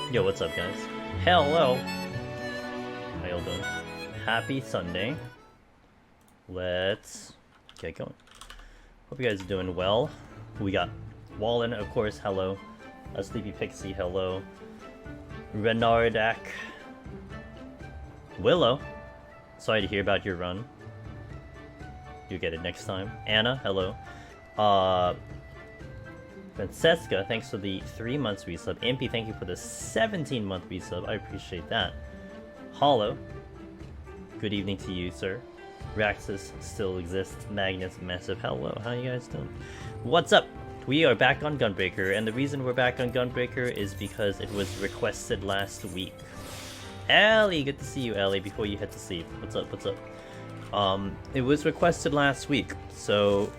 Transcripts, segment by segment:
Yo, what's up, guys? Hello! How y'all doing? Happy Sunday. Let's get going. Hope you guys are doing well. We got Wallen, of course, hello. A Sleepy Pixie, hello. Renardak. Willow. Sorry to hear about your run. You'll get it next time. Anna, hello. Francesca, thanks for the 3 months resub. Impy, thank you for the 17-month resub. I appreciate that. Hollow, good evening to you, sir. Raxus still exists. Magnus, massive hello. How you guys doing? What's up? We are back on Gunbreaker, and the reason we're back on Gunbreaker is because it was requested last week. Ellie, good to see you, Ellie, before you head to sleep. What's up, what's up? It was requested last week, so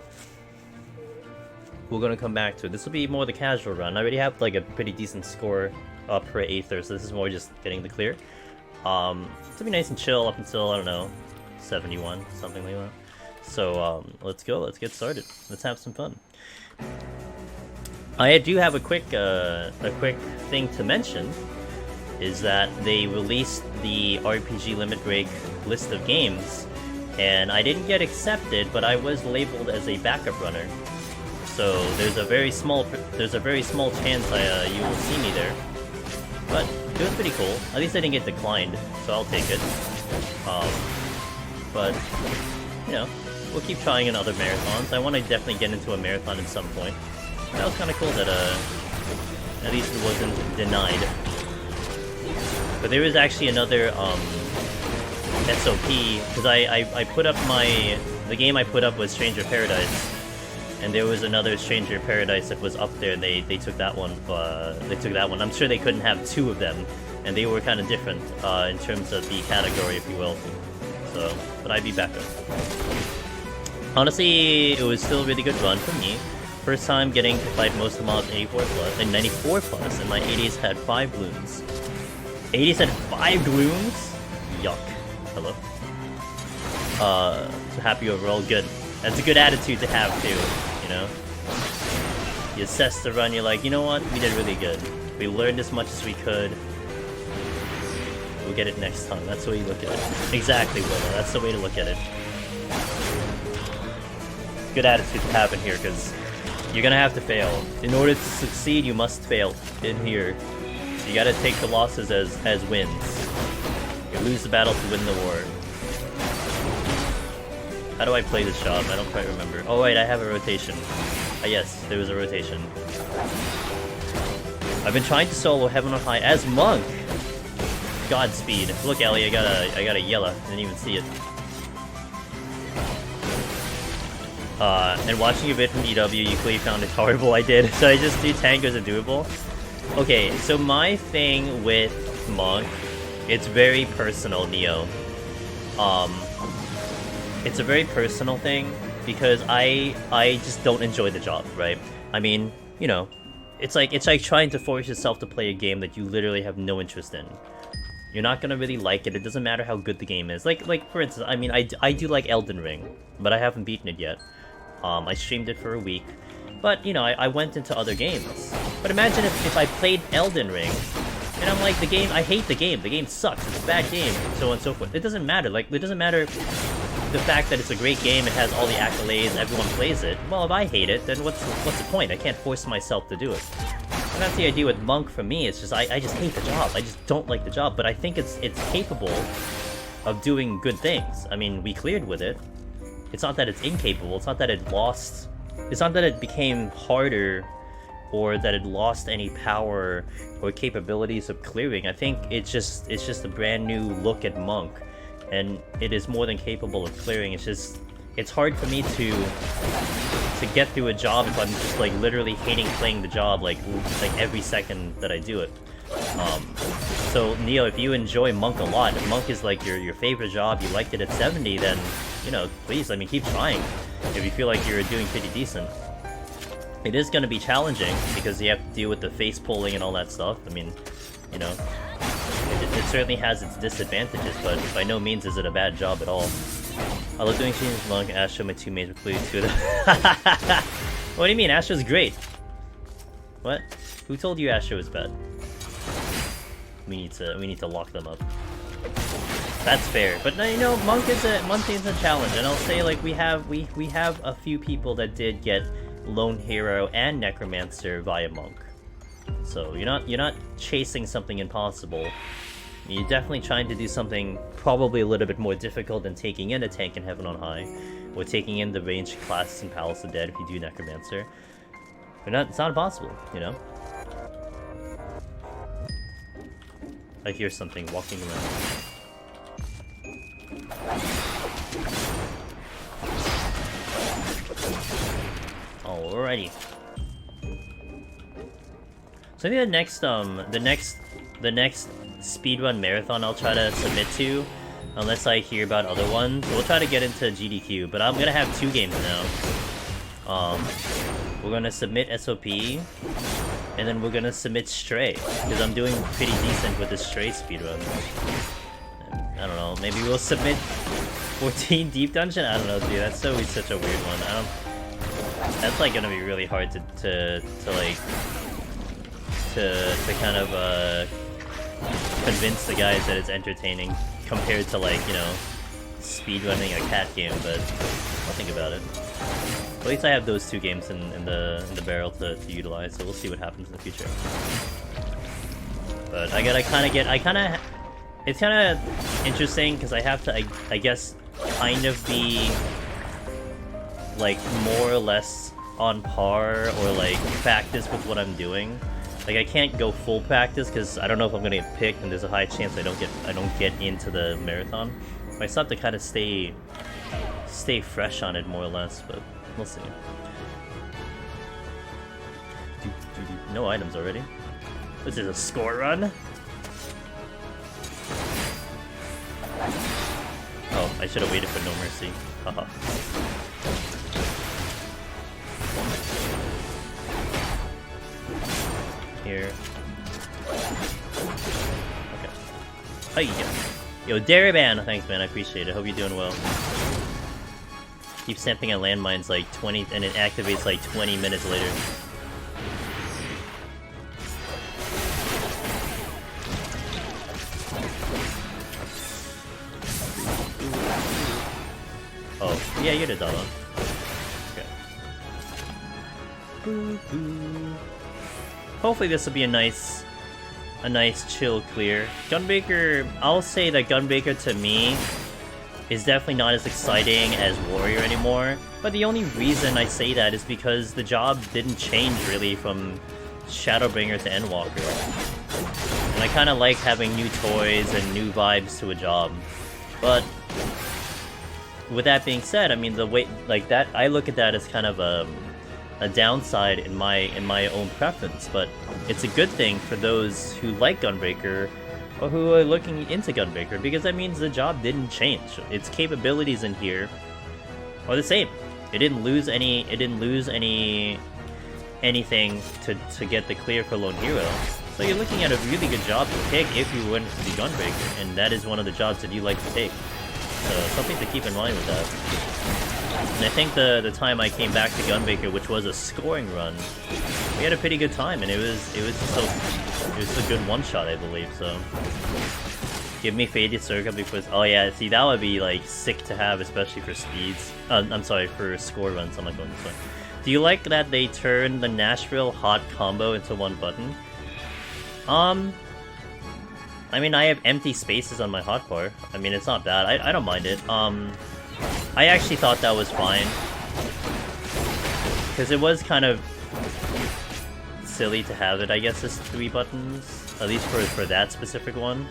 we're gonna come back to it. This will be more the casual run. I already have like a pretty decent score up for Aether, so this is more just getting the clear. It'll be nice and chill up until, I don't know, 71, something like that. So, let's go, let's get started. Let's have some fun. I do have a quick thing to mention, is that they released the RPG Limit Break list of games, and I didn't get accepted, but I was labeled as a backup runner. So there's a very small chance you will see me there. But it was pretty cool. At least I didn't get declined, so I'll take it. But you know, we'll keep trying in other marathons. I want to definitely get into a marathon at some point. That was kind of cool that at least it wasn't denied. But there was actually another SOP, because I put up the game I put up was Stranger Paradise. And there was another Stranger Paradise that was up there. They took that one. I'm sure they couldn't have two of them, and they were kind of different in terms of the category, if you will. So, but I'd be back up. Honestly, it was still a really good run for me. First time getting to fight most of the mobs 84 plus and 94 plus, and my 80s had 5 bloons. 80s had 5 bloons? Yuck. Hello. So happy overall. Good. That's a good attitude to have too. You know, you assess the run, you're like, you know what, we did really good. We learned as much as we could. We'll get it next time. That's the way you look at it. Exactly, Willow. That's the way to look at it. Good attitude to have in here, because you're gonna have to fail. In order to succeed, you must fail in here. You gotta take the losses as wins. You lose the battle to win the war. How do I play this job? I don't quite remember. Oh wait, I have a rotation. Yes, there was a rotation. I've been trying to solo Heaven on High as Monk! Godspeed. Look, Ellie, I got a yellow. I didn't even see it. And watching a vid from EW, you clearly found it horrible. I did. So I just do tankers are doable. Okay, so my thing with Monk, it's very personal, Neo. It's a very personal thing, because I just don't enjoy the job, right? I mean, you know, it's like trying to force yourself to play a game that you literally have no interest in. You're not gonna really like it. It doesn't matter how good the game is. Like for instance, I mean, I do like Elden Ring, but I haven't beaten it yet. I streamed it for a week, but you know, I went into other games. But imagine if I played Elden Ring, and I'm like, I hate the game. The game sucks. It's a bad game, so on and so forth. It doesn't matter. Like, it doesn't matter the fact that it's a great game, it has all the accolades, everyone plays it. Well, if I hate it, then what's the point? I can't force myself to do it. And that's the idea with Monk for me. It's just I just hate the job. I just don't like the job, but I think it's capable of doing good things. I mean, we cleared with it. It's not that it's incapable. It's not that it lost. It's not that it became harder, or that it lost any power or capabilities of clearing. I think it's just a brand new look at Monk. And it is more than capable of clearing. It's hard for me to get through a job if I'm just like literally hating playing the job like every second that I do it. So Neo, if you enjoy Monk a lot, if Monk is like your favorite job, you liked it at 70, then you know, please, I mean, keep trying. If you feel like you're doing pretty decent. It is going to be challenging because you have to deal with the face pulling and all that stuff. I mean, you know. It certainly has its disadvantages, but by no means is it a bad job at all. I love doing streams with Monk, Astro, my two major clues to it. What do you mean? Astro's great. What? Who told you Astro was bad? We need to lock them up. That's fair. But you know, Monk is a challenge, and I'll say like we have a few people that did get Lone Hero and Necromancer via Monk. So you're not chasing something impossible. You're definitely trying to do something probably a little bit more difficult than taking in a tank in Heaven on High, or taking in the ranged classes in Palace of Dead if you do Necromancer. It's not impossible, you know? I hear something walking around. Alrighty. So I think the next speedrun marathon I'll try to submit to, unless I hear about other ones. We'll try to get into GDQ, but I'm gonna have 2 games now. We're gonna submit SOP, and then we're gonna submit Stray, because I'm doing pretty decent with the Stray speedrun. I don't know, maybe we'll submit 14 Deep Dungeon? I don't know, dude, that's always such a weird one. That's like gonna be really hard to kind of convince the guys that it's entertaining compared to, like, you know, speedrunning a cat game, but I'll think about it. At least I have those 2 games in the barrel to utilize, so we'll see what happens in the future. But it's kind of interesting because I have to, I guess, kind of be like more or less on par or like practice with what I'm doing. Like I can't go full practice because I don't know if I'm gonna get picked, and there's a high chance I don't get into the marathon. I still have to kind of stay fresh on it more or less, but we'll see. No items already. This is a score run. Oh, I should have waited for No Mercy. Haha. Here. Okay. Hiya. Yo, Daraban! Thanks, man. I appreciate it. Hope you're doing well. Keep stamping on landmines like 20, and it activates like 20 minutes later. Oh, yeah, you're the dollar. Okay. Boo boo. Hopefully this will be a nice chill clear. Gunbreaker, I'll say that Gunbreaker to me is definitely not as exciting as Warrior anymore, but the only reason I say that is because the job didn't change really from Shadowbringer to Endwalker. And I kind of like having new toys and new vibes to a job. But with that being said, I mean, the way, like that, I look at that as kind of a downside in my own preference, but it's a good thing for those who like Gunbreaker or who are looking into Gunbreaker, because that means the job didn't change. Its capabilities in here are the same. It didn't lose anything to get the clear for Lone Hero. So you're looking at a really good job to pick if you went to be Gunbreaker, and that is one of the jobs that you like to take. So something to keep in mind with that. And I think the time I came back to Gunbreaker, which was a scoring run, we had a pretty good time, and it was just a good one shot, I believe. So give me Faded Circa because, oh yeah, see, that would be like sick to have, especially for speeds. I'm sorry, for score runs. I'm not going this way. Do you like that they turned the Nashville hot combo into one button? I mean, I have empty spaces on my hotbar. I mean, it's not bad. I don't mind it. I actually thought that was fine. Because it was kind of silly to have it, I guess, as 3 buttons. At least for that specific one.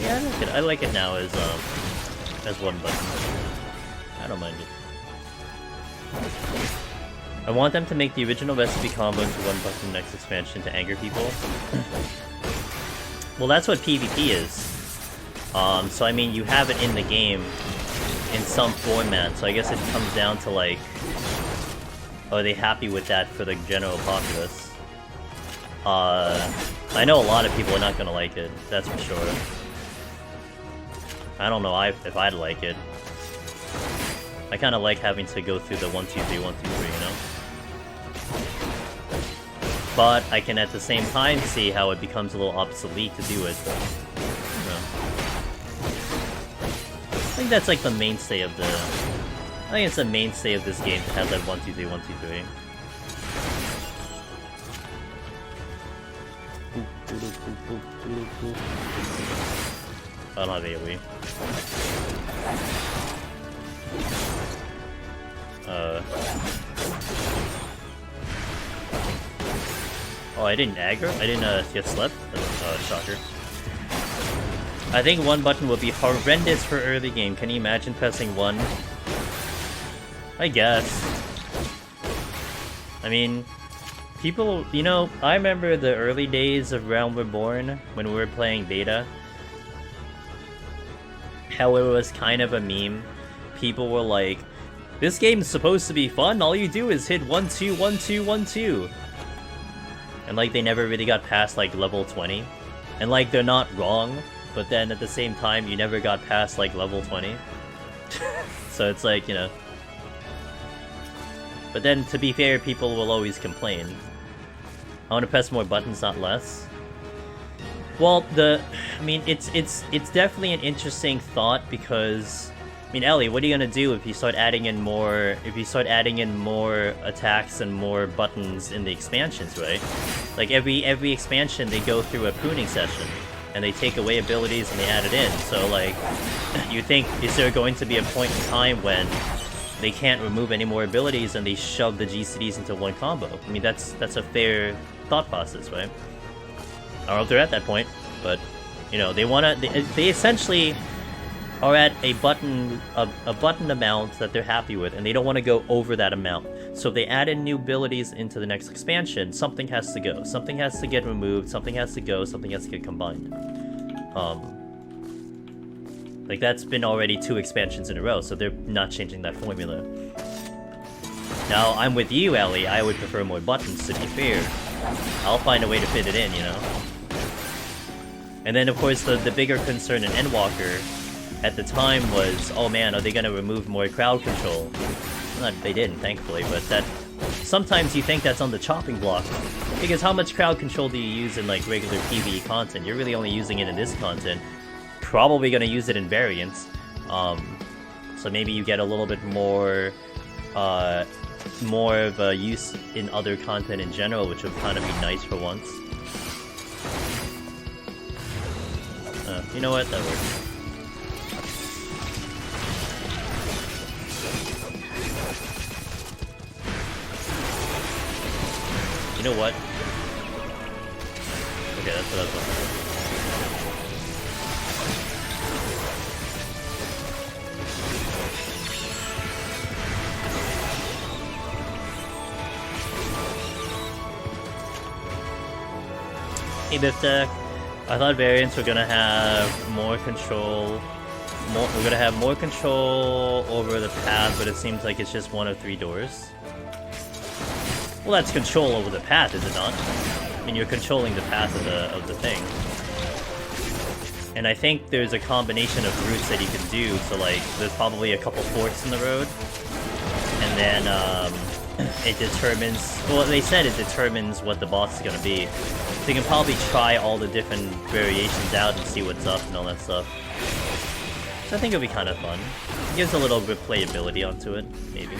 Yeah, I like it now as 1 button. I don't mind it. I want them to make the original recipe combo into 1 button next expansion to anger people. Well, that's what PvP is. So I mean, you have it in the game in some format, so I guess it comes down to like, are they happy with that for the general populace? I know a lot of people are not gonna like it, that's for sure. I don't know if I'd like it. I kinda like having to go through the 1, 2, 3, 1, 2, 3, you know? but I can at the same time see how it becomes a little obsolete to do it. I think that's like the mainstay of the... I think it's the mainstay of this game to have that 1, 2, 3, 1, 2, 3. I don't have AoE. Oh, I didn't aggro? I didn't get slept? Shocker. I think one button would be horrendous for early game. Can you imagine pressing 1? I guess. I mean, people, you know, I remember the early days of Realm Reborn when we were playing beta. How it was kind of a meme. People were like, this game's supposed to be fun, all you do is hit 1, 2, 1, 2, 1, 2. And like, they never really got past like level 20. And like, they're not wrong, but then at the same time, you never got past like level 20. So it's like, you know. But then, to be fair, people will always complain. I want to press more buttons, not less. Well, I mean, it's definitely an interesting thought because, I mean, Ellie, what are you gonna do if you start adding in more attacks and more buttons in the expansions, right? Like every expansion, they go through a pruning session, and they take away abilities and they add it in. So like, you think, is there going to be a point in time when they can't remove any more abilities and they shove the GCDs into one combo? I mean, that's a fair thought process, right? I don't know if they're at that point, but you know, they essentially are at a button amount that they're happy with, and they don't want to go over that amount. So if they add in new abilities into the next expansion, something has to go. Something has to get removed, something has to go, something has to get combined. Like, that's been already 2 expansions in a row, so they're not changing that formula. Now, I'm with you, Ellie. I would prefer more buttons, to be fair. I'll find a way to fit it in, you know? And then, of course, the bigger concern in Endwalker at the time was, oh man, are they gonna remove more crowd control? Well, they didn't, thankfully, but that... Sometimes you think that's on the chopping block, because how much crowd control do you use in, like, regular PvE content? You're really only using it in this content. Probably gonna use it in variants. So maybe you get a little bit more of a use in other content in general, which would kind of be nice for once. You know what? That works. You know what? Okay, that's what I was looking Hey Biftek, I thought variants were gonna have more control. We're gonna have more control over the path, but it seems like it's just 1 of 3 doors. Well, that's control over the path, is it not? I mean, you're controlling the path of the thing. And I think there's a combination of routes that you can do. So like, there's probably a couple forks in the road, and then it determines. Well, they said it determines what the boss is gonna be. So you can probably try all the different variations out and see what's up and all that stuff. So I think it'll be kind of fun. It gives a little replayability onto it, maybe.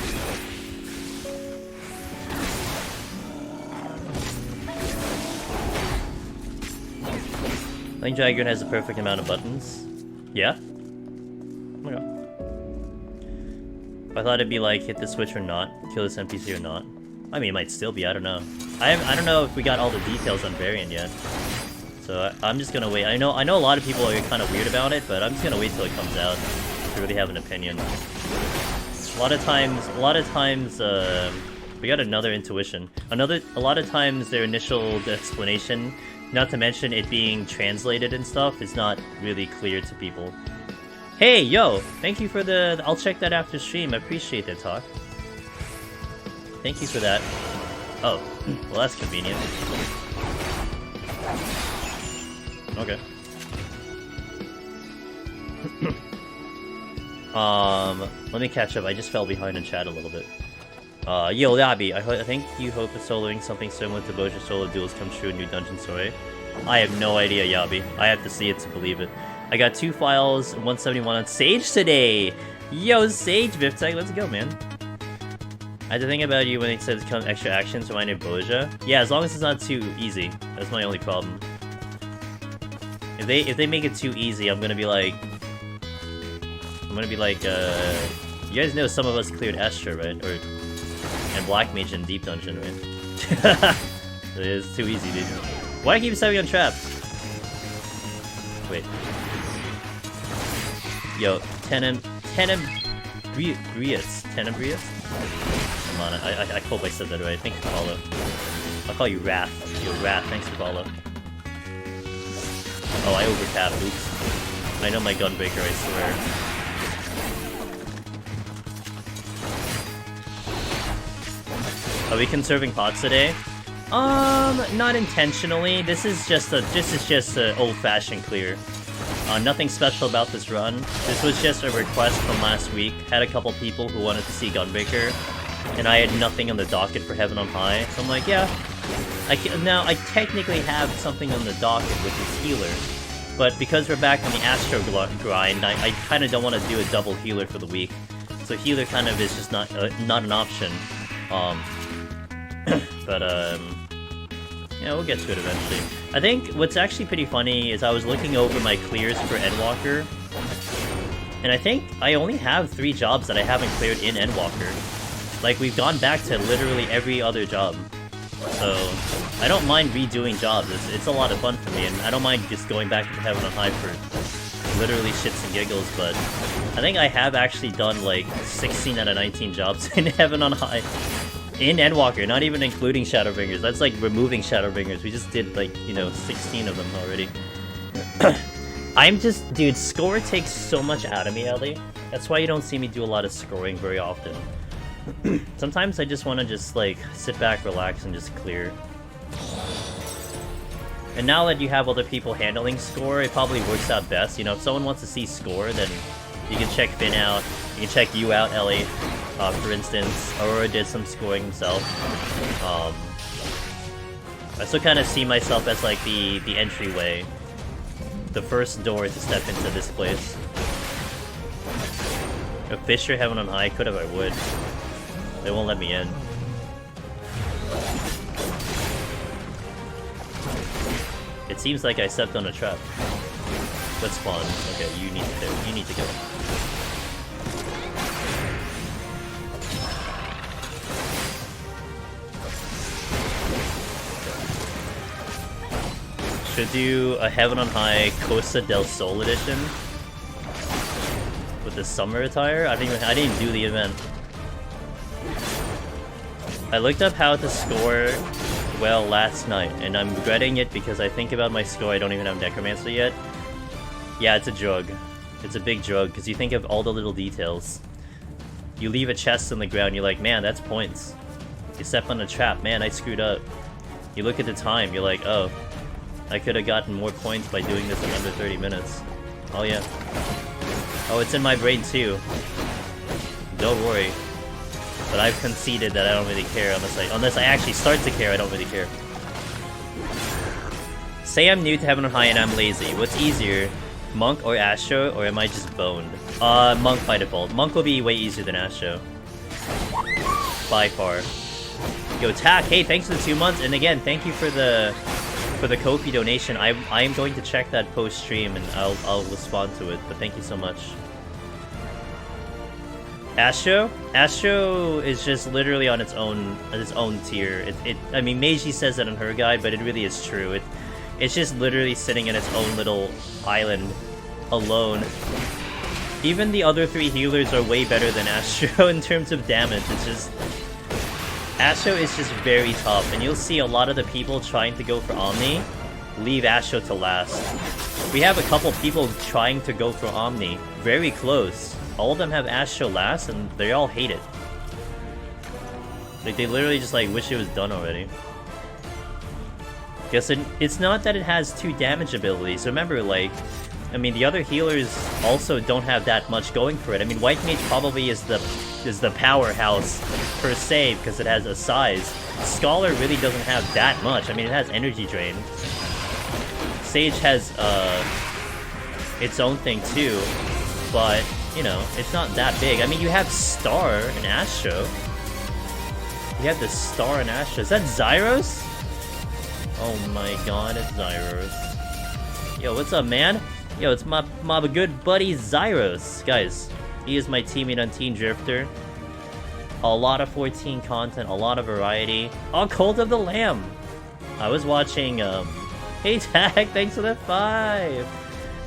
I think Dragon has the perfect amount of buttons. Yeah? Okay. I thought it'd be like, hit the switch or not, kill this NPC or not. I mean, it might still be, I don't know. I don't know if we got all the details on Variant yet. So I'm just gonna wait. I know a lot of people are kind of weird about it, but I'm just gonna wait till it comes out to really have an opinion. A lot of times, we got another intuition. A lot of times their initial explanation, not to mention it being translated and stuff, is not really clear to people. Hey, yo! Thank you for the... I'll check that after stream. I appreciate that talk. Thank you for that. Oh, well that's convenient. Okay. Let me catch up. I just fell behind in chat a little bit. Yo, Labby, I think you hope that soloing something similar to Boja solo duels comes true in New Dungeon Story. I have no idea, Yabi. I have to see it to believe it. I got 2 files, 171 on Sage today! Yo, Sage, Viftek, let's go, man. I had to think about you when it says come extra actions reminded Boja. Yeah, as long as it's not too easy. That's my only problem. If they make it too easy, I'm gonna be like, you guys know some of us cleared Astra, right? And Black Mage in Deep Dungeon, right? It is too easy, dude. Why do I keep stepping on traps? Wait. Yo, Tenebrius. Come on, I hope I said that right. Thanks for follow. I'll call you Wrath. Yo, Wrath, thanks for follow. Oh, I overtapped, oops. I know my Gunbreaker, I swear. Are we conserving pots today? Not intentionally. This is just a old-fashioned clear. Nothing special about this run. This was just a request from last week. Had a couple people who wanted to see Gunbreaker, and I had nothing on the docket for Heaven on High. So I'm like, yeah. Now I technically have something on the docket, which is healer, but because we're back on the Astro grind, I kind of don't want to do a double healer for the week. So healer kind of is just not an option. Yeah, we'll get to it eventually. I think what's actually pretty funny is I was looking over my clears for Endwalker, and I think I only have 3 jobs that I haven't cleared in Endwalker. Like, we've gone back to literally every other job. So, I don't mind redoing jobs. It's a lot of fun for me, and I don't mind just going back to Heaven on High for literally shits and giggles, but I think I have actually done like 16 out of 19 jobs in Heaven on High. In Endwalker, not even including Shadowbringers. That's like removing Shadowbringers. We just did like, 16 of them already. I'm just, dude, score takes so much out of me, Ellie. That's why you don't see me do a lot of scoring very often. Sometimes I just want to just like sit back, relax, and just clear. And now that you have other people handling score, it probably works out best. You know, if someone wants to see score, then you can check Finn out. You can check you out, Ellie. For instance, Aurora did some scoring himself. I still kind of see myself as like the entryway, the first door to step into this place. If Fisher Heaven on High, could have, I would. They won't let me in. It seems like I stepped on a trap. Let's spawn. Okay, you need to go. Should do a Heaven on High Costa del Sol edition with the summer attire. I didn't do the event. I looked up how to score well last night, and I'm regretting it because I think about my score. I don't even have Necromancer yet. Yeah, it's a drug. It's a big drug because you think of all the little details. You leave a chest on the ground, you're like, man, that's points. You step on a trap, man, I screwed up. You look at the time, you're like, oh, I could have gotten more points by doing this in under 30 minutes. Oh yeah. Oh, it's in my brain too. Don't worry. But I've conceded that I don't really care unless I actually start to care, I don't really care. Say I'm new to Heaven on High and I'm lazy. What's easier? Monk or Astro, or am I just boned? Monk by default. Monk will be way easier than Astro. By far. Yo, Tak, hey, thanks for the 2 months, and again, thank you for the Ko-fi donation. I am going to check that post-stream and I'll respond to it, but thank you so much. Astro is just literally on its own tier. I mean, Meiji says that in her guide, but it really is true. It's just literally sitting in its own little island, alone. Even the other 3 healers are way better than Astro in terms of damage. It's just... Astro is just very tough, and you'll see a lot of the people trying to go for Omni leave Astro to last. We have a couple people trying to go for Omni. Very close. All of them have Astro last, and they all hate it. Like, they literally just, like, wish it was done already. Guess it's not that it has 2 damage abilities. Remember, like, I mean, the other healers also don't have that much going for it. I mean, White Mage probably is the powerhouse per se because it has a size. Scholar really doesn't have that much. I mean, it has energy drain. Sage has its own thing too, but you know, it's not that big. I mean, you have Star and Astro. You have the Star and Astro. Is that Zyros? Oh my god, it's Zyros. Yo, what's up, man? Yo, it's my good buddy Zyros. Guys, he is my teammate on Teen Drifter. A lot of 14 content, a lot of variety. Oh, Cult of the Lamb. I was watching, Hey Tag, thanks for the 5.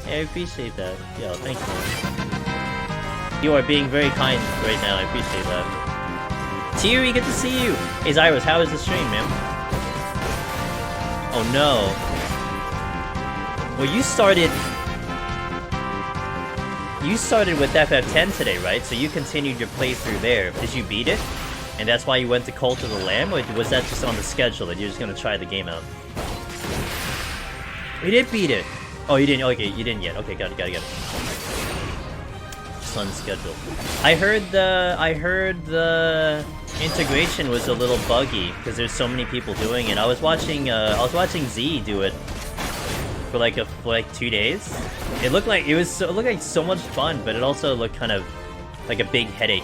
Hey, I appreciate that. Yo, thanks, man. You are being very kind right now, I appreciate that. Teary, good to see you! Hey Zyros, how is the stream, man? Oh no. Well, you started with FF10 today, right? So you continued your playthrough there. Did you beat it? And that's why you went to Cult of the Lamb? Or was that just on the schedule that you're just gonna try the game out? You did beat it! Oh, you didn't? Okay, you didn't yet. Okay, got it. Just on the schedule. I heard the integration was a little buggy because there's so many people doing it. I was watching Z do it for like 2 days. It looked like so much fun, but it also looked kind of like a big headache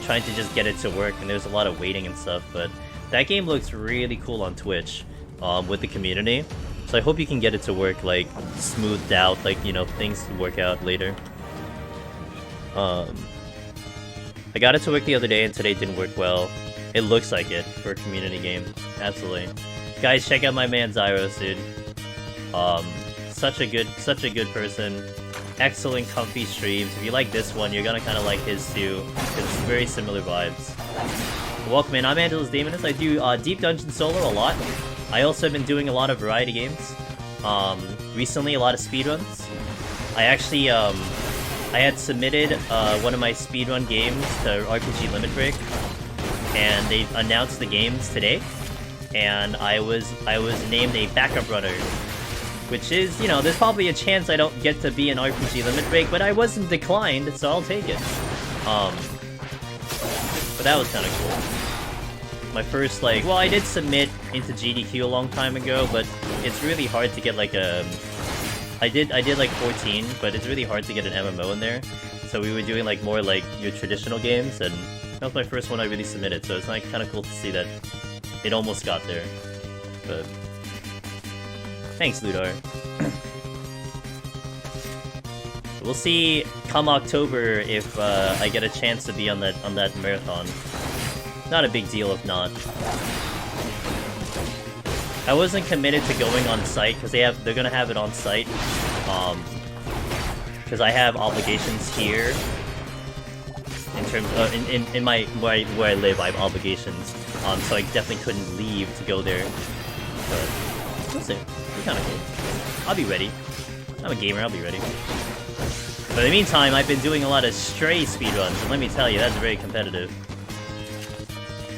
trying to just get it to work, and there's a lot of waiting and stuff. But that game looks really cool on Twitch with the community. So I hope you can get it to work, like, smoothed out, like, you know, things work out later. I got it to work the other day, and today didn't work well. It looks like it for a community game. Absolutely. Guys, check out my man Zyros, dude. Such a good person. Excellent, comfy streams. If you like this one, you're gonna kind of like his too. It's very similar vibes. Welcome in, I'm Angelus Demonist. I do Deep Dungeon Solo a lot. I also have been doing a lot of variety games. Recently, a lot of speedruns. I actually, I had submitted one of my speedrun games to RPG Limit Break, and they announced the games today, and I was named a backup runner, which is, you know, there's probably a chance I don't get to be an RPG Limit Break, but I wasn't declined, so I'll take it. But that was kind of cool. My first, like, well, I did submit into GDQ a long time ago, but it's really hard to get, like, I did, like, 14, but it's really hard to get an MMO in there. So we were doing, like, more, like, your traditional games, and that was my first one I really submitted, so it's, like, kind of cool to see that it almost got there. But thanks, Ludar. We'll see come October if I get a chance to be on that marathon. Not a big deal if not. I wasn't committed to going on site because they're gonna have it on site. Because I have obligations here. In terms of in my where I live, I have obligations. So I definitely couldn't leave to go there. But we'll see. It's kind of cool. I'll be ready. I'm a gamer. I'll be ready. But in the meantime, I've been doing a lot of Stray speedruns, and let me tell you, that's very competitive.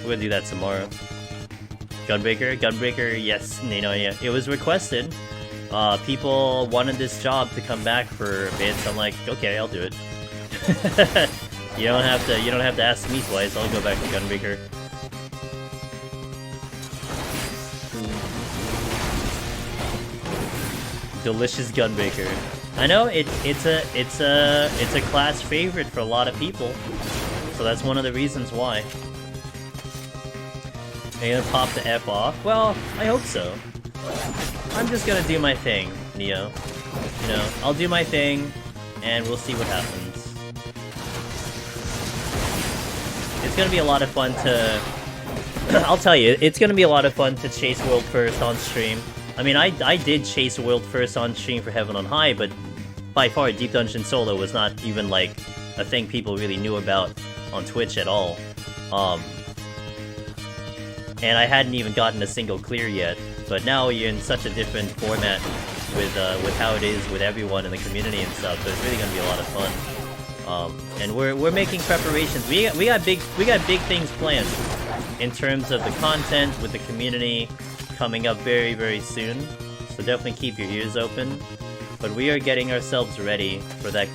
We're gonna do that tomorrow. Gunbreaker, yes, you know, yeah. It was requested. People wanted this job to come back for a bit, so I'm like, okay, I'll do it. You don't have to ask me twice. I'll go back to Gunbreaker. Delicious Gunbreaker. I know it's a class favorite for a lot of people, so that's one of the reasons why. Are you gonna pop the F off? Well, I hope so. I'm just gonna do my thing, Neo. You know, I'll do my thing, and we'll see what happens. It's gonna be a lot of fun to... I'll tell you, it's gonna be a lot of fun to chase World First on stream. I mean, I did chase World First on stream for Heaven on High, but by far, Deep Dungeon Solo was not even, like, a thing people really knew about on Twitch at all. And I hadn't even gotten a single clear yet, but now you're in such a different format with how it is with everyone in the community and stuff, so it's really gonna be a lot of fun. And we're making preparations. We got big things planned in terms of the content with the community coming up very, very soon. So definitely keep your ears open. but we are getting ourselves ready for that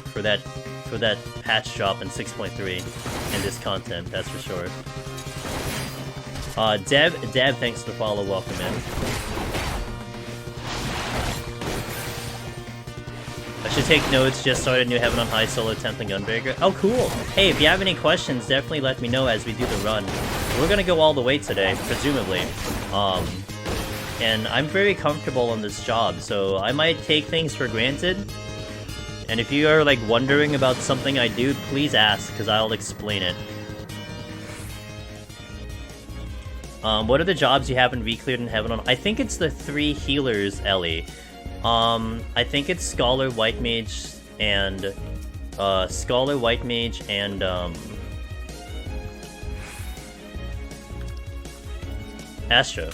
patch drop in 6.3 and this content, that's for sure. Deb, thanks for the follow, welcome in. I should take notes, just started new Heaven on High solo tempting Gunbreaker. Oh, cool! Hey, if you have any questions, definitely let me know as we do the run. We're gonna go all the way today, presumably. And I'm very comfortable on this job, so I might take things for granted. And if you are, like, wondering about something I do, please ask, because I'll explain it. What are the jobs you haven't re-cleared in Heaven on... I think it's the 3 healers, Ellie. I think it's Scholar, White Mage, and... Astro.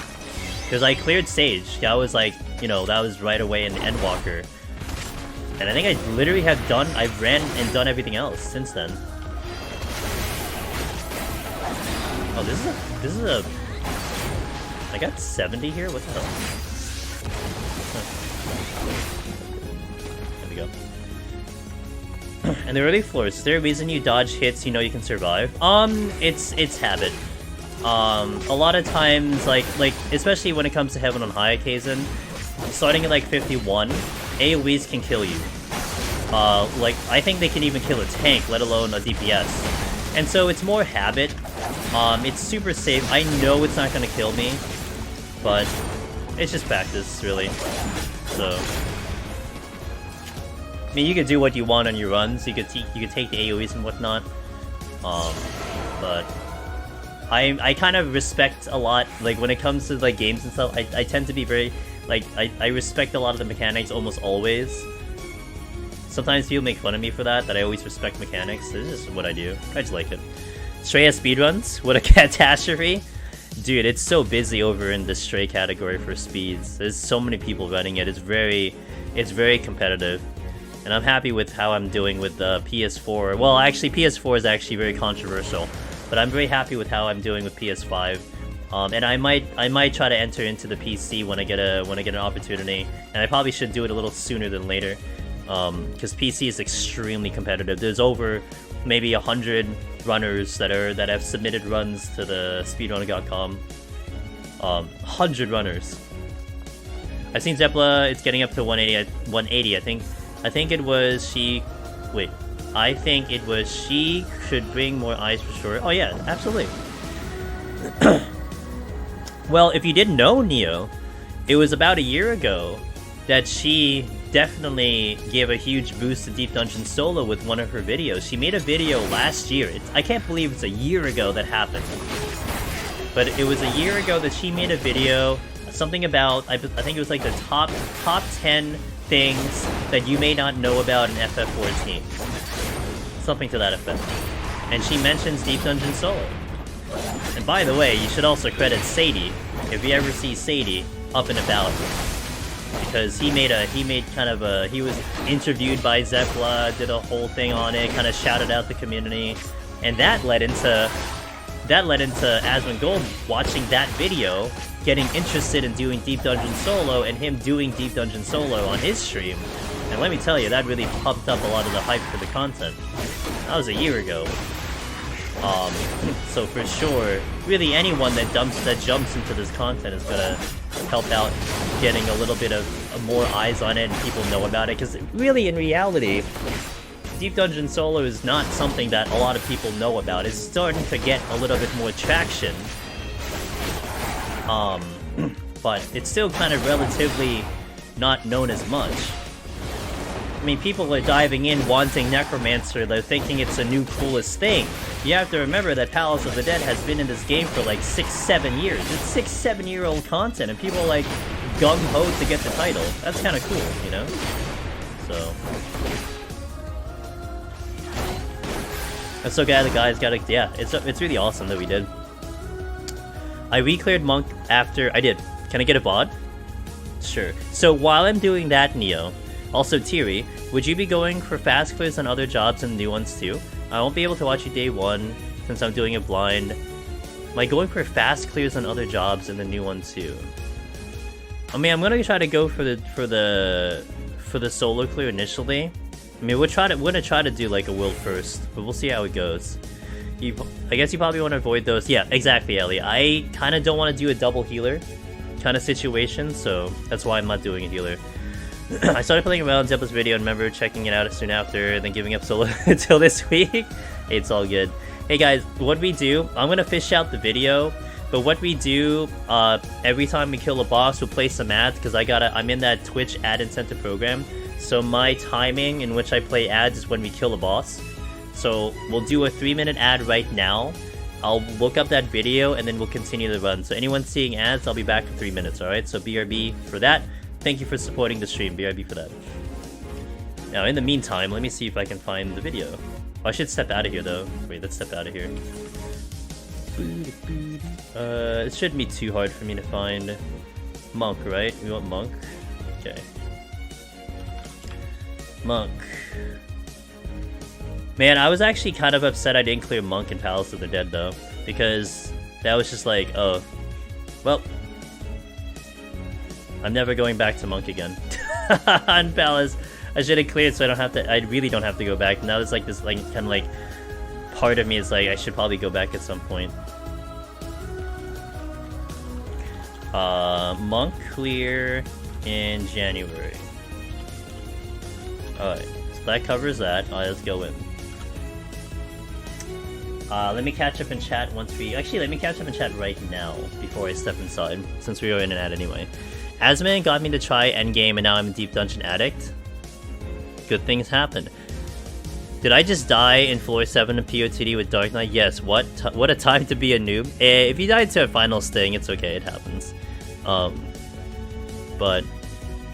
Because I cleared Sage. That was like, you know, that was right away in Endwalker. And I think I literally have done... I've ran and done everything else since then. Oh, this is a... I got 70 here? What the hell? Huh. There we go. And the early floors, is there a reason you dodge hits you know you can survive? It's habit. A lot of times, like especially when it comes to Heaven on High occasion, starting at like 51, AoEs can kill you. Like, I think they can even kill a tank, let alone a DPS. And so it's more habit. It's super safe. I know it's not gonna kill me, but it's just practice, really. So, I mean, you could do what you want on your runs. You could take the AoEs and whatnot. But I kind of respect a lot, like, when it comes to, like, games and stuff, I tend to be very, like, I respect a lot of the mechanics almost always. Sometimes people make fun of me for that I always respect mechanics. This is just what I do. I just like it. Stray has speedruns? What a catastrophe! Dude, it's so busy over in the Stray category for speeds. There's so many people running it. It's very competitive. And I'm happy with how I'm doing with the PS4. Well, actually, PS4 is actually very controversial. But I'm very happy with how I'm doing with PS5. And I might try to enter into the PC when I get an opportunity. And I probably should do it a little sooner than later. Because PC is extremely competitive. There's over maybe 100 runners that have submitted runs to the speedrunner.com. 100 runners. I've seen Zepla. It's getting up to 180. I think it was she. Wait. I think it was she should bring more eyes for sure. Oh yeah, absolutely. Well, if you didn't know, Neo, it was about a year ago that she definitely gave a huge boost to Deep Dungeon Solo with one of her videos. She made a video last year. I can't believe it's a year ago that happened. But it was a year ago that she made a video, something about, I think it was like the top 10 things that you may not know about in FF14. Something to that effect. And she mentions Deep Dungeon Solo. And by the way, you should also credit Sadie, if you ever see Sadie up and about. Because he was interviewed by Zepla, did a whole thing on it, kind of shouted out the community, and that led into Asmongold watching that video, getting interested in doing Deep Dungeon Solo, and him doing Deep Dungeon Solo on his stream. And let me tell you, that really pumped up a lot of the hype for the content. That was a year ago. So for sure, really anyone that jumps into this content is gonna help out getting a little bit of more eyes on it and people know about it. Because really, in reality, Deep Dungeon Solo is not something that a lot of people know about. It's starting to get a little bit more traction. But it's still kind of relatively not known as much. I mean, people are diving in wanting Necromancer, they're thinking it's the new coolest thing. You have to remember that Palace of the Dead has been in this game for like 6-7 years. It's 6-7-year-old content, and people are like gung-ho to get the title. That's kind of cool, you know? So... I'm so glad the guys got it. Yeah, it's really awesome that we did. I re-cleared Monk after... I did. Can I get a VOD? Sure. So while I'm doing that, Neo... Also, Tiri, would you be going for fast clears on other jobs and new ones too? I won't be able to watch you day one, since I'm doing it blind. Am I going for fast clears on other jobs and the new one too? I mean, I'm gonna try to go for the for the solo clear initially. I mean, we're gonna try to do like a world first, but we'll see how it goes. I guess you probably want to avoid those. Yeah, exactly, Ellie. I kind of don't want to do a double healer kind of situation, so that's why I'm not doing a healer. I started playing around Zepp's video and remember checking it out soon after, then giving up solo until this week. Hey, it's all good. Hey guys, what we do, I'm gonna fish out the video, but what we do, every time we kill a boss, we'll play some ads, because I'm in that Twitch ad incentive program, so my timing in which I play ads is when we kill a boss. So we'll do a 3-minute ad right now. I'll look up that video and then we'll continue the run. So anyone seeing ads, I'll be back in 3 minutes, alright? So BRB for that. Thank you for supporting the stream, BRB for that. Now in the meantime, let me see if I can find the video. Oh, I should step out of here though. Wait, let's step out of here. It shouldn't be too hard for me to find Monk, right? We want Monk? Okay. Monk. Man, I was actually kind of upset I didn't clear Monk in Palace of the Dead, though. Because that was just like, oh, well, I'm never going back to Monk again. On Palace, I should have cleared so I really don't have to go back. Now there's like this like kind of like part of me is like, I should probably go back at some point. Monk clear in January. Alright, so that covers that. Alright, let's go in. Let me catch up in chat once we... Actually, let me catch up in chat right now before I step inside, since we were in an ad anyway. Asman got me to try endgame and now I'm a deep dungeon addict. Good things happen. Did I just die in floor 7 of POTD with Dark Knight? Yes, what a time to be a noob. If you died to a final sting, it's okay, it happens. But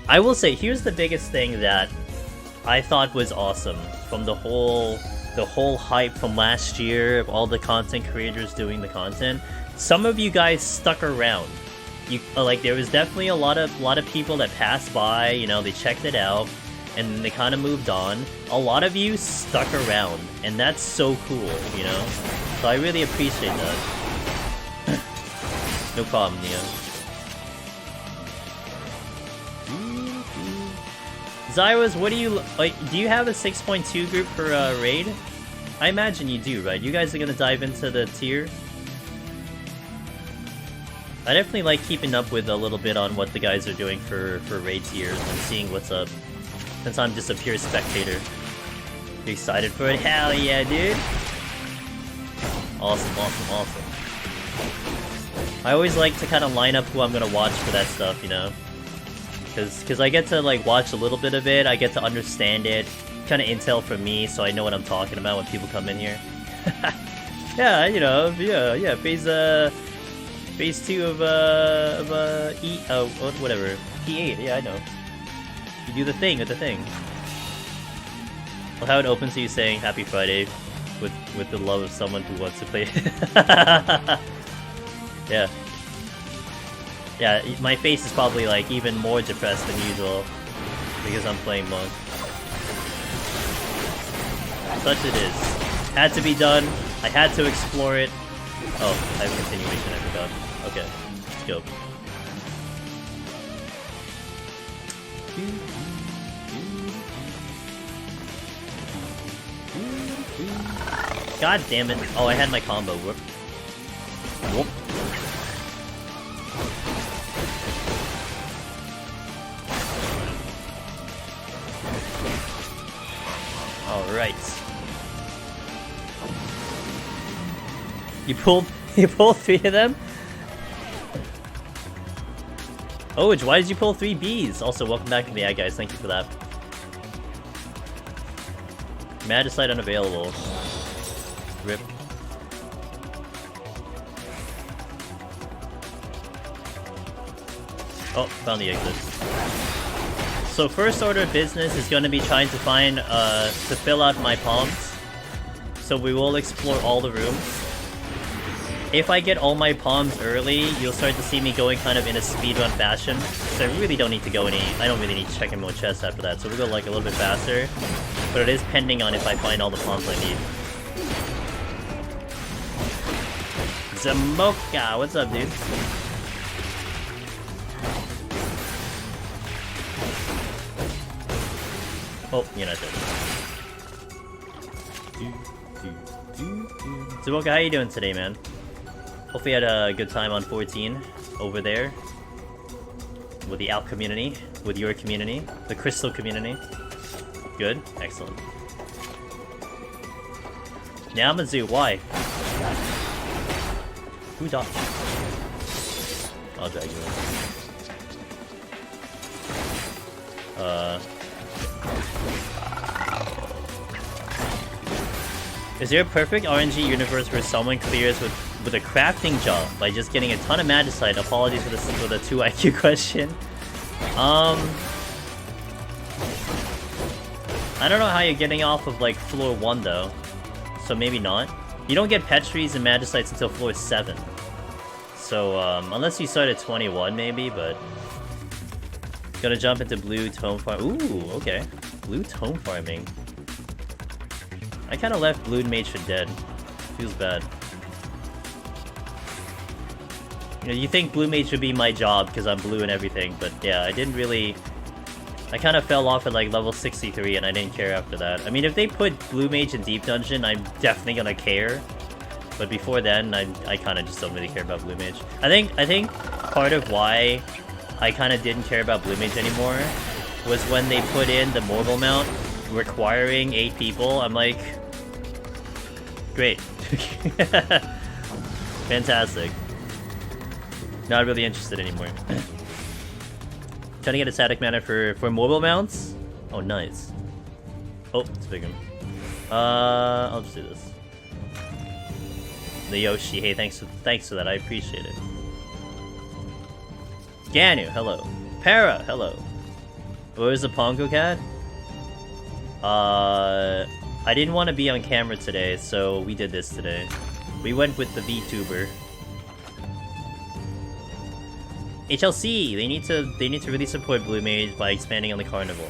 I will say, here's the biggest thing that I thought was awesome from the whole hype from last year of all the content creators doing the content. Some of you guys stuck around. You like there was definitely a lot of people that passed by, you know, they checked it out and then they kind of moved on. A lot of you stuck around and that's so cool, you know? So I really appreciate that. No problem, Neo. Zyros, what do you like? Do you have a 6.2 group for raid? I imagine you do, right? You guys are gonna dive into the tier. I definitely like keeping up with a little bit on what the guys are doing for raid tiers and seeing what's up. Since I'm just a pure spectator. You excited for it? Hell yeah, dude! Awesome, awesome, awesome. I always like to kind of line up who I'm gonna watch for that stuff, you know? Because I get to like watch a little bit of it, I get to understand it, kind of intel from me, so I know what I'm talking about when people come in here. Yeah, you know, yeah, phase 2 of whatever, P8, yeah, I know. You do the thing with the thing. Well, how it opens to you saying Happy Friday with the love of someone who wants to play. Yeah. Yeah, my face is probably like even more depressed than usual because I'm playing Monk. Such it is. Had to be done. I had to explore it. Oh, I have a continuation, I forgot. Okay, let's go. God damn it. Oh, I had my combo. Whoop. Whoop. Alright. You pulled 3 of them? Oh, why did you pull 3 Bs? Also, welcome back to the ad, guys. Thank you for that. Magicite unavailable. Rip. Oh, found the exit. So first order of business is going to be trying to find, to fill out my palms. So we will explore all the rooms. If I get all my palms early, you'll start to see me going kind of in a speedrun fashion. So I really don't need to go I don't really need to check in more chests after that. So we'll go like a little bit faster. But it is pending on if I find all the palms I need. Zamoka, what's up, dude? Oh, you're not dead. Zuboka, how you doing today, man? Hopefully you had a good time on 14 over there. With the Alp community, with your community, the Crystal community. Good? Excellent. Namazu, why? Who dodged? I'll drag you in. Is there a perfect RNG universe where someone clears with a crafting job by just getting a ton of magicite? Apologies for the 2 IQ question. I don't know how you're getting off of like floor 1 though, so maybe not. You don't get Petrys and magicites until floor 7. So unless you start at 21 maybe, but gonna jump into blue tome farm. Ooh, okay. Blue tome farming. I kind of left blue mage for dead. Feels bad. You know, you think blue mage would be my job because I'm blue and everything, but yeah, I didn't really. I kind of fell off at like level 63 and I didn't care after that. I mean, if they put blue mage in deep dungeon, I'm definitely gonna care. But before then, I kind of just don't really care about blue mage. I think part of why I kind of didn't care about blue mage anymore was when they put in the mobile mount requiring 8 people. I'm like, great. Fantastic. Not really interested anymore. Trying to get a static mana for mobile mounts? Oh, nice. Oh, it's a big one. I'll just do this. The Yoshi, hey, thanks for that, I appreciate it. Ganu, hello. Para, hello. Where's the Pongo cat? I didn't want to be on camera today, so we did this today. We went with the VTuber. HLC, they need to really support Blue Mage by expanding on the carnival.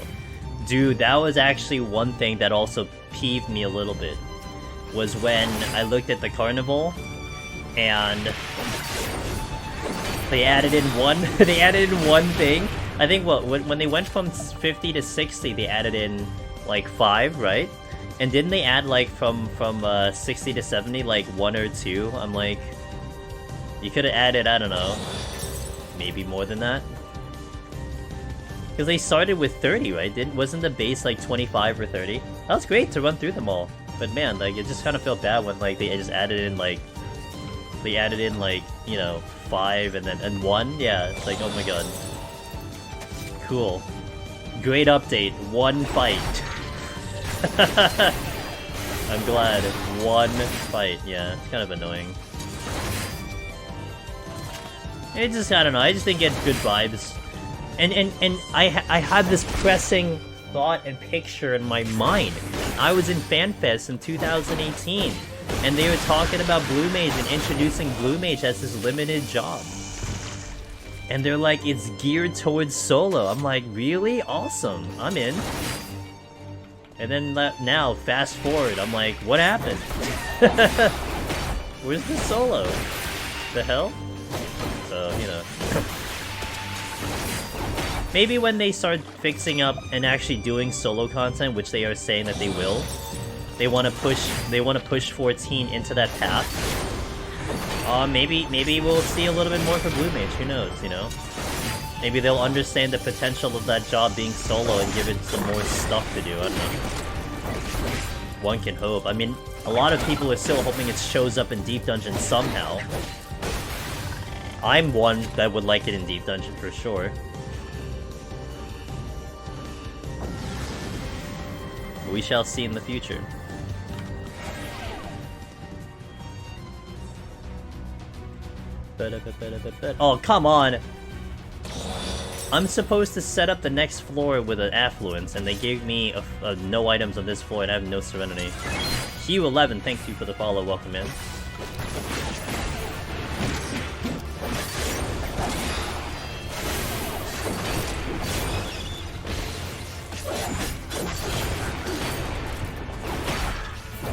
Dude, that was actually one thing that also peeved me a little bit. Was when I looked at the carnival and they added in one thing. I think when they went from 50 to 60, they added in like 5, right? And didn't they add like from 60 to 70 like 1 or 2? I'm like, you could have added, I don't know, maybe more than that. Because they started with 30, right? Wasn't the base like 25 or 30? That was great to run through them all. But man, like, it just kind of felt bad when like they just added in like, you know, 5 and 1. Yeah, it's like, oh my god. Cool. Great update. 1 fight. I'm glad. 1 fight. Yeah, it's kind of annoying. It just, I don't know, I just didn't get good vibes. And I had this pressing thought and picture in my mind. I was in FanFest in 2018, and they were talking about Blue Mage and introducing Blue Mage as this limited job. And they're like, it's geared towards solo. I'm like, really? Awesome. I'm in. And then now, fast forward, I'm like, what happened? Where's the solo? The hell? So, you know. Maybe when they start fixing up and actually doing solo content, which they are saying that they will, they want to push 14 into that path. Maybe we'll see a little bit more for Blue Mage. Who knows? You know, maybe they'll understand the potential of that job being solo and give it some more stuff to do. I don't know. One can hope. I mean, a lot of people are still hoping it shows up in Deep Dungeon somehow. I'm one that would like it in Deep Dungeon for sure. We shall see in the future. Oh, come on! I'm supposed to set up the next floor with an affluence, and they gave me no items on this floor, and I have no serenity. Q11, thank you for the follow. Welcome in.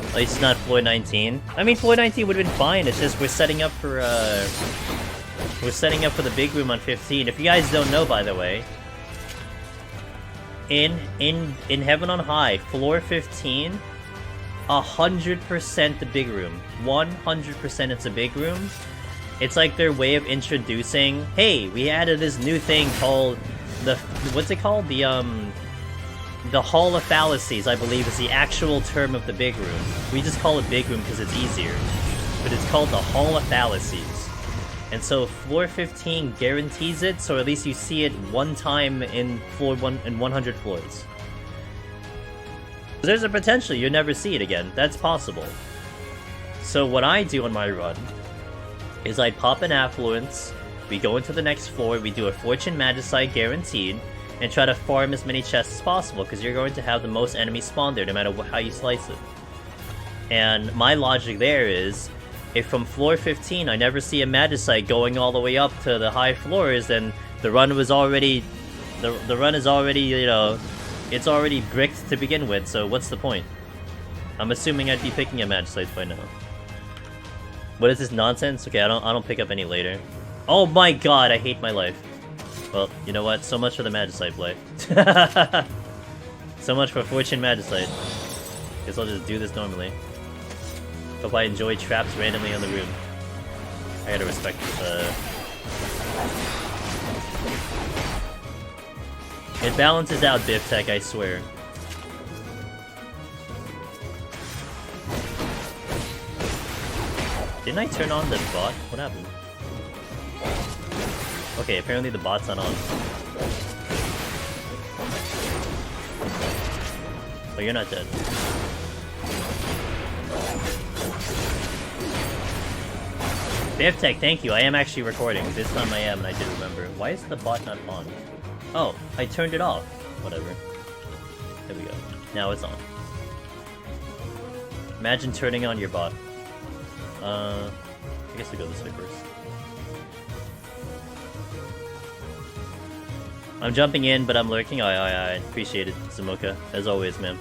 At least it's not floor 19. I mean, floor 19 would have been fine. It's just we're setting up for the big room on 15. If you guys don't know, by the way, in Heaven on High, floor 15, 100% the big room. 100% it's a big room. It's like their way of introducing, hey, we added this new thing called what's it called? The Hall of Fallacies, I believe, is the actual term of the big room. We just call it big room because it's easier. But it's called the Hall of Fallacies. And so floor 15 guarantees it, so at least you see it one time in floor 100 floors. There's a potential you never see it again. That's possible. So what I do on my run is I pop an Affluence, we go into the next floor, we do a Fortune Magicite guaranteed, and try to farm as many chests as possible, because you're going to have the most enemies spawn there, no matter how you slice it. And my logic there is, if from floor 15 I never see a Magicite going all the way up to the high floors, then the run was already... The run is already, you know... It's already bricked to begin with, so what's the point? I'm assuming I'd be picking a Magicite by now. What is this nonsense? Okay, I don't pick up any later. Oh my god, I hate my life. Well, you know what? So much for the Magicite play. So much for Fortune Magicite. Guess I'll just do this normally. Hope I enjoy traps randomly on the room. I gotta respect this, It balances out Biff Tech, I swear. Didn't I turn on the bot? What happened? Okay, apparently the bot's not on. Oh, you're not dead. Biff Tech, thank you. I am actually recording. This time I am, and I did remember. Why is the bot not on? Oh, I turned it off. Whatever. There we go. Now it's on. Imagine turning on your bot. I guess we go this way first. I'm jumping in, but I'm lurking. I appreciate it, Zamoka. As always, man.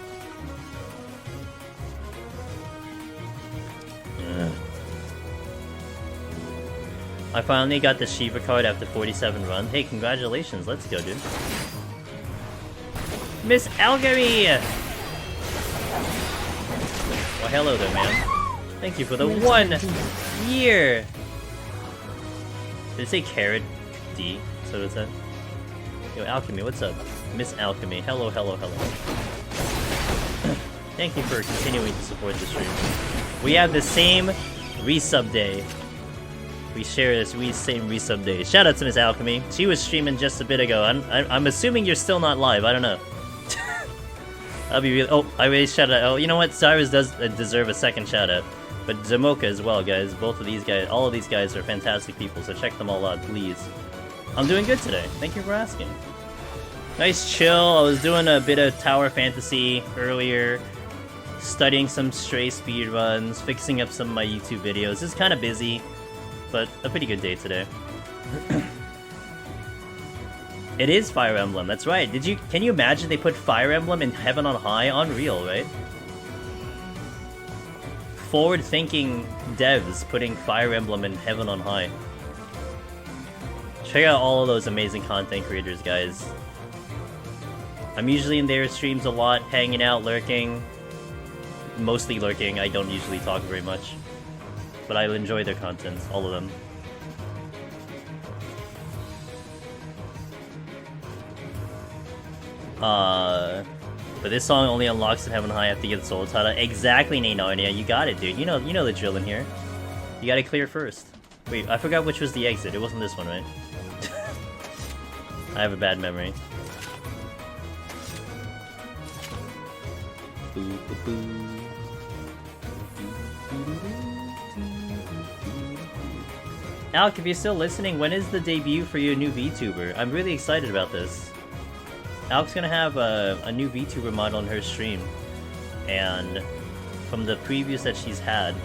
I finally got the Shiva card after 47 run. Hey, congratulations. Let's go, dude. Miss Alchemy! Well, hello there, man. Thank you for the 1 year! Did it say Carrot D? So what it said? Yo, Alchemy, what's up? Miss Alchemy. Hello, hello, hello. Thank you for continuing to support the stream. We have the same resub day. We share this same resub day. Shout out to Miss Alchemy. She was streaming just a bit ago. I'm assuming you're still not live. I don't know. I'll be real. Oh, I already shouted out. Oh, you know what? Cyrus does deserve a second shout out. But Zamoka as well, guys. Both of these guys, all of these guys are fantastic people, so check them all out, please. I'm doing good today. Thank you for asking. Nice chill. I was doing a bit of Tower Fantasy earlier, studying some stray speedruns, fixing up some of my YouTube videos. It's kind of busy, but a pretty good day today. It is Fire Emblem, that's right. Can you imagine they put Fire Emblem in Heaven on High? Unreal, right? Forward-thinking devs putting Fire Emblem in Heaven on High. Check out all of those amazing content creators, guys. I'm usually in their streams a lot, hanging out, lurking. Mostly lurking, I don't usually talk very much. But I enjoy their content, all of them. But this song only unlocks in Heaven High after you get the soul title. Exactly, Narnia. You got it, dude. You know the drill in here. You gotta clear first. Wait, I forgot which was the exit. It wasn't this one, right? I have a bad memory. Alk, if you're still listening, when is the debut for your new VTuber? I'm really excited about this. Alk's gonna have a new VTuber model on her stream, and from the previews that she's had,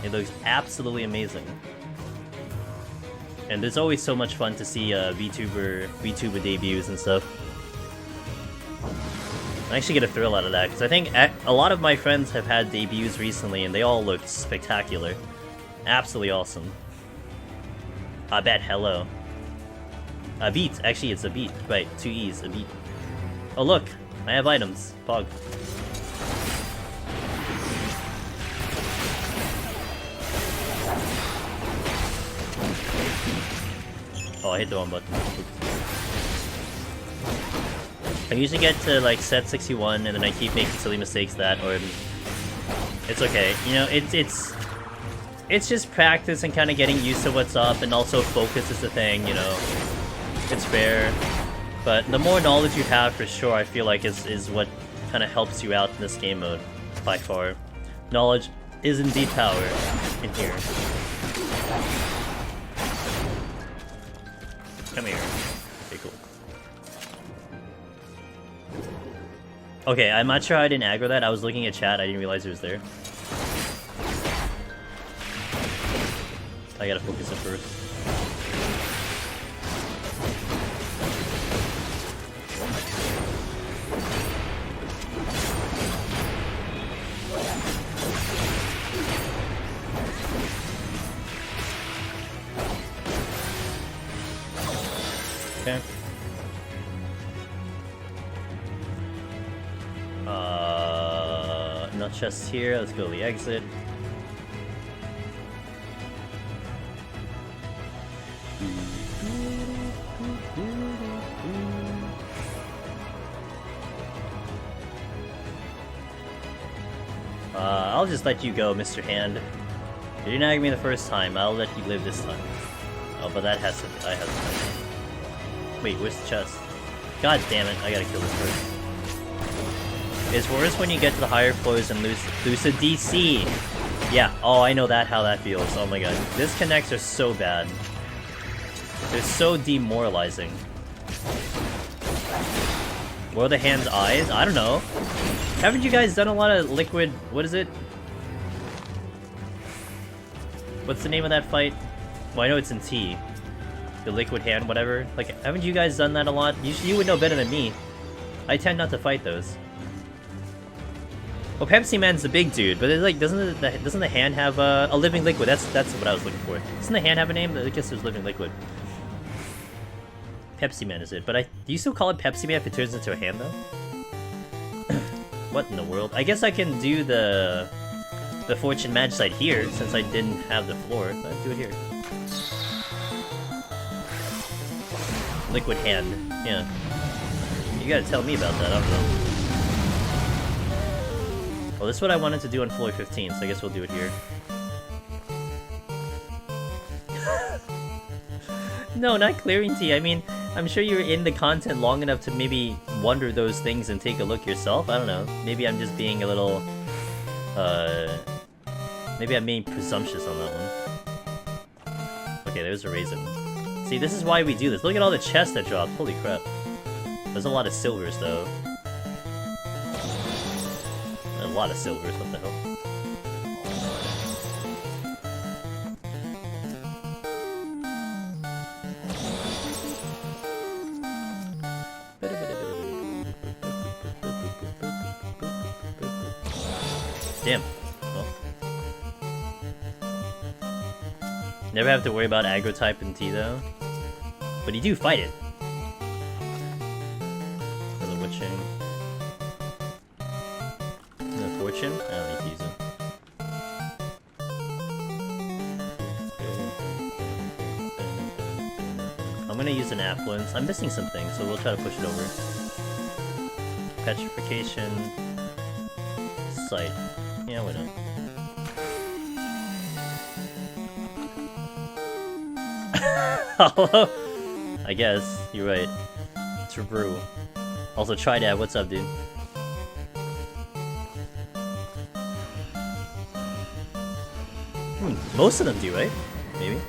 it looks absolutely amazing. And there's always so much fun to see VTuber debuts and stuff. I actually get a thrill out of that, because I think a lot of my friends have had debuts recently, and they all looked spectacular. Absolutely awesome. I bet hello. A beat. Actually, it's a beat. Right, 2 E's, a beat. Oh look, I have items. Pog. Oh, I hit the wrong button. I usually get to like set 61 and then I keep making silly mistakes that, or it's okay. You know, it's just practice and kind of getting used to what's up, and also focus is the thing, you know. It's fair. But the more knowledge you have, for sure, I feel like is what kind of helps you out in this game mode, by far. Knowledge is indeed power in here. Come here. Okay, cool. Okay, I'm not sure how I didn't aggro that. I was looking at chat, I didn't realize it was there. I gotta focus it first. Okay. Not just here. Let's go to the exit. I'll just let you go, Mr. Hand. You didn't aggro me the first time. I'll let you live this time. Oh, but that has to. I have to. Wait, where's the chest? God damn it! I gotta kill this first. It's worse when you get to the higher floors and lose a DC. Yeah. Oh, I know that how that feels. Oh my god, disconnects are so bad. They're so demoralizing. What are the hand's eyes? I don't know. Haven't you guys done a lot of liquid? What is it? What's the name of that fight? Well, I know it's in T. The liquid hand, whatever. Like, haven't you guys done that a lot? You would know better than me. I tend not to fight those. Well, Pepsi Man's the big dude, but it's like, doesn't the hand have a living liquid? That's what I was looking for. Doesn't the hand have a name? I guess there's living liquid. Pepsi Man is it? But do you still call it Pepsi Man if it turns into a hand though? What in the world? I guess I can do the Fortune Match side here since I didn't have the floor. I'll do it here. Liquid hand. Yeah. You gotta tell me about that. I don't know. Well, this is what I wanted to do on floor 15, so I guess we'll do it here. No, not clearing tea. I mean, I'm sure you're in the content long enough to maybe wonder those things and take a look yourself. I don't know. Maybe I'm just being a little, maybe I'm being presumptuous on that one. Okay, there's a raisin. See, this is why we do this. Look at all the chests that dropped. Holy crap. There's a lot of silvers, though. A lot of silvers, what the hell? Damn. Well. Never have to worry about aggro type in T though. But you do fight it. For the witching. The fortune? I don't need to use it. I'm gonna use an affluence. I'm missing something, so we'll try to push it over. Petrification. Sight. Yeah, why not? I guess, you're right. It's for brew. Also, try that. What's up, dude? Most of them do, right? Maybe.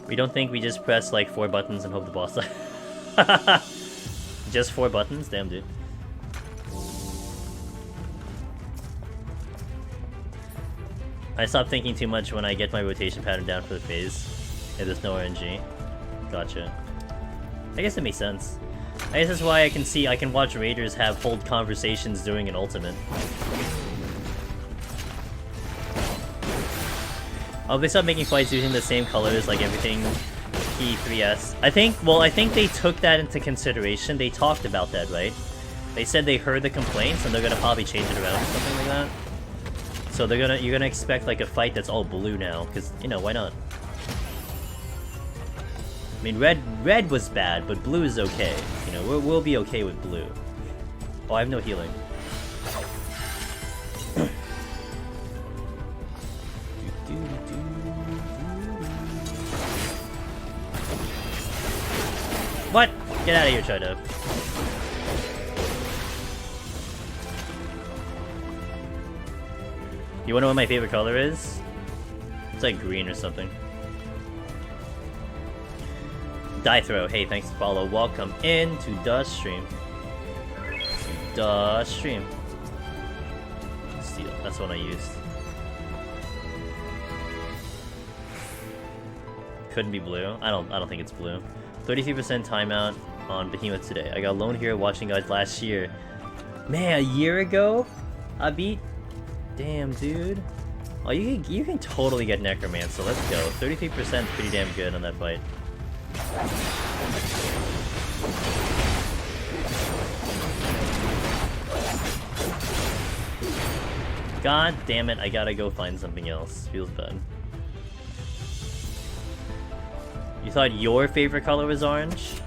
We don't think we just press like 4 buttons and hope the boss dies. Just 4 buttons? Damn, dude. I stop thinking too much when I get my rotation pattern down for the phase. If there's no RNG. Gotcha. I guess it makes sense. I guess that's why I can watch raiders hold conversations during an ultimate. Oh, they stopped making fights using the same colors like everything P3S. I think they took that into consideration. They talked about that, right? They said they heard the complaints and they're gonna probably change it around or something like that. So you're gonna expect like a fight that's all blue now, because you know, why not? I mean, red was bad, but blue is okay. You know, we'll be okay with blue. Oh, I have no healing. What? Get out of here, China. You wanna know what my favorite color is? It's like green or something. Die Throw, hey, thanks to follow. Welcome in to the stream. Steel, that's what I used. Couldn't be blue. I don't think it's blue. 33% timeout on Behemoth today. I got Lone Hero watching guys last year. Man, a year ago? I beat. Damn, dude. Oh, you can totally get Necromancer. Let's go. 33% pretty damn good on that fight. God damn it, I gotta go find something else. Feels bad. You thought your favorite color was orange?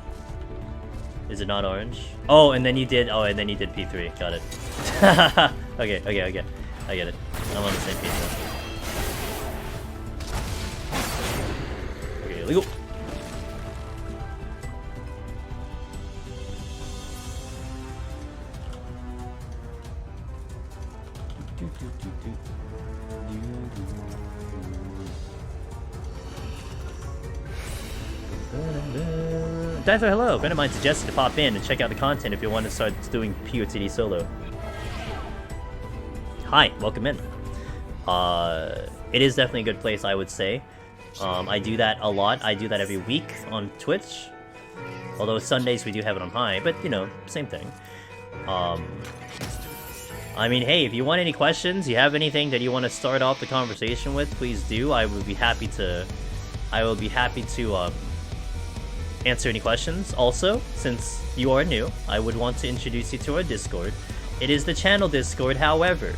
Is it not orange? Oh, and then you did P3. Got it. Okay. I get it. I'm on the same page now. Okay, here we go. Diver, hello! A friend of mine suggested to pop in and check out the content if you want to start doing POTD solo. Hi, welcome in. It is definitely a good place, I would say. I do that a lot. I do that every week on Twitch. Although Sundays we do have it on high, but you know, same thing. I mean, hey, if you want any questions, you have anything that you want to start off the conversation with, please do. I will be happy to answer any questions. Also, since you are new, I would want to introduce you to our Discord. It is the channel Discord, however.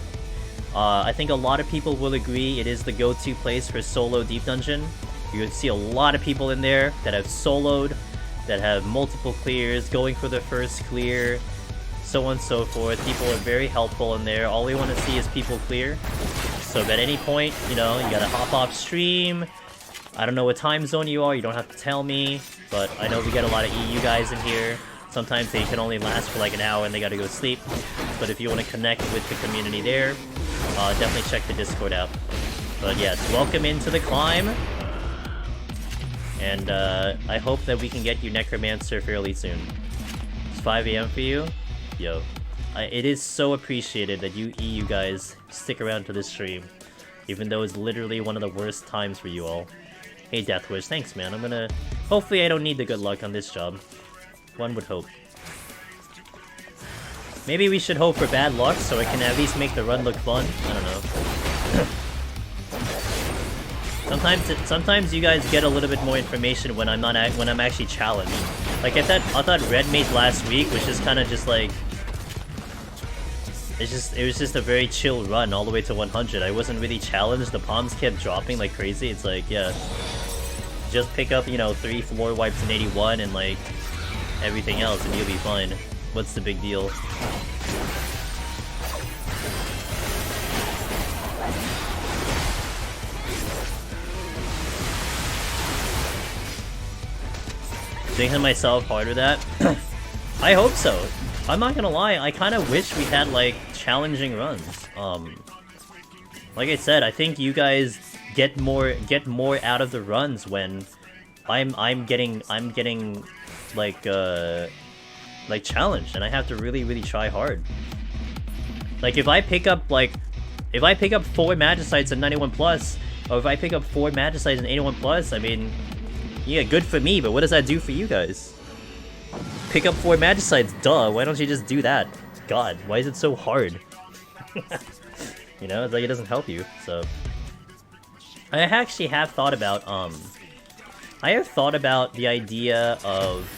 I think a lot of people will agree it is the go-to place for solo Deep Dungeon. You see a lot of people in there that have soloed, that have multiple clears, going for their first clear, so on and so forth. People are very helpful in there. All we want to see is people clear. So at any point, you know, you gotta hop off stream. I don't know what time zone you are, you don't have to tell me, but I know we get a lot of EU guys in here. Sometimes they can only last for like an hour and they gotta go sleep. But if you want to connect with the community there, definitely check the Discord out. But yes, welcome into the climb. And I hope that we can get you Necromancer fairly soon. It's 5 AM for you? Yo. It is so appreciated that you EU guys stick around to this stream. Even though it's literally one of the worst times for you all. Hey Deathwish, thanks man. I'm gonna... Hopefully I don't need the good luck on this job. One would hope. Maybe we should hope for bad luck so it can at least make the run look fun. I don't know. Sometimes you guys get a little bit more information when I'm actually challenged. Like I thought Red Mage last week, which is kind of just like... It was just a very chill run all the way to 100. I wasn't really challenged. The palms kept dropping like crazy. It's like, yeah, just pick up, you know, 3 floor wipes in 81 and like everything else and you'll be fine. What's the big deal? Making myself harder that? I hope so. I'm not gonna lie, I kind of wish we had like challenging runs. Like I said, I think you guys get more out of the runs when I'm getting like challenged, and I have to really try hard. Like if I pick up 4 Magicites at 91 plus, or if I pick up 4 Magicites at 81 plus, I mean, yeah, good for me, but what does that do for you guys? Pick up 4 Magicites, duh, why don't you just do that? God, why is it so hard? You know, it's like it doesn't help you, so... I actually have thought about, the idea of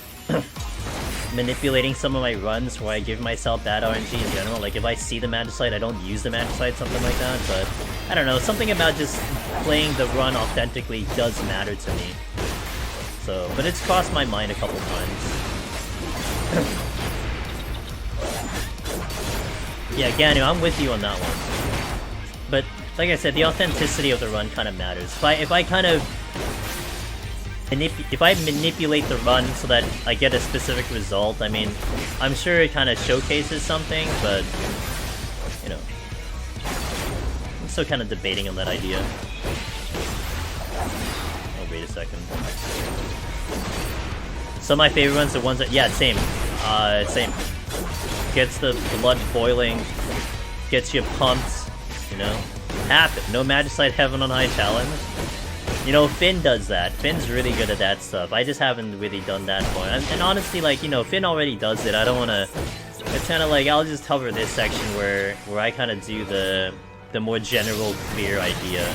manipulating some of my runs where I give myself bad RNG in general. Like, if I see the Magicite, I don't use the Magicite, something like that, but... I don't know, something about just playing the run authentically does matter to me. So, but it's crossed my mind a couple times. Yeah, Ganu, I'm with you on that one. But, like I said, the authenticity of the run kind of matters. If I kind of... If I manipulate the run so that I get a specific result, I mean, I'm sure it kind of showcases something, but... You know... I'm still kind of debating on that idea. Oh, wait a second. Some of my favorite ones are ones that... Yeah, same. Same. Gets the blood boiling, gets you pumped, you know? Happen. No Magicite Heaven on High challenge. You know, Finn does that. Finn's really good at that stuff. I just haven't really done that for him. And honestly, like, you know, Finn already does it. I don't want to... It's kind of like, I'll just cover this section where I kind of do the more general, clear idea.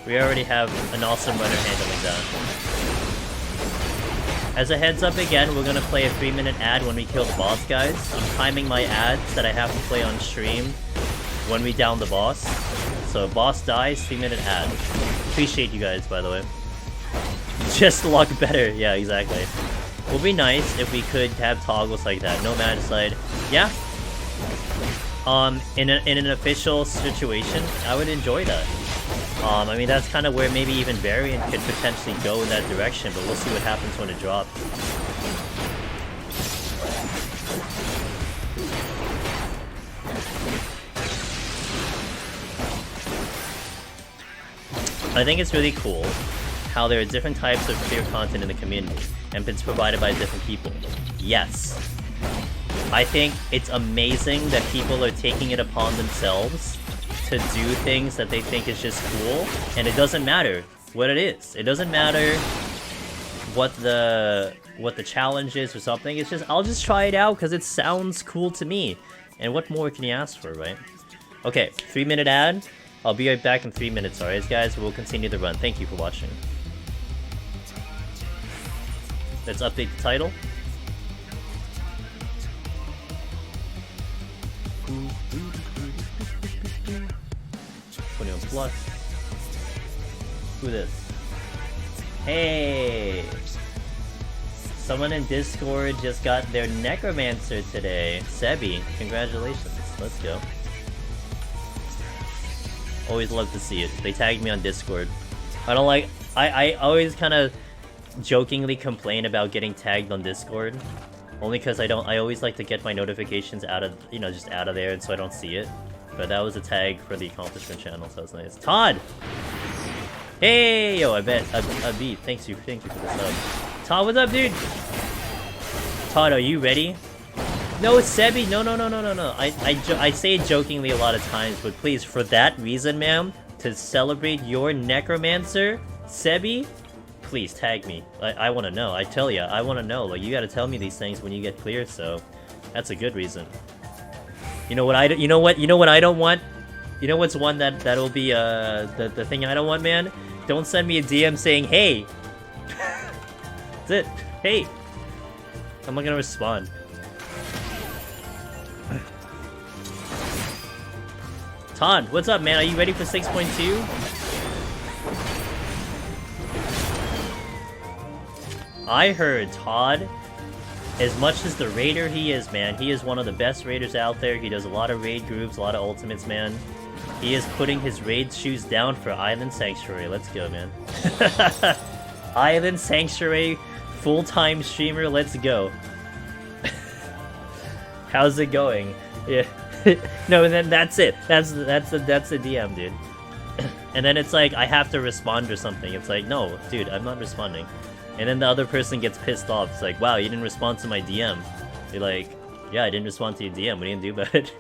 We already have an awesome runner handling that. As a heads up again, we're gonna play a 3-minute ad when we kill the boss, guys. I'm timing my ads that I have to play on stream when we down the boss. So boss dies, 3-minute ad. Appreciate you guys, by the way. Just luck better. Yeah, exactly. Would be nice if we could have toggles like that. No Magicite. Yeah. In an official situation, I would enjoy that. I mean, that's kind of where maybe even Variant could potentially go in that direction, but we'll see what happens when it drops. I think it's really cool how there are different types of clear content in the community, and it's provided by different people. Yes. I think it's amazing that people are taking it upon themselves to do things that they think is just cool, and it doesn't matter what it is. It doesn't matter what the challenge is or something. It's just, I'll just try it out because it sounds cool to me. And what more can you ask for, right? Okay, 3-minute ad. I'll be right back in 3 minutes, alright guys? We'll continue the run. Thank you for watching. Let's update the title. 21 plus. Who this? Hey! Someone in Discord just got their Necromancer today. Sebi, congratulations. Let's go. Always love to see it. They tagged me on Discord. I don't like... I always kind of jokingly complain about getting tagged on Discord. Only because I always like to get my notifications out of, you know, just out of there so I don't see it. But that was a tag for the accomplishment channel, so that's nice. Todd! Hey, yo, I bet. A beat. Thank you for the sub. Todd, what's up, dude? Todd, are you ready? No, it's Sebi. No. I say it jokingly a lot of times, but please, for that reason, ma'am, to celebrate your Necromancer, Sebi, please tag me. I want to know. I tell ya, I want to know. Like, you got to tell me these things when you get cleared, so that's a good reason. You know what I don't want? You know what's one that'll be the thing I don't want, man? Don't send me a DM saying, "Hey." That's it. Hey. I'm not gonna respond. Todd, what's up, man? Are you ready for 6.2? I heard Todd, as much as the raider he is, man, he is one of the best raiders out there. He does a lot of raid groups, a lot of ultimates, man. He is putting his raid shoes down for Island Sanctuary. Let's go, man. Island Sanctuary, full-time streamer, let's go. How's it going? Yeah. No, then that's it. That's the DM, dude. And then it's like, I have to respond or something. It's like, no, dude, I'm not responding. And then the other person gets pissed off. It's like, wow, you didn't respond to my DM. You're like, yeah, I didn't respond to your DM. What are you gonna do about it?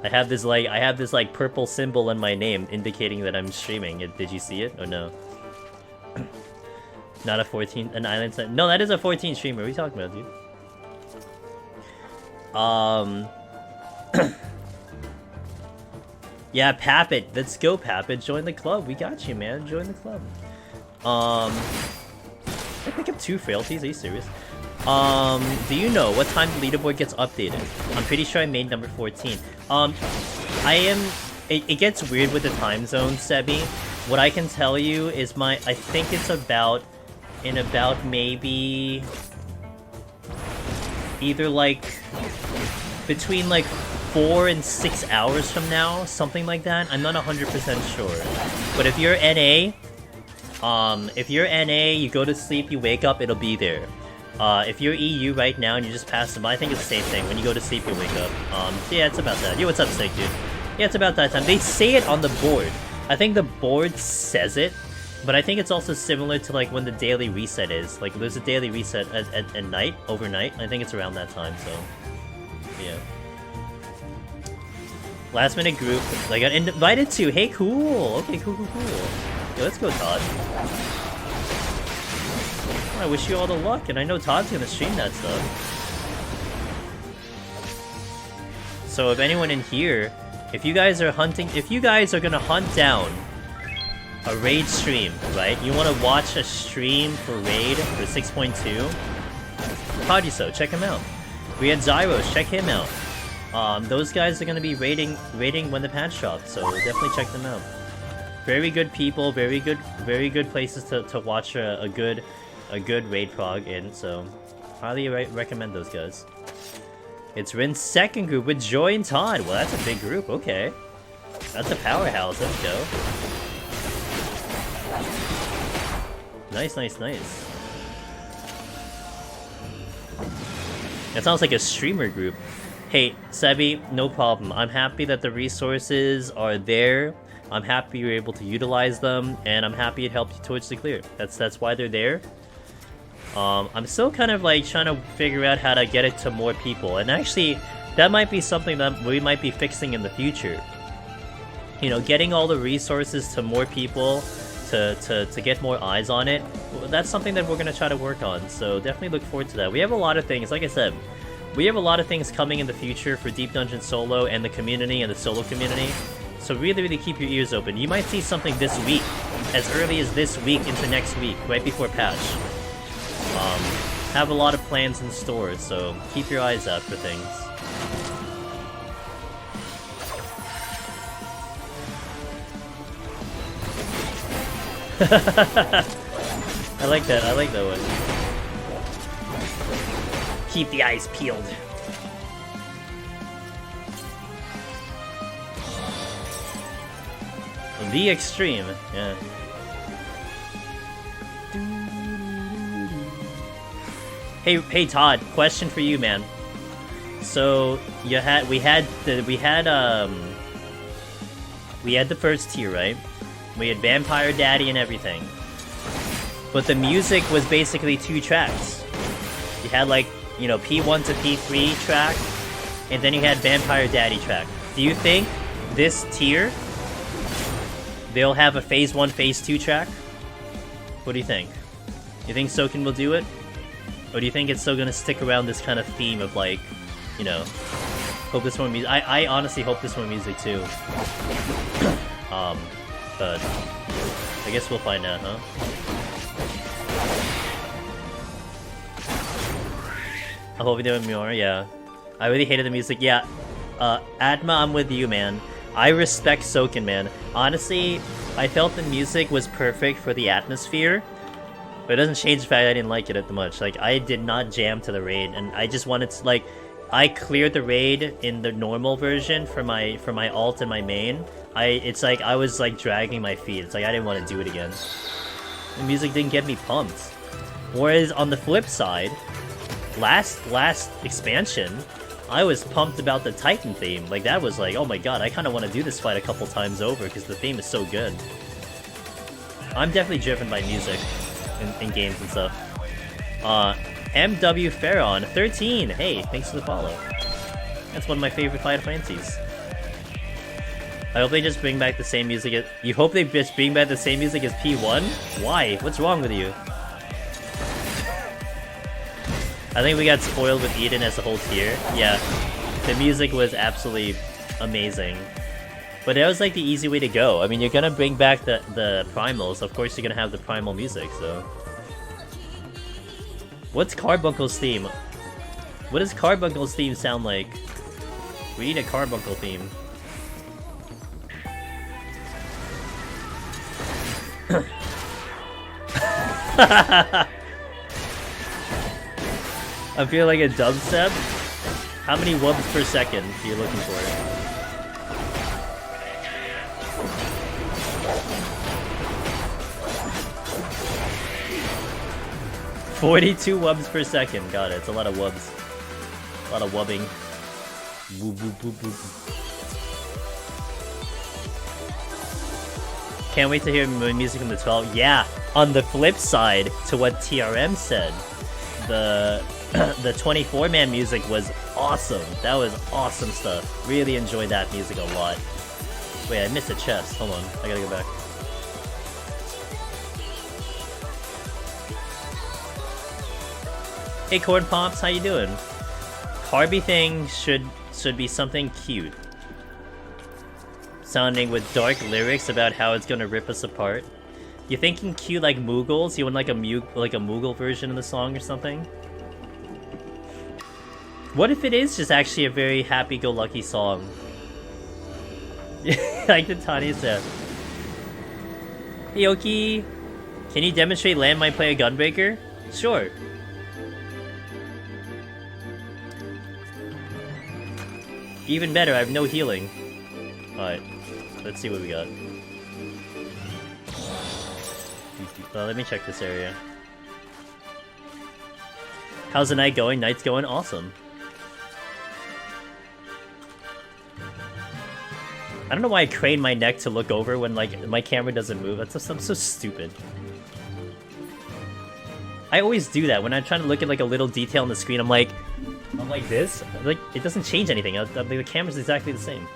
I have this like purple symbol in my name indicating that I'm streaming. Did you see it or no? Not a 14, an island set. No, that is a 14 streamer. What are you talking about, dude? Yeah, Pappet. Let's go, Pappet. Join the club. We got you, man. Join the club. I pick up 2 frailties. Are you serious? Do you know what time the leaderboard gets updated? I'm pretty sure I made number 14. It gets weird with the time zone, Sebi. What I can tell you is I think it's in about maybe either like between like 4 and 6 hours from now, something like that. I'm not 100% sure. But if you're NA, you go to sleep, you wake up, it'll be there. If you're EU right now and you just pass them by, I think it's the same thing. When you go to sleep, you wake up. Yeah, it's about that. Yo, what's up, Sick, dude? Yeah, it's about that time. They say it on the board. I think the board says it, but I think it's also similar to like when the daily reset is. Like, there's a daily reset at night, overnight. I think it's around that time, so yeah. Last minute group. I got invited to. Hey, cool. Okay, cool. Yo, let's go, Todd. I wish you all the luck, and I know Todd's gonna stream that stuff. So if anyone in here, if you guys are gonna hunt down a raid stream, right? You want to watch a stream for raid for 6.2? Podiso, check him out. We had Zyros, check him out. Those guys are gonna be raiding when the patch drops, so definitely check them out. Very good people, very good places to watch a good raid prog in, so highly recommend those guys. It's Rin's second group with Joy and Todd. Well, that's a big group, okay. That's a powerhouse, let's go. Nice. That sounds like a streamer group. Hey, Sebi, no problem. I'm happy that the resources are there. I'm happy you're able to utilize them, and I'm happy it helped you towards the clear. That's why they're there. I'm still kind of like trying to figure out how to get it to more people, and actually, that might be something that we might be fixing in the future. You know, getting all the resources to more people to get more eyes on it. That's something that we're gonna try to work on. So definitely look forward to that. We have a lot of things, like I said. We have a lot of things coming in the future for Deep Dungeon Solo and the community and the solo community. So really keep your ears open. You might see something this week, as early as this week into next week, right before patch. Have a lot of plans in store, so keep your eyes out for things. I like that one. Keep the eyes peeled. The extreme, yeah. Hey Todd, question for you, man. So we had the first tier, right? We had Vampire Daddy and everything. But the music was basically 2 tracks. You had like, you know, P1 to P3 track, and then you had Vampire Daddy track. Do you think this tier, they'll have a Phase 1, Phase 2 track? What do you think? You think Soken will do it? Or do you think it's still gonna stick around this kind of theme of like, you know, hope this more music? I honestly hope this more music too. But I guess we'll find out, huh? I hope we do it more, yeah. I really hated the music, yeah. Atma, I'm with you, man. I respect Soken, man. Honestly, I felt the music was perfect for the atmosphere. But it doesn't change the fact I didn't like it that much. Like, I did not jam to the raid, and I just wanted to, like, I cleared the raid in the normal version for my alt and my main. It's like I was like dragging my feet. It's like I didn't want to do it again. The music didn't get me pumped. Whereas on the flip side, last expansion, I was pumped about the Titan theme. Like, that was like, oh my god, I kind of want to do this fight a couple times over because the theme is so good. I'm definitely driven by music in games and stuff. MW Pharaon 13. Hey, thanks for the follow. That's one of my favorite Final Fantasies. I hope they just bring back the same music. You hope they just bring back the same music as P1? Why? What's wrong with you? I think we got spoiled with Eden as a whole tier. Yeah, the music was absolutely amazing. But that was like the easy way to go. I mean, you're gonna bring back the primals. Of course, you're gonna have the primal music, so... What's Carbuncle's theme? What does Carbuncle's theme sound like? We need a Carbuncle theme. I feel like a dubstep. How many wubs per second are you looking for? 42 wubs per second. Got it. It's a lot of wubs. A lot of wubbing. Woo, woo, woo, woo. Can't wait to hear music from the 12. Yeah, on the flip side to what TRM said, the 24-man music was awesome. That was awesome stuff. Really enjoyed that music a lot. Wait, I missed a chest. Hold on, I gotta go back. Hey Corn Pops, how you doing? Carby thing should be something cute. Sounding with dark lyrics about how it's gonna rip us apart. You thinking cute like Moogles? You want like a Moogle version of the song or something? What if it is just actually a very happy-go-lucky song? Like the Tanya said. Hey Oki, can you demonstrate landmine play a Gunbreaker? Sure. Even better, I have no healing. Alright, let's see what we got. Let me check this area. How's the night going? Night's going awesome. I don't know why I crane my neck to look over when like my camera doesn't move. I'm so stupid. I always do that when I'm trying to look at like a little detail on the screen. I'm like this. Like it doesn't change anything. The camera's exactly the same.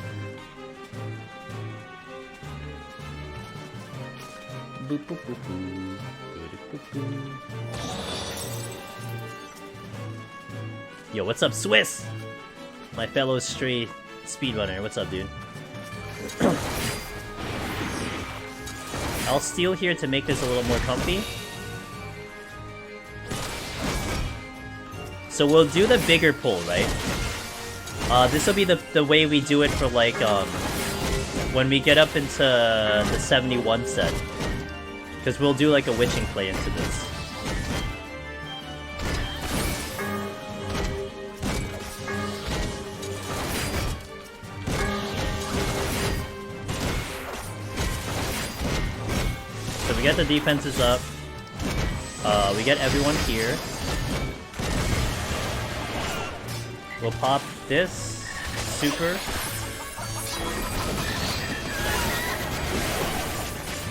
Yo, what's up, Swiss? My fellow stray speedrunner. What's up, dude? I'll steal here to make this a little more comfy. So we'll do the bigger pull, right? This will be the way we do it for like when we get up into the 71 set. Because we'll do like a witching play into this. So we get the defenses up. We get everyone here. We'll pop this super.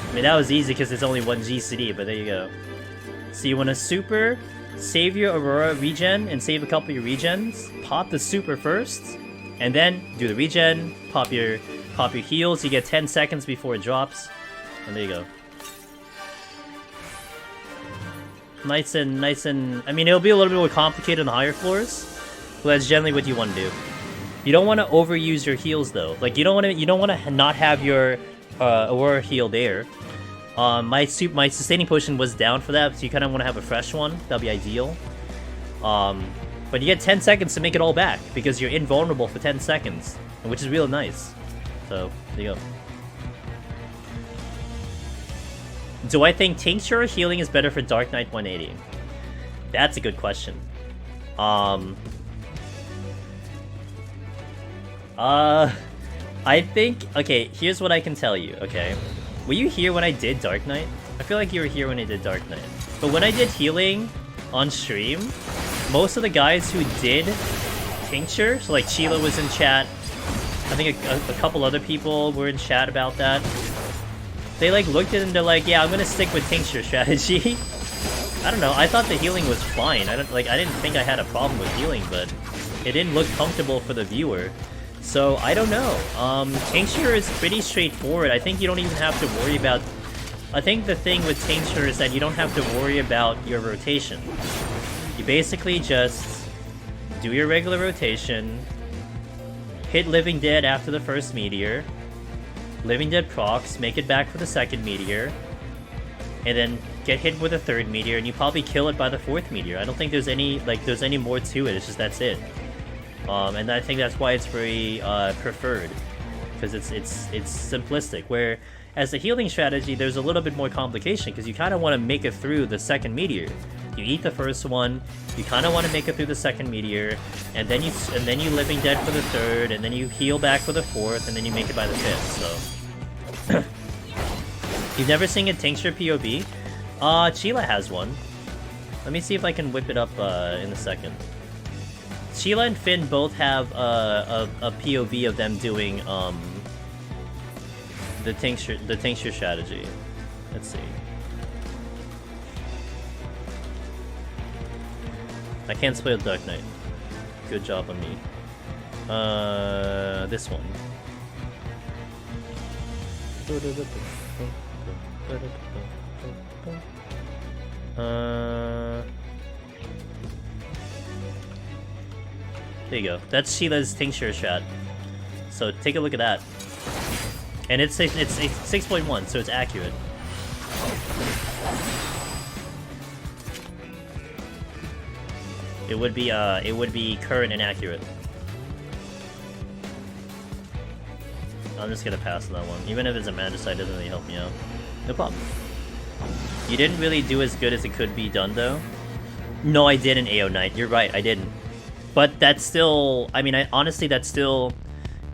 I mean, that was easy because it's only one GCD, but there you go. So you want to super, save your Aurora regen, and save a couple of your regens. Pop the super first, and then do the regen. Pop your heals. You get 10 seconds before it drops, and there you go. Nice and. I mean, it'll be a little bit more complicated on the higher floors, but that's generally what you want to do. You don't want to overuse your heals though. Like you don't want to not have your Aurora heal there. My sustaining potion was down for that, so you kind of want to have a fresh one. That'll be ideal. But you get 10 seconds to make it all back because you're invulnerable for 10 seconds, which is real nice. So there you go. Do I think Tincture or Healing is better for Dark Knight 180? That's a good question. I think... Okay, here's what I can tell you, okay? Were you here when I did Dark Knight? I feel like you were here when I did Dark Knight. But when I did Healing on stream, most of the guys who did Tincture, so like Sheila was in chat, I think a couple other people were in chat about that. They like looked at it and they're like, yeah, I'm gonna stick with Tincture strategy. I don't know, I thought the healing was fine. I didn't think I had a problem with healing, but it didn't look comfortable for the viewer. So, I don't know. Tincture is pretty straightforward. I think you don't even have to worry about... I think the thing with Tincture is that you don't have to worry about your rotation. You basically just do your regular rotation, hit Living Dead after the first meteor, Living Dead procs, make it back for the second meteor, and then get hit with a third meteor, and you probably kill it by the fourth meteor. I don't think there's any more to it. It's just that's it. And I think that's why it's very preferred, because it's simplistic. Where as a healing strategy, there's a little bit more complication because you kind of want to make it through the second meteor. You eat the first one, you kind of want to make it through the second meteor, and then you Living Dead for the third, and then you heal back for the fourth, and then you make it by the fifth. So you've never seen a tincture POV? Sheila has one. Let me see if I can whip it up in a second. Sheila and Finn both have a POV of them doing the tincture strategy. Let's see. I can't spoil Dark Knight. Good job on me. This one. There you go. That's Sheila's tincture strat. So take a look at that. And it's 6.1, so it's accurate. It would be current and accurate. I'm just gonna pass on that one. Even if it's a Magicite, it doesn't really help me out. No problem. You didn't really do as good as it could be done, though. No, I didn't, AO Knight. You're right, I didn't. But that's still... I mean, honestly, that still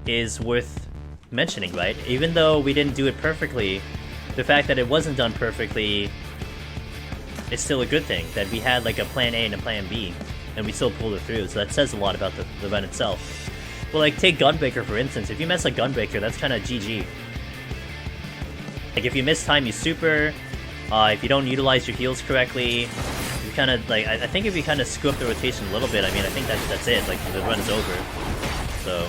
is worth mentioning, right? Even though we didn't do it perfectly, the fact that it wasn't done perfectly is still a good thing. That we had, like, a plan A and a plan B, and we still pulled it through. So that says a lot about the event itself. Well, like, take Gunbreaker, for instance. If you mess like Gunbreaker, that's kind of GG. Like, if you miss time, you super... if you don't utilize your heals correctly, you kind of, like, I think if you kind of screw up the rotation a little bit, I mean, I think that's it, like, the run is over. So,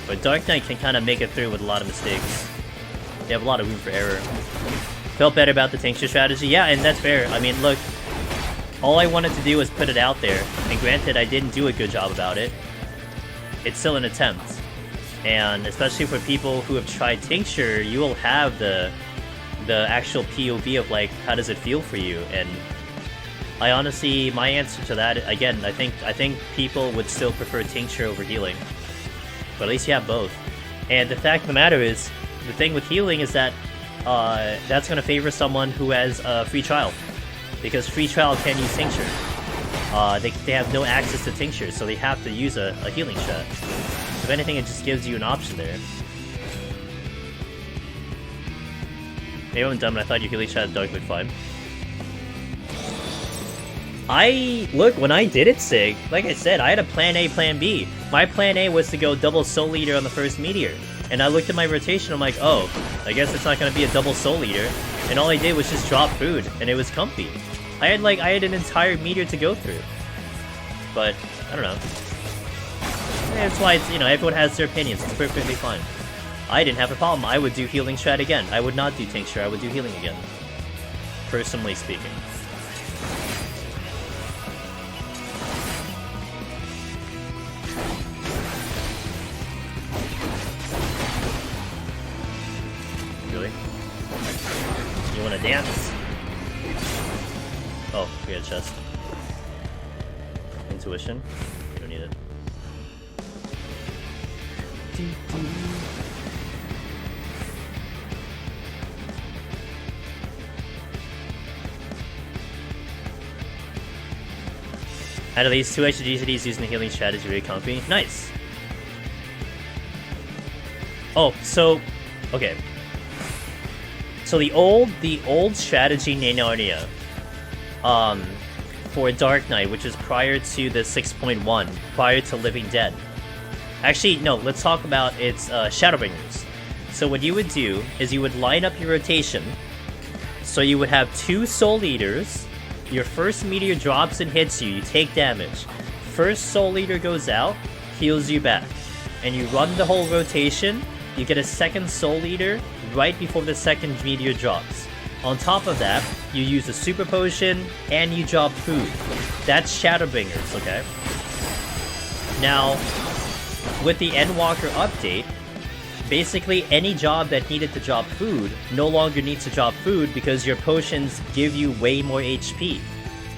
but Dark Knight can kind of make it through with a lot of mistakes. They have a lot of room for error. Felt better about the tincture strategy? Yeah, and that's fair. I mean, look, all I wanted to do was put it out there, and granted, I didn't do a good job about it. It's still an attempt. And especially for people who have tried tincture, you will have the actual POV of, like, how does it feel for you? And I honestly, my answer to that, again, I think people would still prefer tincture over healing, but at least you have both. And the fact of the matter is, the thing with healing is that that's going to favor someone who has a free trial, because free trial can use tincture. They have no access to tincture, so they have to use a healing strat. If anything, it just gives you an option there. Maybe I'm dumb and I thought you healing strat had Dark looked fine. Look, when I did it, Sig, like I said, I had a plan A, plan B. My plan A was to go double Soul Eater on the first meteor. And I looked at my rotation, I'm like, oh, I guess it's not going to be a double Soul Eater. And all I did was just drop food, and it was comfy. I had an entire meteor to go through. But, I don't know. That's why it's, everyone has their opinions, it's perfectly fine. I didn't have a problem. I would do healing strat again. I would not do tincture, I would do healing again. Personally speaking. Really? You wanna dance? Oh, we got a chest. Intuition? You don't need it. Out of these, 2 extra GCDs using the healing strategy really comfy. Nice! Oh, so... okay. So the old strategy in Narnia, for Dark Knight, which is prior to the 6.1, prior to Living Dead. Actually, no, let's talk about its Shadowbringers. So what you would do is you would line up your rotation. So you would have 2 Soul Eaters. Your first meteor drops and hits you, you take damage. First Soul Eater goes out, heals you back. And you run the whole rotation, you get a second Soul Eater right before the second meteor drops. On top of that, you use a super potion and you drop food. That's Shadowbringers, okay? Now, with the Endwalker update, basically any job that needed to drop food no longer needs to drop food because your potions give you way more HP.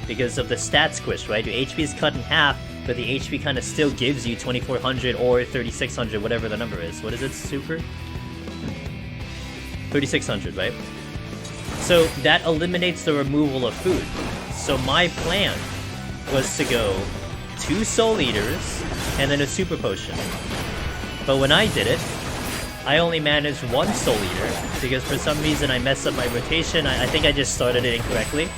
Because of the stat squish, right? Your HP is cut in half, but the HP kind of still gives you 2400 or 3600, whatever the number is. What is it, super? 3600, right? So that eliminates the removal of food. So my plan was to go 2 Soul Eaters and then a super potion. But when I did it, I only managed 1 Soul Eater because for some reason I messed up my rotation. I think I just started it incorrectly.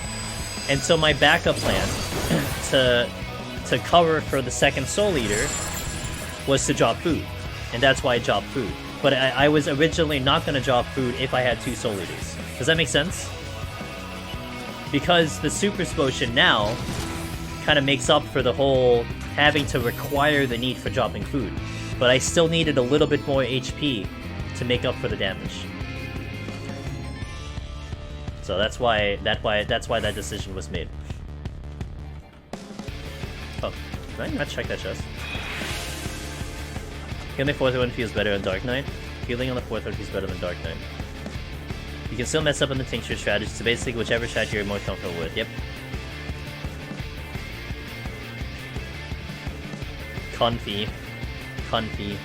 And so my backup plan to cover for the second Soul Eater was to drop food. And that's why I dropped food. But I was originally not going to drop food if I had 2 Soul Eaters. Does that make sense? Because the Super Potion now kind of makes up for the whole having to require the need for dropping food. But I still needed a little bit more HP to make up for the damage. So that's why that decision was made. Oh, did I not check that chest? Healing the 4th one feels better on Dark Knight. Healing on the 4th one feels better than Dark Knight. You can still mess up on the tincture strategy, so basically whichever strategy you're more comfortable with. Yep. Comfy. Comfy.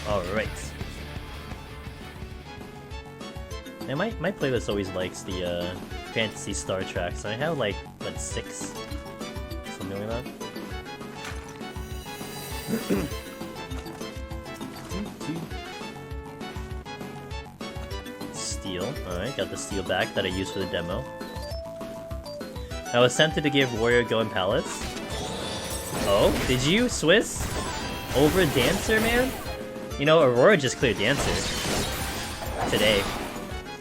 Alright. And my playlist always likes the fantasy star tracks. I have like, what, 6? Something like that. Steel. Alright, got the steel back that I used for the demo. I was tempted to give Warrior Go in Palace. Oh, did you, Swiss? Over Dancer, man? You know, Aurora just cleared Dancer. Today.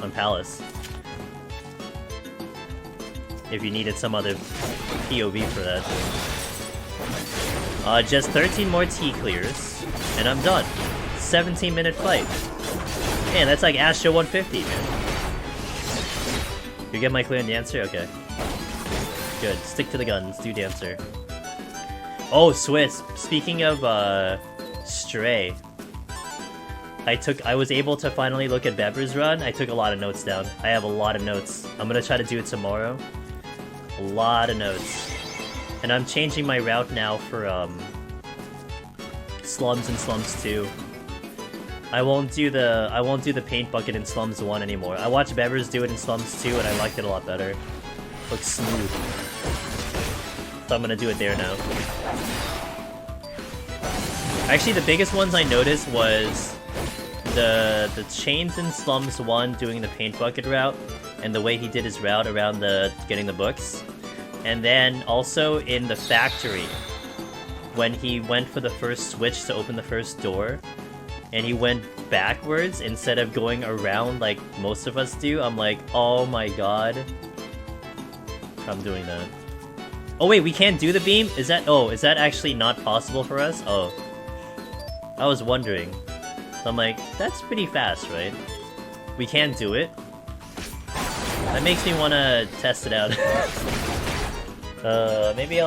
On Palace. If you needed some other POV for that. Just 13 more T clears, and I'm done. 17-minute fight. Man, that's like Astro 150, man. You get my clear on Dancer? Okay. Good. Stick to the guns. Do Dancer. Oh, Swiss. Speaking of, Stray. I was able to finally look at Beber's run. I took a lot of notes down. I have a lot of notes. I'm gonna try to do it tomorrow. A lot of notes. And I'm changing my route now for, Slums and Slums 2. I won't do the paint bucket in Slums 1 anymore. I watched Beber's do it in Slums 2 and I liked it a lot better. Looks smooth. So I'm gonna do it there now. Actually, the biggest ones I noticed was the chains in Slums 1 doing the paint bucket route, and the way he did his route around getting the books. And then also in the factory, when he went for the first switch to open the first door, and he went backwards instead of going around like most of us do. I'm like, oh my god. I'm doing that. Oh wait, we can't do the beam? Is that actually not possible for us? Oh. I was wondering. So I'm like, that's pretty fast, right? We can't do it? That makes me want to test it out. Maybe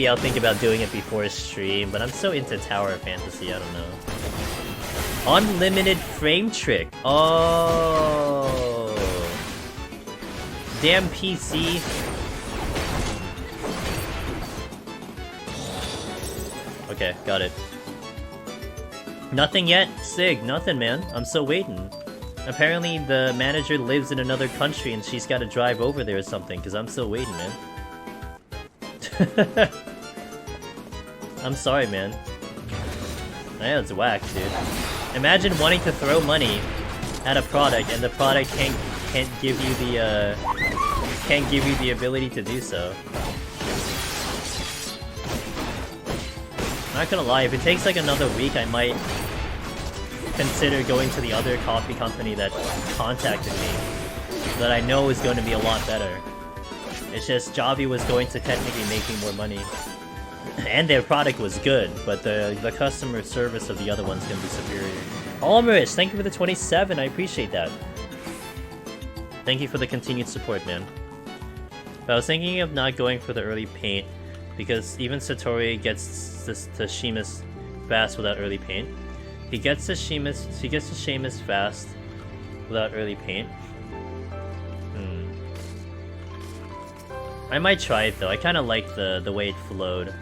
I'll think about doing it before stream, but I'm so into Tower Fantasy, I don't know. Unlimited frame trick. Oh. Damn PC. Okay, got it. Nothing yet? Sig, nothing, man. I'm still waiting. Apparently the manager lives in another country and she's got to drive over there or something, because I'm still waiting, man. I'm sorry, man. Yeah, it's whack, dude. Imagine wanting to throw money at a product and the product can't give you the ability to do so. Not gonna lie, if it takes like another week, I might consider going to the other coffee company that contacted me that I know is going to be a lot better. It's just Javi was going to technically make me more money. And their product was good, but the customer service of the other one's gonna be superior. Almerish, thank you for the 27, I appreciate that. Thank you for the continued support, man. But I was thinking of not going for the early paint, because even Satori gets to Sheamus fast without early paint. He gets to Sheamus fast without early paint. I might try it though, I kinda like the way it flowed.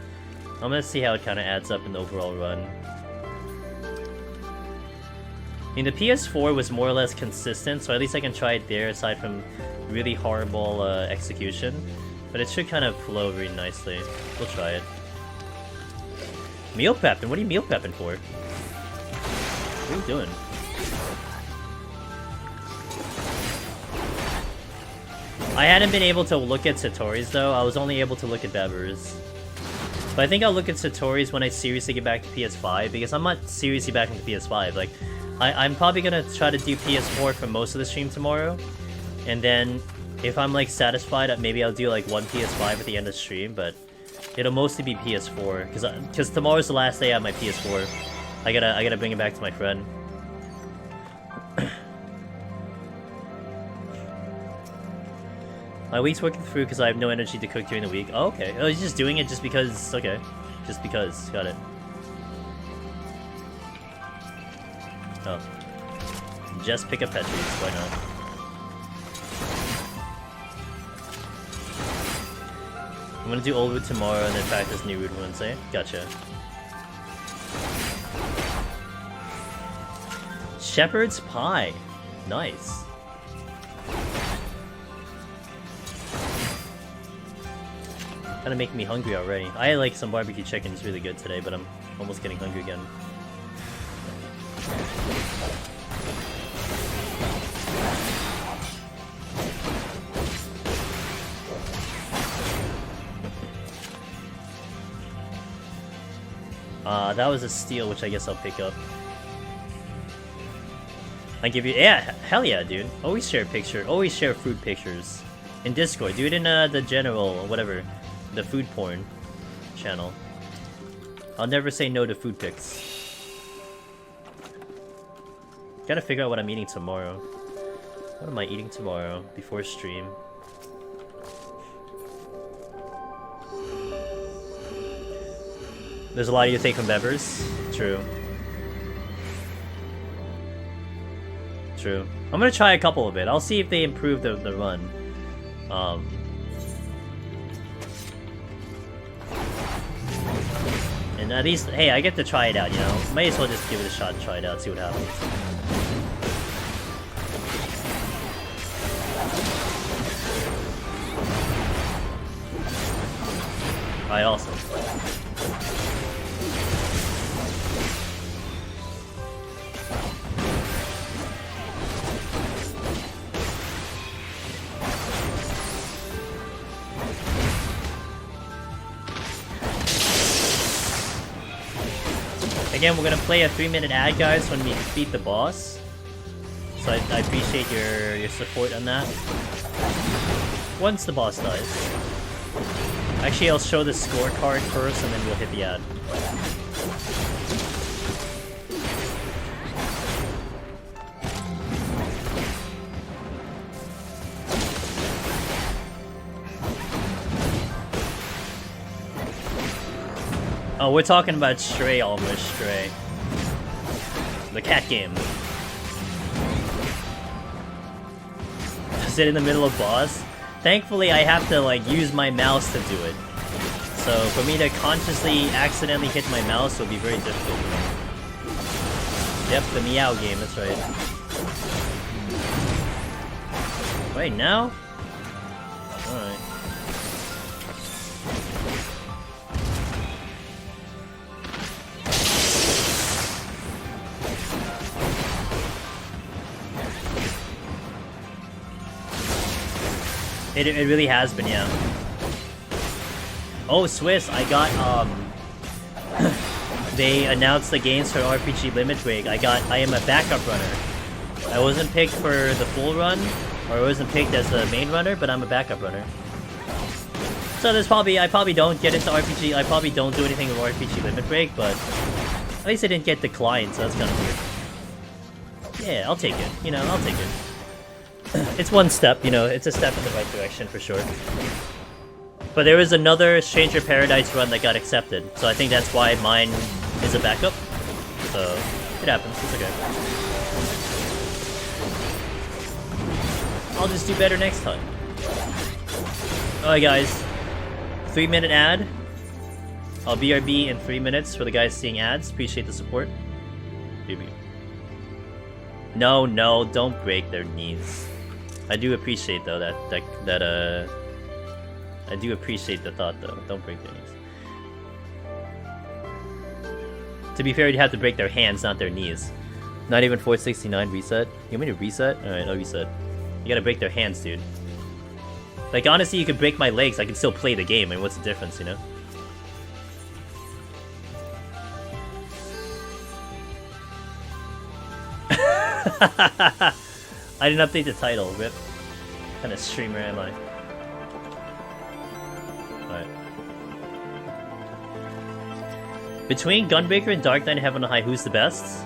I'm gonna see how it kinda adds up in the overall run. I mean, the PS4 was more or less consistent, so at least I can try it there aside from really horrible execution. But it should kind of flow really nicely. We'll try it. Meal prepping? What are you meal prepping for? What are you doing? I hadn't been able to look at Satori's though, I was only able to look at Bever's. But I think I'll look at Satori's when I seriously get back to PS5, because I'm not seriously back into PS5. Like, I'm probably gonna try to do PS4 for most of the stream tomorrow, and then if I'm like satisfied, maybe I'll do like one PS5 at the end of the stream, but it'll mostly be PS4, because tomorrow's the last day I have my PS4. I gotta bring it back to my friend. My week's working through because I have no energy to cook during the week. Oh, okay. Oh, he's just doing it just because. Okay. Just because. Got it. Oh. Just pick up Petries. Why not? I'm gonna do Old Root tomorrow and then practice New Root Wednesday. Gotcha. Shepherd's Pie. Nice. Kinda making me hungry already. I had like some barbecue chicken, it's really good today, but I'm almost getting hungry again. That was a steal, which I guess I'll pick up. I give you, yeah, hell yeah, dude. Always share always share food pictures. In Discord, do it in the general, or whatever. The food porn channel. I'll never say no to food pics. Gotta figure out what I'm eating tomorrow. What am I eating tomorrow before stream? There's a lot you take from Bevers. True. True. I'm gonna try a couple of it. I'll see if they improve the run. And at least, hey, I get to try it out, you know? Might as well just give it a shot and try it out, see what happens. Alright, awesome. Again, we're gonna play a 3-minute ad, guys, when we defeat the boss. So I appreciate your support on that. Once the boss dies. Actually, I'll show the scorecard first, and then we'll hit the ad. Oh, we're talking about Stray, almost Stray. The cat game. Sit in the middle of boss. Thankfully, I have to like use my mouse to do it. So for me to consciously accidentally hit my mouse would be very difficult. Yep, the meow game. That's right. Wait, now? All right. It really has been, yeah. Oh, Swiss, I got, they announced the games for RPG Limit Break. I am a backup runner. I wasn't picked for the full run, Or I wasn't picked as the main runner, but I'm a backup runner. So there's I probably don't get into RPG, I probably don't do anything with RPG Limit Break, but at least I didn't get declined, so that's kind of weird. Yeah, I'll take it, you know, I'll take it. It's one step, you know, it's a step in the right direction for sure. But there was another Stranger Paradise run that got accepted, so I think that's why mine is a backup. So, it happens, it's okay. I'll just do better next time. Alright guys, 3-minute ad. I'll BRB in 3 minutes for the guys seeing ads. Appreciate the support. BB. No, don't break their knees. I do appreciate though that I do appreciate the thought though. Don't break their knees. To be fair, you'd have to break their hands, not their knees. Not even 469 reset. You want me to reset? Alright, I'll reset. You gotta break their hands, dude. Like, honestly, you could break my legs, I can still play the game, and what's the difference, you know? I didn't update the title, rip. What kind of streamer am I? Alright. Between Gunbreaker and Dark Knight and Heaven on High, who's the best?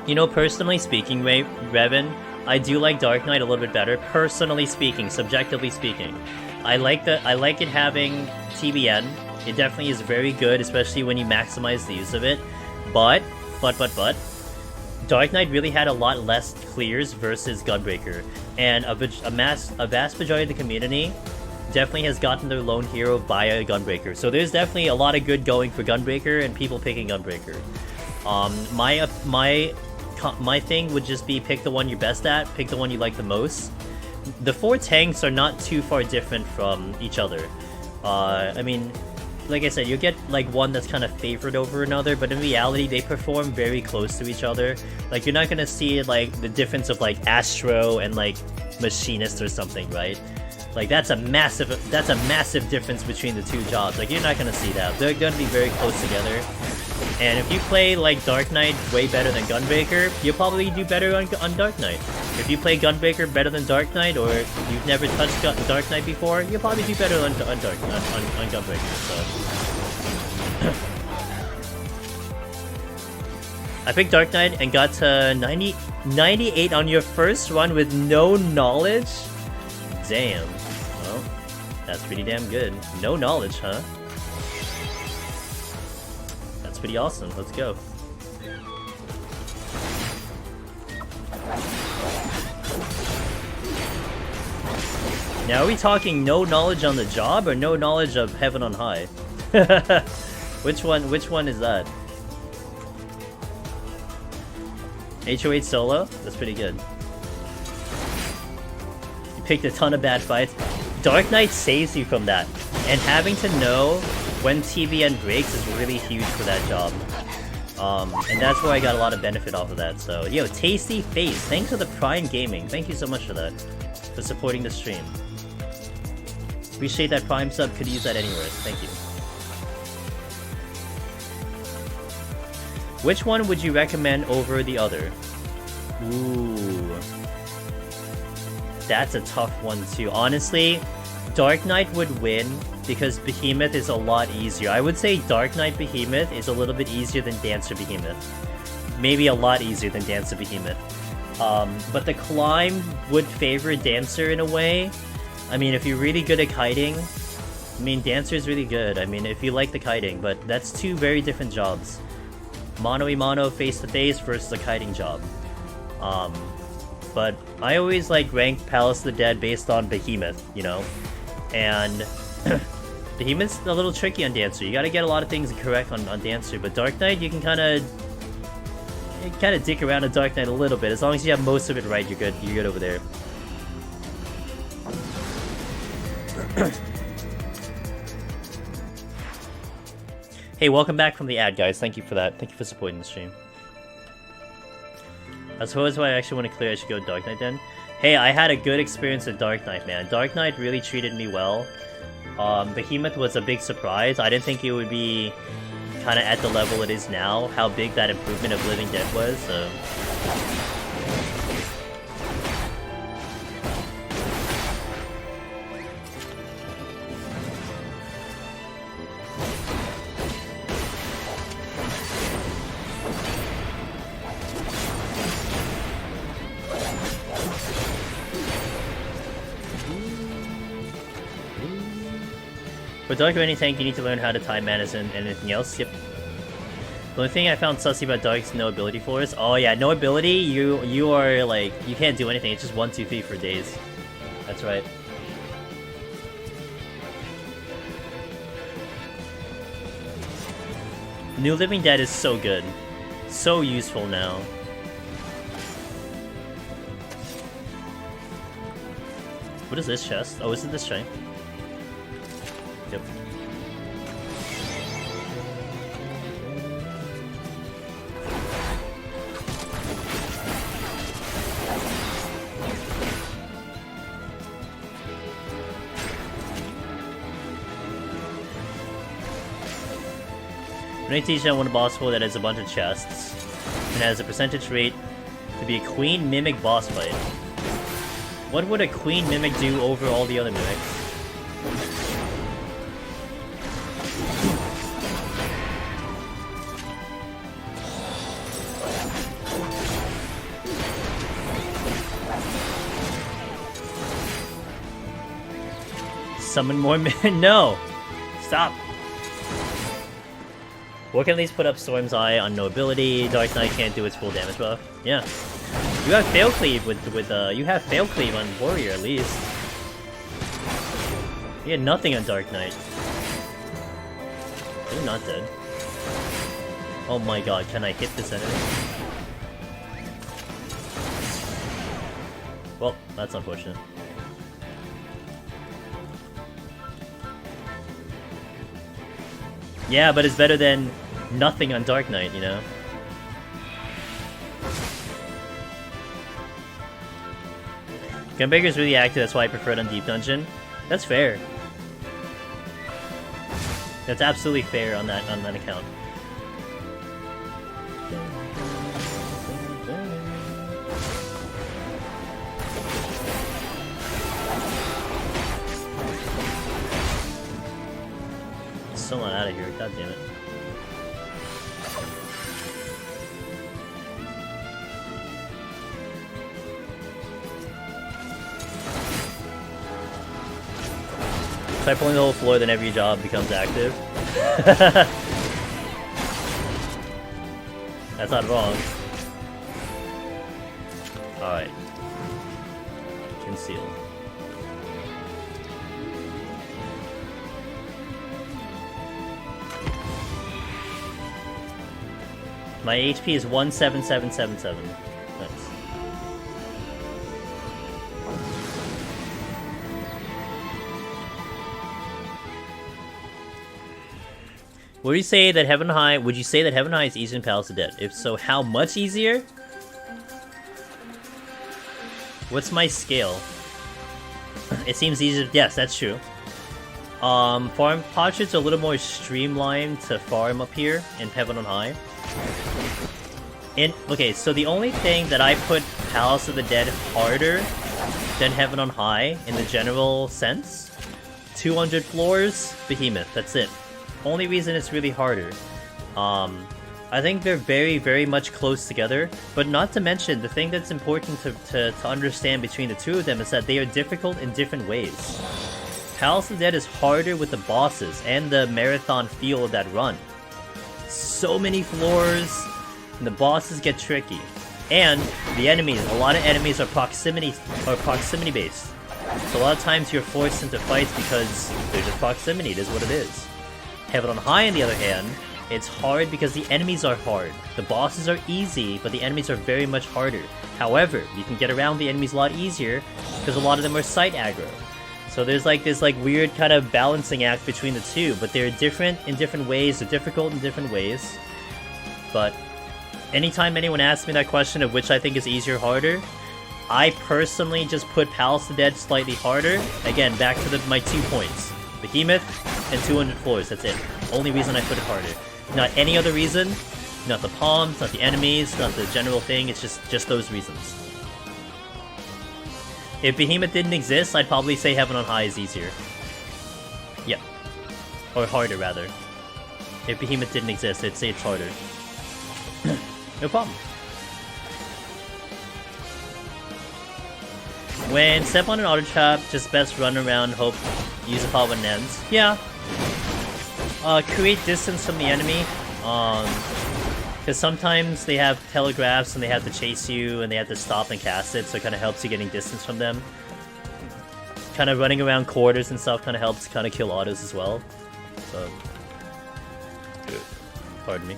You know, personally speaking, Revan, I do like Dark Knight a little bit better. Personally speaking, subjectively speaking, I like it having TBN. It definitely is very good, especially when you maximize the use of it. But, Dark Knight really had a lot less clears versus Gunbreaker, and a vast majority of the community definitely has gotten their lone hero via Gunbreaker. So there's definitely a lot of good going for Gunbreaker and people picking Gunbreaker. My thing would just be pick the one you're best at, pick the one you like the most. The 4 tanks are not too far different from each other. I mean, like I said, you'll get like one that's kind of favored over another, but in reality they perform very close to each other. Like, you're not gonna see like the difference of like Astro and like Machinist or something, right? Like, that's a massive difference between the two jobs. Like, you're not gonna see that. They're gonna be very close together. And if you play like Dark Knight way better than Gunbreaker, you'll probably do better on Dark Knight. If you play Gunbreaker better than Dark Knight, or you've never touched Dark Knight before, you'll probably do better on Gunbreaker. So I picked Dark Knight and got to 98 on your first run with no knowledge? Damn. Well, that's pretty damn good. No knowledge, huh? That's pretty awesome. Let's go. Now, are we talking no knowledge on the job or no knowledge of Heaven on High? Which one is that? HoH solo? That's pretty good. You picked a ton of bad fights. Dark Knight saves you from that. And having to know when TBN breaks is really huge for that job. And that's where I got a lot of benefit off of that. So, yo, Tasty Face, thanks for the Prime Gaming. Thank you so much for that. For supporting the stream. Appreciate that Prime sub, could use that anywhere. Thank you. Which one would you recommend over the other? Ooh. That's a tough one too. Honestly, Dark Knight would win because Behemoth is a lot easier. I would say Dark Knight Behemoth is a little bit easier than Dancer Behemoth. Maybe a lot easier than Dancer Behemoth. But the climb would favor Dancer in a way. I mean, if you're really good at kiting, I mean, Dancer is really good. I mean, if you like the kiting, but that's two very different jobs. Mano-a-mano, face-to-face versus a kiting job. But I always like rank Palace of the Dead based on Behemoth, you know? And Behemoth's a little tricky on Dancer. You gotta get a lot of things correct on Dancer, but Dark Knight, you can kinda dick around a Dark Knight a little bit. As long as you have most of it right, you're good. You're good over there. Hey, welcome back from the ad, guys. Thank you for that. Thank you for supporting the stream. I suppose why I actually want to clear, I should go Dark Knight then. Hey, I had a good experience with Dark Knight, man. Dark Knight really treated me well. Behemoth was a big surprise. I didn't think it would be kind of at the level it is now, how big that improvement of Living Dead was, so... For Dark or any tank, you need to learn how to time manas and anything else. Yep. The only thing I found sussy about Dark's no ability floors. Oh yeah, no ability. You are like you can't do anything. It's just 1, 2, 3 for days. That's right. New Living Dead is so good, so useful now. What is this chest? Oh, is it this chain? Yep. When I teach that one boss hole that has a bunch of chests and has a percentage rate to be a queen mimic boss fight. What would a queen mimic do over all the other mimics? Summon more no! Stop! What can at least put up Storm's Eye on no ability? Dark Knight can't do its full damage buff. Yeah. You have Fail Cleave with you have Fail Cleave on Warrior at least. You had nothing on Dark Knight. You're not dead. Oh my god, can I hit this enemy? Well, that's unfortunate. Yeah, but it's better than nothing on Dark Knight, you know? Gunbreaker's really active, that's why I prefer it on Deep Dungeon. That's fair. That's absolutely fair on that account. Still not out of here, god damn it. Try pulling the whole floor, then every job becomes active. That's not wrong. Alright. Conceal. My HP is 17777. Nice. Would you say that Heaven High? Would you say that Heaven High is easier than Palace of Dead? If so, how much easier? What's my scale? It seems easier. Yes, that's true. Farm portraits are a little more streamlined to farm up here in Heaven on High. Okay, so the only thing that I put Palace of the Dead harder than Heaven on High in the general sense, 200 floors, Behemoth. That's it. Only reason it's really harder. I think they're very, very much close together, but not to mention the thing that's important to understand between the two of them is that they are difficult in different ways. Palace of the Dead is harder with the bosses and the marathon feel of that run. So many floors, and the bosses get tricky. And the enemies, a lot of enemies are proximity based. So a lot of times you're forced into fights because they're just proximity, it is what it is. Heaven on High, on the other hand, it's hard because the enemies are hard. The bosses are easy, but the enemies are very much harder. However, you can get around the enemies a lot easier because a lot of them are site aggro. So there's like this weird kind of balancing act between the two, but they're different in different ways, they're difficult in different ways. But anytime anyone asks me that question of which I think is easier or harder, I personally just put Palace of the Dead slightly harder. Again, back to my 2 points. Behemoth and 200 floors, that's it. Only reason I put it harder. Not any other reason, not the palms, not the enemies, not the general thing, it's just those reasons. If Behemoth didn't exist, I'd probably say Heaven on High is easier. Yeah. Or harder, rather. If Behemoth didn't exist, I'd say it's harder. No problem. When step on an auto trap, just best run around, hope use a pot when it ends. Yeah. Create distance from the enemy. Because sometimes they have telegraphs and they have to chase you and they have to stop and cast it, so it kind of helps you getting distance from them. Kind of running around corridors and stuff kind of helps kind of kill autos as well. So, pardon me.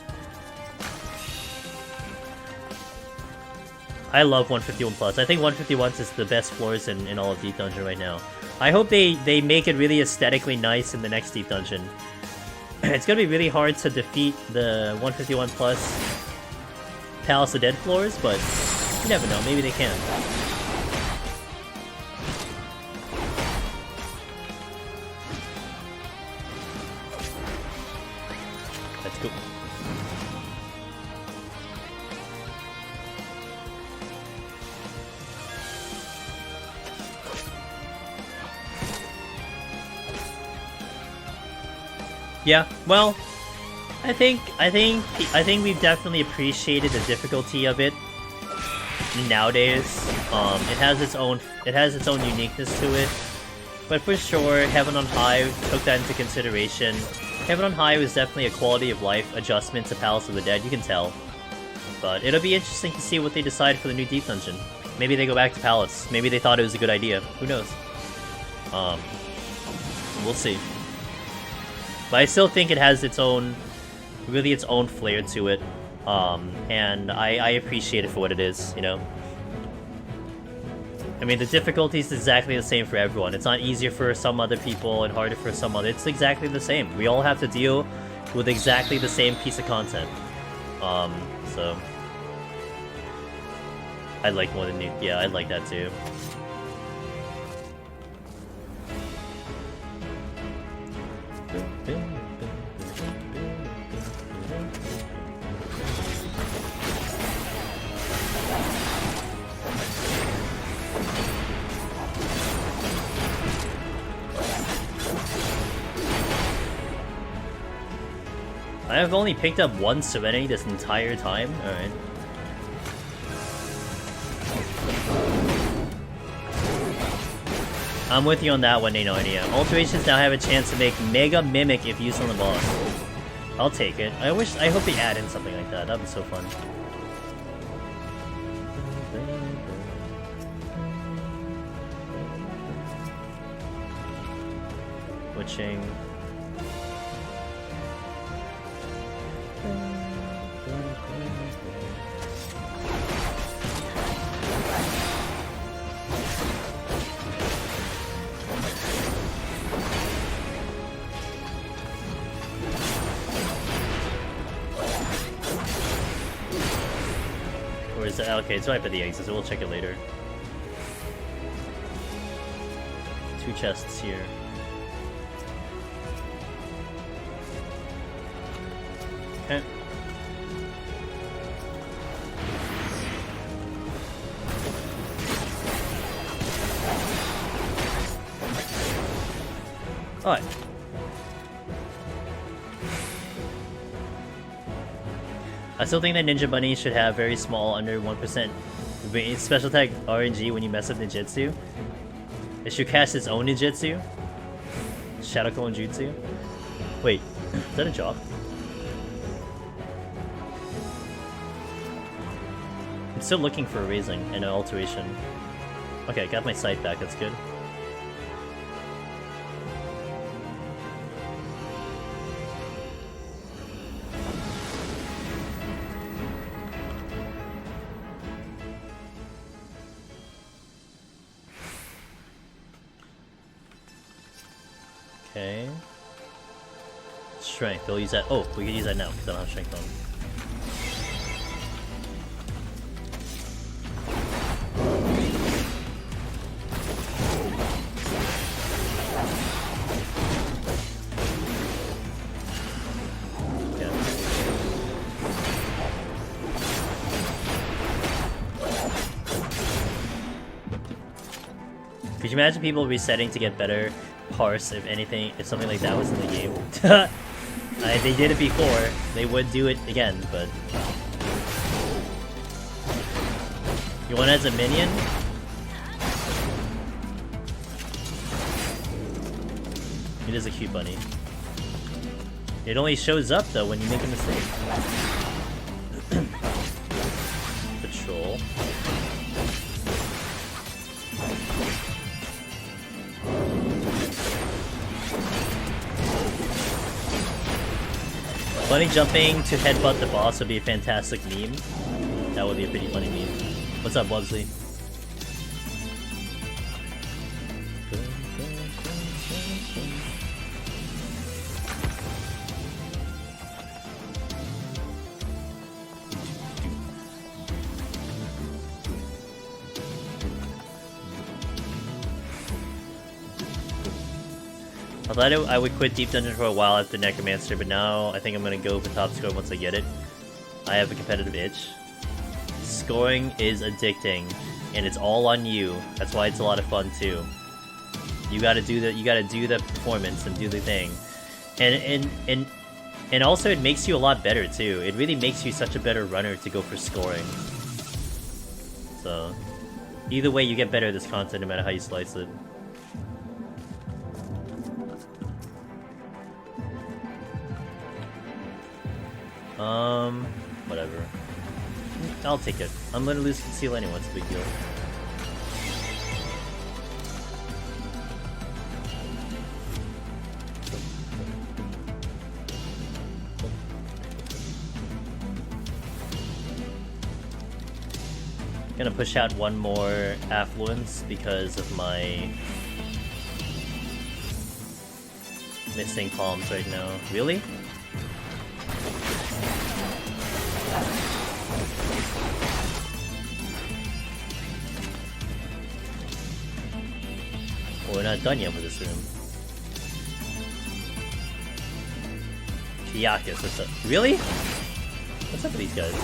I love 151 plus. I think 151 is the best floors in all of Deep Dungeon right now. I hope they make it really aesthetically nice in the next Deep Dungeon. It's gonna be really hard to defeat the 151 plus Palace of Dead floors, but you never know. Maybe they can. Let's go. Yeah, well, I think we've definitely appreciated the difficulty of it nowadays. It has its own uniqueness to it, but for sure, Heaven on High took that into consideration. Heaven on High was definitely a quality of life adjustment to Palace of the Dead, you can tell. But it'll be interesting to see what they decide for the new Deep Dungeon. Maybe they go back to Palace. Maybe they thought it was a good idea. Who knows? We'll see. But I still think it has its own flair to it, and I appreciate it for what it is, you know? I mean, the difficulty is exactly the same for everyone. It's not easier for some other people and harder for some other. It's exactly the same. We all have to deal with exactly the same piece of content. So... I'd like more than new. Yeah, I'd like that too. I have only picked up one Serenity this entire time? Alright. I'm with you on that one, Nanoidia. Alterations now have a chance to make Mega Mimic if used on the boss. I'll take it. I hope they add in something like that. That'd be so fun. Switching. Or is it okay? It's right by the exit, so we'll check it later. 2 chests here. Okay. Alright. I still think that Ninja Bunny should have very small, under 1% special attack RNG when you mess up ninjutsu. It should cast its own ninjutsu. Shadow Clone Jutsu. Wait, is that a job? I'm still looking for a raising and an alteration. Okay, I got my sight back, that's good. Okay. Strength, they'll use that. Oh, we can use that now because I don't have strength on. Could you imagine people resetting to get better parse if something like that was in the game? They did it before, they would do it again, but... You want as a minion? It is a cute bunny. It only shows up though when you make a mistake. Patrol. Bunny jumping to headbutt the boss would be a fantastic meme. That would be a pretty funny meme. What's up, Wubsley? I thought I would quit Deep Dungeon for a while after Necromancer, but now I think I'm gonna go for top score once I get it. I have a competitive itch. Scoring is addicting, and it's all on you. That's why it's a lot of fun too. You gotta do the performance and do the thing, and also it makes you a lot better too. It really makes you such a better runner to go for scoring. So either way, you get better at this content no matter how you slice it. Whatever. I'll take it. I'm gonna lose Conceal anyway, it's a big deal. Gonna push out one more Affluence because of my missing palms right now. Really? Well, we're not done yet with this room. Kiakis, what's up? Really? What's up with these guys?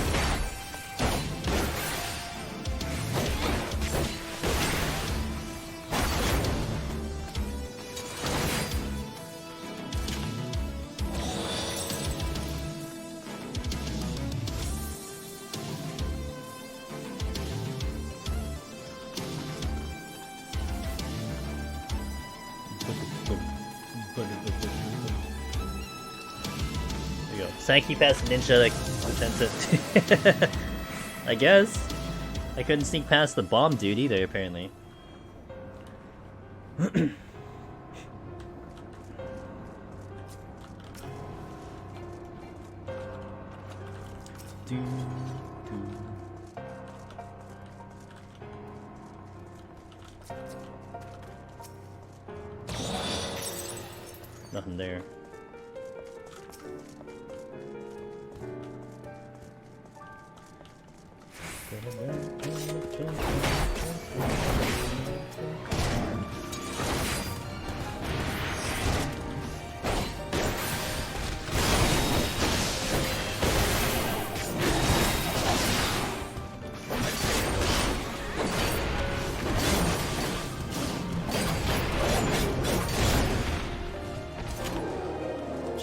Sankey past Ninja, like, offensive. I guess. I couldn't sneak past the bomb dude either, apparently. Nothing there.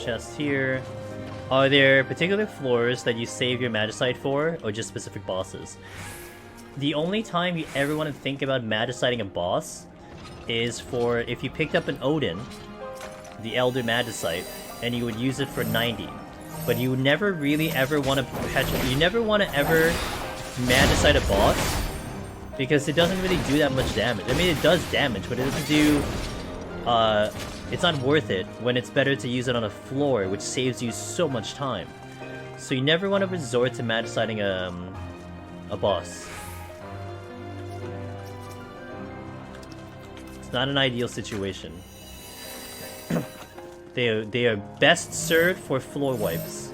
Chest here. Are there particular floors that you save your Magicite for, or just specific bosses? The only time you ever want to think about Magiciting a boss is for if you picked up an Odin, the Elder Magicite, and you would use it for 90. But you would never really ever want to you never want to ever Magicite a boss, because it doesn't really do that much damage. I mean, it does damage, but it doesn't do... it's not worth it when it's better to use it on a floor, which saves you so much time. So you never want to resort to Magiciting a boss. It's not an ideal situation. They are best served for floor wipes.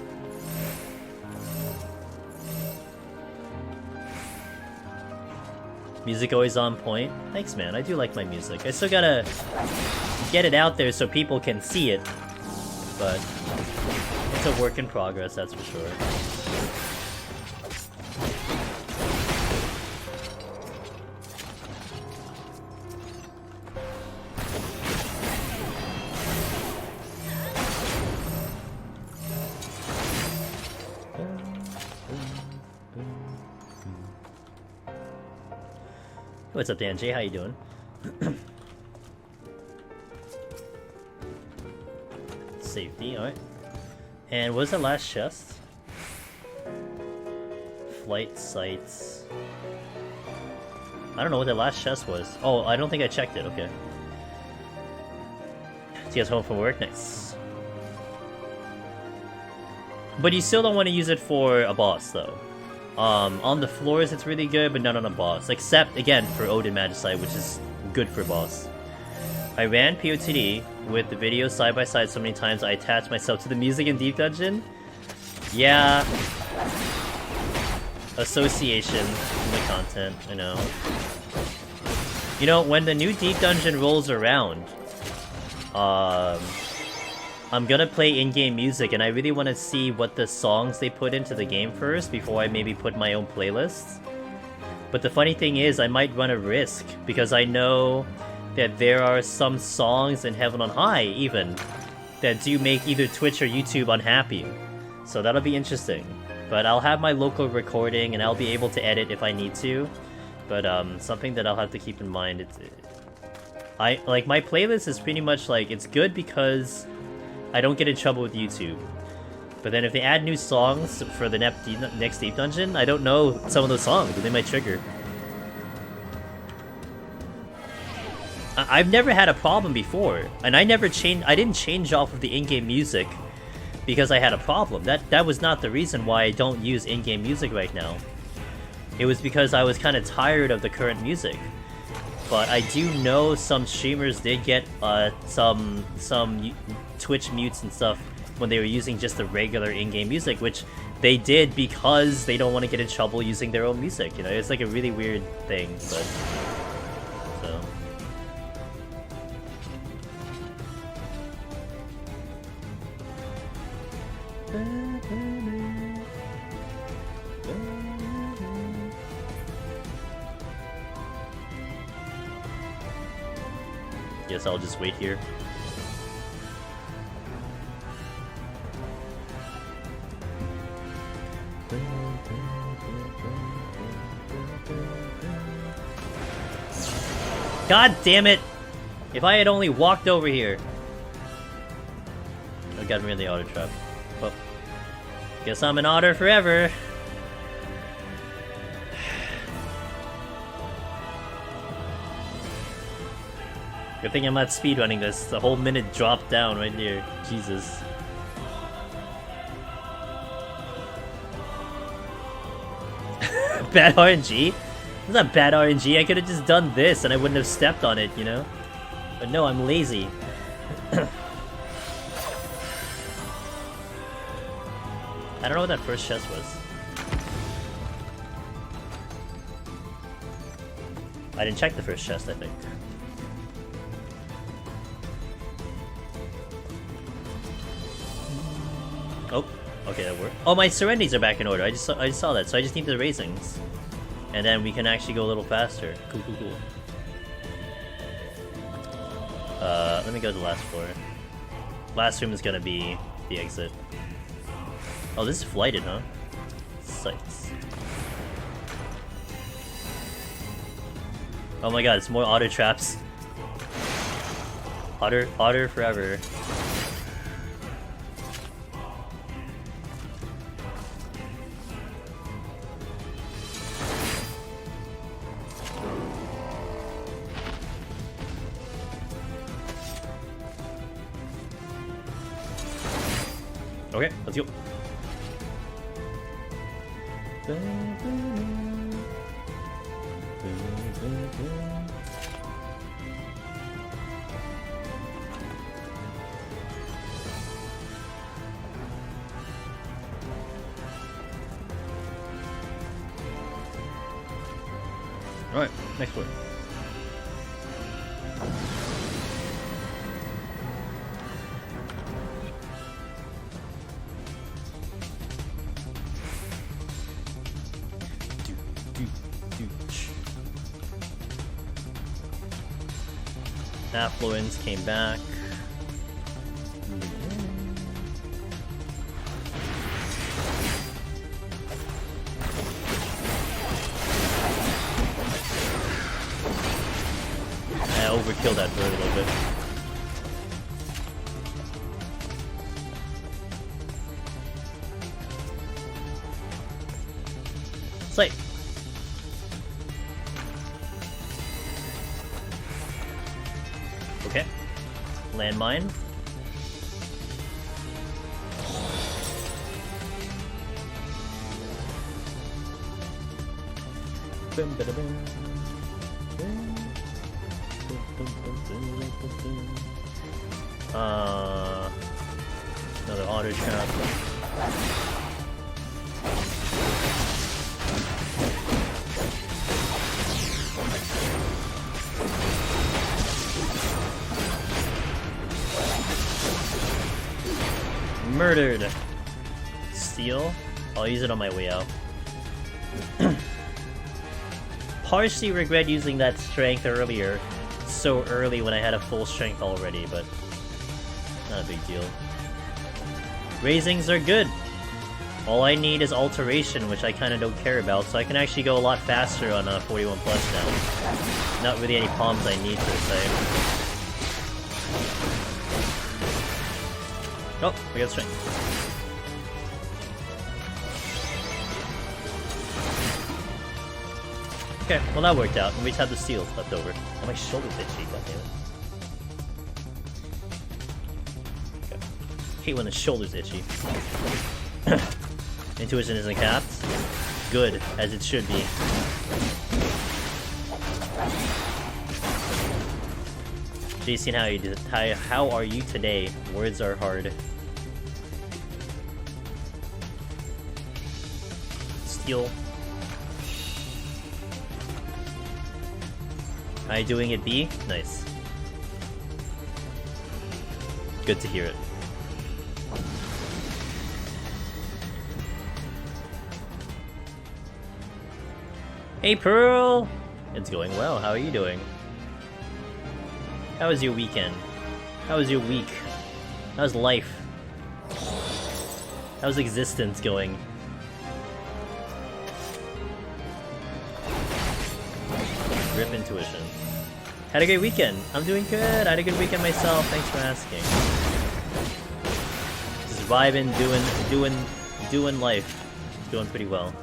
Music always on point. Thanks, man. I do like my music. I still gotta get it out there so people can see it, but it's a work in progress, that's for sure. What's up, Dan J? How you doing? safety, alright. And what was the last chest? Flight sites. I don't know what the last chest was. Oh, I don't think I checked it, okay. So you guys home from work? Nice. But you still don't want to use it for a boss, though. On the floors it's really good, but not on a boss. Except, again, for Odin Magicite, which is good for boss. I ran POTD with the video side by side so many times I attached myself to the music in Deep Dungeon. Yeah. Association in the content, I know. You know, when the new Deep Dungeon rolls around, I'm gonna play in-game music, and I really want to see what the songs they put into the game first before I maybe put my own playlists. But the funny thing is, I might run a risk, because I know that there are some songs in Heaven on High, even, that do make either Twitch or YouTube unhappy. So that'll be interesting. But I'll have my local recording, and I'll be able to edit if I need to. But something that I'll have to keep in mind, my playlist is pretty much like, it's good because I don't get in trouble with YouTube. But then if they add new songs for the next Deep Dungeon, I don't know some of those songs, but they might trigger. I've never had a problem before, and I didn't change off of the in-game music because I had a problem. That was not the reason why I don't use in-game music right now. It was because I was kind of tired of the current music. But I do know some streamers did get some Twitch mutes and stuff when they were using just the regular in-game music, which they did because they don't want to get in trouble using their own music, you know? It's like a really weird thing, but... so... Guess I'll just wait here. God damn it! If I had only walked over here. I got rid of the auto trap. Well, guess I'm an otter forever. Good thing I'm not speedrunning this. The whole minute dropped down right here. Jesus. Bad RNG? It's not bad RNG. I could have just done this and I wouldn't have stepped on it, you know? But no, I'm lazy. I don't know what that first chest was. I didn't check the first chest, I think. Oh, okay, that worked. Oh, my serenities are back in order. I just saw that, so I just need the raisings. And then we can actually go a little faster. Cool, cool, cool. Let me go to the last floor. Last room is gonna be the exit. Oh, this is flighted, huh? Sights. Oh my god, it's more otter traps. Otter forever. Okay, let's go. Alright, next one. Affluence came back. I overkilled that bird a little bit. Slay. Okay. Landmine. Another auto trap. Murdered. Steal. I'll use it on my way out. Partially regret using that strength earlier, so early when I had a full strength already, but not a big deal. Raisings are good. All I need is alteration, which I kind of don't care about, so I can actually go a lot faster on 41 plus now. Not really any palms I need per se. Oh, we got strength. Okay, well that worked out, and we just have the steals left over. Oh, my shoulder's itchy, goddammit. Okay. Hate when the shoulder's itchy. Intuition isn't capped. Good, as it should be. Jason, how are you today? Words are hard. Steal. Am I doing it B? Nice. Good to hear it. Hey Pearl! It's going well, how are you doing? How was your weekend? How was your week? How's life? How's existence going? Rip intuition. Had a great weekend. I'm doing good. I had a good weekend myself. Thanks for asking. Just vibing, doing life. Doing pretty well.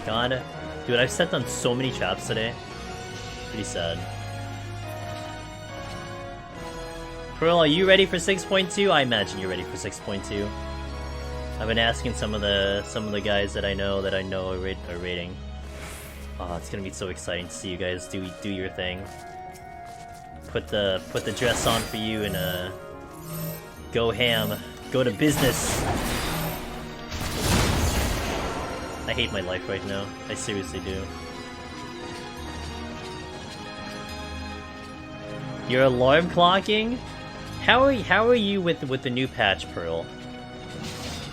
God, dude, I've set on so many traps today. Pretty sad. Pearl, are you ready for 6.2? I imagine you're ready for 6.2. I've been asking some of the guys that I know are rating. Oh, it's gonna be so exciting to see you guys do your thing. Put the dress on for you and go ham, go to business. I hate my life right now. I seriously do. Your alarm clocking? How are you with the new patch, Pearl?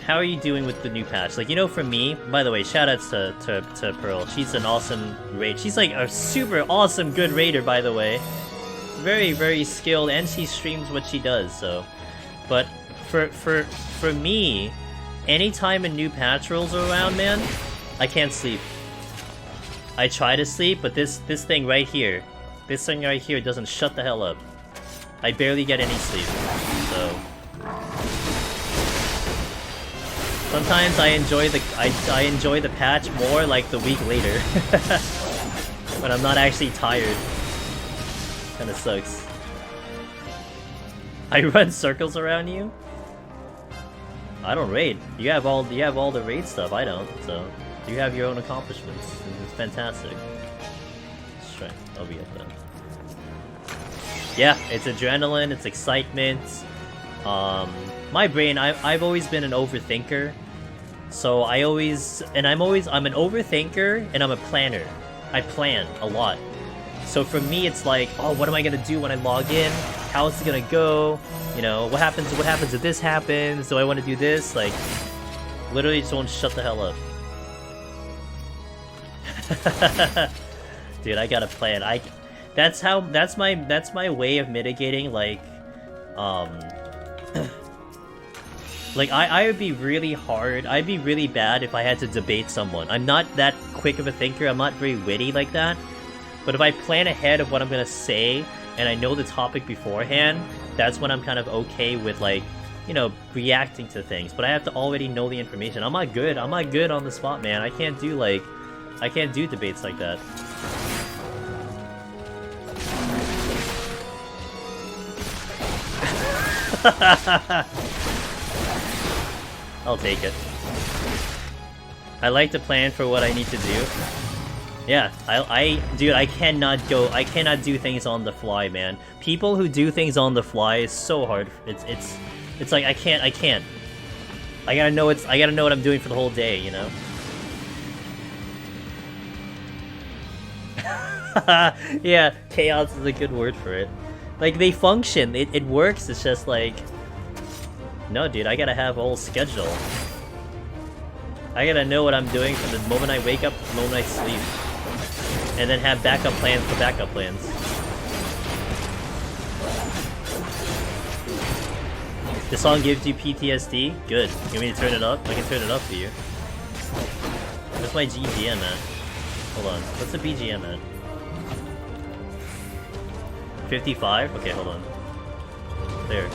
How are you doing with the new patch? Like, you know, for me, by the way, shoutouts to Pearl. She's an awesome raid. She's like a super awesome good raider, by the way. Very, very skilled, and she streams what she does, so. But for me, anytime a new patch rolls around, man, I can't sleep. I try to sleep, but this thing right here, doesn't shut the hell up. I barely get any sleep, so. Sometimes I enjoy the patch more like the week later. When I'm not actually tired. Kinda sucks. I run circles around you? I don't raid. You have all the raid stuff, I don't, so you have your own accomplishments. It's fantastic. Strength, I'll be up then. Yeah, it's adrenaline, it's excitement. My brain, I've always been an overthinker. So I'm an overthinker and I'm a planner. I plan a lot. So for me it's like, oh, what am I gonna do when I log in? How is it gonna go? You know, what happens if this happens? Do I wanna do this? Like, literally just won't shut the hell up. Dude, I got a plan. That's my way of mitigating, like, like, I would be really hard, I'd be really bad if I had to debate someone. I'm not that quick of a thinker, I'm not very witty like that. But if I plan ahead of what I'm gonna say, and I know the topic beforehand, that's when I'm kind of okay with, like, you know, reacting to things, but I have to already know the information. I'm not good on the spot, man. I can't do debates like that. I'll take it. I like to plan for what I need to do. Yeah, dude, I cannot do things on the fly, man. People who do things on the fly is so hard. It's like I can't. I gotta know what I'm doing for the whole day, you know? Yeah, chaos is a good word for it. Like, they function, it works, it's just like... No, dude, I gotta have a whole schedule. I gotta know what I'm doing from the moment I wake up to the moment I sleep. And then have backup plans for backup plans. The song gives you PTSD? Good. You want me to turn it up? I can turn it up for you. Where's my BGM at? Hold on. What's the BGM at? 55? Okay, hold on. There.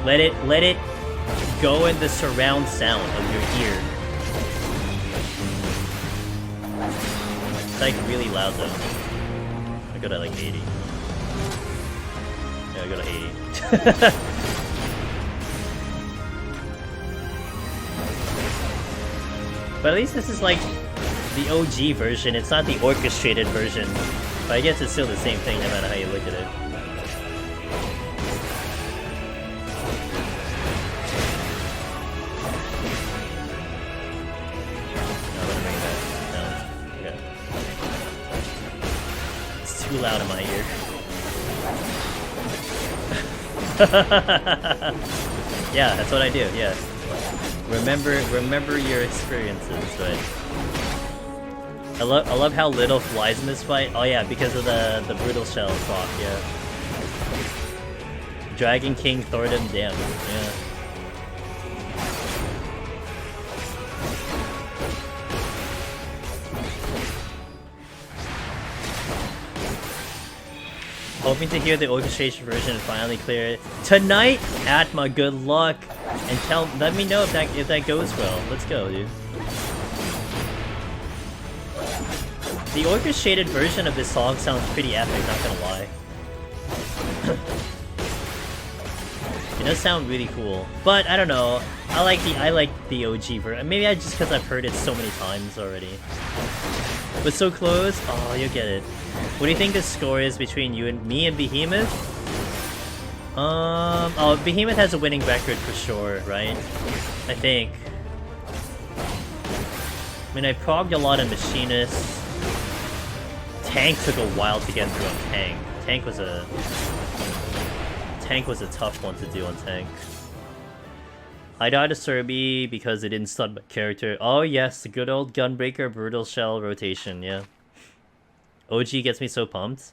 Let it go in the surround sound of your ear. It's like really loud though. I go to like 80. Yeah, I go to 80. But at least this is like the OG version, it's not the orchestrated version. But I guess it's still the same thing no matter how you look at it. Too loud in my ear. Yeah, that's what I do, yeah. Remember your experiences, but... I love how little flies in this fight. Oh yeah, because of the brutal shell proc, yeah. Dragon King Thordom, damn, yeah. Hoping to hear the orchestration version and finally clear it tonight. Atma, good luck, and let me know if that goes well. Let's go, dude. The orchestrated version of this song sounds pretty epic, not gonna lie. It does sound really cool, but I don't know. I like the OG version. Maybe just because I've heard it so many times already. But so close. Oh, you'll get it. What do you think the score is between me and Behemoth? Oh, Behemoth has a winning record for sure, right? I think. I mean, I progged a lot of Machinists. Tank took a while to get through on Tank. Tank was a tough one to do on Tank. I died to Serby because it didn't stun my character. Oh yes, the good old Gunbreaker Brutal Shell rotation, yeah. OG gets me so pumped.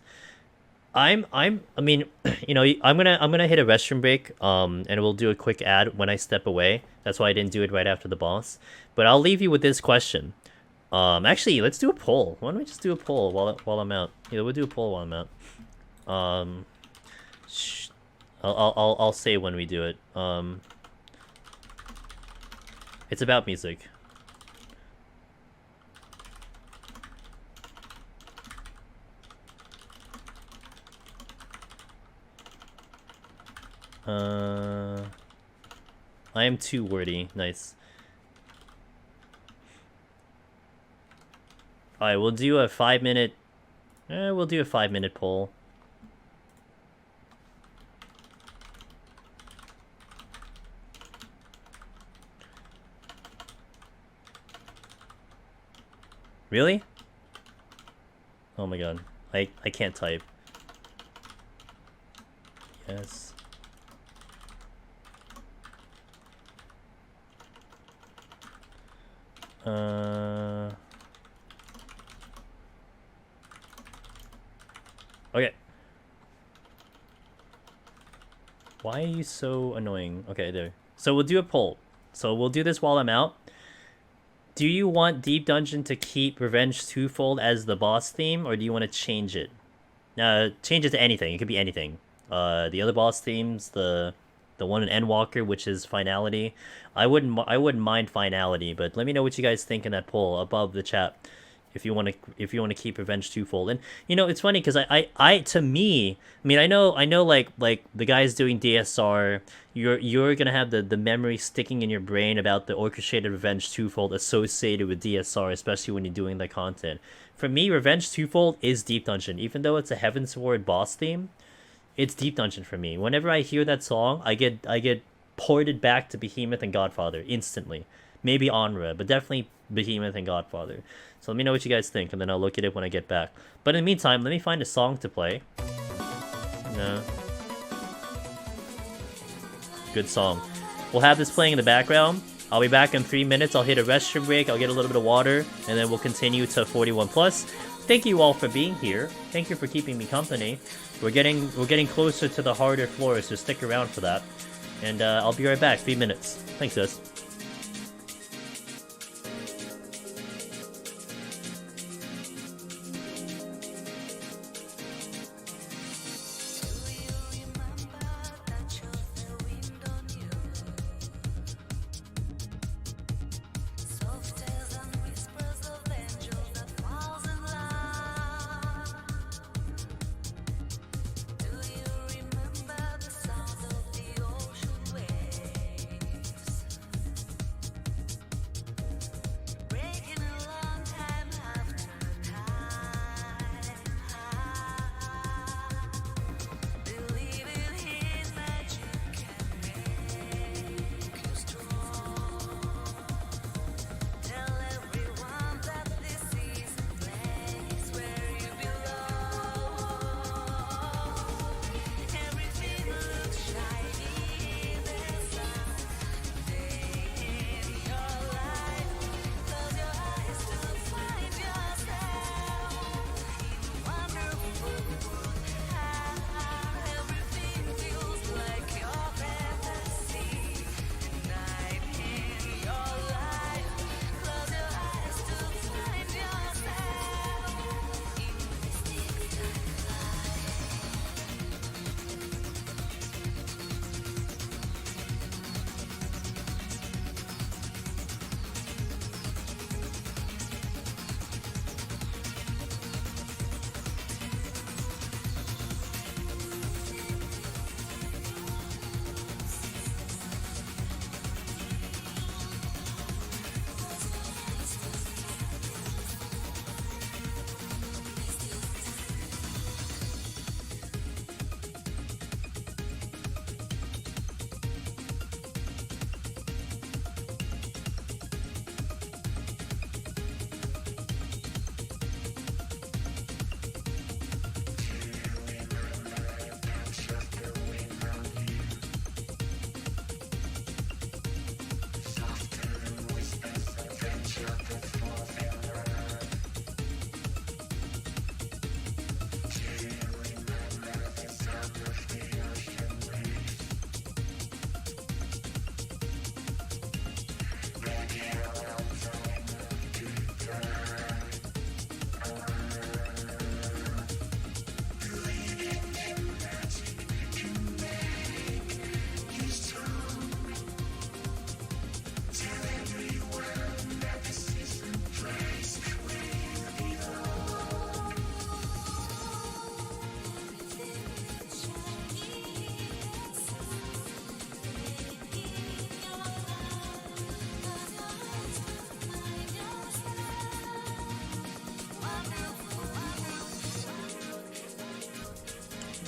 I mean, you know, I'm gonna hit a restroom break, and we'll do a quick ad when I step away. That's why I didn't do it right after the boss. But I'll leave you with this question. Actually, let's do a poll. Why don't we just do a poll while I'm out? Yeah, we'll do a poll while I'm out. I'll say when we do it. It's about music. I am too wordy. Nice. Alright, we'll do a 5-minute... we'll do a 5-minute poll. Really? Oh my god. I can't type. Yes. Okay. Why are you so annoying? Okay, there. So we'll do a poll. So we'll do this while I'm out. Do you want Deep Dungeon to keep Revenge Twofold as the boss theme, or do you want to change it? Change it to anything. It could be anything. The other boss themes, the the one in Endwalker, which is Finality. I wouldn't mind Finality, but let me know what you guys think in that poll above the chat. If you want to keep Revenge twofold. And you know, it's funny because I to me, I mean, I know like the guys doing DSR, you're gonna have the memory sticking in your brain about the orchestrated Revenge twofold associated with DSR, especially when you're doing the content. For me, Revenge twofold is Deep Dungeon, even though it's a Heavensward boss theme. It's Deep Dungeon for me. Whenever I hear that song, I get ported back to Behemoth and Godfather instantly. Maybe Onra, but definitely Behemoth and Godfather. So let me know what you guys think, and then I'll look at it when I get back. But in the meantime, let me find a song to play. No. Good song. We'll have this playing in the background. I'll be back in 3 minutes. I'll hit a restroom break. I'll get a little bit of water, and then we'll continue to 41+. Thank you all for being here. Thank you for keeping me company. We're getting closer to the harder floors, so stick around for that. And I'll be right back. 3 minutes. Thanks, guys.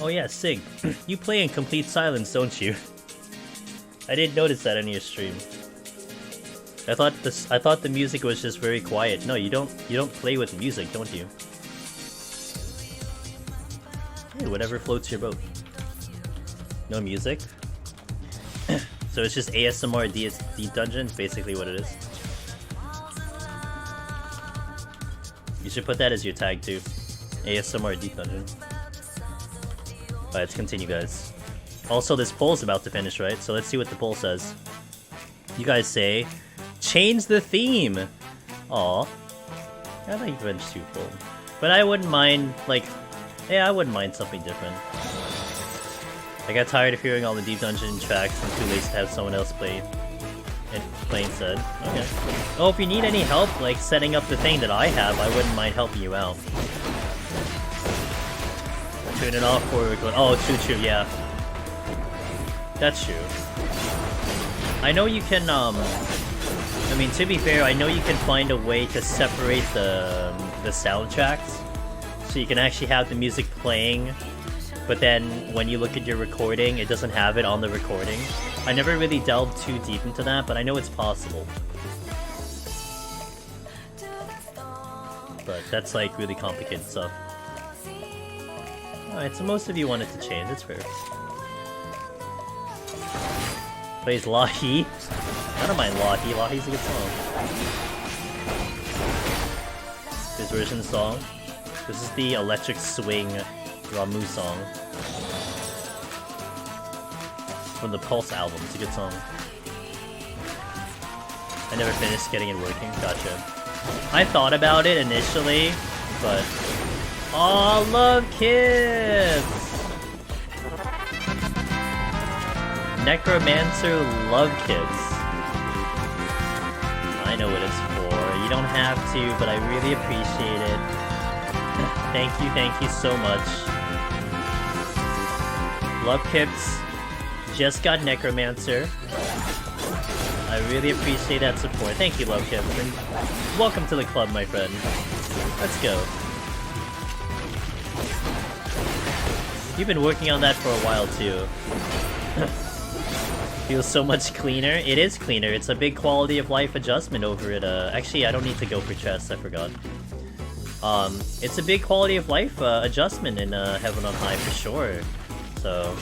Oh yeah, Sig, you play in complete silence, don't you? I didn't notice that on your stream. I thought the music was just very quiet. No, you don't play with music, don't you? Hey, whatever floats your boat. No music? So it's just ASMR Deep Dungeon, basically what it is. You should put that as your tag too. ASMR Deep Dungeon. Alright, let's continue, guys. Also, this poll's about to finish, right? So let's see what the poll says. You guys say, change the theme! Aw. I like Revenge twofold. But I wouldn't mind, like, yeah, I wouldn't mind something different. I got tired of hearing all the Deep Dungeon tracks and too lazy to have someone else play instead. Okay. Oh, if you need any help, like setting up the thing that I have, I wouldn't mind helping you out. Tune it off for recording. Oh, true, yeah. That's true. I know you can, I mean, to be fair, I know you can find a way to separate the soundtracks. So you can actually have the music playing, but then when you look at your recording, it doesn't have it on the recording. I never really delved too deep into that, but I know it's possible. But that's like really complicated stuff. Alright, so most of you wanted to change, that's fair. Plays Lahi. I don't mind Lahi, Lahi's a good song. This version of the song. This is the Electric Swing Ramu song. From the Pulse album, it's a good song. I never finished getting it working, gotcha. I thought about it initially, but... Aw, love kids! Necromancer love kids. I know what it's for. You don't have to, but I really appreciate it. Thank you so much. Love kids just got Necromancer. I really appreciate that support. Thank you, Love kids, and welcome to the club, my friend. Let's go. You've been working on that for a while, too. Feels so much cleaner. It is cleaner. It's a big quality of life adjustment over it. Actually, I don't need to go for chess. I forgot. It's a big quality of life adjustment in Heaven on High for sure. So...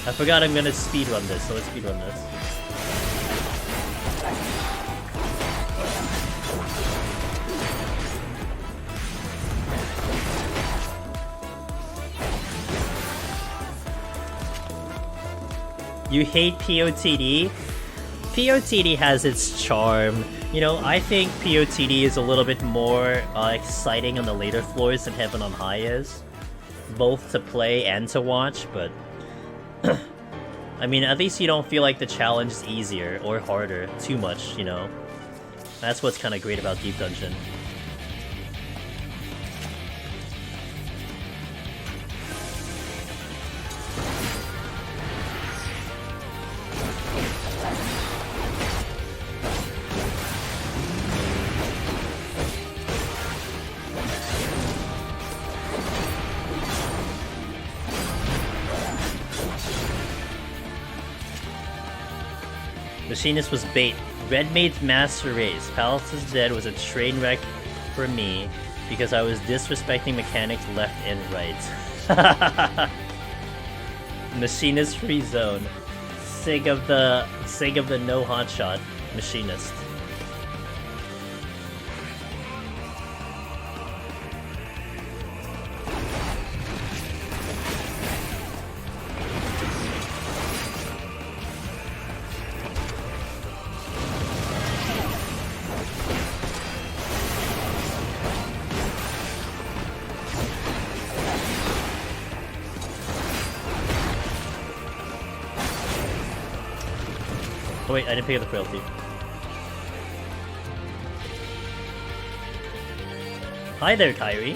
I forgot I'm gonna speedrun this, so let's speedrun this. You hate POTD? POTD has its charm. You know, I think POTD is a little bit more exciting on the later floors than Heaven on High is. Both to play and to watch, but... I mean, at least you don't feel like the challenge is easier or harder too much, you know? That's what's kind of great about Deep Dungeon. Machinist was bait. Red made Master Race. Palace is Dead was a train wreck for me because I was disrespecting mechanics left and right. Machinist free zone. Sig of the no hotshot. Machinist. Oh wait, I didn't pay the frailty. Hi there, Kyrie.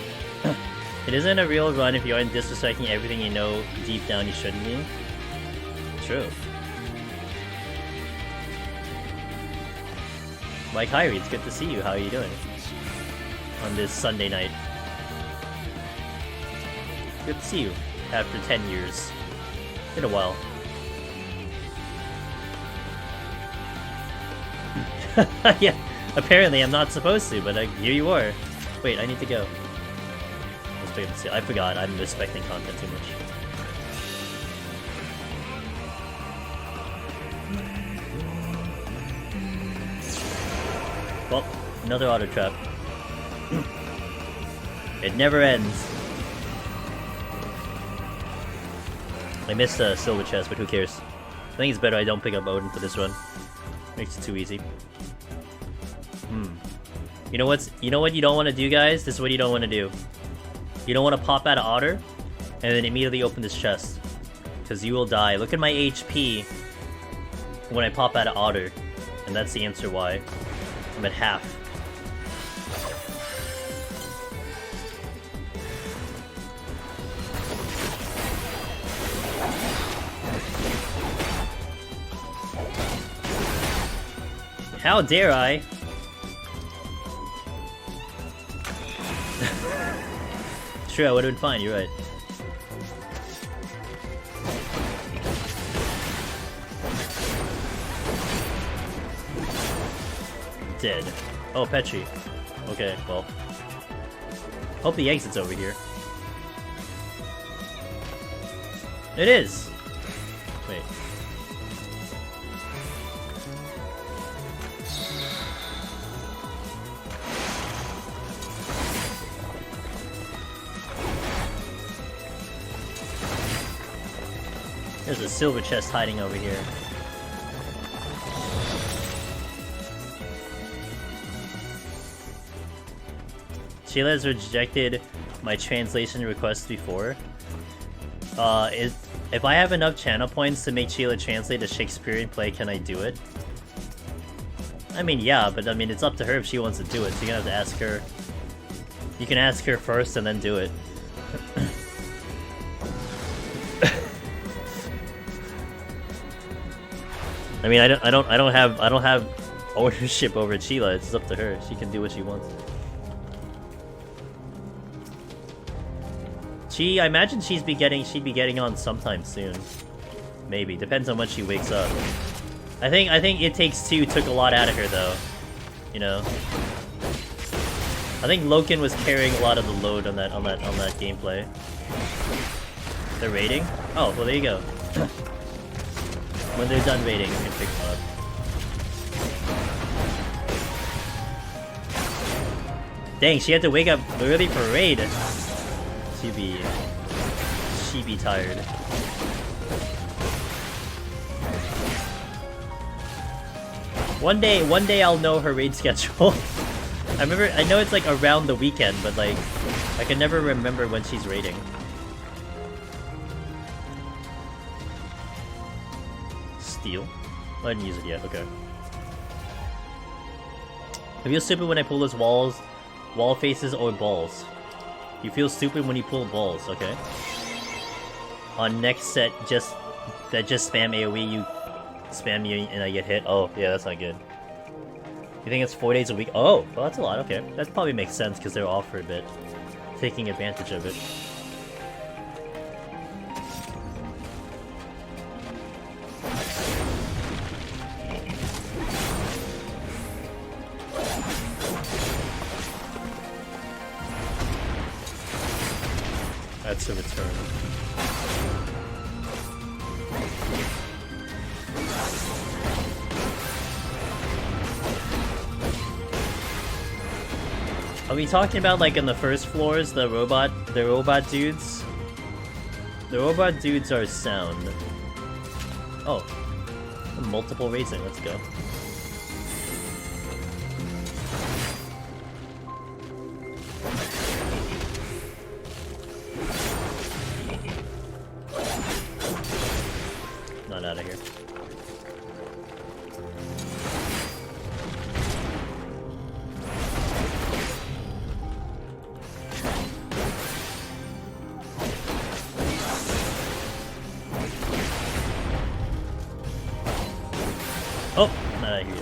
It isn't a real run if you aren't disrespecting everything you know deep down you shouldn't be. True. Why, Kyrie, it's good to see you. How are you doing? On this Sunday night. Good to see you. After 10 years. Been a while. Yeah, apparently I'm not supposed to, but here you are. Wait, I need to go. Let's pick up the seal. I forgot, I'm respecting content too much. Well, another auto trap. It never ends. I missed a silver chest, but who cares? I think it's better I don't pick up Odin for this run. Makes it too easy. You know what you don't want to do, guys? This is what you don't want to do. You don't want to pop out of Otter and then immediately open this chest. Because you will die. Look at my HP when I pop out of Otter. And that's the answer why. I'm at half. How dare I? True, I would have been fine, you're right. Dead. Oh, Petri. Okay, well. Hope the exit's over here. It is! Wait. There's a silver chest hiding over here. Sheila has rejected my translation request before. If I have enough channel points to make Sheila translate a Shakespearean play, can I do it? I mean, yeah, but I mean, it's up to her if she wants to do it, so you're gonna have to ask her. You can ask her first and then do it. I mean, I don't have ownership over Sheila. It's up to her. She can do what she wants. I imagine she'd be getting on sometime soon. Maybe. Depends on when she wakes up. I think It Takes Two took a lot out of her though. You know? I think Loken was carrying a lot of the load on that gameplay. They're raiding? Oh, well there you go. When they're done raiding, you can pick them up. Dang, she had to wake up early for raid. She be tired. One day I'll know her raid schedule. I know it's like around the weekend, but like, I can never remember when she's raiding. Steal? I didn't use it yet, okay. I feel stupid when I pull those wall faces or balls. You feel stupid when you pull balls, okay? On next set, just spam AoE, you spam me and I get hit. Oh, yeah, that's not good. You think it's 4 days a week? Oh, well that's a lot, okay. That probably makes sense because they're off for a bit. Taking advantage of it. That's a return. Are we talking about like in the first floors, the robot dudes? The robot dudes are sound. Oh. Multiple racing, let's go. Not out of here. Oh, not out of here.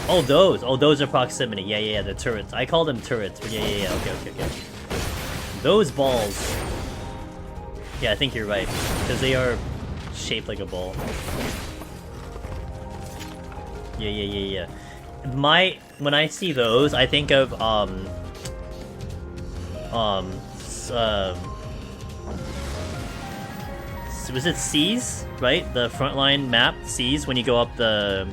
Oh, those are proximity. Yeah, the turrets. I call them turrets, but yeah. Okay. Those balls. Yeah, I think you're right, because they are shaped like a ball. Yeah. When I see those, I think of was it C's, right? The frontline map, C's, when you go up the...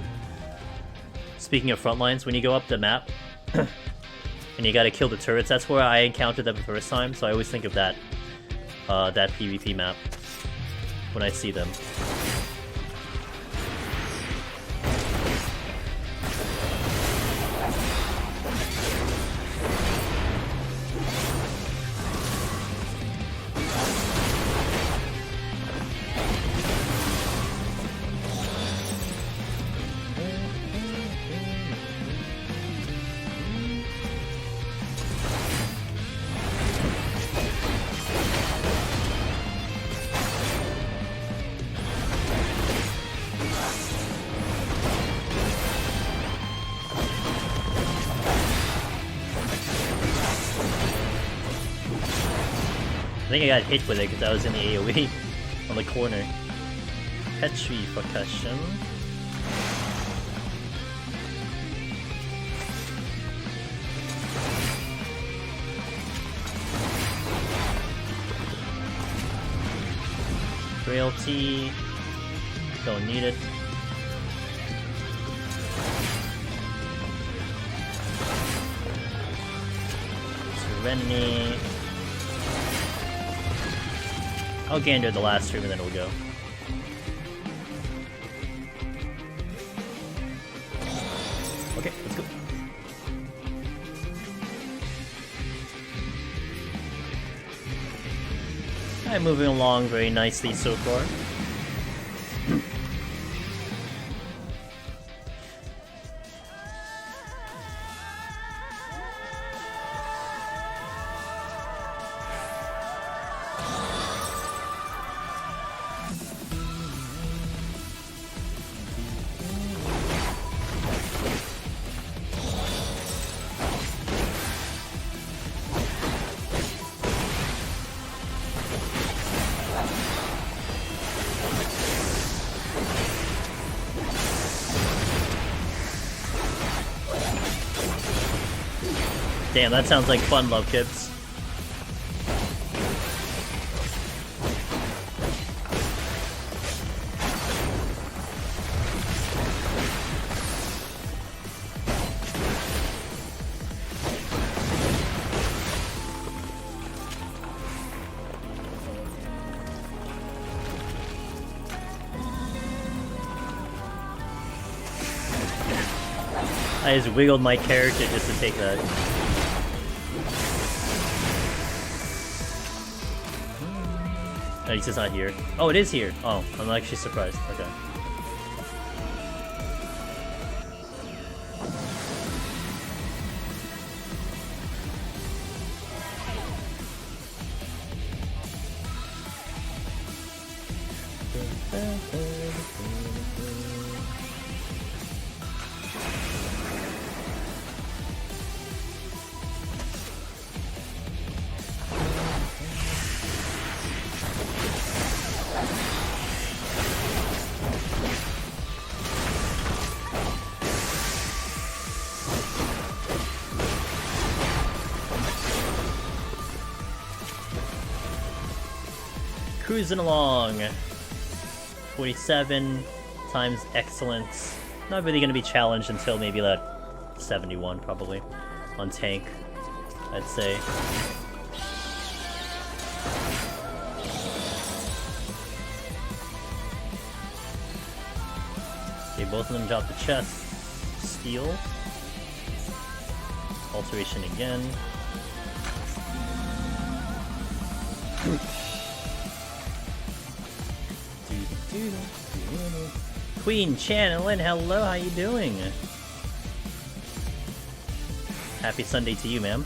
Speaking of frontlines, when you go up the map, and you gotta kill the turrets, that's where I encountered them the first time, so I always think of that, that PvP map, when I see them. think I got hit with it because I was in the AoE on the corner. Petrification. Frailty. Don't need it. Serenity. I'll gander the last room and then we'll go. Okay, let's go. I'm moving along very nicely so far. Damn, that sounds like fun, love kids. I just wiggled my character just to take that. At least it's not here. Oh, it is here. Oh, I'm actually surprised. Okay. Cruising along. 47 times excellence. Not really gonna be challenged until maybe that 71 probably. On tank, I'd say. Okay, both of them drop the chest. Steel. Alteration again. Queen Channeling, hello, how you doing? Happy Sunday to you, ma'am.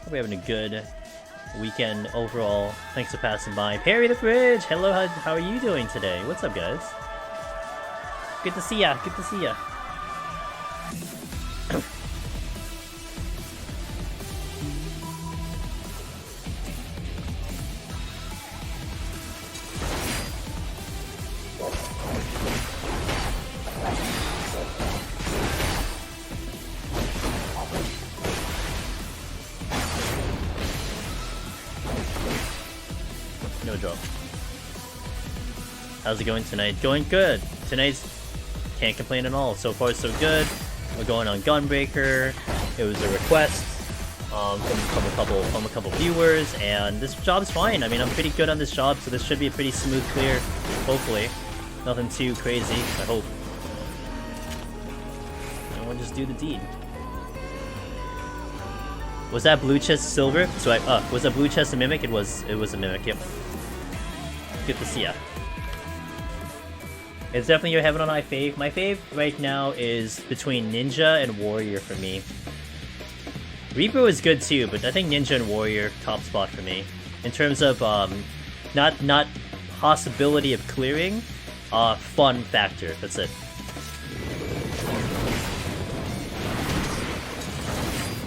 Hope you're having a good weekend overall. Thanks for passing by. Perry the Fridge, hello, how are you doing today? What's up, guys? Good to see ya, good to see ya. No drop. How's it going tonight? Going good. Tonight's can't complain at all. So far so good. We're going on Gunbreaker. It was a request from a couple viewers, and this job's fine. I mean, I'm pretty good on this job, so this should be a pretty smooth clear. Hopefully, nothing too crazy. I hope. And we'll just do the deed. Was that blue chest silver? So was that blue chest a mimic? It was a mimic. Yep. Good to see ya. It's definitely your heaven on eye fave. My fave right now is between Ninja and Warrior for me. Reaper is good too, but I think Ninja and Warrior top spot for me. In terms of not possibility of clearing, fun factor. That's it.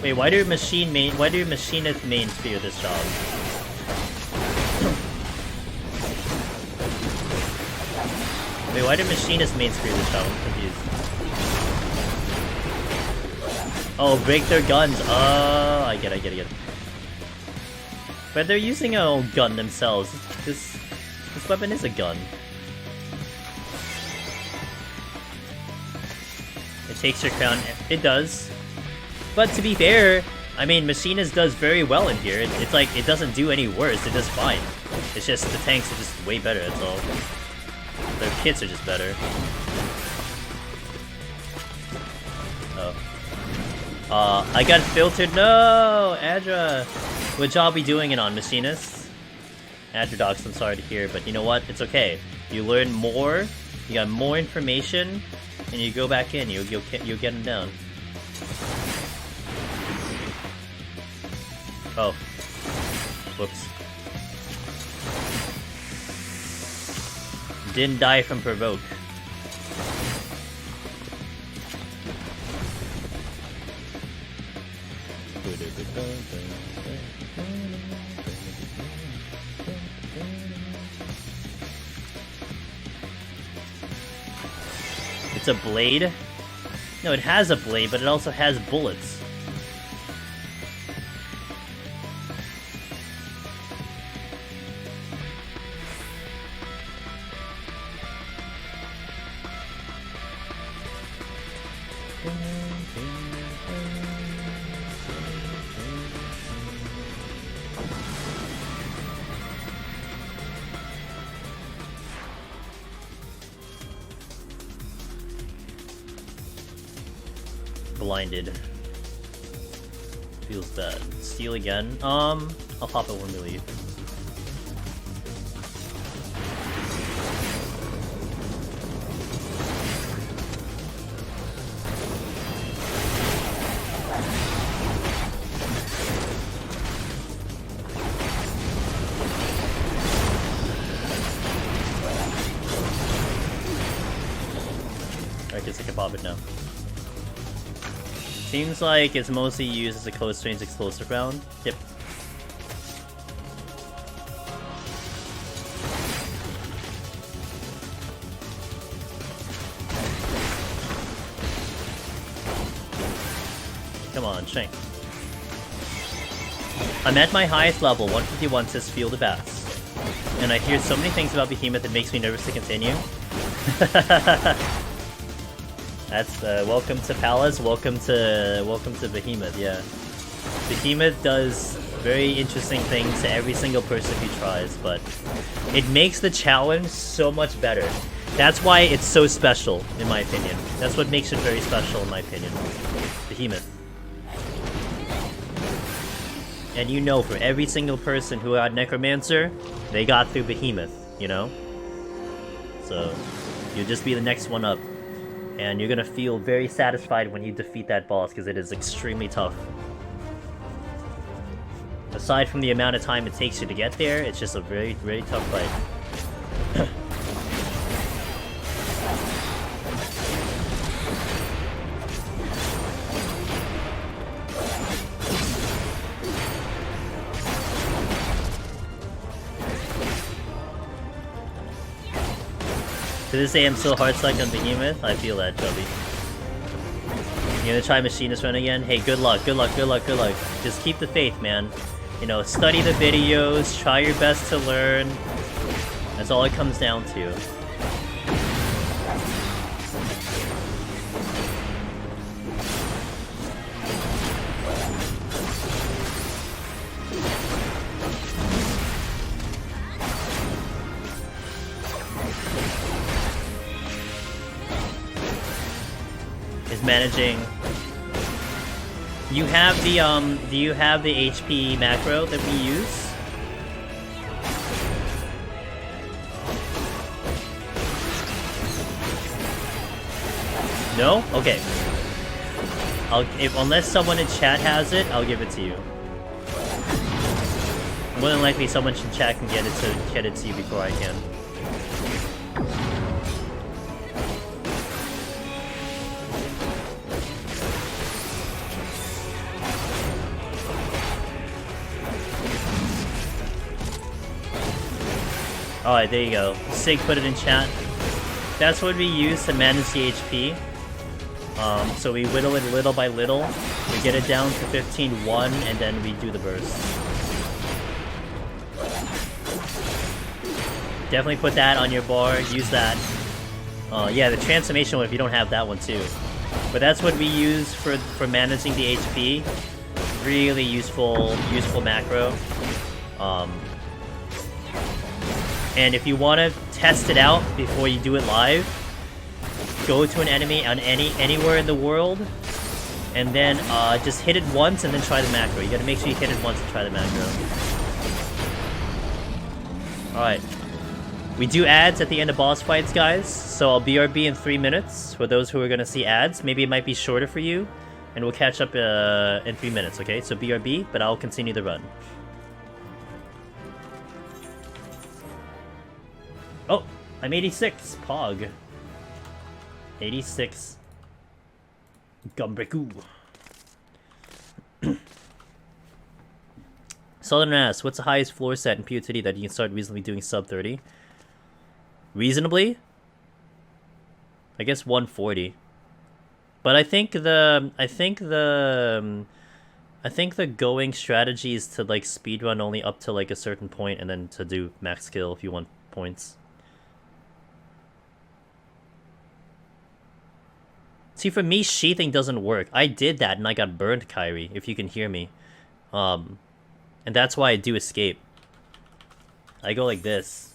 Wait, why do machinist mains fear this job? Wait, why do machinist mains fear this job? I'm confused. Oh, break their guns. Oh, I get it. But they're using a gun themselves. This weapon is a gun. It takes your crown. It does. But to be fair, I mean, Machinist does very well in here. It's like, it doesn't do any worse, it does fine. It's just, the tanks are just way better, that's all. Their kits are just better. Oh. I got filtered. No! Adra! What job we doing it on, Machinist? Adrodox, I'm sorry to hear, but you know what? It's okay. You learn more, you got more information, and you go back in, you'll get them down. Oh. Whoops. Didn't die from provoke. It's a blade? No, it has a blade, but it also has bullets. Blinded. Feels bad. Steal again. I'll pop it when we leave. I guess I can pop it now. Seems like it's mostly used as a close range explosive round. Yep. Come on, Shank. I'm at my highest level, 151 says feel the best. And I hear so many things about Behemoth it makes me nervous to continue. That's welcome to Palace, welcome to Behemoth, yeah. Behemoth does very interesting things to every single person who tries, but it makes the challenge so much better. That's why it's so special, in my opinion. That's what makes it very special, in my opinion. Behemoth. And you know, for every single person who had Necromancer, they got through Behemoth, you know? So, you'll just be the next one up. And you're gonna feel very satisfied when you defeat that boss, because it is extremely tough. Aside from the amount of time it takes you to get there, it's just a very, very tough fight. To this day, I'm still hard stuck on Behemoth. I feel that, Chubby. You gonna try Machinist Run again? Hey, good luck, good luck, good luck, good luck. Just keep the faith, man. You know, study the videos, try your best to learn. That's all it comes down to. Managing. You have the do you have the HP macro that we use? No? Okay. Unless someone in chat has it, I'll give it to you. More than likely someone in chat can get it to you before I can. Alright, there you go. Sig put it in chat. That's what we use to manage the HP. So we whittle it little by little. We get it down to 15-1, and then we do the burst. Definitely put that on your bar. Use that. Yeah, the transformation one if you don't have that one too. But that's what we use for managing the HP. Really useful macro. And if you want to test it out before you do it live, go to an enemy on anywhere in the world, and then just hit it once and then try the macro. You gotta make sure you hit it once and try the macro. Alright. We do ads at the end of boss fights, guys, so I'll BRB in 3 minutes for those who are gonna see ads. Maybe it might be shorter for you, and we'll catch up in 3 minutes, okay? So BRB, but I'll continue the run. Oh, I'm 86, Pog. 86. Gumbreku. Southern asks, what's the highest floor set in POTD that you can start reasonably doing sub 30? Reasonably? I guess 140. But I think the going strategy is to like speedrun only up to like a certain point and then to do max skill if you want points. See, for me, sheathing doesn't work. I did that and I got burned, Kyrie, if you can hear me. And that's why I do escape. I go like this.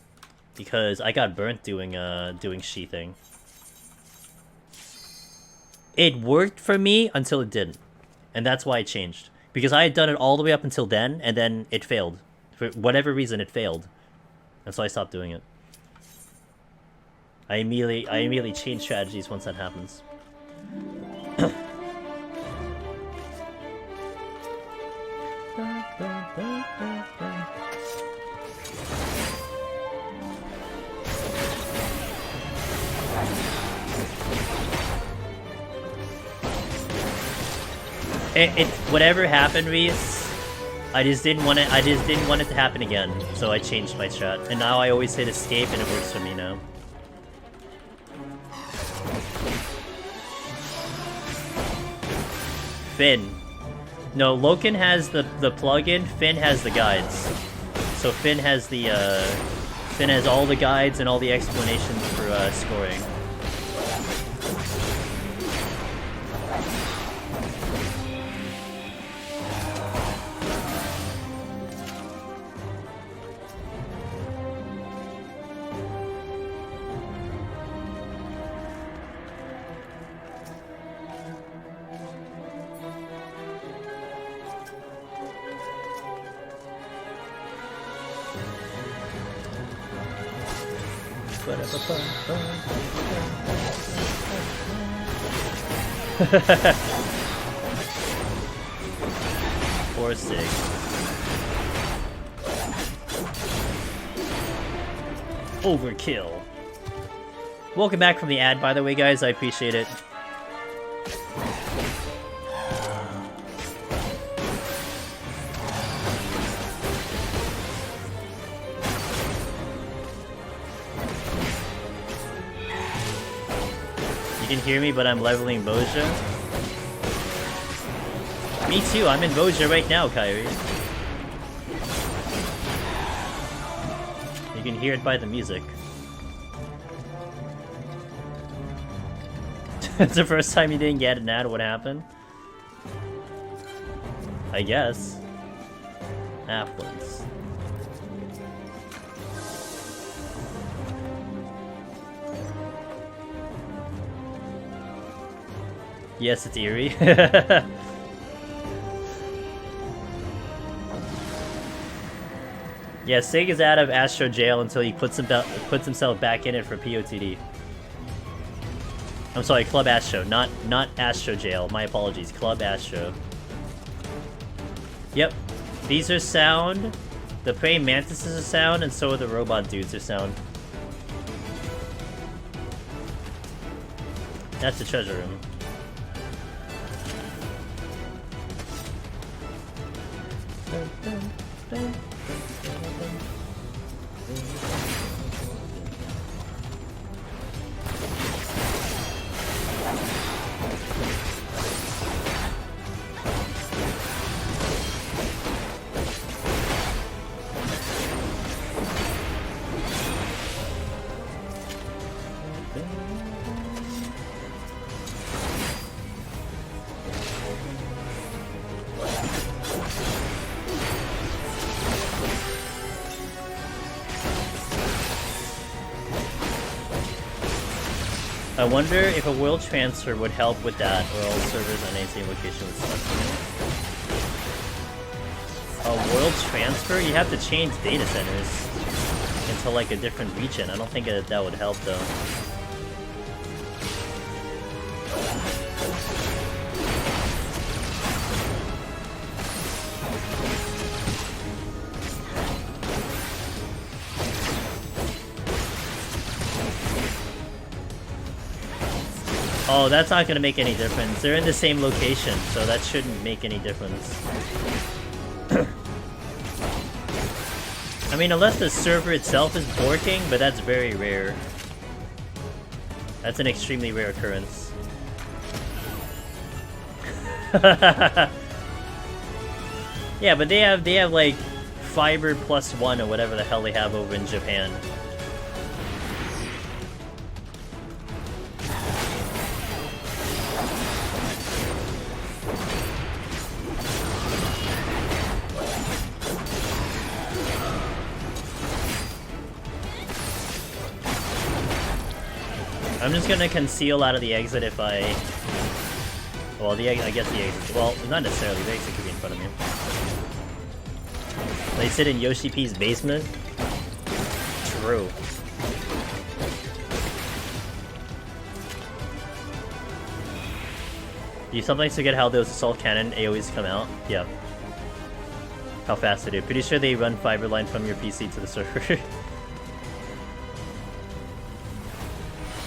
Because I got burnt doing sheathing. It worked for me until it didn't. And that's why I changed. Because I had done it all the way up until then, and then it failed. For whatever reason, it failed. And so I stopped doing it. I immediately change strategies once that happens. Whatever happened, Reese, I just didn't want it to happen again, so I changed my strat. And now I always hit escape and it works for me now. Finn. No, Loken has the plugin, Finn has the guides. So Finn has all the guides and all the explanations for scoring. Poor Sig. Overkill. Welcome back from the ad, by the way, guys. I appreciate it. You can hear me, but I'm leveling Boja. Me too, I'm in Boja right now, Kyrie. You can hear it by the music. It's the first time you didn't get an ad, what happened? I guess. Affluence. Yes, it's eerie. Yeah, Sig is out of Astro Jail until he puts himself back in it for POTD. I'm sorry, Club Astro, not Astro Jail. My apologies, Club Astro. Yep, these are sound. The praying mantises are sound, and so are the robot dudes are sound. That's the treasure room. I wonder if a world transfer would help with that, or all servers on any same location would suck. A world transfer? You have to change data centers into like a different region. I don't think that would help though. Oh, that's not gonna make any difference. They're in the same location, so that shouldn't make any difference. I mean, unless the server itself is borking, but that's very rare. That's an extremely rare occurrence. Yeah, but they have like fiber +1 or whatever the hell they have over in Japan. I'm just gonna conceal out of the exit if I... Well, I guess the exit... Well, not necessarily. The exit could be in front of me. They sit in Yoshi P's basement? True. You sometimes forget how those assault cannon AoEs come out? Yeah. How fast they do. Pretty sure they run fiber line from your PC to the server.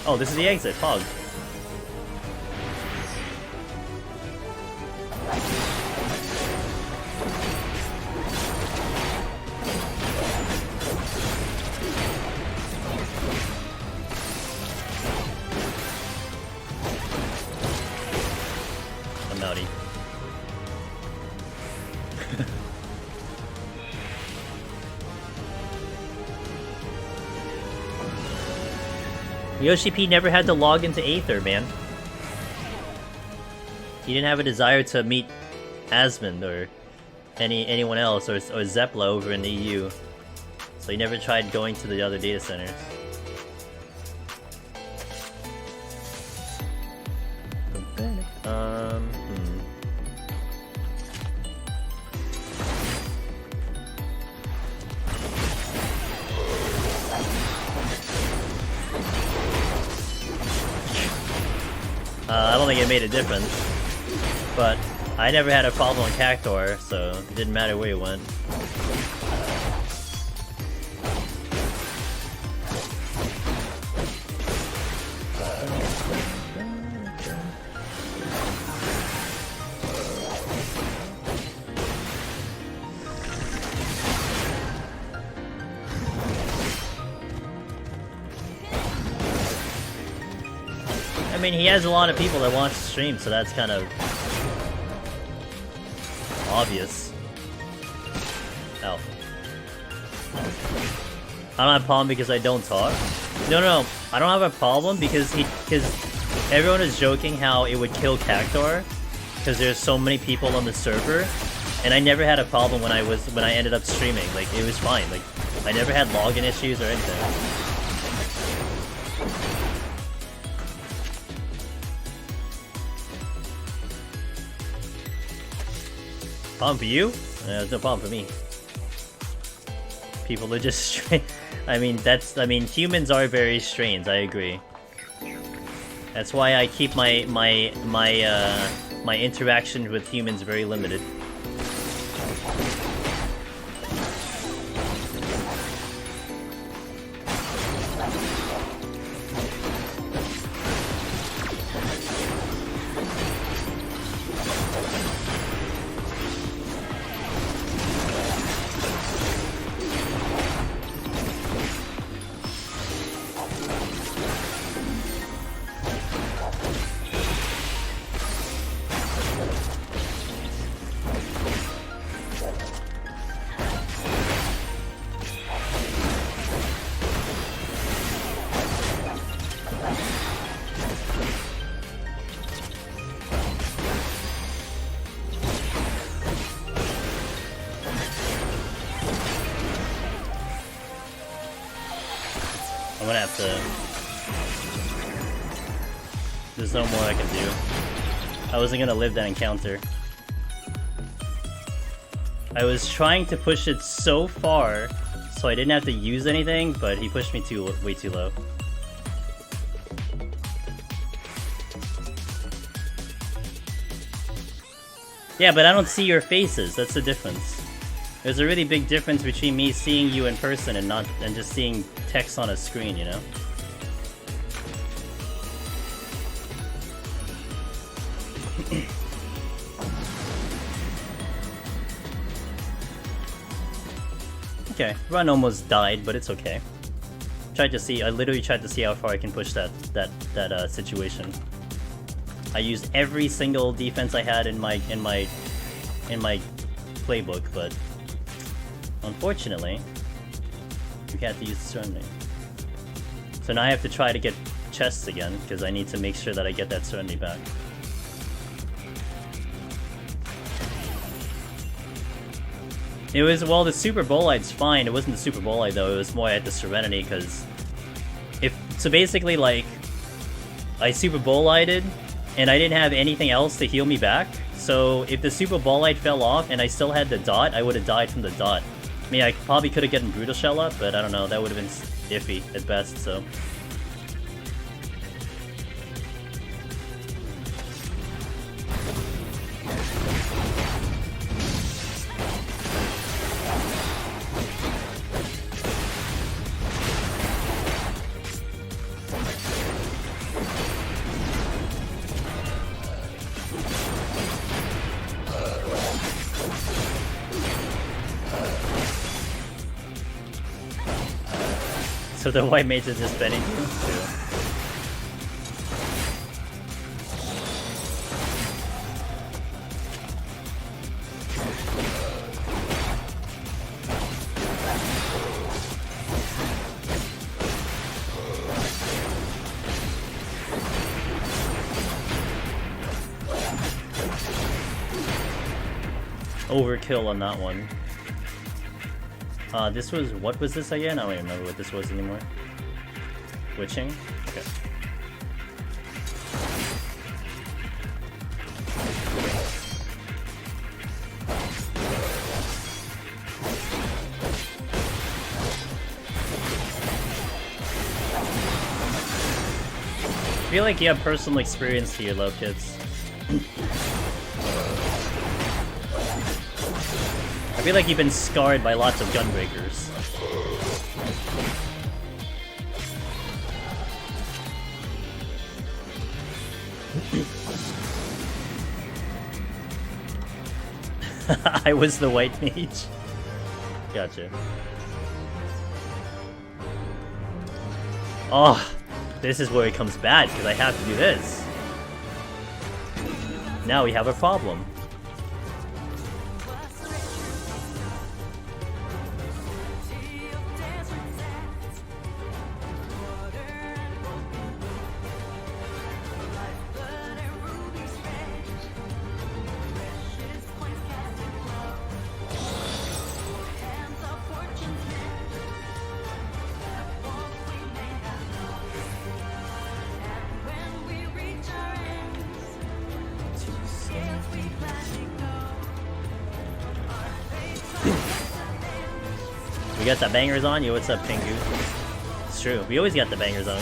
Oh, this is the exit. Fog. I'm outie. Yoshi P never had to log into Aether, man. He didn't have a desire to meet Asmund or anyone else or Zepla over in the EU. So he never tried going to the other data centers. I don't think it made a difference, but I never had a problem with Cactor, so it didn't matter where he went. I mean, he has a lot of people that watch the stream, so that's kind of obvious. Oh. I don't have a problem because I don't talk. No. I don't have a problem because everyone is joking how it would kill Cactor because there's so many people on the server, and I never had a problem when I ended up streaming. Like, it was fine. Like, I never had login issues or anything. Problem for you? It's no problem for me. People are just strange. I mean, humans are very strange. I agree. That's why I keep my interaction with humans very limited. I'm gonna have to... There's no more I can do. I wasn't gonna live that encounter. I was trying to push it so far so I didn't have to use anything, but he pushed me way too low. Yeah, but I don't see your faces. That's the difference. There's a really big difference between me seeing you in person and just seeing text on a screen, you know? Okay, run almost died, but it's okay. I literally tried to see how far I can push that situation. I used every single defense I had in my playbook, but unfortunately, you had to use the Serenity. So now I have to try to get chests again, because I need to make sure that I get that Serenity back. It was, well, the Super Bolite's fine. It wasn't the Super Bolite though. It was more at the Serenity, because so basically, like, I Super Bolited and I didn't have anything else to heal me back. So if the Super Bolite fell off and I still had the dot, I would have died from the dot. I mean, I probably could have gotten Brutal Shell up, but I don't know. That would have been iffy at best. So. So the white mage is just betting too. Overkill on that one. This was, what was this again? I don't even remember what this was anymore. Witching? Okay. I feel like you have personal experience here, Love Kids. I feel like you've been scarred by lots of gunbreakers. I was the white mage. Gotcha. Oh, this is where it comes bad, because I have to do this. Now we have a problem. We got the bangers on you. What's up, Pingu? It's true. We always got the bangers on.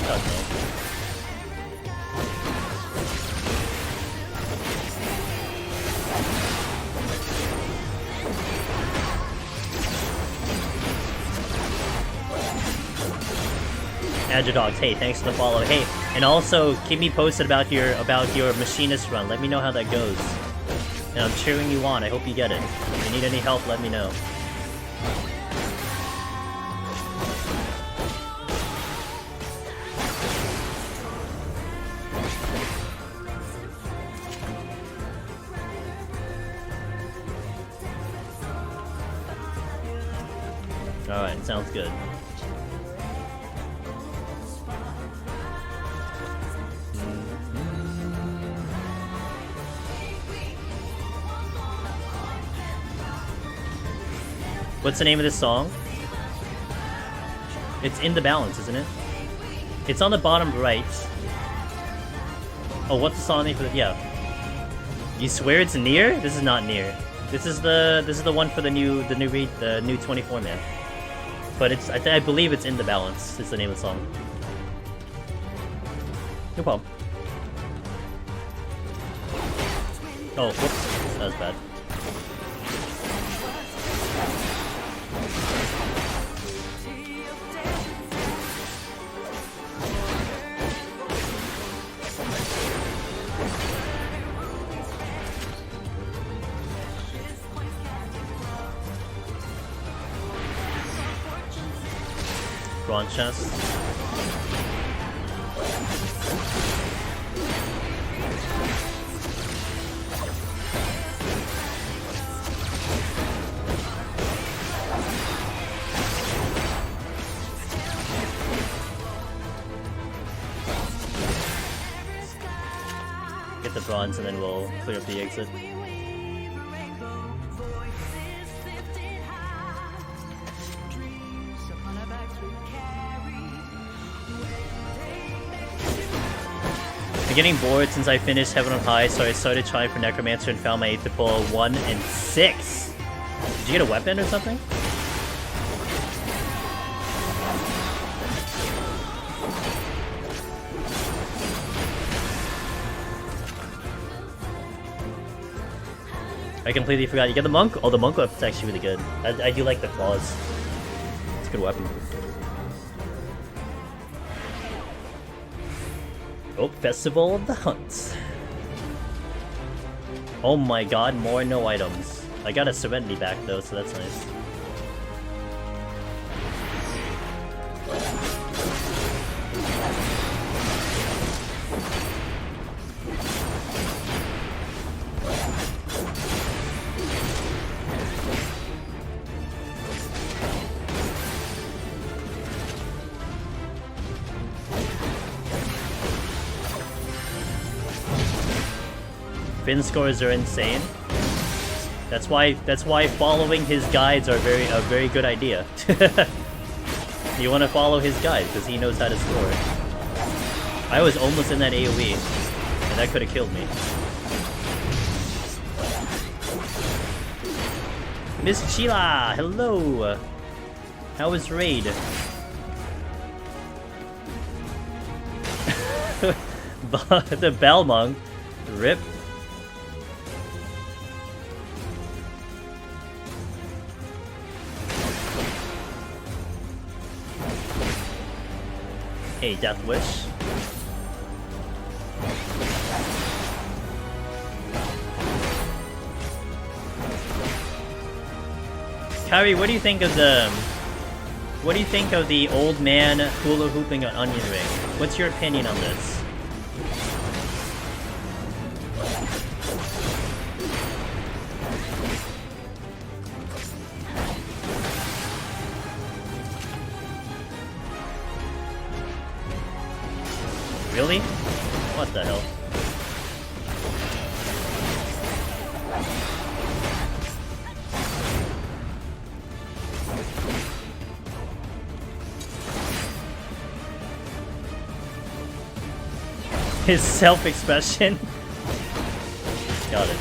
Agidogs, hey, thanks for the follow. Hey, and also keep me posted about your machinist run. Let me know how that goes. And I'm cheering you on. I hope you get it. If you need any help, let me know. Alright, sounds good. What's the name of this song? It's In the Balance, isn't it? It's on the bottom right. Oh, what's the song name for the... Yeah. You swear it's near? This is not near. This is the one for the new 24 man. But it's I believe it's In the Balance. Is the name of the song. No problem. Oh, whoops. That was bad. Bronze chest. Get the bronze and then we'll clear up the exit. I'm getting bored since I finished Heaven on High, so I started trying for Necromancer and found my 8th pull 1 and 6. Did you get a weapon or something? I completely forgot. You get the monk? Oh, the monk weapon's actually really good. I do like the claws. It's a good weapon. Oh, Festival of the Hunt. Oh my god, more no items. I got a Serenity back though, so that's nice. Fin scores are insane. That's why following his guides are a very good idea. You want to follow his guide because he knows how to score. I was almost in that AoE, and that could have killed me. Miss Sheila, hello. How was raid? The Belmont, rip. Hey, Death Wish. Kyrie, what do you think of the old man hula hooping an onion ring? What's your opinion on this? Really? What the hell? His self-expression? Got it.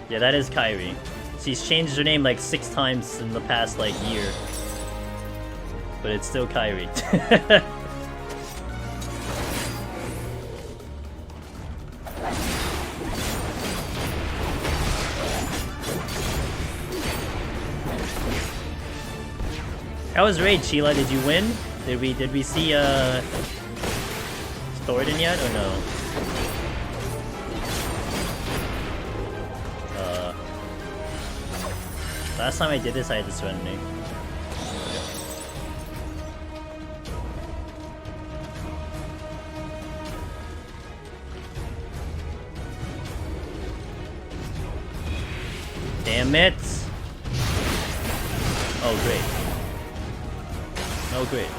Yeah, that is Kyrie. She's changed her name like 6 times in the past, like, year. But it's still Kyrie. How was raid, Sheila? Did you win? Did we see Thornton yet or no? Last time I did this, I had the Serenity. Damn it! Oh, great. Oh, great.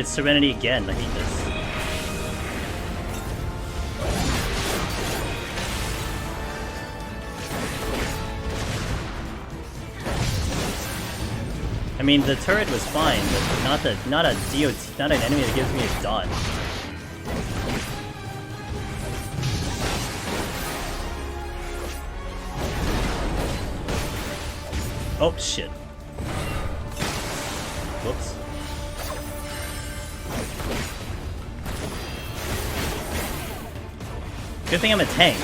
it's Serenity again. I hate this. I mean, the turret was fine, but not a DOT, not an enemy that gives me a dot. Oh shit. Whoops. Good thing I'm a tank,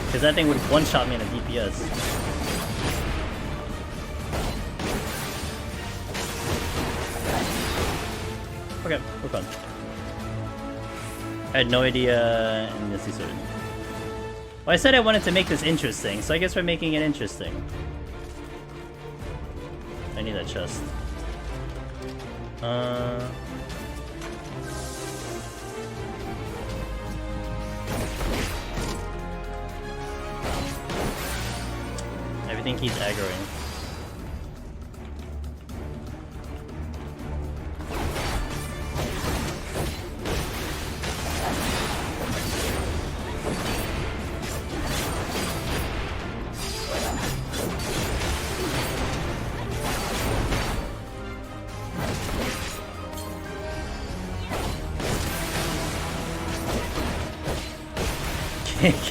because that thing would one-shot me in a DPS. Okay, we're fun. I had no idea in this sword. Well, I said I wanted to make this interesting, so I guess we're making it interesting. I need that chest. Everything keeps aggroing.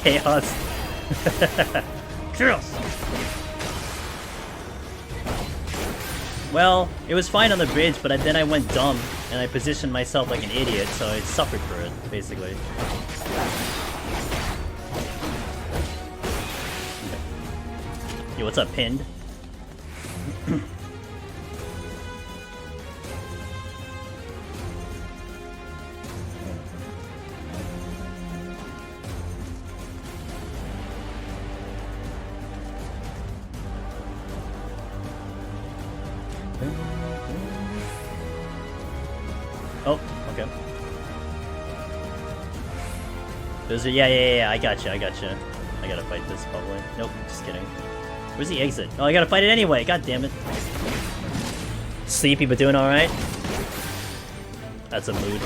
Chaos. Chaos. Well, it was fine on the bridge, but then I went dumb and I positioned myself like an idiot, so I suffered for it, basically. Yo, what's up, Pinned? Oh, okay. Those are, yeah, I gotcha. I gotta fight this, probably. Nope, just kidding. Where's the exit? Oh, I gotta fight it anyway, god damn it. Sleepy, but doing alright? That's a mood.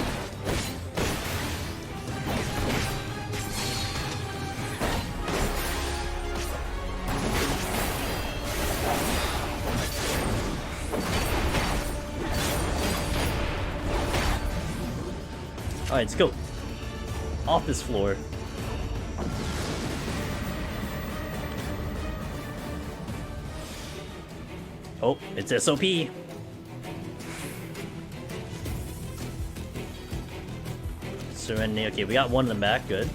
Alright, let's go. Off this floor. Oh, it's SOP. Serenity. Okay, we got one of them back. Good.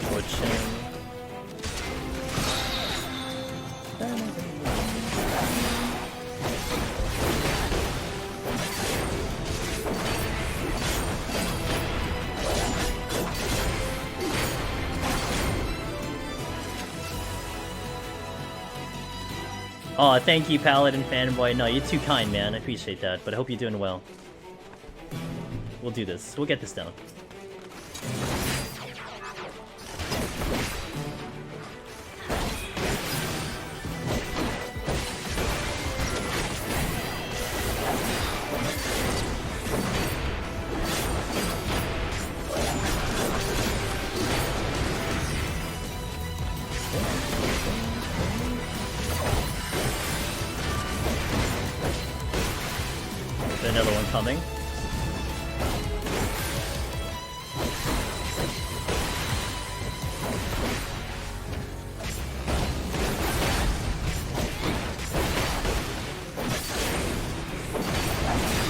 Fortune. Oh, thank you, Paladin Fanboy. No, you're too kind, man. I appreciate that, but I hope you're doing well. We'll do this. We'll get this down. Another one coming.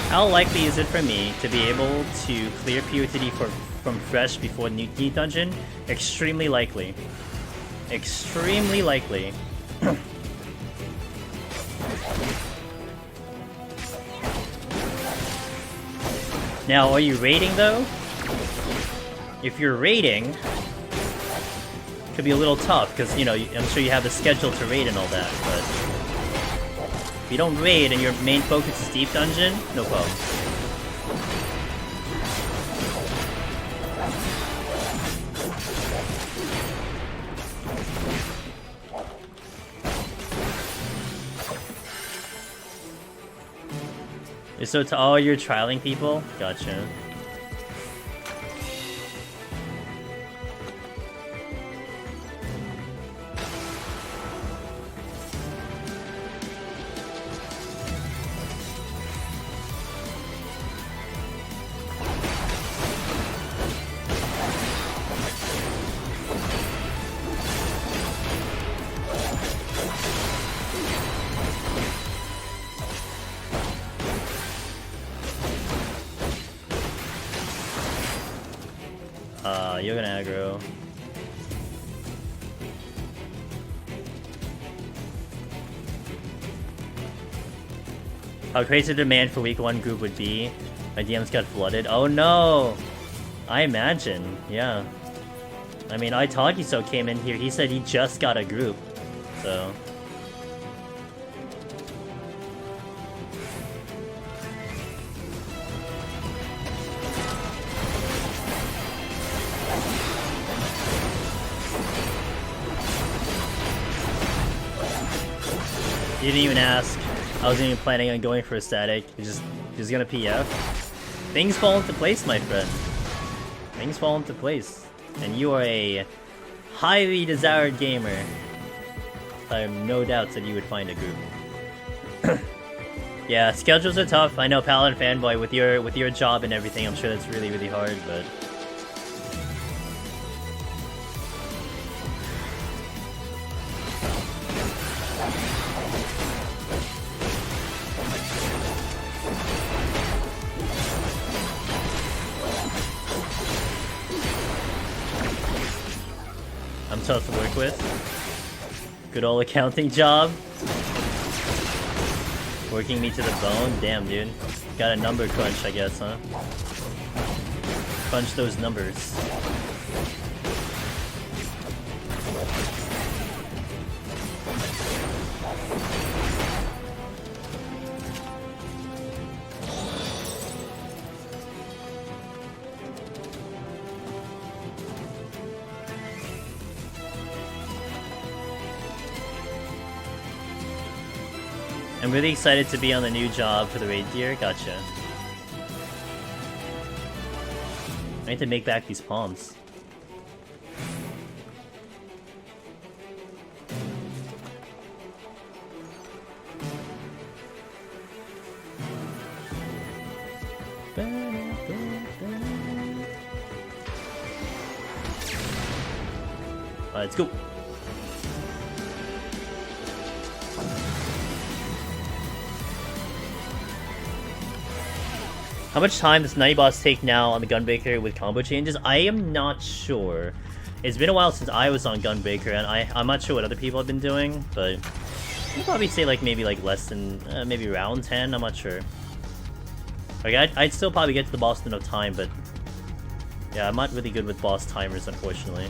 How likely is it for me to be able to clear POTD from Fresh before New Dungeon? Extremely likely. Extremely likely. Now, are you raiding, though? If you're raiding, it could be a little tough, because, you know, I'm sure you have the schedule to raid and all that, but if you don't raid and your main focus is Deep Dungeon, no problem. So oh, you're trialing people? Gotcha. You're gonna aggro. How crazy the demand for week 1 group would be. My DMs got flooded. Oh no! I imagine, yeah. I mean, Itagiso came in here, he said he just got a group. So... You didn't even ask. I wasn't even planning on going for a static. You're just gonna PF. Things fall into place, my friend. Things fall into place. And you are a highly desired gamer. I have no doubts that you would find a group. Yeah, schedules are tough. I know, Paladin Fanboy, with your job and everything, I'm sure that's really, really hard, but... I'm tough to work with. Good old accounting job. Working me to the bone? Damn, dude. Got a number crunch, I guess, huh? Crunch those numbers. I'm really excited to be on the new job for the raid gear. Gotcha. I need to make back these palms. Let's go. How much time does Night Boss take now on the Gunbreaker with combo changes? I am not sure. It's been a while since I was on Gunbreaker, and I'm not sure what other people have been doing, but I'd probably say like maybe like less than maybe around 10. I'm not sure. Like I'd still probably get to the boss in enough time, but yeah, I'm not really good with boss timers, unfortunately.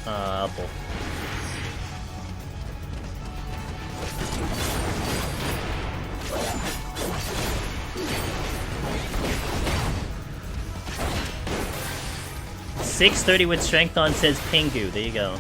Apple. $630 with strength on, says Pingu. There you go.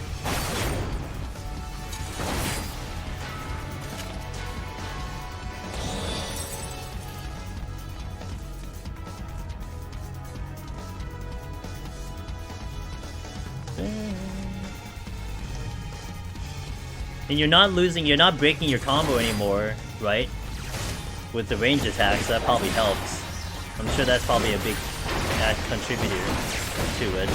And you're not losing, you're not breaking your combo anymore, right? With the range attacks, that probably helps. I'm sure that's probably a big contributor to it.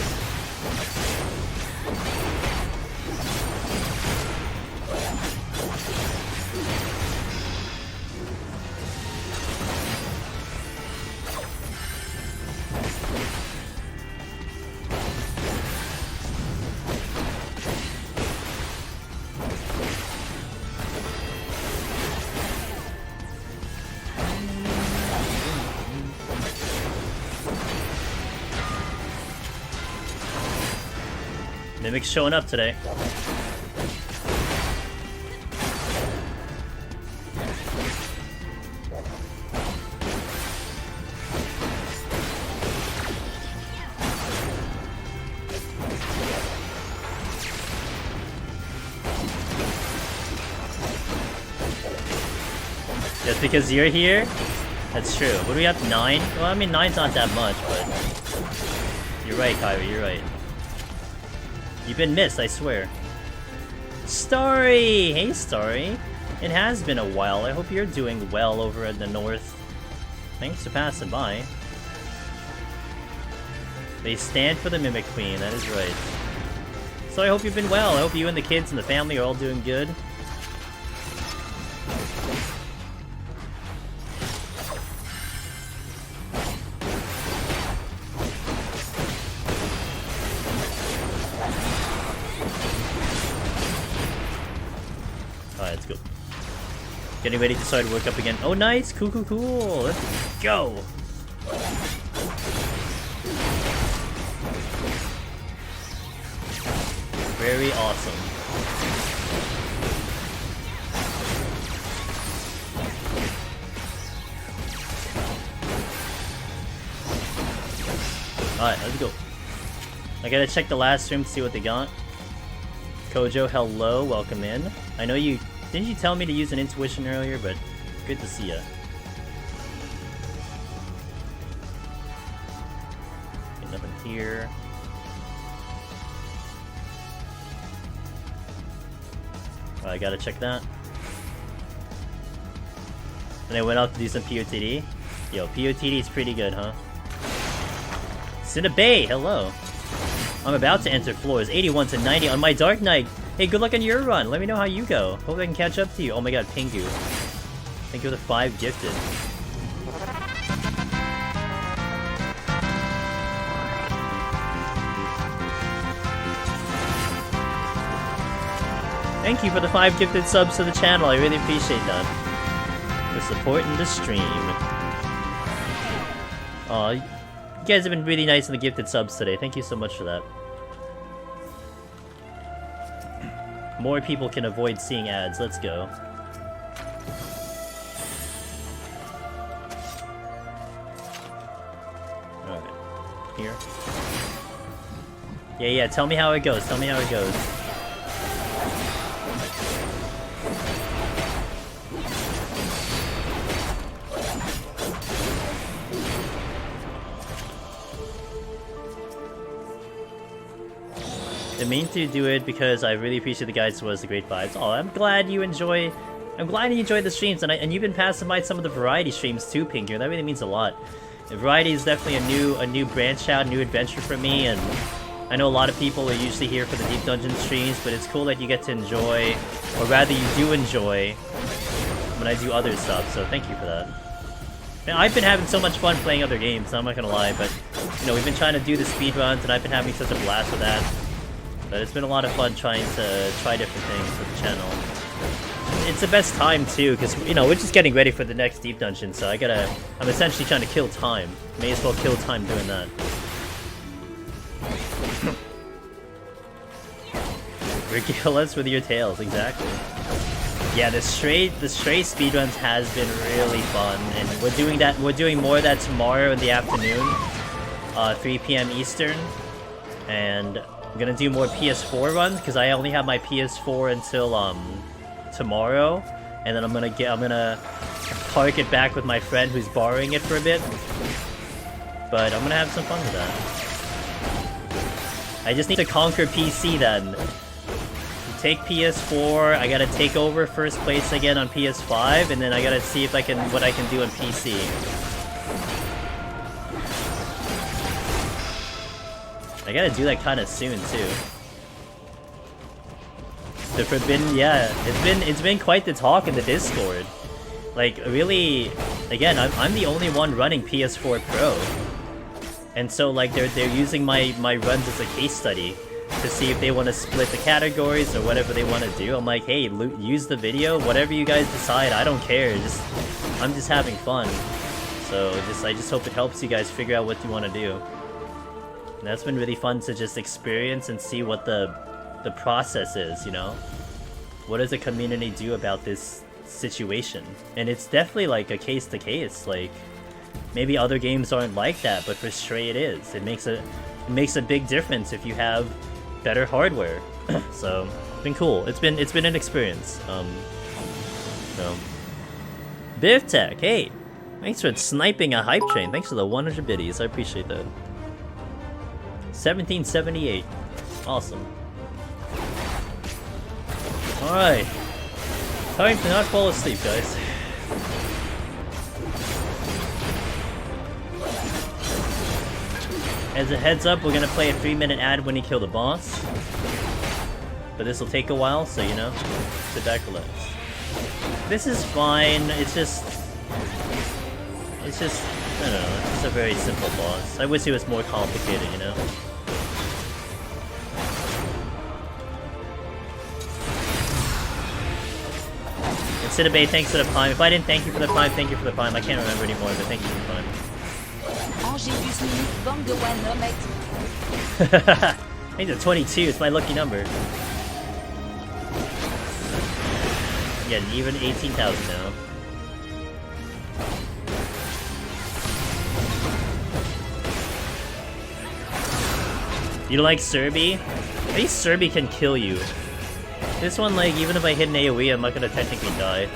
Mimic's showing up today. Just because you're here? That's true. What do we have? 9? Well, I mean, 9's not that much, but... You're right, Kyrie, you're right. You've been missed, I swear. Starry! Hey, Starry. It has been a while. I hope you're doing well over in the north. Thanks for passing by. They stand for the Mimic Queen, that is right. So I hope you've been well. I hope you and the kids and the family are all doing good. Alright, let's go. Getting ready to start work up again. Oh, nice! Cool, cool, cool! Let's go! Very awesome. Alright, let's go. I gotta check the last stream to see what they got. Kojo, hello, welcome in. I know you... Didn't you tell me to use an intuition earlier, but good to see ya. Okay, nothing here. I gotta check that. And I went out to do some POTD. Yo, POTD is pretty good, huh? Cinnabay, hello. I'm about to enter floors 81 to 90 on my Dark Knight. Hey, good luck on your run. Let me know how you go. Hope I can catch up to you. Oh my god, Pingu. Thank you for the 5 gifted. Thank you for the 5 gifted subs to the channel. I really appreciate that. For supporting the stream. Aw, you guys have been really nice in the gifted subs today. Thank you so much for that. More people can avoid seeing ads. Let's go. Okay. Here. Yeah, tell me how it goes. Tell me how it goes. I mean to do it because I really appreciate the guys was the great vibes. Oh, I'm glad you enjoy the streams, and you've been passing by some of the variety streams too, Pinker. That really means a lot. The variety is definitely a new branch out, new adventure for me, and I know a lot of people are usually here for the Deep Dungeon streams, but it's cool that you get to enjoy, or rather you do enjoy, when I do other stuff, so thank you for that. And I've been having so much fun playing other games, I'm not gonna lie, but, you know, we've been trying to do the speedruns, and I've been having such a blast with that. But it's been a lot of fun trying to try different things with the channel. It's the best time too, because, you know, we're just getting ready for the next Deep Dungeon, so I'm essentially trying to kill time. May as well kill time doing that. Regale us with your tales, exactly. Yeah, the stray speedruns has been really fun, and we're doing more of that tomorrow in the afternoon, 3 PM Eastern, and I'm gonna do more PS4 runs because I only have my PS4 until tomorrow, and then I'm gonna park it back with my friend who's borrowing it for a bit. But I'm gonna have some fun with that. I just need to conquer PC then. To take PS4, I gotta take over first place again on PS5, and then I gotta see if what I can do on PC. I gotta do that kind of soon too. The Forbidden, yeah, it's been quite the talk in the Discord. Like, really, again, I'm the only one running PS4 Pro, and so like they're using my runs as a case study to see if they want to split the categories or whatever they want to do. I'm like, hey, use the video, whatever you guys decide, I don't care. I'm just having fun. So I just hope it helps you guys figure out what you want to do. That's been really fun to just experience and see what the process is, you know? What does the community do about this situation? And it's definitely like a case to case. Like, maybe other games aren't like that, but for Stray it is. It makes a big difference if you have better hardware. So it's been cool. It's been an experience. So Biff Tech, hey, thanks for sniping a hype train. Thanks for the 100 biddies. I appreciate that. 1778. Awesome. Alright. Time to not fall asleep, guys. As a heads up, we're gonna play a 3-minute ad when you kill the boss. But this will take a while, so you know, sit back, relax. This is fine, it's just, I don't know, it's a very simple boss. I wish it was more complicated, you know? Cinnabay, thanks for the prime. If I didn't thank you for the prime, thank you for the prime. I can't remember anymore, but thank you for the prime. I think it's 22, it's my lucky number. Yeah, even 18,000 now. You don't like Serby? At least Serby can kill you. This one, like, even if I hit an AoE, I'm not gonna technically die.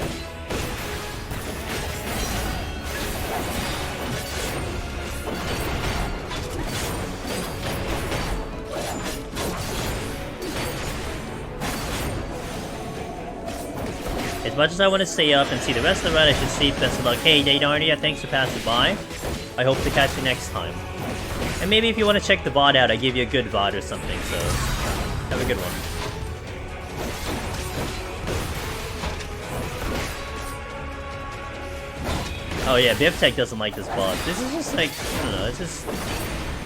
As much as I want to stay up and see the rest of the run, I should sleep. Best of luck. Hey, Daydarnia, thanks for passing by. I hope to catch you next time. And maybe if you want to check the VOD out, I give you a good VOD or something, so have a good one. Oh yeah, BiffTech doesn't like this boss. This is just like, I don't know,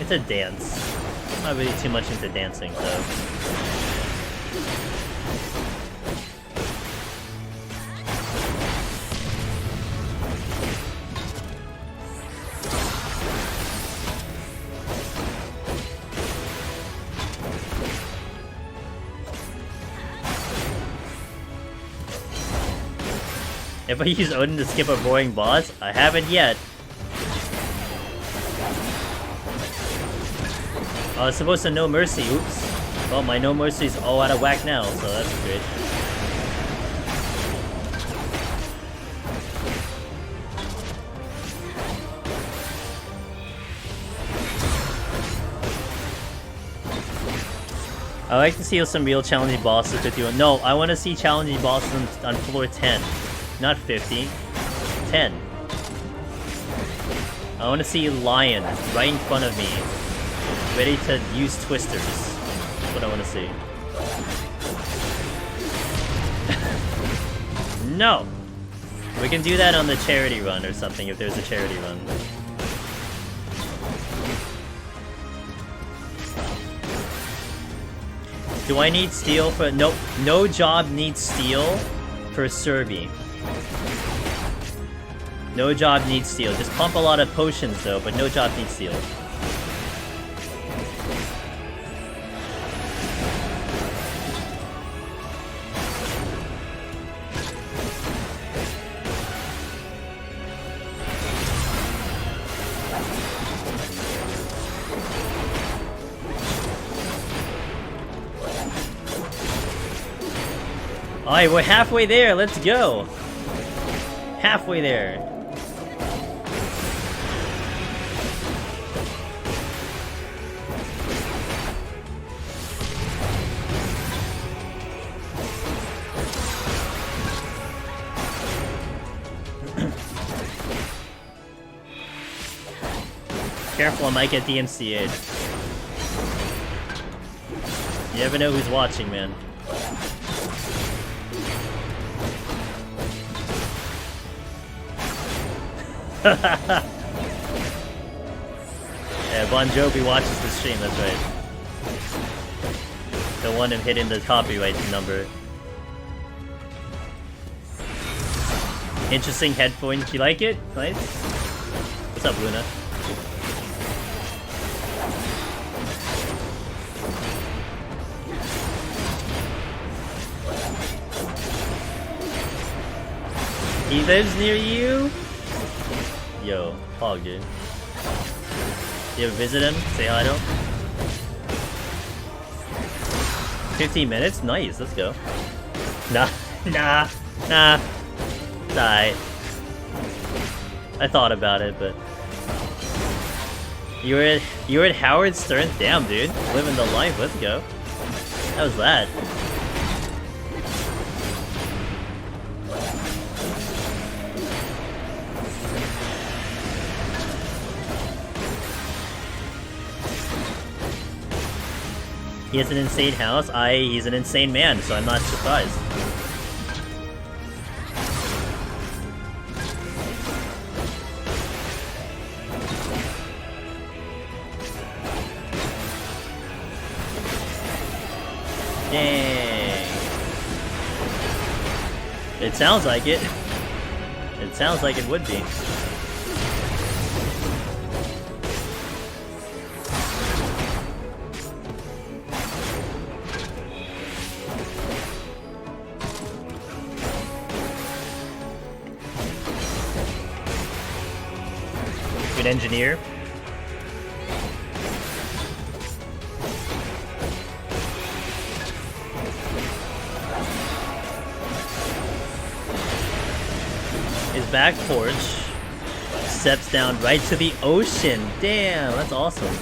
it's a dance. I'm not really too much into dancing, so. If I use Odin to skip a boring boss, I haven't yet. I was supposed to No Mercy, oops. Well, my No Mercy's all out of whack now, so that's great. I like to see some real challenging bosses with you. No, I want to see challenging bosses on floor 10. Not 50. 10. I want to see Lion right in front of me, ready to use twisters. That's what I want to see. No! We can do that on the charity run or something if there's a charity run. Do I need steel for... Nope. No job needs steel for Serby. No job needs steel. Just pump a lot of potions though, but no job needs steel. Alright, we're halfway there. Let's go. Halfway there. Careful, I might get DMCA'd. You never know who's watching, man. Yeah, Bon Jovi watches the stream, that's right. Don't want him hitting the copyright number. Interesting headphones, you like it? Nice. What's up, Luna? He lives near you? Yo, Hog, dude. You ever visit him? Say hi to him? 15 minutes? Nice, let's go. Nah. It's alright. I thought about it, but... You were at Howard Stern? Damn, dude. Living the life, let's go. How was that? He has an insane house. He's an insane man, so I'm not surprised. Dang. It sounds like it. It sounds like it would be. Good engineer. His back porch steps down right to the ocean. Damn, that's awesome.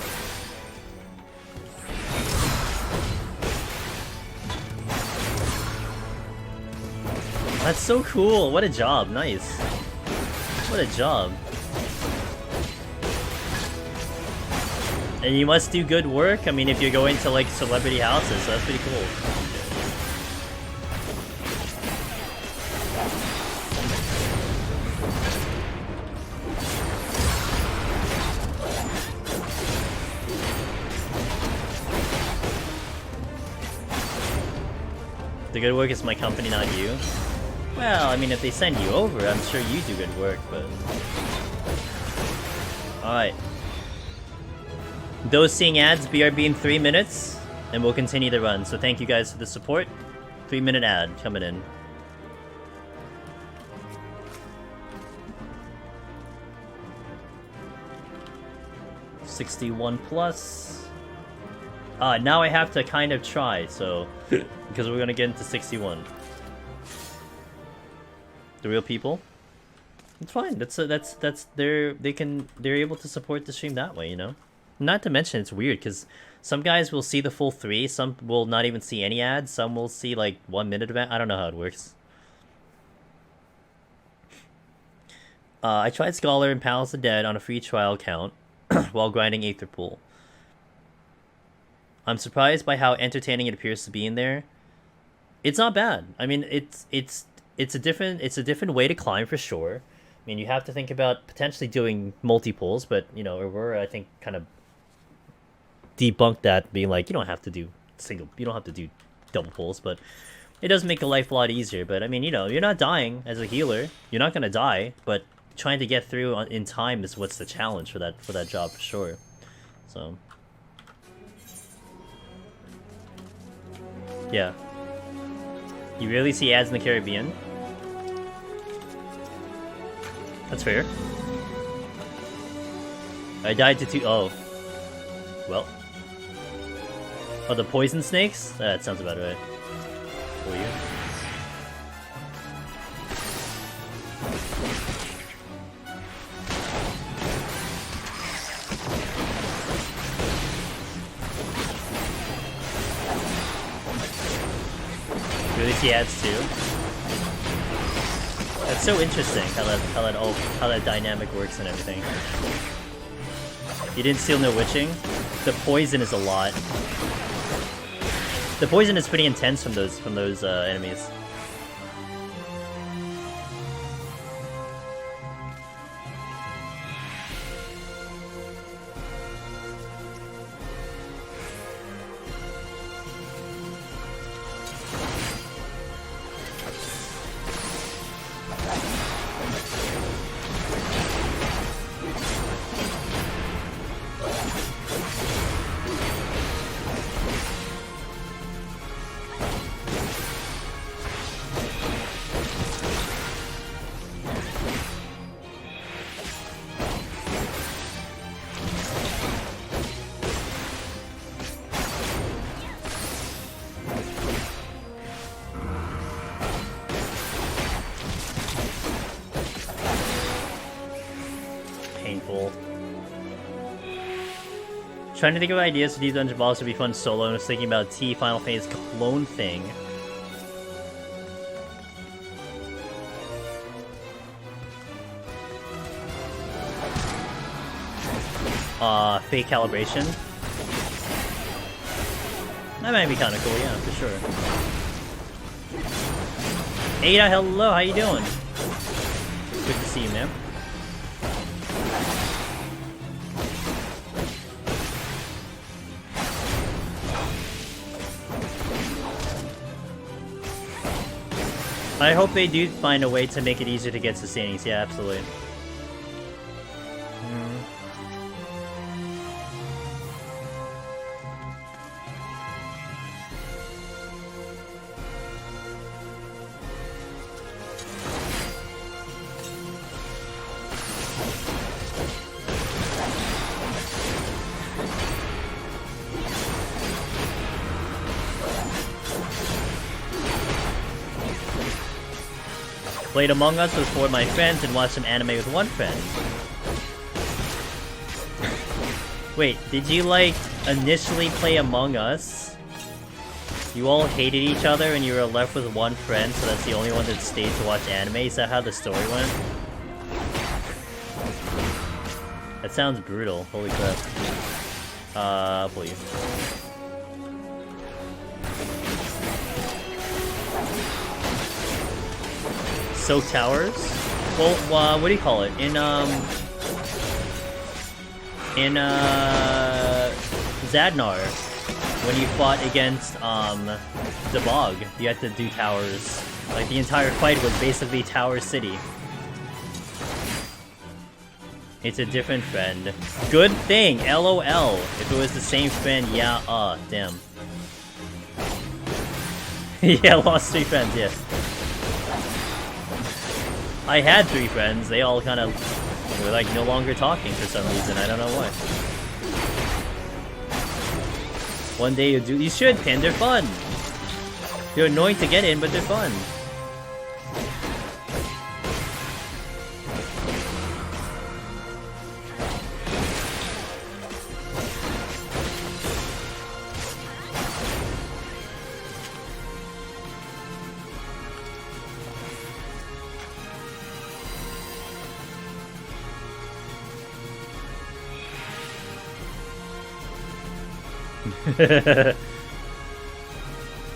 That's so cool. What a job. Nice. What a job. And you must do good work. I mean, if you're going to like celebrity houses, so that's pretty cool. The good work is my company, not you. Well, I mean, if they send you over, I'm sure you do good work, but... Alright. Those seeing ads, BRB in 3 minutes, and we'll continue the run. So thank you guys for the support. 3-minute ad coming in. $61 plus. Now I have to kind of try, so... because we're gonna get into 61. The real people? It's fine. They're able to support the stream that way, you know? Not to mention, it's weird, because some guys will see the full 3, some will not even see any ads, some will see, like, 1 minute of it. I don't know how it works. I tried Scholar and Palace of Dead on a free trial account while grinding Aether Pool. I'm surprised by how entertaining it appears to be in there. It's not bad. I mean, it's a different way to climb for sure. I mean, you have to think about potentially doing multi-pulls, but, you know, Aurora, I think, kind of debunked that, being like, you don't have to do double pulls, but it does make the life a lot easier. But, I mean, you know, you're not dying as a healer. You're not going to die, but trying to get through in time is what's the challenge for that job, for sure. So, yeah. You really see ads in the Caribbean? That's fair. I died to 2... Oh. Well. Oh, the poison snakes? That sounds about right. For you. Really see ads too? That's so interesting how that dynamic works and everything. You didn't steal no witching? The poison is a lot. The poison is pretty intense from those enemies. Trying to think of ideas for Deep Dungeon Boss would be fun solo, and I was thinking about T Final Fantasy clone thing. Fake calibration. That might be kind of cool, yeah, for sure. Ada, hello, how you doing? Good to see you, man. I hope they do find a way to make it easier to get sustainings. Yeah, absolutely. Played Among Us with 4 of my friends and watched some anime with 1 friend. Wait, did you like initially play Among Us? You all hated each other and you were left with 1 friend, so that's the only one that stayed to watch anime? Is that how the story went? That sounds brutal. Holy crap. Please. Soak Towers? Well, what do you call it? In Zadnar, when you fought against, the Bog, you had to do towers. Like, the entire fight was basically Tower City. It's a different friend. Good thing! LOL! If it was the same friend, yeah, damn. Yeah, lost 3 friends, yes. I had 3 friends, they all kind of were like no longer talking for some reason, I don't know why. One day you should, Pin, they're fun! They're annoying to get in, but they're fun.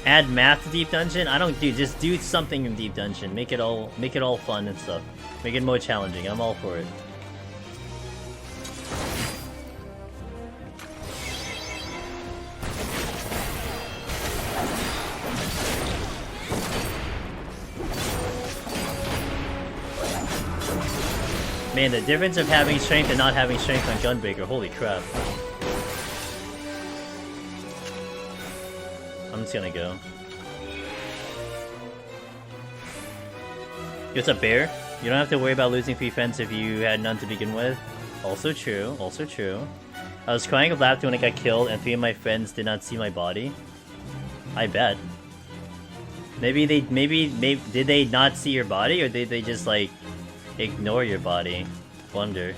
Add math to Deep Dungeon? I don't do, just do something in Deep Dungeon. Make it all fun and stuff. Make it more challenging. I'm all for it. Man, the difference of having strength and not having strength on Gunbreaker, holy crap. I'm just gonna go. What's up, Bear? You don't have to worry about losing 3 friends if you had none to begin with. Also true, also true. I was crying with laughter when I got killed and 3 of my friends did not see my body. I bet. Maybe did they not see your body, or did they just, like, ignore your body? Wonder.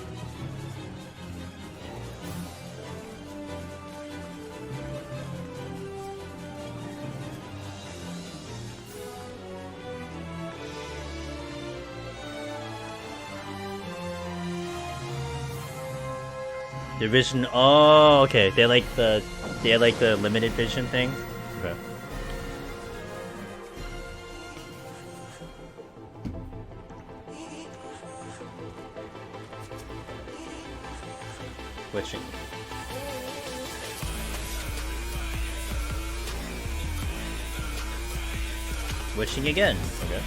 The vision. Oh, okay. They like the limited vision thing. Okay. Switching. Switching again. Okay.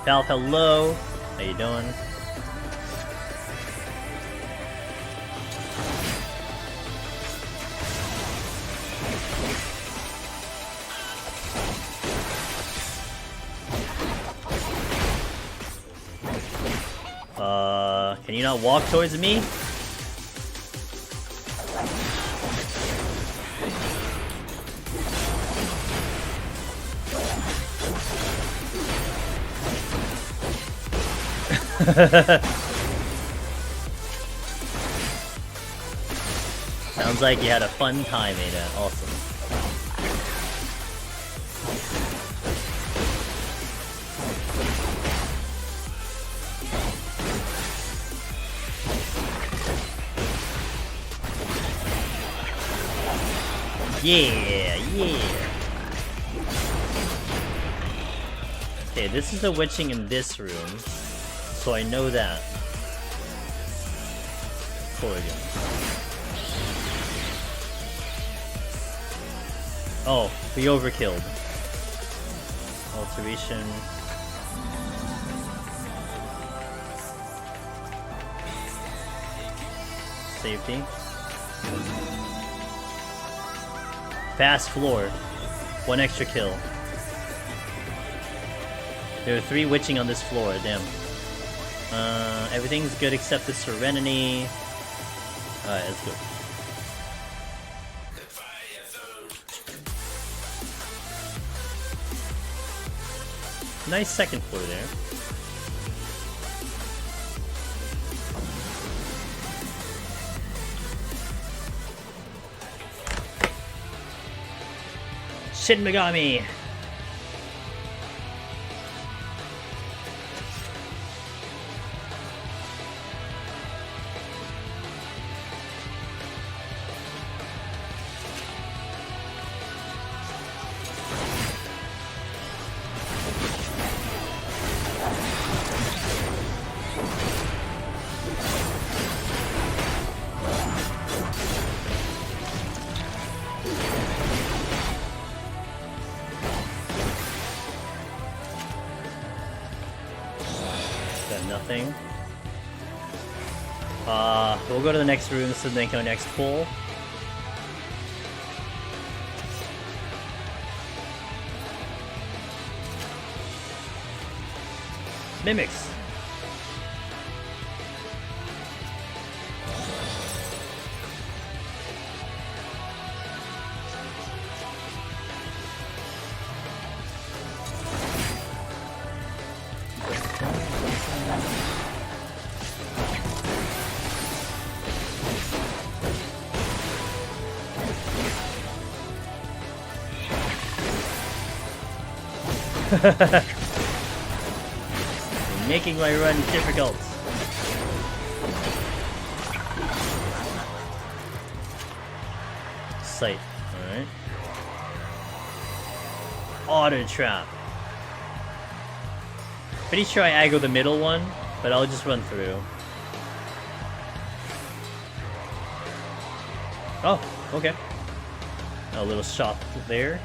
Valve, hello. How you doing? you not walk towards me? Sounds like you had a fun time, Ada. Awesome. Yeah, yeah. Okay, this is the witching in this room, so I know that. Again. Oh, we overkilled. Alteration. Safety. Fast floor. 1 extra kill. There are 3 witching on this floor, damn. Everything's good except the Serenity. Alright, let's go. Nice second floor there. Shin Megami! Nothing. We'll go to the next room so then go next pull. Mimics. Making my run difficult. Sight, alright. Auto trap. Pretty sure I aggro the middle one, but I'll just run through. Oh, okay. A little shot there.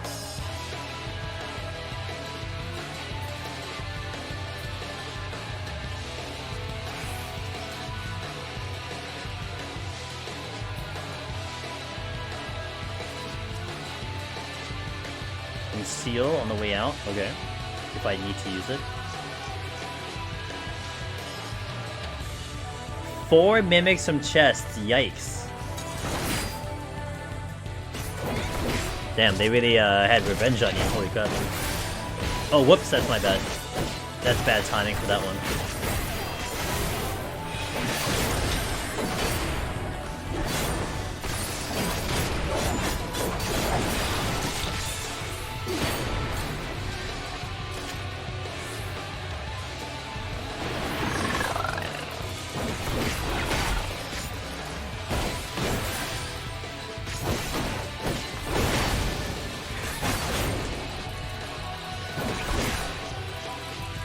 Seal on the way out, okay. If I need to use it. 4 mimics from chests, yikes. Damn, they really had revenge on you, holy crap. Oh, whoops, that's my bad. That's bad timing for that one.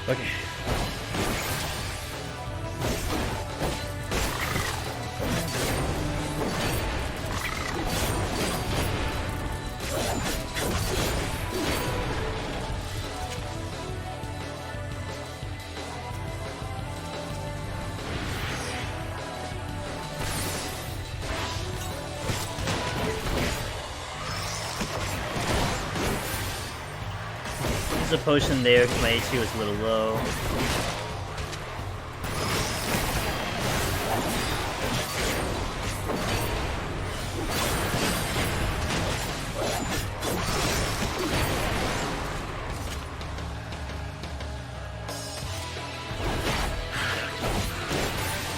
Okay. There's a potion there because my HP was a little low.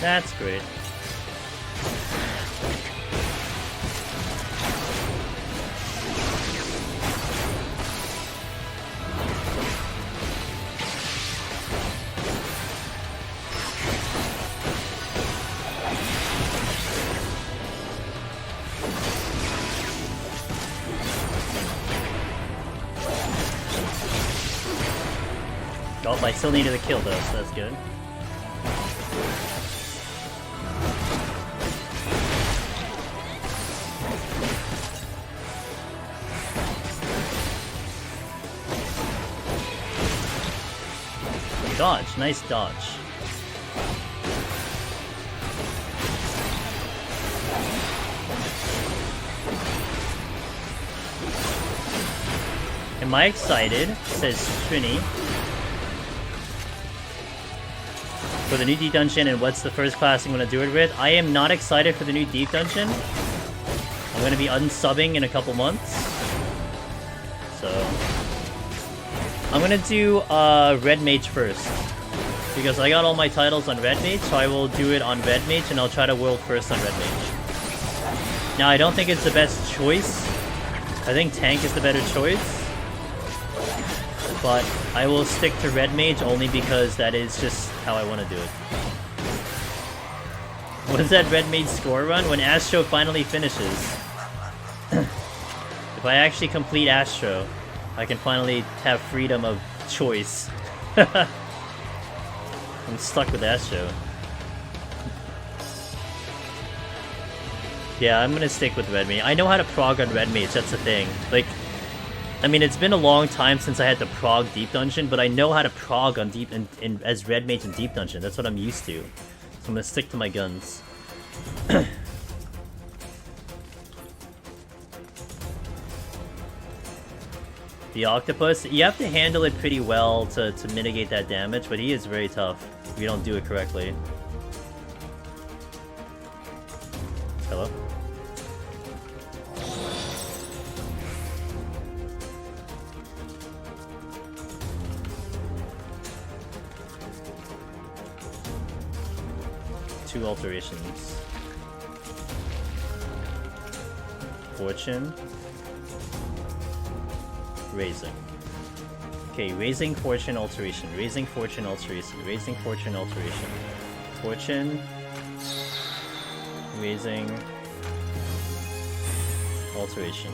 That's great. Oh, I still needed a kill though, so that's good. Dodge, nice dodge. Am I excited? Says Trini. For the new Deep Dungeon, and what's the first class I'm going to do it with? I am not excited for the new Deep Dungeon. I'm going to be unsubbing in a couple months. So I'm going to do Red Mage first. Because I got all my titles on Red Mage, so I will do it on Red Mage, and I'll try to world first on Red Mage. Now, I don't think it's the best choice. I think Tank is the better choice. But I will stick to Red Mage only because that is just how I want to do it. What is that Red Mage score run? When Astro finally finishes. If I actually complete Astro, I can finally have freedom of choice. I'm stuck with Astro. Yeah, I'm gonna stick with Red Mage. I know how to prog on Red Mage, that's the thing. Like, I mean, it's been a long time since I had to prog Deep Dungeon, but I know how to prog on Deep as Red Mage in Deep Dungeon. That's what I'm used to. So I'm gonna stick to my guns. The Octopus, you have to handle it pretty well to mitigate that damage, but he is very tough if you don't do it correctly. Hello? Two alterations. Fortune. Raising. Okay, raising, fortune, alteration. Raising, fortune, alteration. Raising, fortune, alteration. Fortune. Raising. Alteration.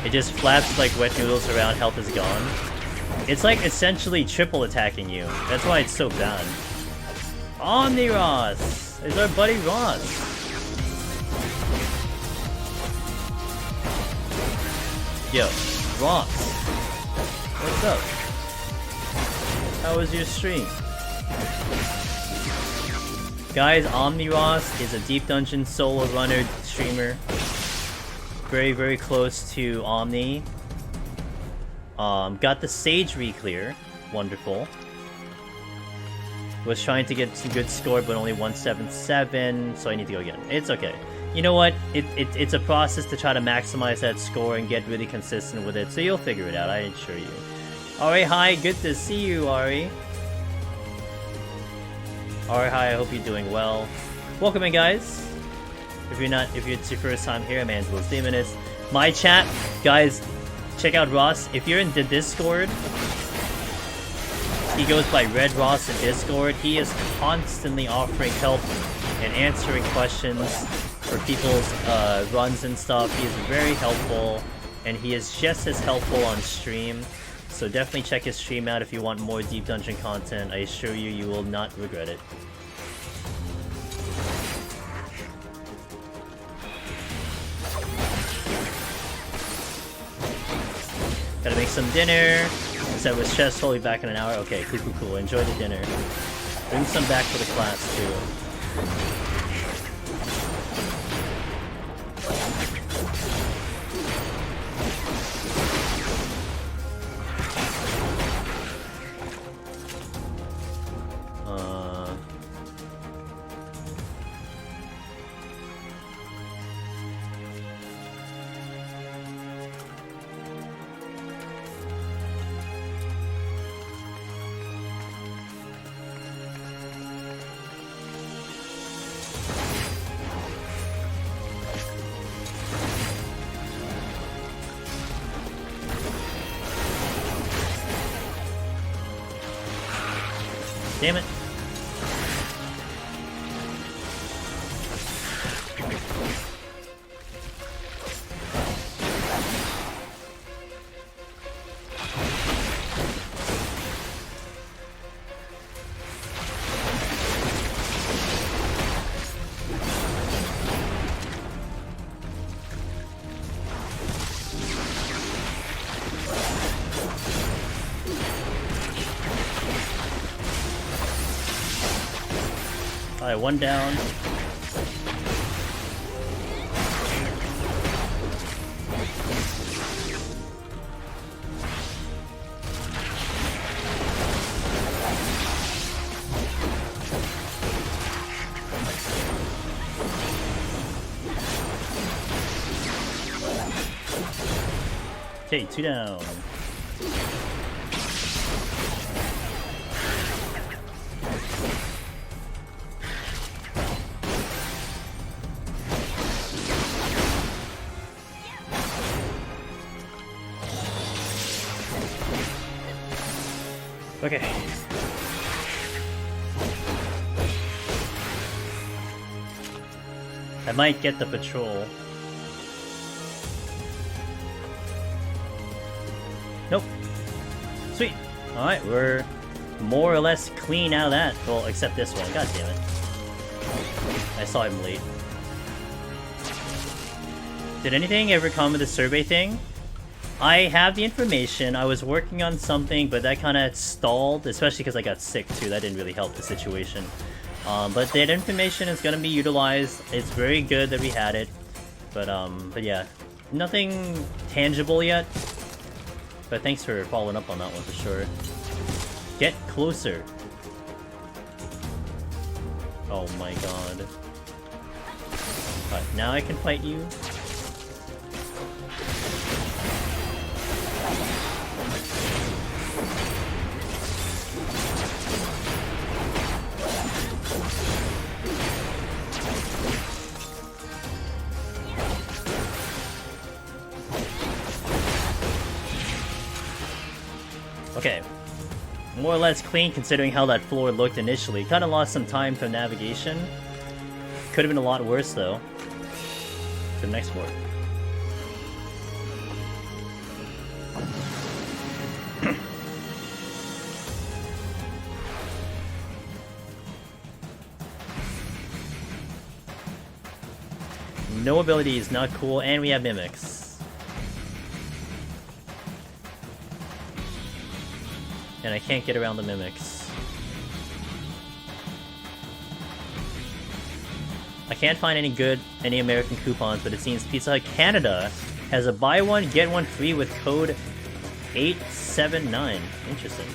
It just flaps like wet noodles around, health is gone. It's like essentially triple attacking you. That's why it's so bad. Omni Ross! It's our buddy Ross! Yo, Ross! What's up? How was your stream? Guys, Omni Ross is a Deep Dungeon solo runner streamer. Very, very close to Omni. Got the Sage re-clear. Wonderful. Was trying to get some good score, but only 177, so I need to go again. It's okay. You know what? It's a process to try to maximize that score and get really consistent with it, so you'll figure it out, I assure you. Ari, hi, good to see you, Ari. Ari, hi, I hope you're doing well. Welcome in, guys. If it's your first time here, I'm Angelo's Demonist. My chat, guys, check out Ross. If you're in the Discord, he goes by Red Ross in Discord. He is constantly offering help and answering questions for people's runs and stuff. He is very helpful, and he is just as helpful on stream. so definitely check his stream out if you want more Deep Dungeon content. I assure you, you will not regret it. Gotta make some dinner. Said with chest, we'll be back in an hour. Okay, cool. Enjoy the dinner. Bring some back for the class too. Damn it. Alright, one down. Okay, 2 down. Okay. I might get the patrol. Nope. Sweet. Alright, we're more or less clean out of that. Well, except this one. God damn it. I saw him late. Did anything ever come with the survey thing? I have the information. I was working on something, but that kind of stalled, especially because I got sick too. That didn't really help the situation. But that information is going to be utilized. It's very good that we had it. But yeah, nothing tangible yet. But thanks for following up on that one for sure. Get closer. Oh my god. Alright, now I can fight you. Okay, more or less clean considering how that floor looked initially. Kind of lost some time for navigation. Could have been a lot worse though. To the next floor. No abilities, not cool, and we have mimics. And I can't get around the mimics. I can't find any American coupons, but it seems Pizza Hut Canada has a buy one, get one free with code 879. Interesting.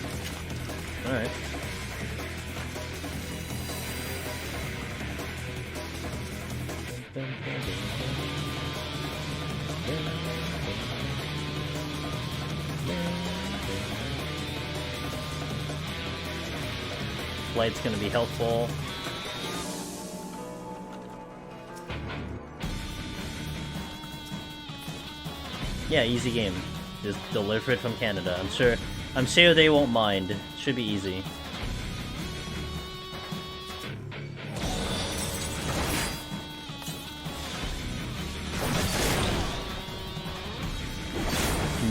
Alright. Light's gonna be helpful. Yeah, easy game. Just deliver it from Canada. I'm sure they won't mind. Should be easy.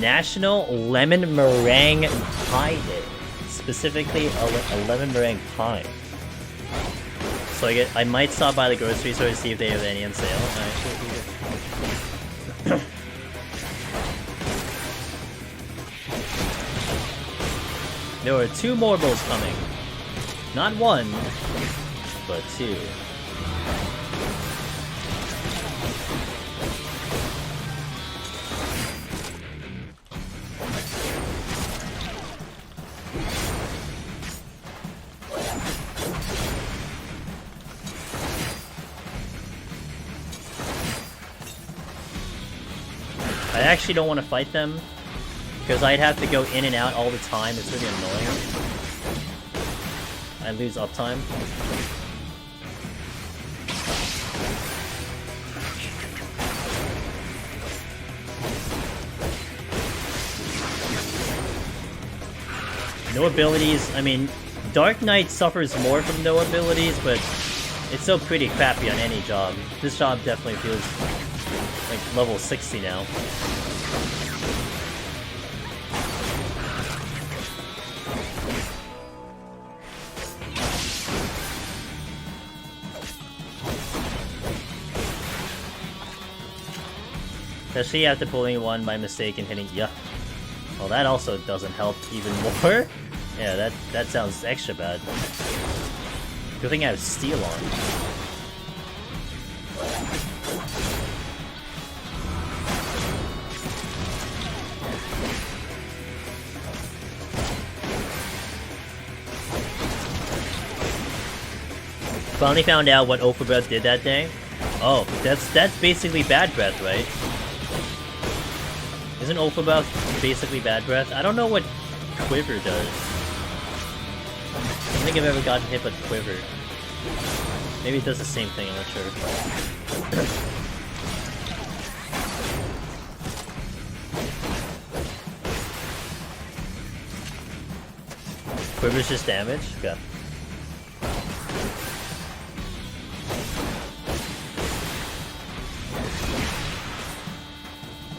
National Lemon Meringue Pie Day. Specifically, a lemon meringue pie. So I might stop by the grocery store to see if they have any on sale. There are 2 more bowls coming. Not 1, but 2. I actually don't want to fight them, because I'd have to go in and out all the time. It's really annoying. I lose uptime. No abilities, I mean, Dark Knight suffers more from no abilities, but it's still pretty crappy on any job. This job definitely feels like level 60 now. Especially after pulling one by mistake and hitting well, that also doesn't help even more. Yeah, that sounds extra bad. Good thing I have steel on. Finally found out what Ultra Breath did that day. Oh, that's basically Bad Breath, right? Isn't Ultra Breath basically Bad Breath? I don't know what Quiver does. I don't think I've ever gotten hit with Quiver. Maybe it does the same thing, I'm not sure. Quiver's just damage? Okay.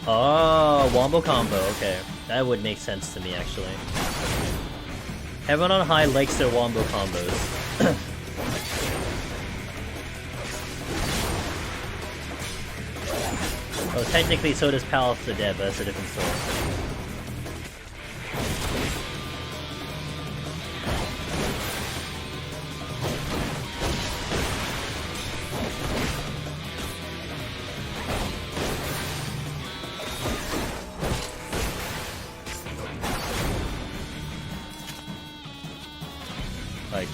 Oh, wombo combo, okay. That would make sense to me, actually. Everyone on high likes their wombo combos. Oh, technically so does Pal of the Dead, but that's a different story.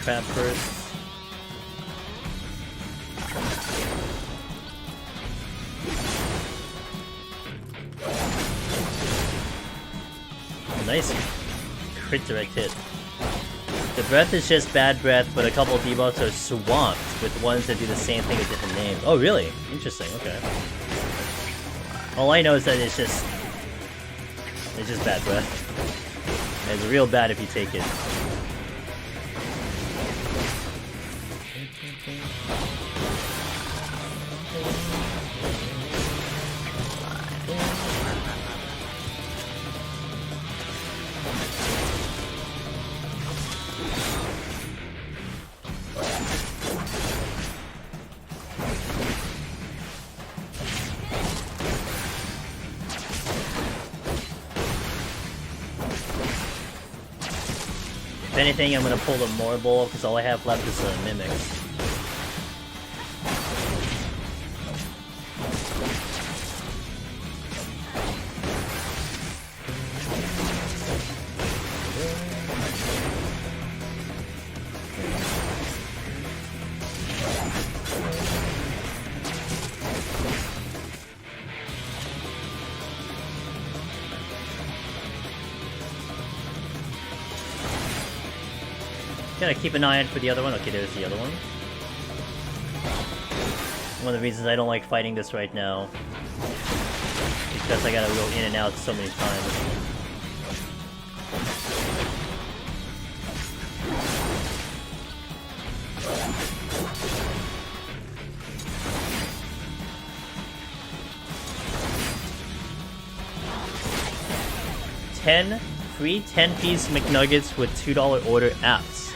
Crap first. Nice crit direct hit. The breath is just Bad Breath, but a couple of debuffs are swamped with ones that do the same thing with different names. Oh, really? Interesting. Okay. All I know is that it's just Bad Breath. And it's real bad if you take it. If anything, I'm gonna pull the more bowl because all I have left is the mimics. Gotta keep an eye out for the other one. Okay, there's the other one. One of the reasons I don't like fighting this right now, because I gotta go in and out so many times. free 10-piece McNuggets with $2 order apps.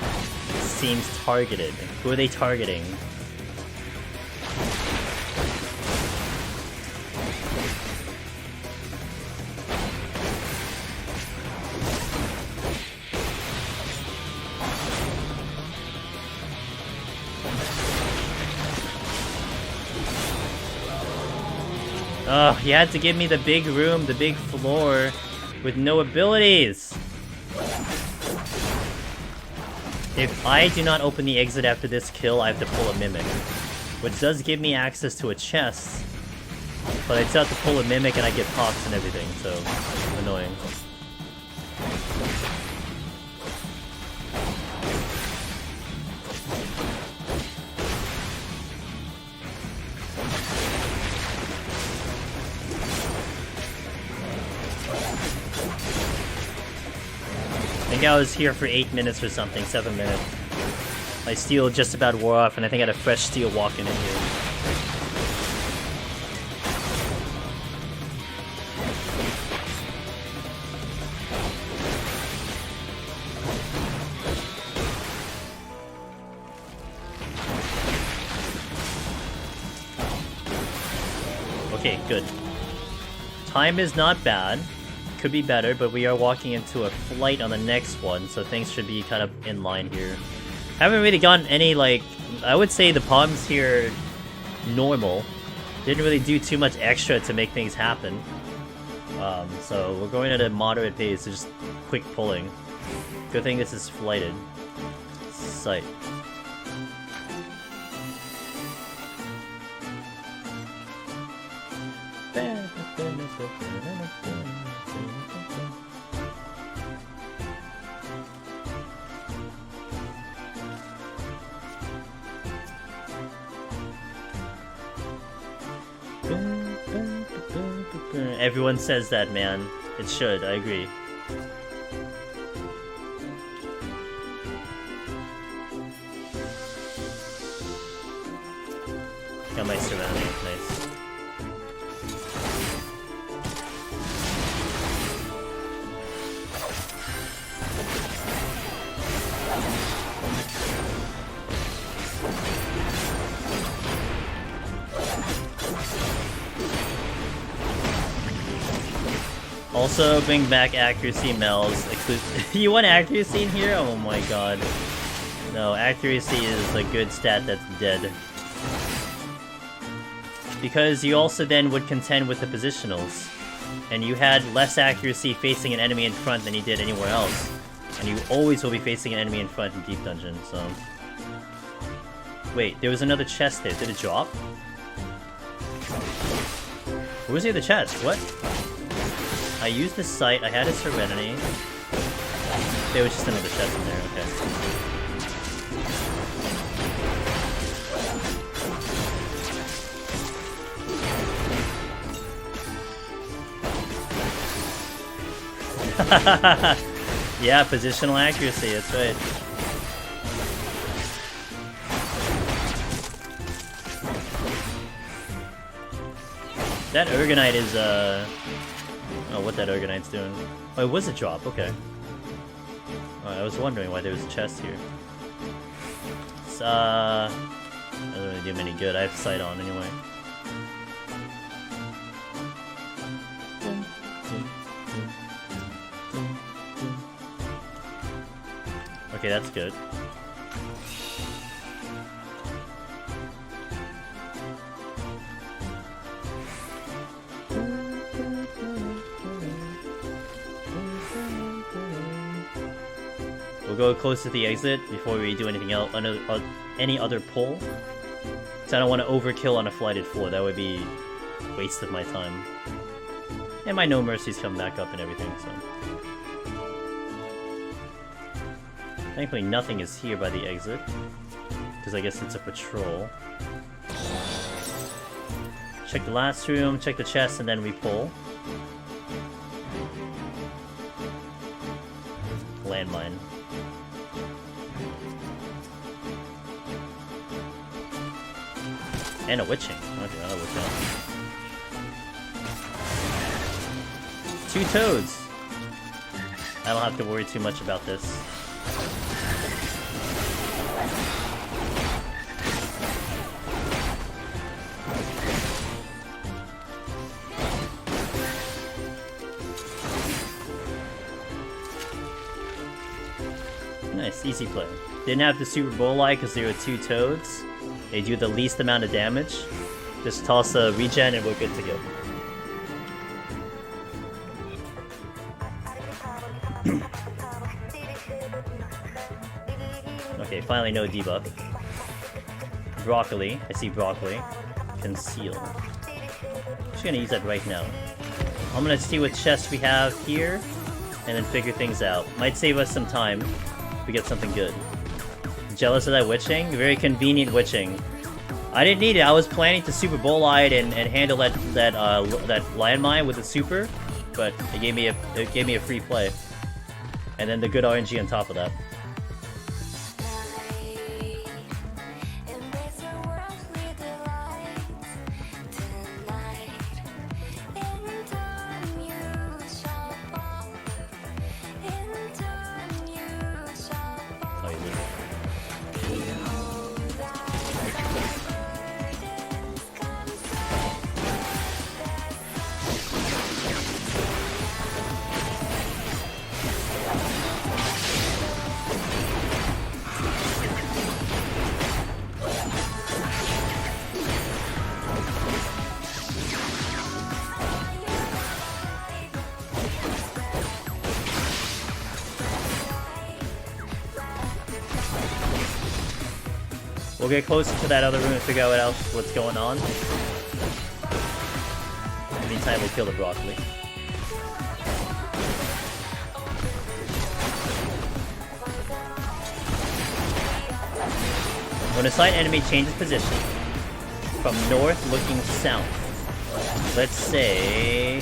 Seems targeted. Who are they targeting? Oh, you had to give me the big room, the big floor, with no abilities! If I do not open the exit after this kill, I have to pull a Mimic. Which does give me access to a chest, but I still have to pull a Mimic and I get pops and everything, so annoying. I think I was here for 8 minutes or something, 7 minutes. My steel just about wore off, and I think I had a fresh steel walking in here. Okay, good. Time is not bad. Could be better, but we are walking into a flight on the next one, so things should be kind of in line here. Haven't really gotten any, like, I would say the problems here normal. Didn't really do too much extra to make things happen. So we're going at a moderate pace, so just quick pulling. Good thing this is flighted. Sight. Everyone says that, man. It should, I agree. Got my surrounding, nice. Also, bring back accuracy Mel's. You want accuracy in here? Oh my god. No, accuracy is a good stat that's dead. Because you also then would contend with the positionals. And you had less accuracy facing an enemy in front than you did anywhere else. And you always will be facing an enemy in front in Deep Dungeon, so... Wait, there was another chest there. Did it drop? Where's the other chest? What? I used the sight, I had a Serenity. There was just another chest in there, okay. Yeah, positional accuracy, that's right. That Urgonite is, I don't know what that Urgonite's doing. Oh, it was a drop, okay. I was wondering why there was a chest here. It's, doesn't really do me any good. I have sight on anyway. Okay, that's good. We'll go close to the exit before we do anything else, any other pull. So I don't want to overkill on a flighted floor. That would be a waste of my time. And my No Mercies come back up and everything, so... Thankfully nothing is here by the exit. Because I guess it's a patrol. Check the last room, check the chest, and then we pull. Landmine. And a witching. Okay, that'll work out. 2 toads. I don't have to worry too much about this. Nice, easy play. Didn't have the Super Bowl Eye because there were 2 toads. They do the least amount of damage. Just toss a regen and we're good to go. Okay, finally no debuff. Broccoli. I see broccoli. Conceal. Just gonna use that right now. I'm gonna see what chests we have here and then figure things out. Might save us some time if we get something good. Jealous of that witching? Very convenient witching. I didn't need it. I was planning to Super Bowl Eye it and handle that landmine with the super, but it gave me a free play, and then the good RNG on top of that. We'll get closer to that other room and figure out what's going on. In the meantime, we'll kill the broccoli. When a sight enemy changes position from north looking south, let's say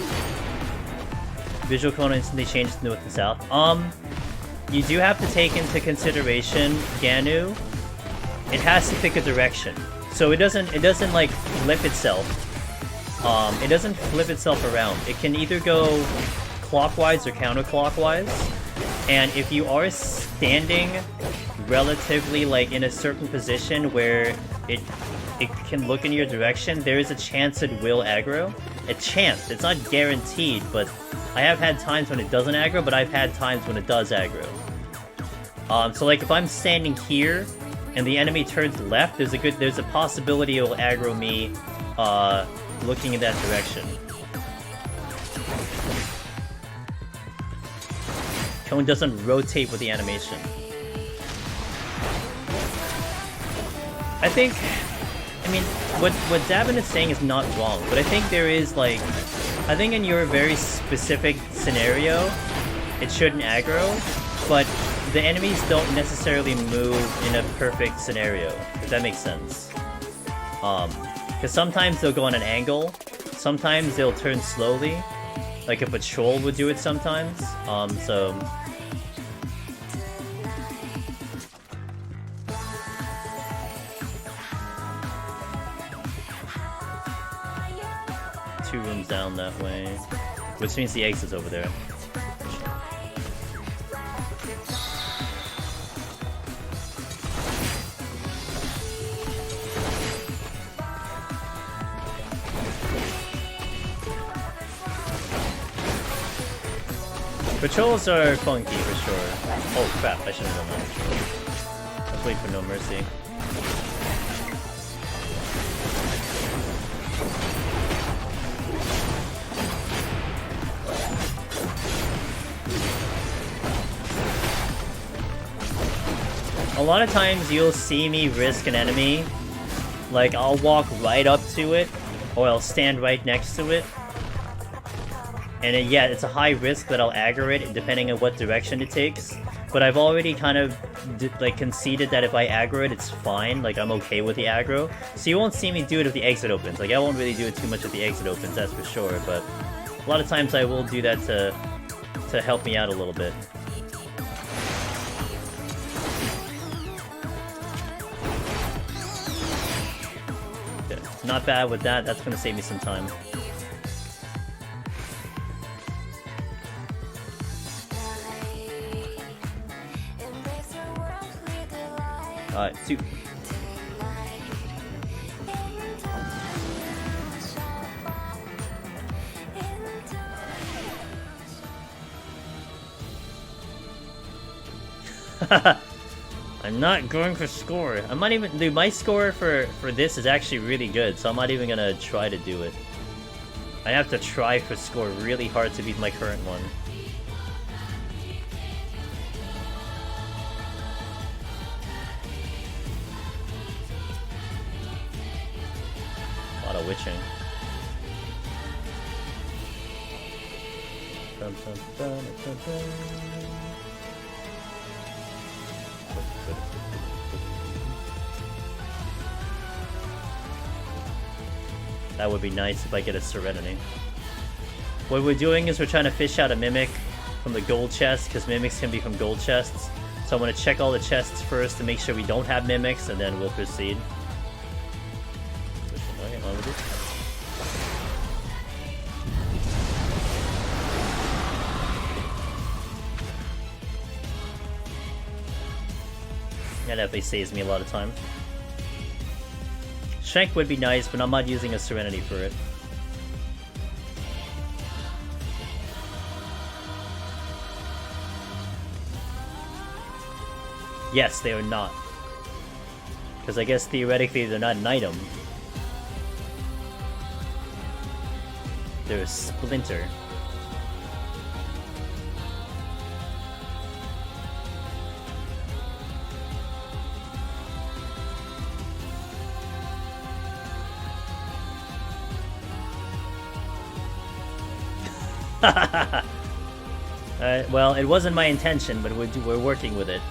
visual cone instantly changes to north and south. You do have to take into consideration Ganu. It has to pick a direction, so it doesn't like flip itself. It doesn't flip itself around. It can either go clockwise or counterclockwise. And if you are standing relatively like in a certain position where it can look in your direction, there is a chance it will aggro. A chance. It's not guaranteed, but I have had times when it doesn't aggro, but I've had times when it does aggro. So like if I'm standing here and the enemy turns left, there's a possibility it will aggro me looking in that direction. Cone doesn't rotate with the animation. I mean, what Davin is saying is not wrong, but I think there is like, I think in your very specific scenario, it shouldn't aggro, but the enemies don't necessarily move in a perfect scenario, if that makes sense. Because sometimes they'll go on an angle, sometimes they'll turn slowly, like a patrol would do it sometimes, so... Two rooms down that way, which means the exit's over there. Patrols are funky for sure. Oh crap, I shouldn't have done that. Let's wait for No Mercy. A lot of times you'll see me risk an enemy. Like, I'll walk right up to it, or I'll stand right next to it. And yeah, it's a high risk that I'll aggro it, depending on what direction it takes. But I've already kind of, like, conceded that if I aggro it, it's fine. Like, I'm okay with the aggro. So you won't see me do it if the exit opens. Like, I won't really do it too much if the exit opens, that's for sure. But a lot of times I will do that to help me out a little bit. Okay, not bad with that. That's gonna save me some time. Alright, 2. I'm not going for score. I'm not even... Dude, my score for this is actually really good, so I'm not even gonna try to do it. I have to try for score really hard to beat my current one. A lot of witching. Dun, dun, dun, dun, dun. That would be nice if I get a Serenity. What we're doing is we're trying to fish out a Mimic from the gold chest, because Mimics can be from gold chests. So I'm going to check all the chests first to make sure we don't have Mimics, and then we'll proceed. That definitely saves me a lot of time. Strength would be nice, but I'm not using a Serenity for it. Yes, they are not. Because I guess theoretically they're not an item. They're a splinter. Well, it wasn't my intention, but we're working with it.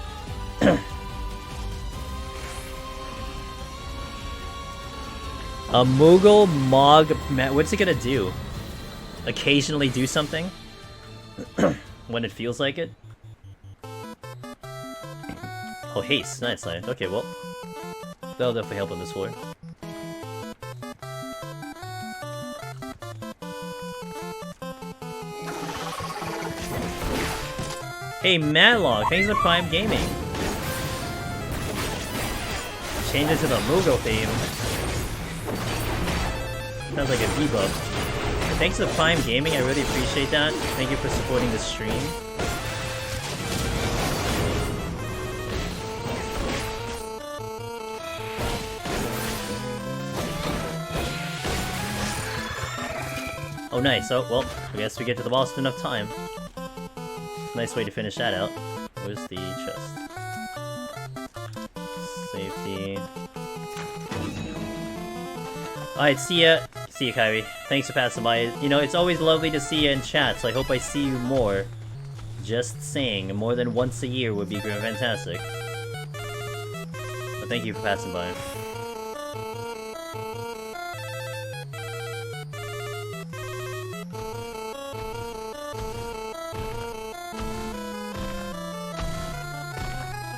A Moogle Mog... What's it gonna do? Occasionally do something? When it feels like it? Oh, haste. Nice, nice. Okay, well. That'll definitely help on this floor. Hey, Matlock, thanks for Prime Gaming. Change it to the Moogle theme. Sounds like a debuff. Thanks to Prime Gaming, I really appreciate that. Thank you for supporting the stream. Oh, nice. Oh, well, I guess we get to the boss in enough time. Nice way to finish that out. Where's the chest? Safety. Alright, see ya. See ya, Kyrie. Thanks for passing by. You know, it's always lovely to see you in chat, so I hope I see you more. Just saying, more than once a year would be fantastic. But thank you for passing by.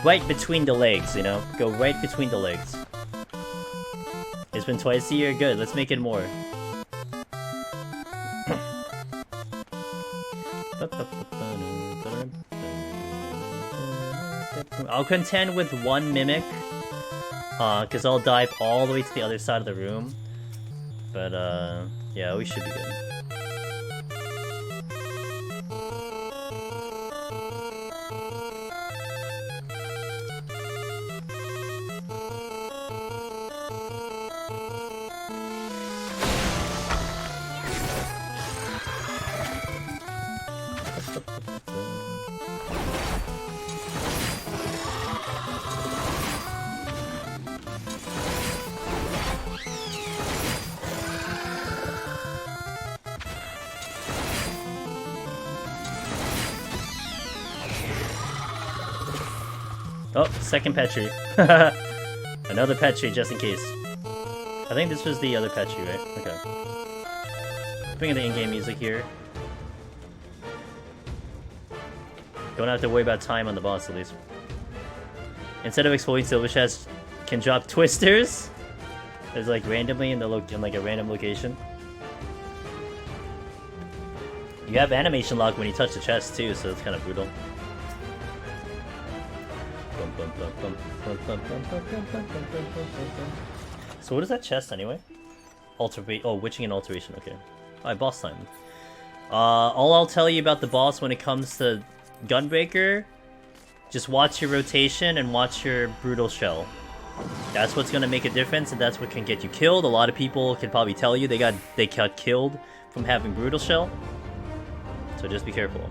Right between the legs, you know? Go right between the legs. It's been twice a year? Good, let's make it more. I'll contend with one Mimic. Because I'll dive all the way to the other side of the room. But, yeah, we should be good. Oh, second Petri. Another Petri, just in case. I think this was the other Petri, right? Okay. Bringing the in-game music here. Don't have to worry about time on the boss, at least. Instead of exploring silver chests, can drop twisters. There's like randomly in like a random location. You have animation lock when you touch the chest too, so it's kind of brutal. So what is that chest anyway? Witching and alteration, okay. Alright, boss time. All I'll tell you about the boss when it comes to Gunbreaker, just watch your rotation and watch your brutal shell. That's what's gonna make a difference, and that's what can get you killed. A lot of people can probably tell you they got killed from having brutal shell. So just be careful.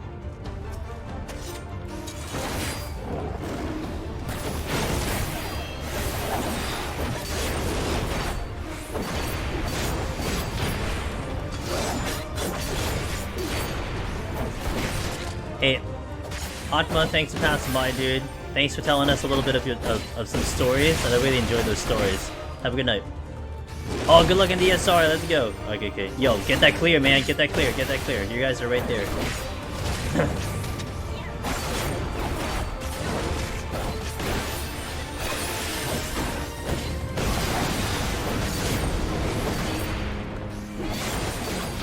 Hey, Atma, thanks for passing by, dude. Thanks for telling us a little bit of some stories, and I really enjoyed those stories. Have a good night. Oh, good luck in DSR, let's go. Okay. Yo, get that clear, man. Get that clear. You guys are right there.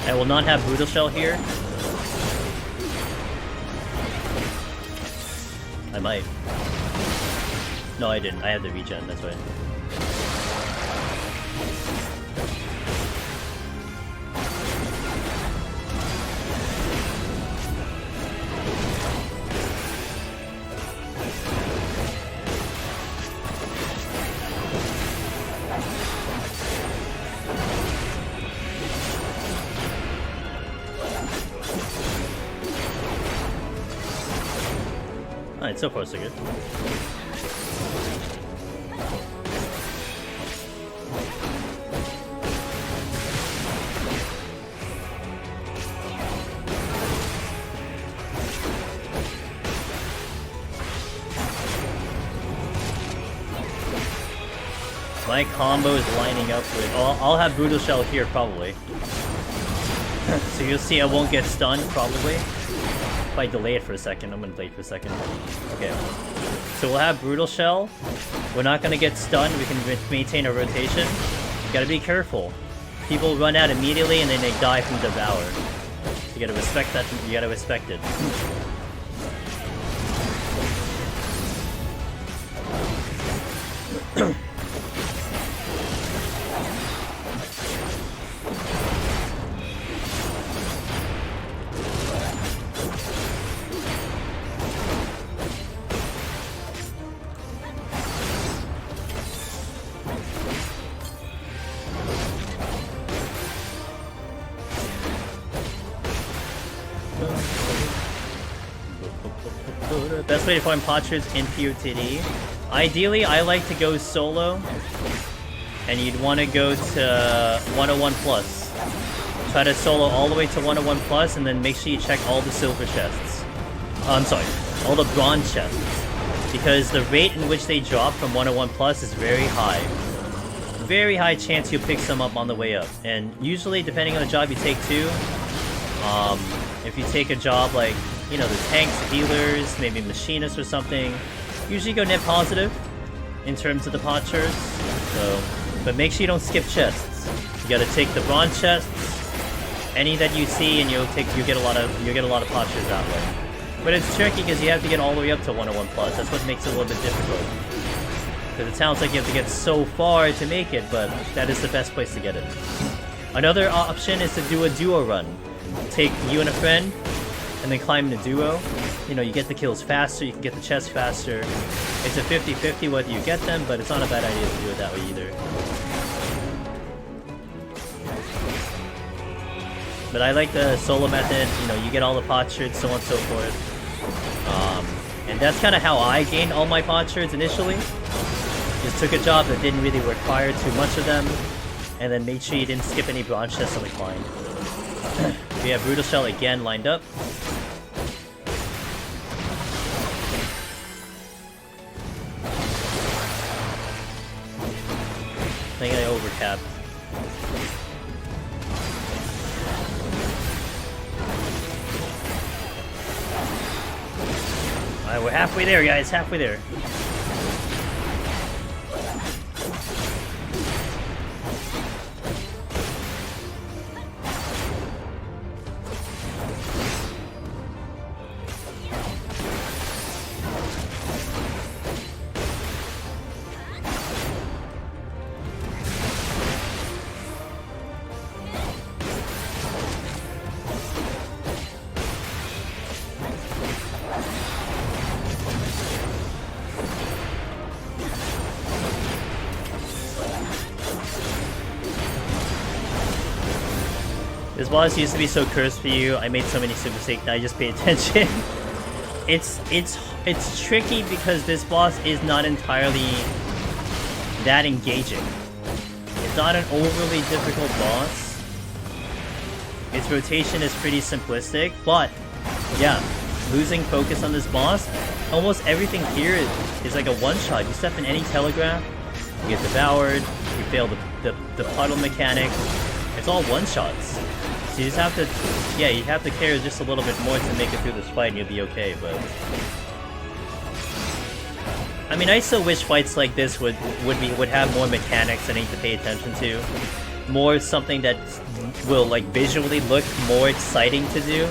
I will not have Brutal Shell here. I might. No, I didn't. I had the regen, that's right. Alright, so far so good. My combo is lining up with... I'll have Brutal Shell here, probably. So you'll see I won't get stunned, probably. If I delay it for a second, I'm gonna delay it for a second. Okay. So we'll have Brutal Shell. We're not gonna get stunned, we can maintain a rotation. You gotta be careful. People run out immediately and then they die from Devour. You gotta respect that, you gotta respect it. Best way to farm potsherds in POTD. Ideally, I like to go solo, and you'd want to go to 101 plus. Try to solo all the way to 101 plus, and then make sure you check all the silver chests. I'm sorry, all the bronze chests, because the rate in which they drop from 101 plus is very high. Very high chance you'll pick some up on the way up, and usually, depending on the job you take too, if you take a job like, you know, the tanks, healers, maybe machinists or something, usually go net positive in terms of the potsherds. So, but make sure you don't skip chests. You gotta take the bronze chests, any that you see, and you'll get a lot of potsherds that way. But it's tricky because you have to get all the way up to 101 plus. That's what makes it a little bit difficult. Because it sounds like you have to get so far to make it, but that is the best place to get it. Another option is to do a duo run. Take you and a friend, and then climb in a duo. You know, you get the kills faster, you can get the chests faster. It's a 50-50 whether you get them, but it's not a bad idea to do it that way either. But I like the solo method, you know, you get all the potsherds, so on and so forth. And that's kind of how I gained all my potsherds initially. Just took a job that didn't really require too much of them, and then made sure you didn't skip any bronze chests on the climb. We have Brutal Shell again lined up. I think I overcapped. Alright, we're halfway there, guys. Halfway there. This boss used to be so cursed for you. I made so many super mistakes. Now I just pay attention. It's tricky because this boss is not entirely that engaging. It's not an overly difficult boss. Its rotation is pretty simplistic, but yeah, losing focus on this boss, almost everything here is like a one-shot. You step in any telegraph, you get devoured, you fail the puddle mechanic. It's all one-shots. So you just have to, yeah, you have to care just a little bit more to make it through this fight and you'll be okay, but... I mean, I still wish fights like this would have more mechanics I need to pay attention to. More something that will, like, visually look more exciting to do.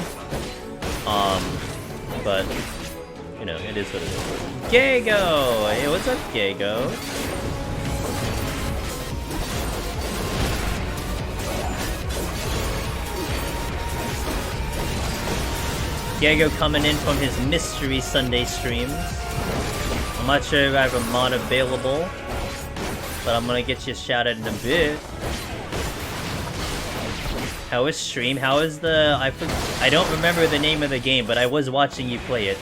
But, you know, it is what it is. Gago! Hey, what's up, Gago? Gago coming in from his Mystery Sunday streams. I'm not sure if I have a mod available, but I'm gonna get you shouted in a bit. How is stream? How is the... I don't remember the name of the game, but I was watching you play it.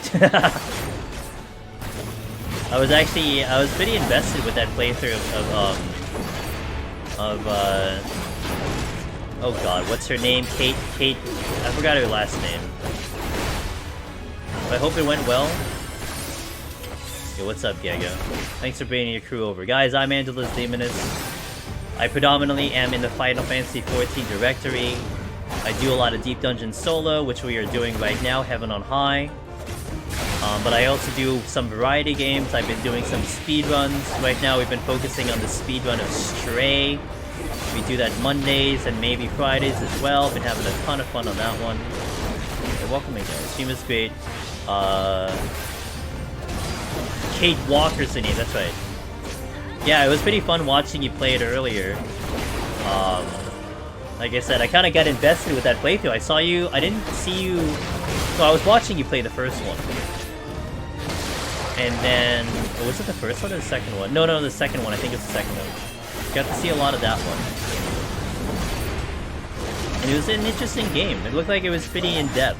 I was pretty invested with that playthrough oh god, what's her name? Kate, I forgot her last name. I hope it went well. Yo, what's up, Gago? Thanks for bringing your crew over. Guys, I'm Angelus Demonus. I predominantly am in the Final Fantasy XIV directory. I do a lot of Deep Dungeon solo, which we are doing right now, Heaven on High. But I also do some variety games. I've been doing some speedruns. Right now we've been focusing on the speedrun of Stray. We do that Mondays and maybe Fridays as well. Been having a ton of fun on that one. Hey, welcome in, guys. Stream is great. Kate Walker's the name, that's right. Yeah, it was pretty fun watching you play it earlier. Like I said, I kind of got invested with that playthrough. I didn't see you... So I was watching you play the first one. And then... Oh, was it the first one or the second one? No, the second one. I think it's the second one. Got to see a lot of that one. And it was an interesting game. It looked like it was pretty in-depth.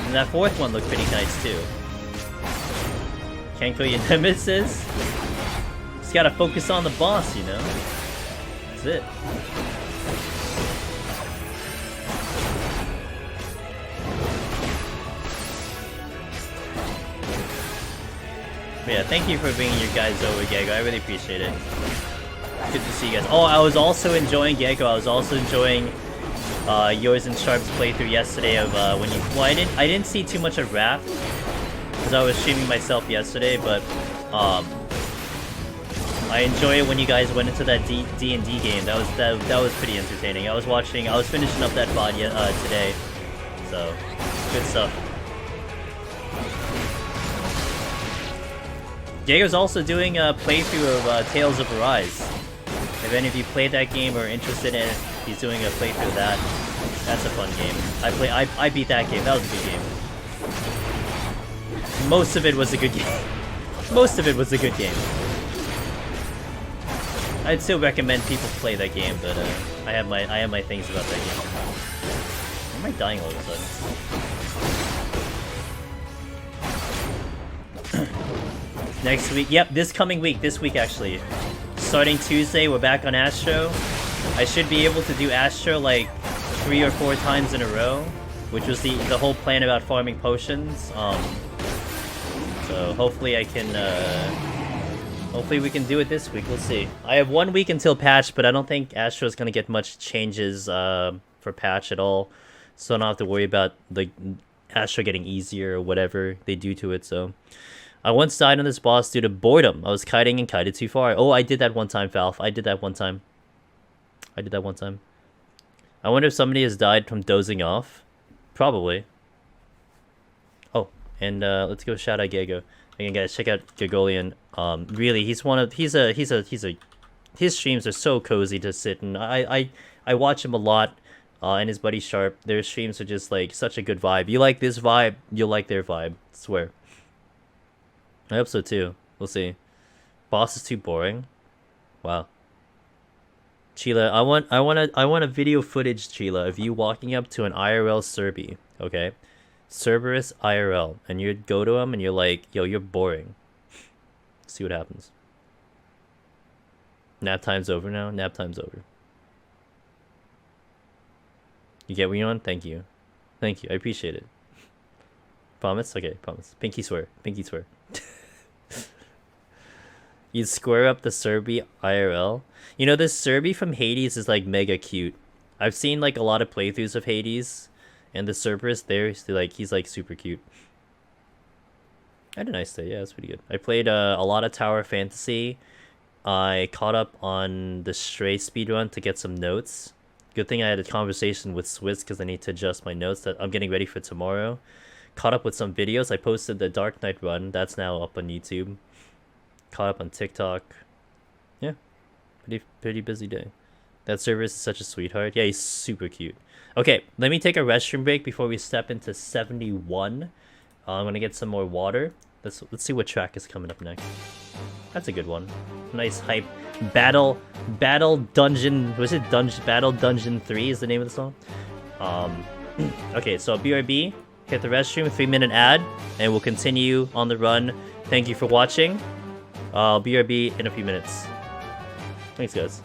And that fourth one looked pretty nice, too. Can't kill your nemesis. Just gotta focus on the boss, you know? That's it. But yeah, thank you for bringing your guys over, Gago. I really appreciate it. Good to see you guys. Oh, I was also enjoying, Gago, I was also enjoying yours and Sharp's playthrough yesterday of when you... Well, I didn't see too much of Wrath, because I was streaming myself yesterday, but I enjoy it when you guys went into that D&D game. That was pretty entertaining. I was finishing up that VOD today, so good stuff. Jago's also doing a playthrough of Tales of Arise. If any of you played that game or are interested in it, he's doing a playthrough of that. That's a fun game. I beat that game. That was a good game. Most of it was a good game. Most of it was a good game. I'd still recommend people play that game, but I have my things about that game. Why am I dying all of a sudden? Next week, yep, this coming week, this week actually. Starting Tuesday, we're back on Astro. I should be able to do Astro like 3 or 4 times in a row, which was the whole plan about farming potions. So hopefully I can, hopefully we can do it this week, we'll see. I have 1 week until patch, but I don't think Astro's gonna get much changes for patch at all. So I don't have to worry about the Astro getting easier or whatever they do to it, so. I once died on this boss due to boredom. I was kiting and kited too far. Oh, I did that one time, Falf. I did that one time. I wonder if somebody has died from dozing off. Probably. Oh, and let's go shout out Gago. Again, guys, check out Gagolian. Really, his streams are so cozy to sit and I watch him a lot. And his buddy Sharp. Their streams are just like such a good vibe. You like this vibe, you'll like their vibe. I swear. I hope so too. We'll see. Boss is too boring. Wow. Chila, I want a video footage, Chila, of you walking up to an IRL Serbi, okay? Cerberus IRL, and you'd go to him and you're like, yo, you're boring. See what happens. Nap time's over now. Nap time's over. You get what you're on? Thank you. Thank you. I appreciate it. Promise? Okay, promise. Pinky swear. Pinky swear. You'd square up the Serbi IRL. You know, this Serbi from Hades is like mega cute. I've seen like a lot of playthroughs of Hades, and the Cerberus there is like, he's like super cute. I had a nice day. Yeah, it's pretty good. I played a lot of Tower Fantasy. I caught up on the Stray speedrun to get some notes. Good thing I had a conversation with Swiss because I need to adjust my notes that I'm getting ready for tomorrow. Caught up with some videos. I posted the Dark Knight run. That's now up on YouTube. Caught up on TikTok. Yeah, pretty busy day. That Cerberus is such a sweetheart. Yeah, he's super cute. Okay, let me take a restroom break before we step into 71. I'm gonna get some more water. Let's see what track is coming up next. That's a good one. Nice hype. Battle Dungeon. Was it Battle Dungeon 3 is the name of the song? Okay, so BRB, hit the restroom, 3-minute ad, and we'll continue on the run. Thank you for watching. BRB in a few minutes. Thanks, guys.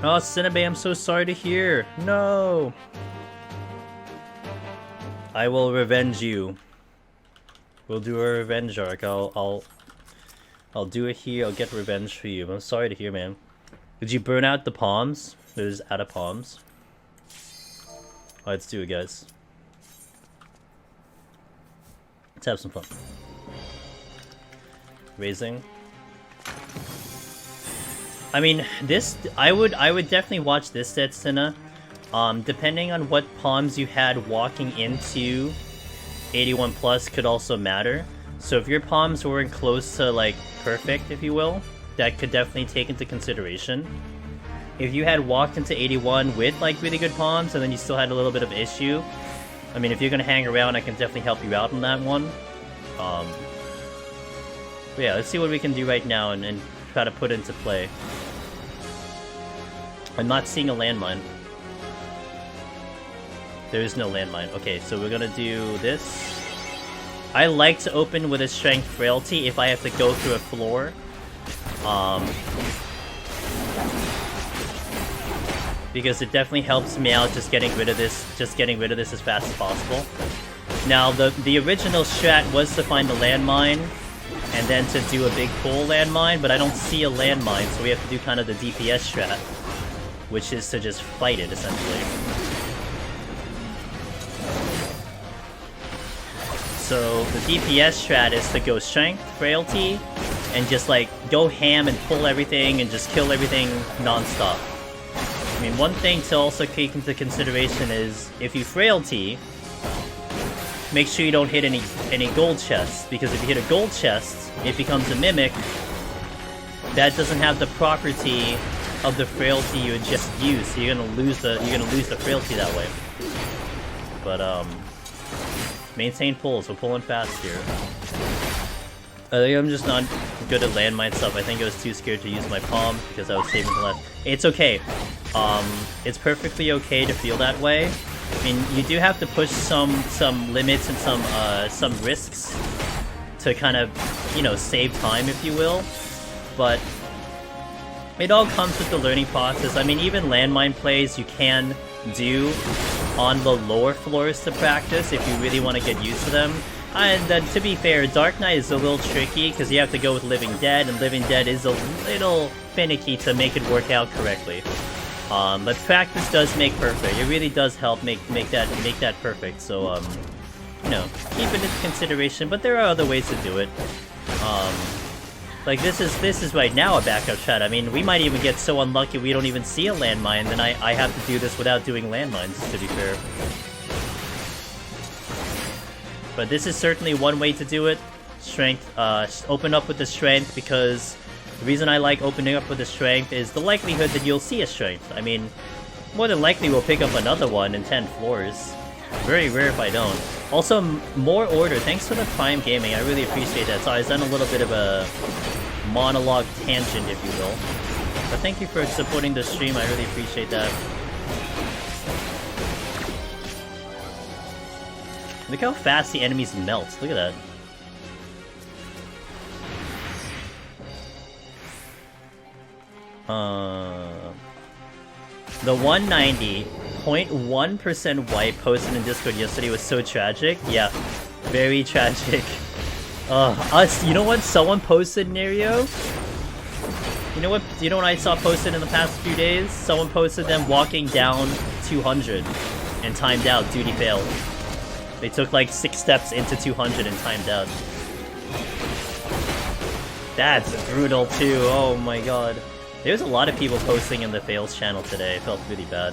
Oh, Cinnabay, I'm so sorry to hear. No. I will revenge you. We'll do a revenge arc. I'll do it here. I'll get revenge for you. I'm sorry to hear, man. Did you burn out the palms? There's out of palms. Alright, let's do it, guys. Let's have some fun. Raising. I mean, this I would definitely watch this set, Cinna. Depending on what palms you had walking into 81 plus could also matter. So if your palms weren't close to like perfect, if you will, that could definitely take into consideration. If you had walked into 81 with like really good palms and then you still had a little bit of issue, I mean, if you're gonna hang around, I can definitely help you out on that one. But yeah, let's see what we can do right now and try to put into play. I'm not seeing a landmine. There is no landmine. Okay, so we're gonna do this. I like to open with a strength frailty if I have to go through a floor. Because it definitely helps me out just getting rid of this as fast as possible. Now the original strat was to find the landmine and then to do a big pull landmine, but I don't see a landmine, so we have to do kind of the DPS strat, which is to just fight it essentially. So the DPS strat is to go strength, frailty, and just like go ham and pull everything and just kill everything non-stop. I mean, one thing to also take into consideration is if you frailty, make sure you don't hit any gold chests, because if you hit a gold chest, it becomes a mimic that doesn't have the property of the frailty you had just used, so you're gonna lose the frailty that way. But maintain pulls. We're pulling fast here. I think I'm just not good at landmine stuff. I think I was too scared to use my palm because I was saving the left. It's okay. It's perfectly okay to feel that way. I mean, you do have to push some limits and some risks to kind of, you know, save time, if you will. But it all comes with the learning process. I mean, even landmine plays you can do on the lower floors to practice if you really want to get used to them. And then, to be fair, Dark Knight is a little tricky because you have to go with Living Dead, and Living Dead is a little finicky to make it work out correctly. But practice does make perfect. It really does help make that perfect. So, you know, keep it into consideration. But there are other ways to do it. Like this is right now a backup strat. I mean, we might even get so unlucky we don't even see a landmine, then I have to do this without doing landmines, to be fair. But this is certainly one way to do it. Strength, open up with the strength, because the reason I like opening up with the strength is the likelihood that you'll see a strength. I mean, more than likely we'll pick up another one in 10 floors. Very rare if I don't. Also, more order. Thanks for the Prime Gaming. I really appreciate that. Sorry, I've done a little bit of a monologue tangent, if you will. But thank you for supporting the stream. I really appreciate that. Look how fast the enemies melt. Look at that. The 190.1% wipe posted in Discord yesterday was so tragic. Yeah, very tragic. You know what someone posted, Nerio? You know what I saw posted in the past few days? Someone posted them walking down 200 and timed out, duty failed. They took like 6 steps into 200 and timed out. That's brutal too, oh my god. There's a lot of people posting in the fails channel today. I felt really bad.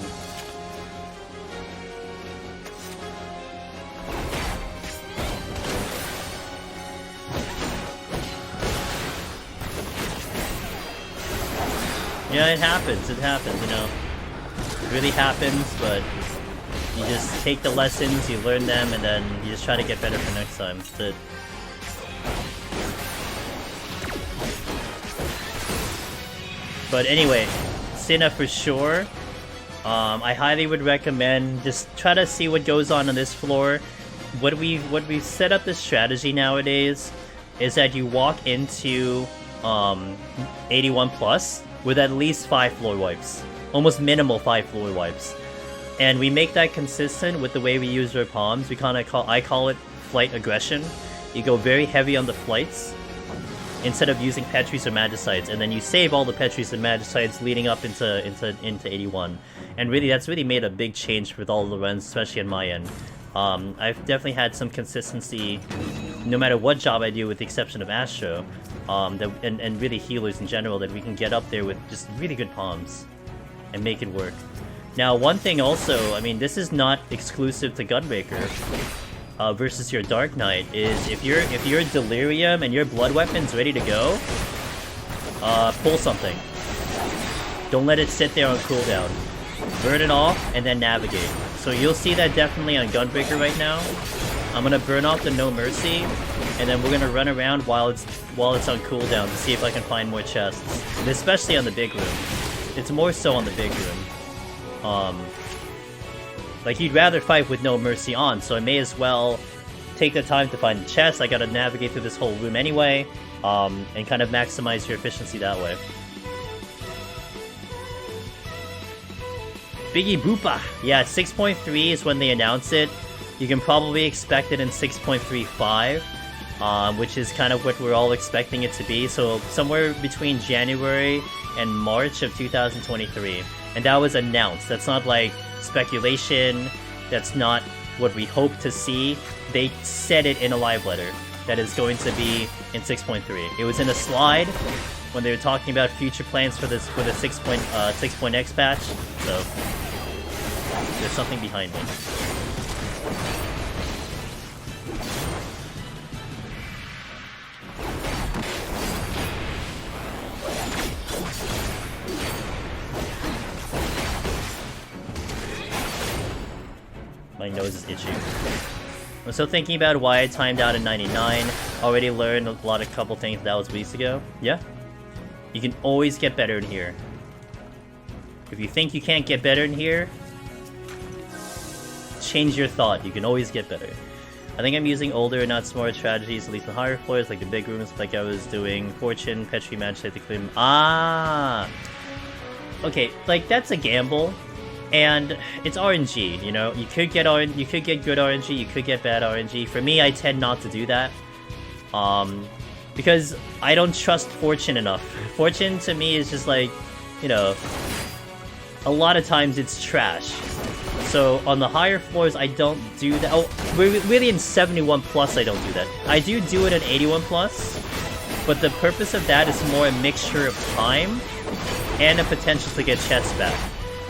Yeah, it happens, you know. It really happens, but you just take the lessons, you learn them, and then you just try to get better for next time. That's it. But anyway, Cinna for sure. I highly would recommend just try to see what goes on this floor. What we set up this strategy nowadays is that you walk into 81 plus with at least 5 floor wipes, almost minimal 5 floor wipes, and we make that consistent with the way we use our palms. I call it flight aggression. You go very heavy on the flights. instead of using Petries or Magicites, and then you save all the Petries and Magicites leading up into 81. And really, that's really made a big change with all the runs, especially on my end. I've definitely had some consistency, no matter what job I do, with the exception of Astro, and really healers in general, that we can get up there with just really good palms and make it work. Now, one thing also, I mean, this is not exclusive to Gunbreaker versus your Dark Knight, is if you're Delirium and your blood weapon's ready to go, pull something. Don't let it sit there on cooldown. Burn it off and then navigate. So you'll see that definitely on Gunbreaker right now. I'm gonna burn off the No Mercy, and then we're gonna run around while it's on cooldown to see if I can find more chests. And especially on the big room. It's more so on the big room. Like, you'd rather fight with No Mercy on, so I may as well take the time to find the chest. I gotta navigate through this whole room anyway, and kind of maximize your efficiency that way. Biggie Boopa! Yeah, 6.3 is when they announce it. You can probably expect it in 6.35, which is kind of what we're all expecting it to be. So somewhere between January and March of 2023. And that was announced. That's not like speculation. That's not what we hope to see. They said it in a live letter that is going to be in 6.3. It was in a slide when they were talking about future plans for this, for the 6.x patch. So there's something behind it. My nose is itchy. I'm still thinking about why I timed out in 99. Already learned a couple things that was weeks ago. Yeah. You can always get better in here. If you think you can't get better in here, change your thought. You can always get better. I think I'm using older and not smaller strategies, at least in higher floors, like the big rooms, like I was doing Fortune, Petri, Magic, the Clean. Ah! Okay, like, that's a gamble. And it's RNG, you know? You could get good RNG, you could get bad RNG. For me, I tend not to do that. Because I don't trust Fortune enough. Fortune, to me, is just like, you know, a lot of times it's trash. So on the higher floors, I don't do that. Oh, really in 71 plus, I don't do that. I do it in 81 plus, but the purpose of that is more a mixture of time and a potential to get chests back.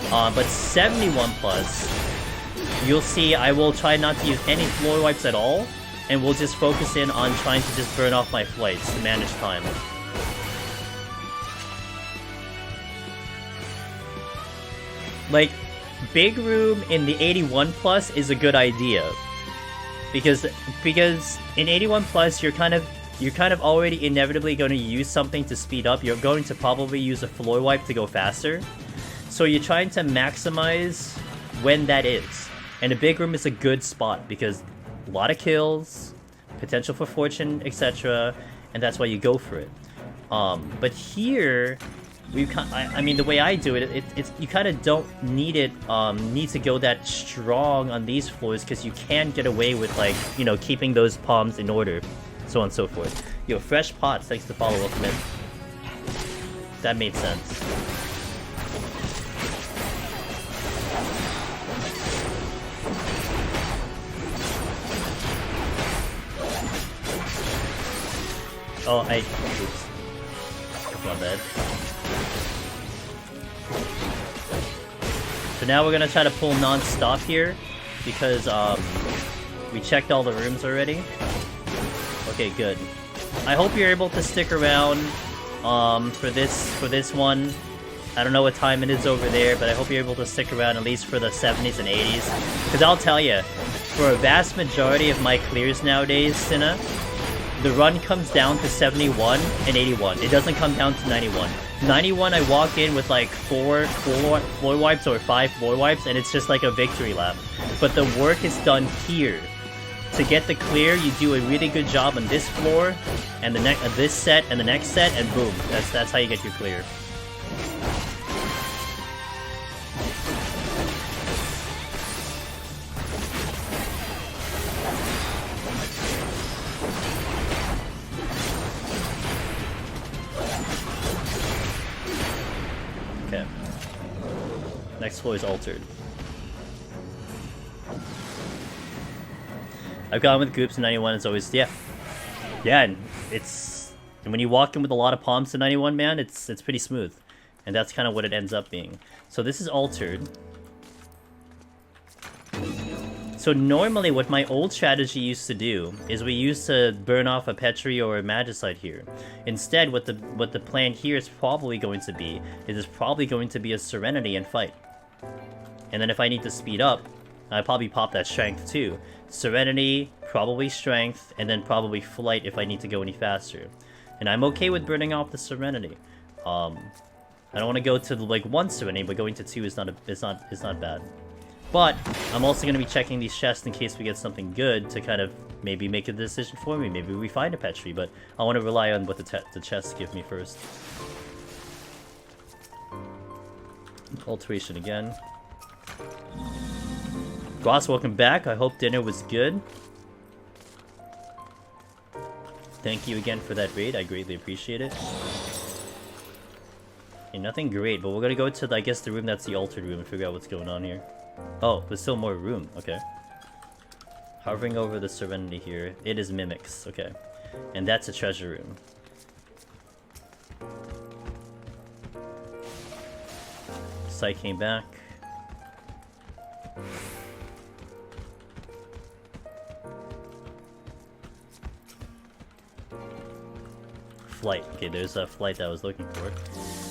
But 71 plus, you'll see I will try not to use any floor wipes at all, and we'll just focus in on trying to just burn off my flights to manage time. Like, big room in the 81 plus is a good idea, because in 81 plus you're kind of already inevitably going to use something to speed up. You're going to probably use a floor wipe to go faster, so you're trying to maximize when that is. And a big room is a good spot because a lot of kills, potential for fortune, etc., and that's why you go for it. But here, I mean, the way I do it, it's you kind of don't need to go that strong on these floors because you can get away with, like, you know, keeping those palms in order, so on and so forth. Yo, fresh pots, thanks to follow up, man. That made sense. Oh, oops. That's not bad. So now we're gonna try to pull non-stop here, because, we checked all the rooms already. Okay, good. I hope you're able to stick around, for this one. I don't know what time it is over there, but I hope you're able to stick around at least for the 70s and 80s. Because I'll tell you, for a vast majority of my clears nowadays, Cinna, the run comes down to 71 and 81. It doesn't come down to 91. 91, I walk in with like 4 floor wipes or 5 floor wipes, and it's just like a victory lap. But the work is done here. To get the clear, you do a really good job on this floor, and this set, and the next set, and boom. That's how you get your clear. Okay. Next floor is altered. I've gone with groups in 91, it's always, yeah. Yeah, and it's... And when you walk in with a lot of palms to 91, man, it's pretty smooth. And that's kind of what it ends up being. So this is altered. So normally what my old strategy used to do is we used to burn off a Petri or a Magicite here. Instead, what the plan here is probably going to be, is it's probably going to be a Serenity and fight. And then if I need to speed up, I probably pop that Strength too. Serenity, probably Strength, and then probably Flight if I need to go any faster. And I'm okay with burning off the Serenity. I don't want to go to like 1 Serenity, but going to 2 is not bad. But I'm also going to be checking these chests in case we get something good to kind of maybe make a decision for me. Maybe we find a Petri, but I want to rely on what the chests give me first. Alteration again. Ross, welcome back. I hope dinner was good. Thank you again for that raid. I greatly appreciate it. Okay, nothing great, but we're gonna go to, I guess, the room that's the altered room and figure out what's going on here. Oh, there's still more room. Okay. Hovering over the Serenity here. It is Mimics. Okay. And that's a treasure room. Sight came back. Flight. Okay, there's a flight that I was looking for.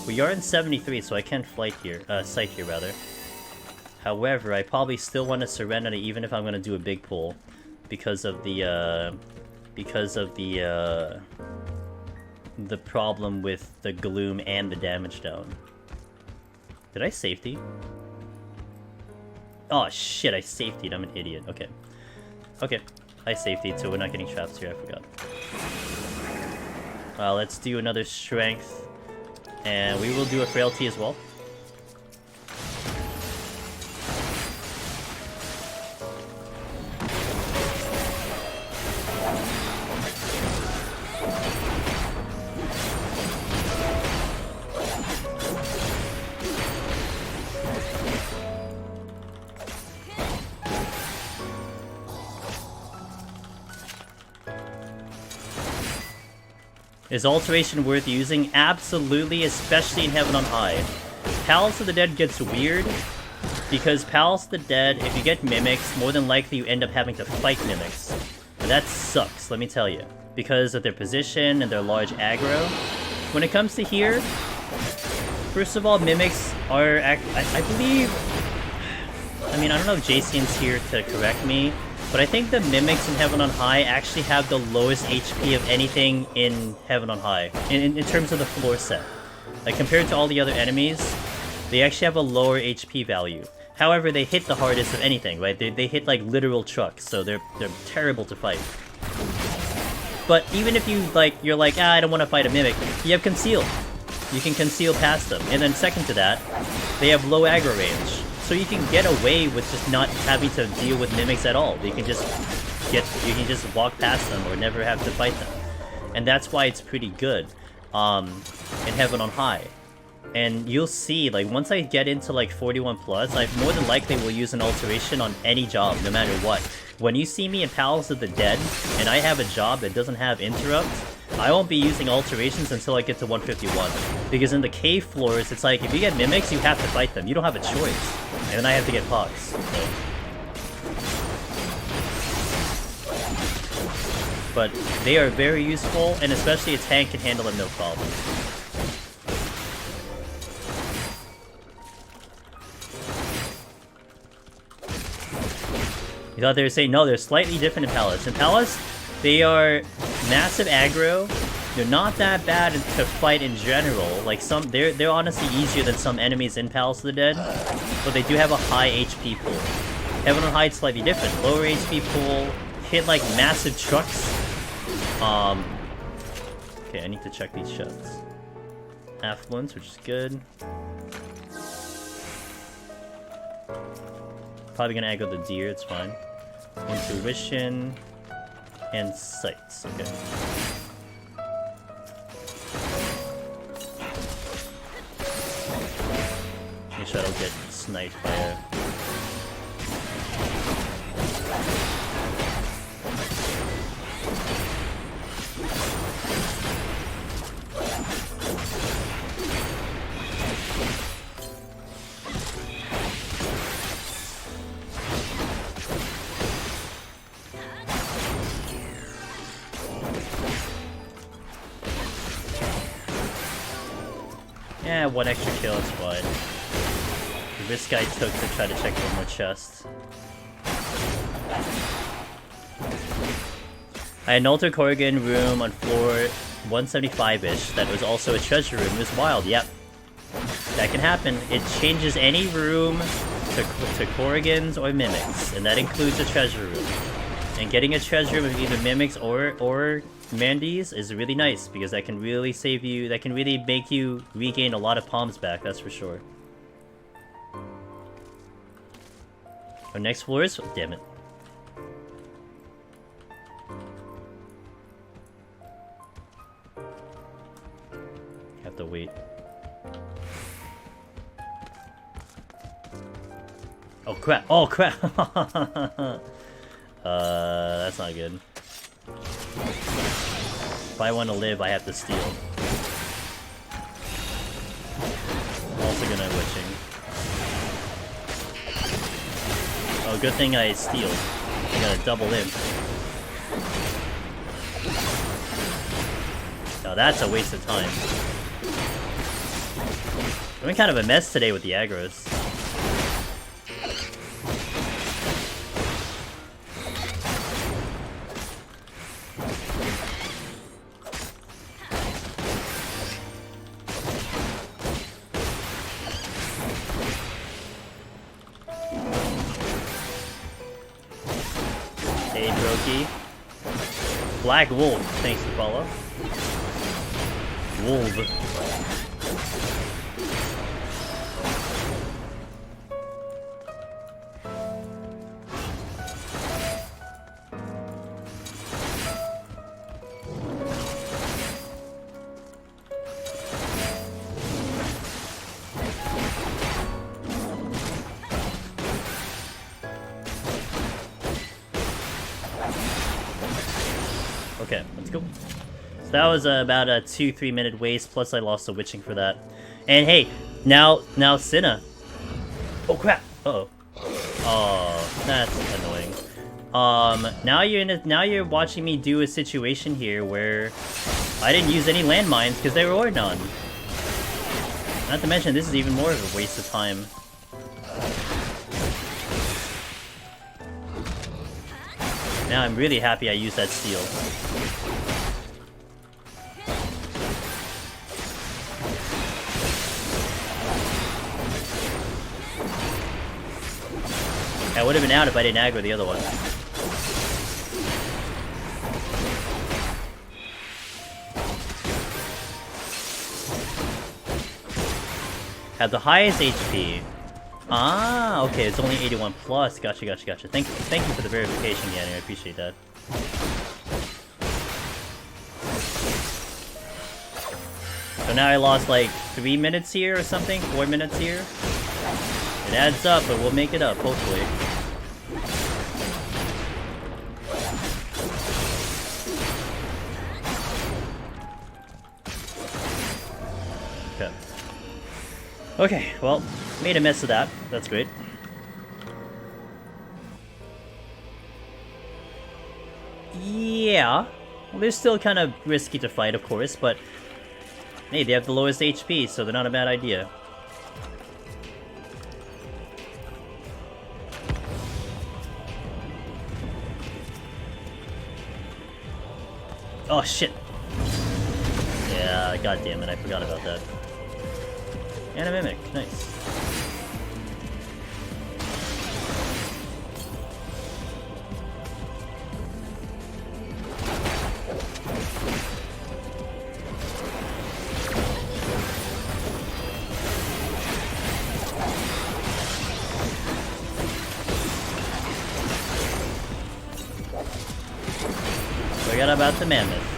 We are in 73, so I can sight here rather. However, I probably still want a Serenity even if I'm gonna do a big pull, because of the problem with the gloom and the damage down. Did I safety? Oh shit, I safetied. I'm an idiot. Okay. Okay. I safetied, so we're not getting traps here. I forgot. Let's do another Strength. And we will do a Frailty as well. Is Alteration worth using? Absolutely, especially in Heaven on High. Palace of the Dead gets weird, because Palace of the Dead, if you get Mimics, more than likely you end up having to fight Mimics. And that sucks, let me tell you. Because of their position and their large aggro. When it comes to here, first of all, Mimics are, I believe... I mean, I don't know if JCN's here to correct me, but I think the Mimics in Heaven on High actually have the lowest HP of anything in Heaven on High, in terms of the floor set. Like, compared to all the other enemies, they actually have a lower HP value. However, they hit the hardest of anything, right? They hit, like, literal trucks, so they're terrible to fight. But even if you're like, I don't want to fight a Mimic, you have Conceal. You can conceal past them. And then second to that, they have low aggro range. So you can get away with just not having to deal with Mimics at all. You can just walk past them or never have to fight them. And that's why it's pretty good in Heaven on High. And you'll see, like, once I get into like 41 plus, I more than likely will use an Alteration on any job, no matter what. When you see me in Palace of the Dead, and I have a job that doesn't have Interrupt, I won't be using Alterations until I get to 151. Because in the cave floors, it's like, if you get Mimics, you have to fight them. You don't have a choice. And then I have to get Pogs. So. But they are very useful, and especially a tank can handle them no problem. You thought they were saying, no, they're slightly different in Palace. In Palace, they are massive aggro. They're not that bad to fight in general. Like, they're honestly easier than some enemies in Palace of the Dead. But they do have a high HP pool. Heaven on High is slightly different. Lower HP pool, hit like massive trucks. Okay, I need to check these chests. Affluence, which is good. Probably gonna aggro the deer, it's fine. Intuition and sights. Okay. making sure I don't get sniped by her. Yeah, one extra kill is fine. The risk I took to try to check one more chest. I had an Alter Corrigan room on floor 175-ish that was also a treasure room. It was wild, yep. That can happen. It changes any room to Corrigans or Mimics, and that includes a treasure room. And getting a treasure room with either Mimics or Mandy's is really nice, because that can really save you, that can really make you regain a lot of palms back, that's for sure. Our next floor is... oh, damn it. Have to wait. Oh crap! Oh crap! That's not good. If I want to live, I have to steal. I'm also gonna witching. Oh, good thing I steal. I got a double imp. Now that's a waste of time. I'm in kind of a mess today with the aggros. Hey, Brokey. Black Wolf, thanks for follow. Wolf. Okay, let's go. So that was about a 2-3 minute waste, plus I lost the witching for that. And hey, now Cinna. Oh crap! Uh-oh. Oh, that's annoying. Now you're watching me do a situation here where I didn't use any landmines because they were none. Not to mention, this is even more of a waste of time. Now I'm really happy I used that steal. I would have been out if I didn't aggro the other one. Have the highest HP. Ah, okay, it's only 81 plus. Gotcha, gotcha, gotcha. Thank you for the verification, Yanni. I appreciate that. So now I lost like 3 minutes here or something? 4 minutes here? It adds up, but we'll make it up, hopefully. Okay. Okay, well, made a mess of that. That's great. Yeah. Well, they're still kind of risky to fight, of course, but... hey, they have the lowest HP, so they're not a bad idea. Oh, shit. Yeah, god damn it, I forgot about that. And a Mimic, nice. Forgot about the mammoth.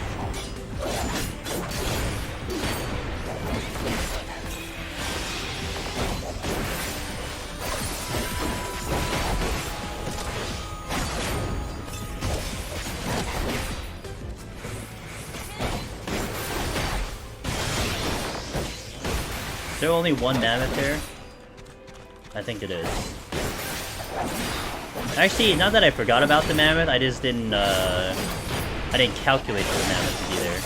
there only one mammoth there? I think it is. Actually, not that I forgot about the mammoth, I just didn't, I didn't calculate for the mammoth to be there.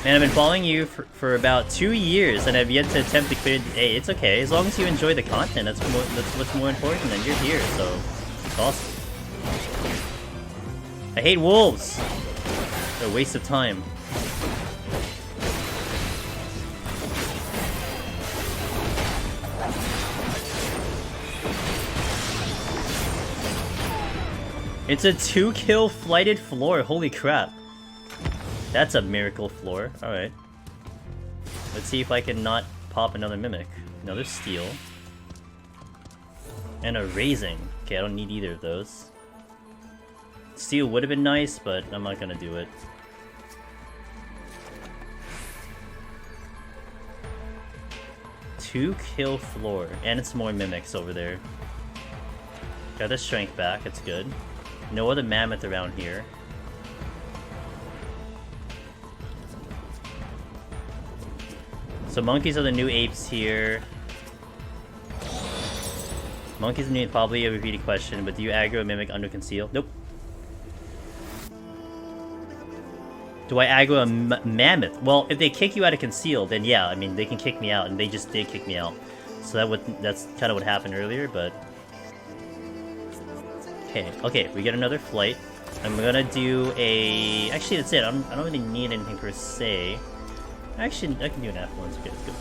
Man, I've been following you for about 2 years, and I've yet to attempt to clear the... Hey, it's okay. As long as you enjoy the content, that's what's more important, and you're here, so... It's awesome. I hate wolves! They're a waste of time. It's a 2-kill flighted floor, holy crap. That's a miracle floor, alright. Let's see if I can not pop another Mimic. Another Steel. And a Raising. Okay, I don't need either of those. Steel would have been nice, but I'm not gonna do it. Two-kill floor, and it's more Mimics over there. Got the strength back, it's good. No other mammoth around here. So monkeys are the new apes here. Monkeys need probably a repeated question, but do you aggro a mimic under conceal? Nope. Do I aggro a mammoth? Well, if they kick you out of conceal, then yeah, I mean, they can kick me out, and they just did kick me out. So that's kind of what happened earlier, but... Okay, we get another flight. I'm gonna do a... Actually, that's it. I don't really need anything per se. Actually, I can do an F1. Okay, let's go.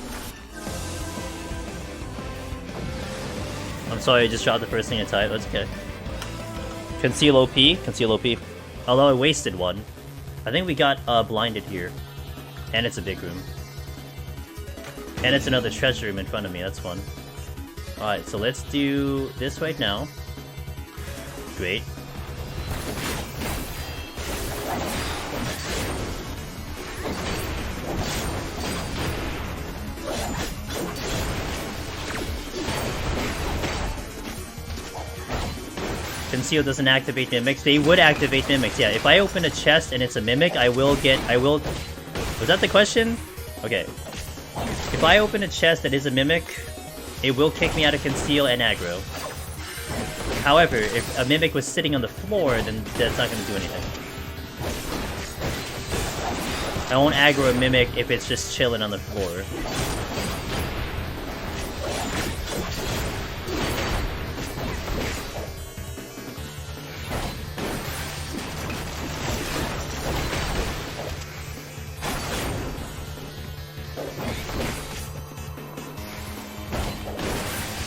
I'm sorry, I just dropped the first thing I typed. That's okay. Conceal OP. Conceal OP. Although I wasted one. I think we got blinded here. And it's a big room. And it's another treasure room in front of me. That's fun. Alright, so let's do this right now. Great. Conceal doesn't activate mimics. They would activate mimics, yeah. If I open a chest and it's a mimic, I will... Was that the question? Okay. If I open a chest that is a mimic, it will kick me out of conceal and aggro. However, if a mimic was sitting on the floor, then that's not going to do anything. I won't aggro a mimic if it's just chilling on the floor.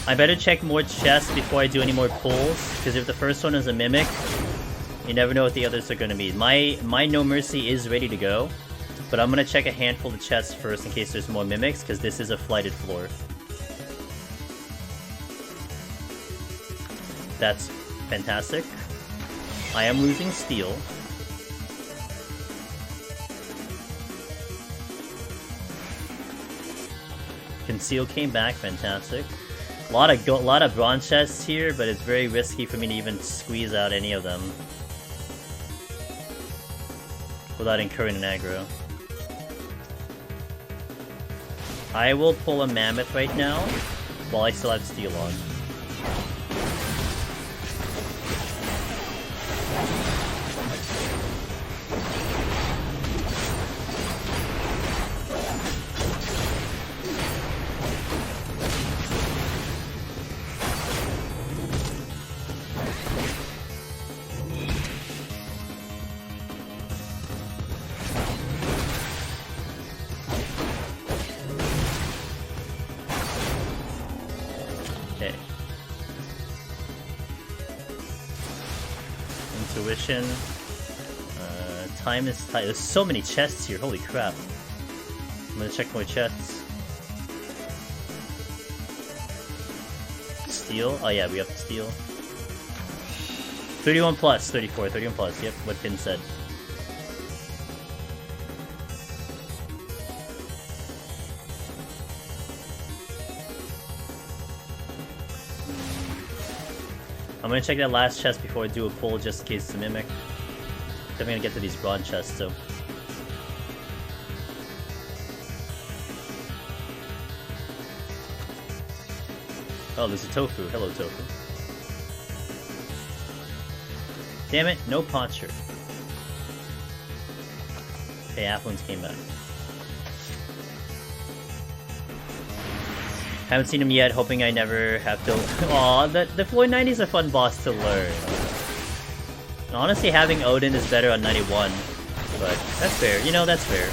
I better check more chests before I do any more pulls, because if the first one is a mimic, you never know what the others are going to be. My No Mercy is ready to go, but I'm going to check a handful of chests first in case there's more mimics, because this is a flighted floor. That's fantastic. I am losing steel. Conceal came back, fantastic. A lot of bronze chests here, but it's very risky for me to even squeeze out any of them without incurring an aggro. I will pull a mammoth right now while I still have steel on. Intuition. Time is tight. There's so many chests here, holy crap. I'm gonna check more chests. Steel? Oh yeah, we have steel. 31 plus, 34, 31 plus, yep, what Finn said. I'm gonna check that last chest before I do a pull just in case it's a mimic. Then I'm gonna get to these bronze chests, so. Oh, there's a tofu. Hello, tofu. Damn it, no posture. Okay, affluence came back. Haven't seen him yet, hoping I never have to... Aw, the Floyd 90 is a fun boss to learn. And honestly, having Odin is better on 91. But that's fair, you know, that's fair.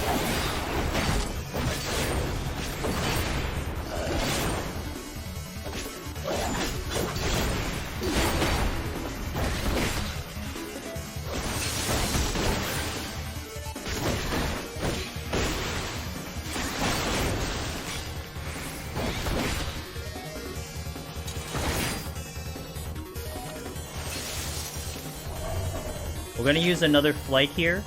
We're gonna use another flight here.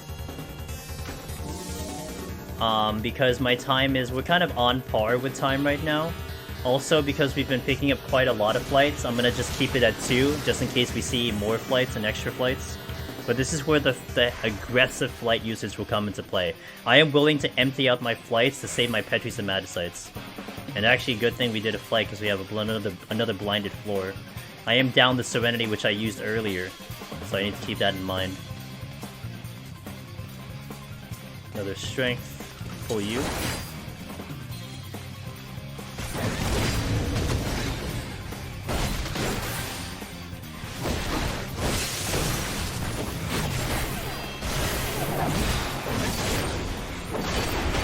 Because my time is... We're kind of on par with time right now. Also, because we've been picking up quite a lot of flights, I'm gonna just keep it at 2, just in case we see more flights and extra flights. But this is where the aggressive flight usage will come into play. I am willing to empty out my flights to save my Petries and Madicites. And actually, good thing we did a flight, because we have another blinded floor. I am down the Serenity, which I used earlier. So I need to keep that in mind. Another strength for you.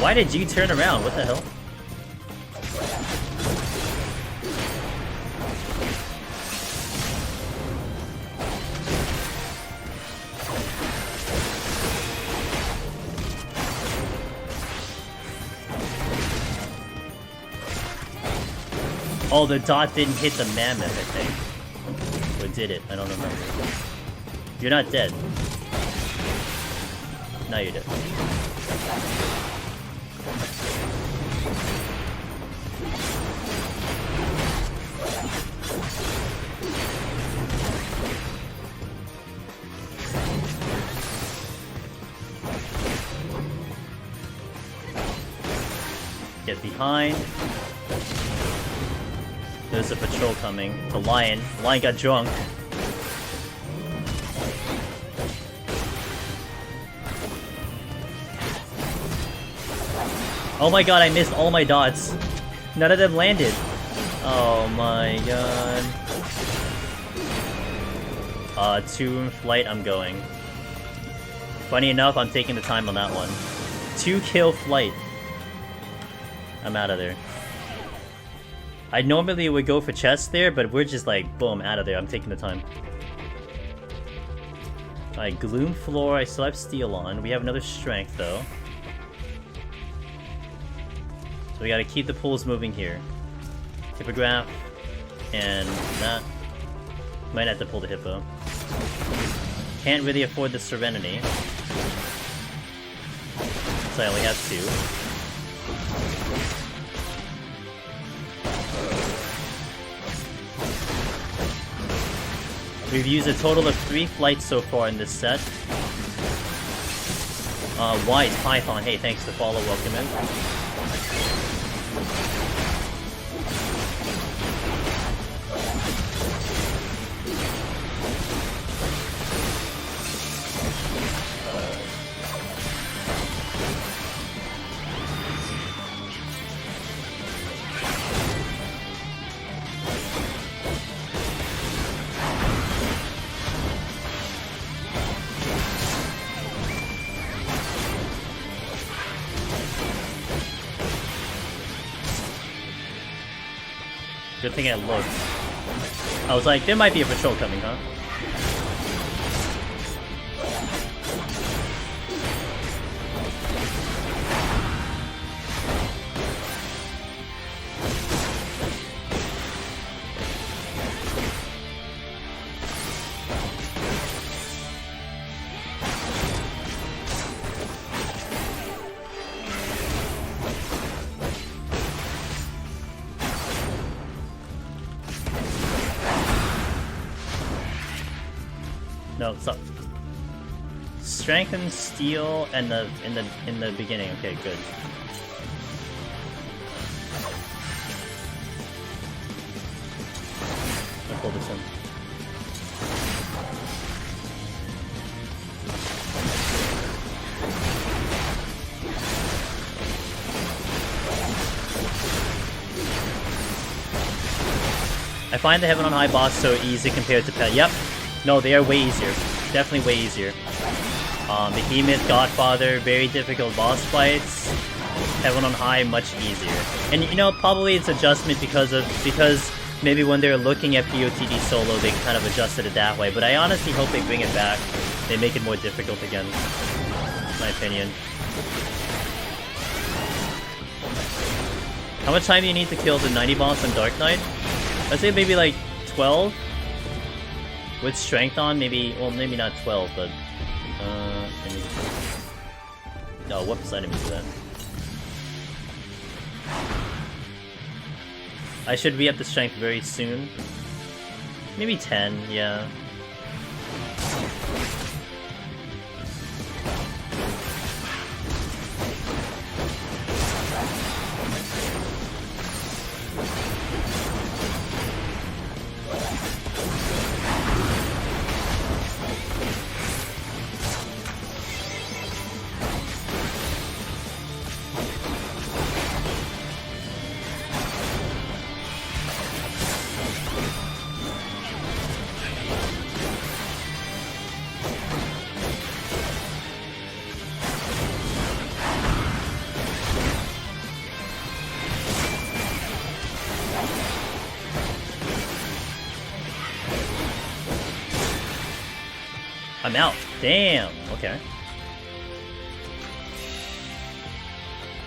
Why did you turn around? What the hell? Oh, the dot didn't hit the mammoth, I think. Or did it? I don't remember. You're not dead. Now you're dead. Get behind. There's a patrol coming. The lion. The lion got drunk. Oh my god, I missed all my dots. None of them landed. Oh my god. 2 flight, I'm going. Funny enough, I'm taking the time on that one. 2 kill flight. I'm out of there. I normally would go for chest there, but we're just like, boom, out of there. I'm taking the time. Alright, Gloom Floor. I still have Steel on. We have another Strength, though. So we gotta keep the pools moving here. Hippograph. And that. Might have to pull the Hippo. Can't really afford the Serenity. So I only have 2. We've used a total of 3 flights so far in this set. Wise Python, hey, thanks for follow, welcome in. Good thing I looked. I was like, there might be a patrol coming, huh? No, stop. Strength and steel and in the beginning. Okay, good. I find the Heaven on High boss so easy compared to Pet. Yep. No, they are way easier. Definitely way easier. Behemoth, Godfather, very difficult boss fights. Heaven on High, much easier. And you know, probably it's adjustment because maybe when they're looking at POTD solo, they kind of adjusted it that way. But I honestly hope they bring it back. They make it more difficult again. In my opinion. How much time do you need to kill the 90 boss on Dark Knight? I'd say maybe like 12. With strength on, maybe, well, maybe not 12, but no, what percent is that? I should be up to strength very soon. Maybe 10, yeah. I'm out. Damn. Okay.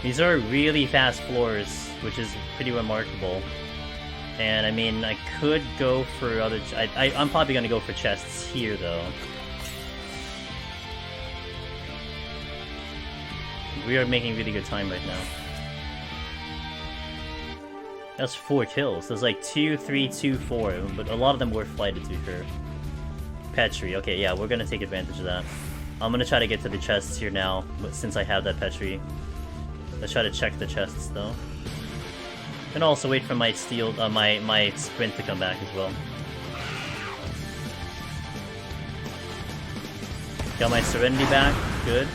These are really fast floors, which is pretty remarkable. And I mean, I could go for other... I'm probably gonna go for chests here, though. We are making really good time right now. That's 4 kills. There's like 2, 3, 2, 4, but a lot of them were flighted, to be fair. Petri. Okay, yeah, we're gonna take advantage of that. I'm gonna try to get to the chests here now, but since I have that Petri. Let's try to check the chests, though. And also wait for my steel, my sprint to come back as well. Got my Serenity back. Good.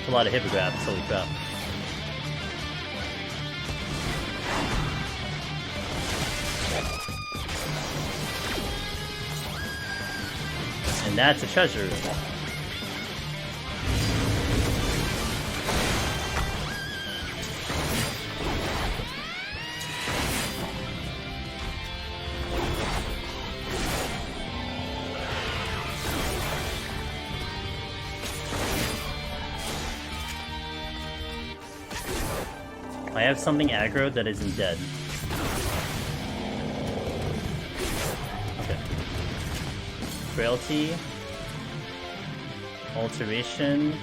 A lot of hippogriffs, holy crap. And that's a treasure room. I have something aggro that isn't dead. Okay. Frailty. Alteration.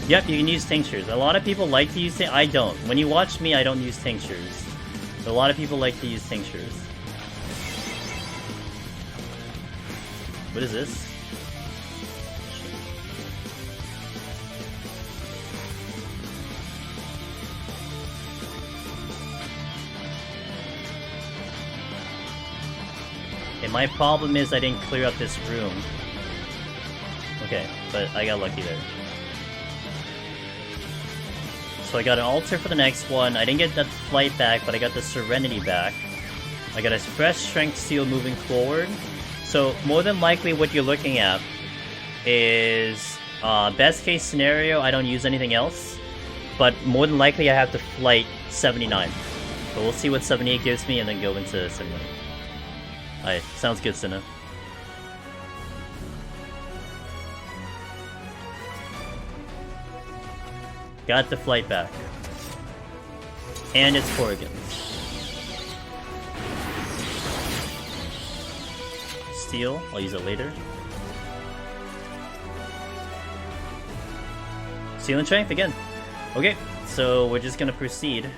Yep, you can use tinctures. A lot of people like to use I don't. When you watch me, I don't use tinctures. But a lot of people like to use tinctures. What is this? Okay, my problem is I didn't clear up this room. Okay, but I got lucky there. So I got an altar for the next one. I didn't get that flight back, but I got the Serenity back. I got a fresh Strength Seal moving forward. So more than likely what you're looking at is best case scenario, I don't use anything else. But more than likely I have to flight 79. But we'll see what 78 gives me and then go into 79. Alright, sounds good, Cinna. Got the flight back. And it's Corrigan. Steel, I'll use it later. Steel and Strength again. Okay, so we're just gonna proceed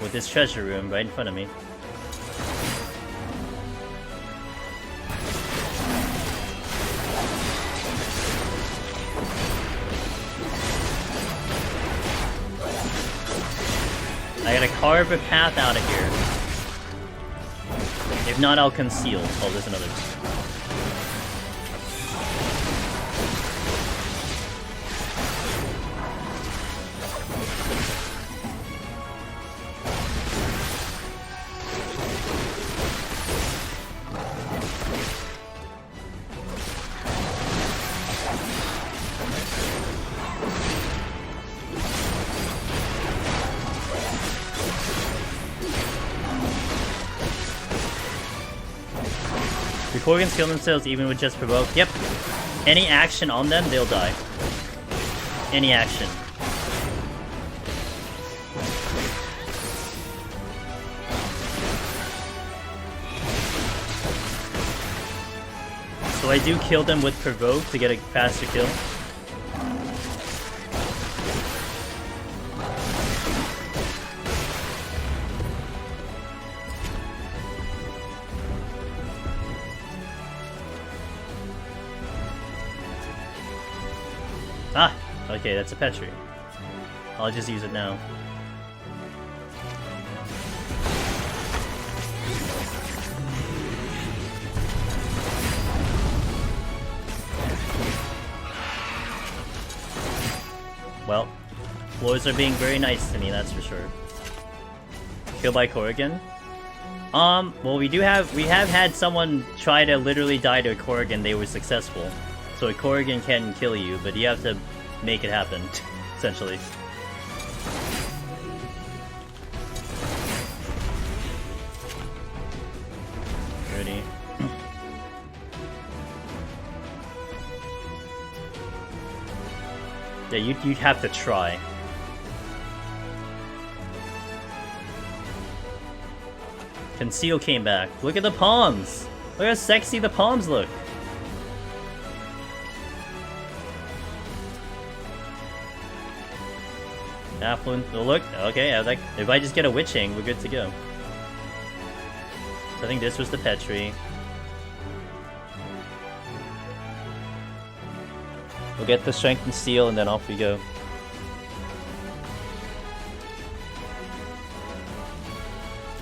with this treasure room right in front of me. gotta carve a path out of here. If not, I'll conceal. Oh, there's another. The Korgans kill themselves even with just provoke. Yep. Any action on them, they'll die. Any action. So I do kill them with provoke to get a faster kill. Ah! Okay, that's a Petri. I'll just use it now. Well, floors are being very nice to me, that's for sure. Kill by Korrigan? Well we have had someone try to literally die to a Korrigan, they were successful. So a Korrigan can kill you, but you have to make it happen, essentially. Ready? Yeah, you'd have to try. Conceal came back. Look at the palms! Look how sexy the palms look! Affluent. Oh, look. Okay, if I just get a witching, we're good to go. So I think this was the Petri. We'll get the Strength and Steel, and then off we go.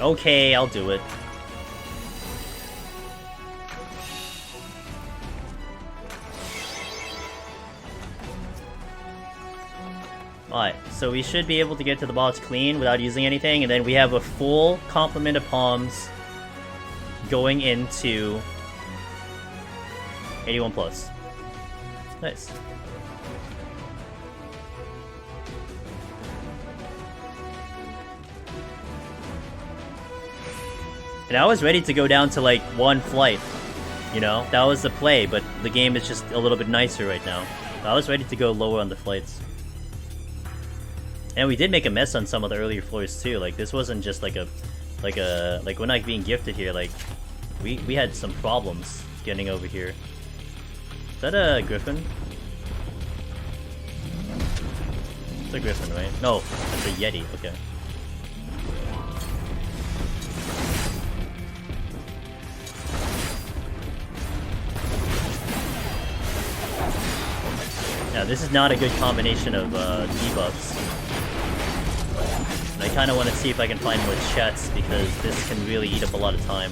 Okay, I'll do it. Alright, so we should be able to get to the boss clean without using anything, and then we have a full complement of palms going into 81 plus. Nice. And I was ready to go down to like one flight, you know? That was the play, but the game is just a little bit nicer right now. I was ready to go lower on the flights. And we did make a mess on some of the earlier floors too. Like this wasn't just like we're not being gifted here. Like we had some problems getting over here. Is that a griffin? It's a griffin, right? No, that's a yeti. Okay. Yeah, this is not a good combination of debuffs. And I kind of want to see if I can find more chets, because this can really eat up a lot of time.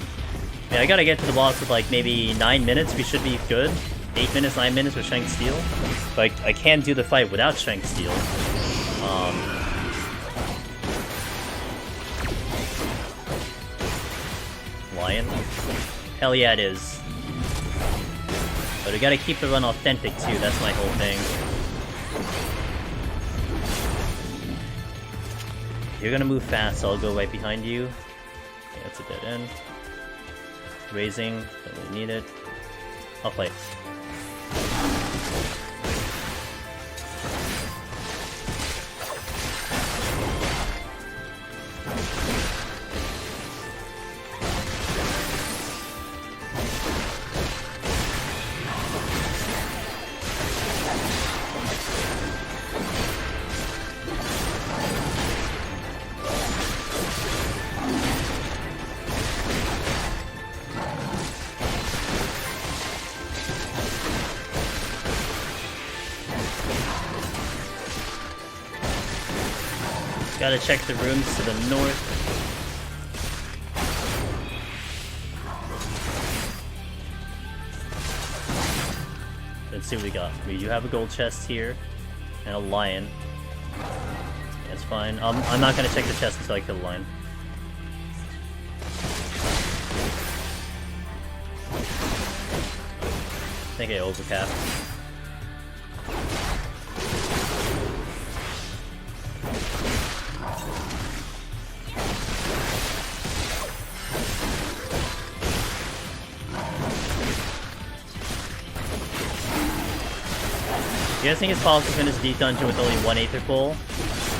Yeah, I gotta get to the boss with like maybe 9 minutes, we should be good. 8 minutes, 9 minutes with Strength Steel. But I can't do the fight without Strength Steel. Lion? Hell yeah it is. But we gotta keep the run authentic too, that's my whole thing. You're gonna move fast, so I'll go right behind you. Okay, that's a dead end. Raising, don't really need it. I'll fight. Gotta check the rooms to the north. Let's see what we got. We do have a gold chest here. And a lion. That's fine. I'm not gonna check the chest until I kill the lion. I think I overcapped. You guys think it's possible to finish Deep Dungeon with only 1/8 full?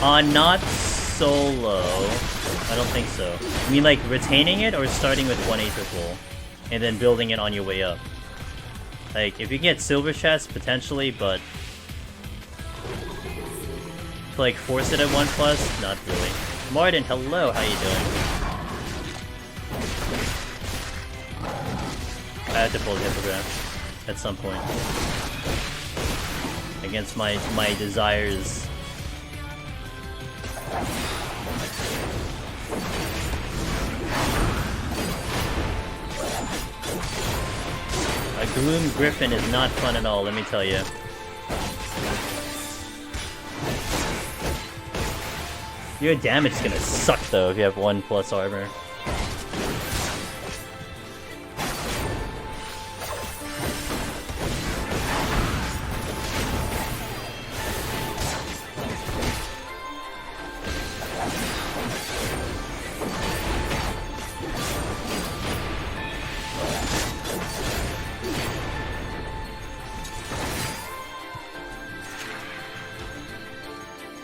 Not solo. I don't think so. You mean like retaining it or starting with 1/8 full? And then building it on your way up? Like, if you get silver chests, potentially, but... to like force it at 1+? Not really. Martin, hello, how you doing? I have to pull the hippogriff at some point. Against my desires. A Gloom Griffin is not fun at all, let me tell you. Your damage is gonna suck though if you have 1+ armor.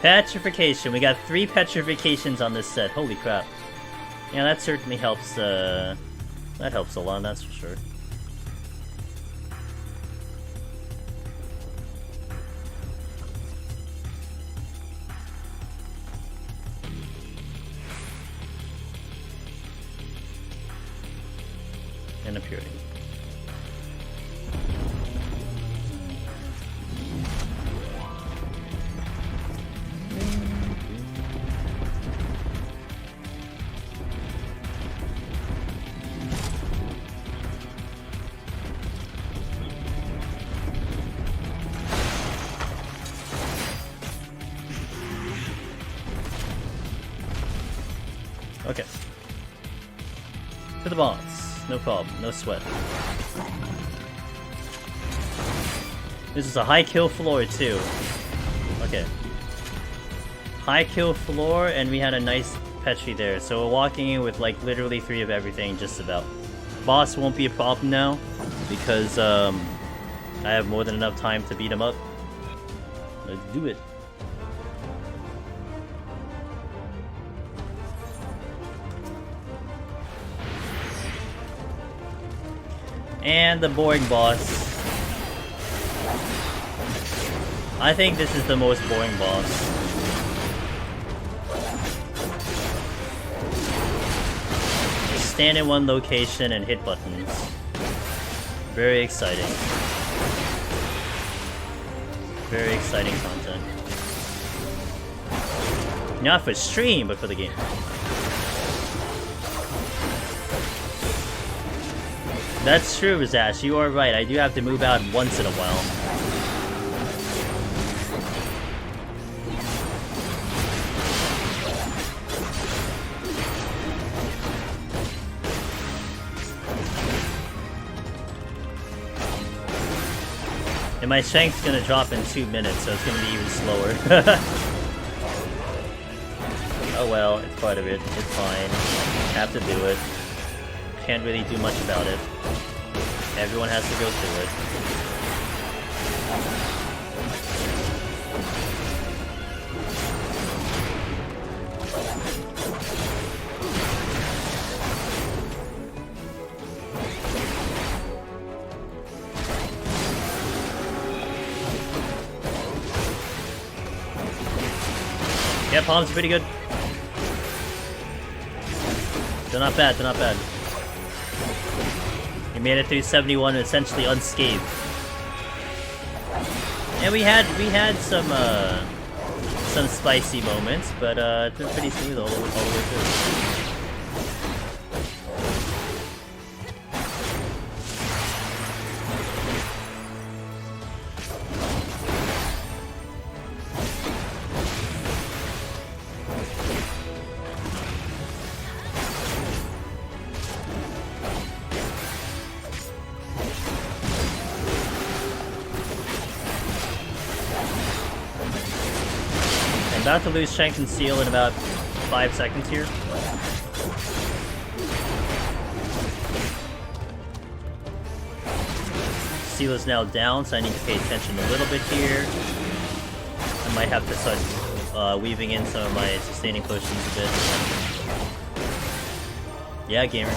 Petrification. We got 3 petrifications on this set. Holy crap. Yeah, that certainly helps, that helps a lot, that's for sure. And a purity. Okay. To the boss. No problem. No sweat. This is a high kill floor too. Okay. High kill floor, and we had a nice Petri there. So we're walking in with like literally 3 of everything, just about. Boss won't be a problem now, because I have more than enough time to beat him up. Let's do it. And the boring boss. I think this is the most boring boss. Just stand in one location and hit buttons. Very exciting. Very exciting content. Not for stream, but for the game. That's true, Razash. You are right. I do have to move out once in a while. And my strength's gonna drop in 2 minutes, so it's gonna be even slower. Oh well, it's part of it. It's fine. Have to do it. Can't really do much about it. Everyone has to go through it. Yeah, palms are pretty good. They're not bad, they're not bad. We made it through 71 essentially unscathed. And we had some some spicy moments, but it's been pretty smooth all the way through. About to lose Shank and Seal in about 5 seconds here. Seal is now down, so I need to pay attention a little bit here. I might have to start weaving in some of my sustaining potions a bit. Yeah, gamer.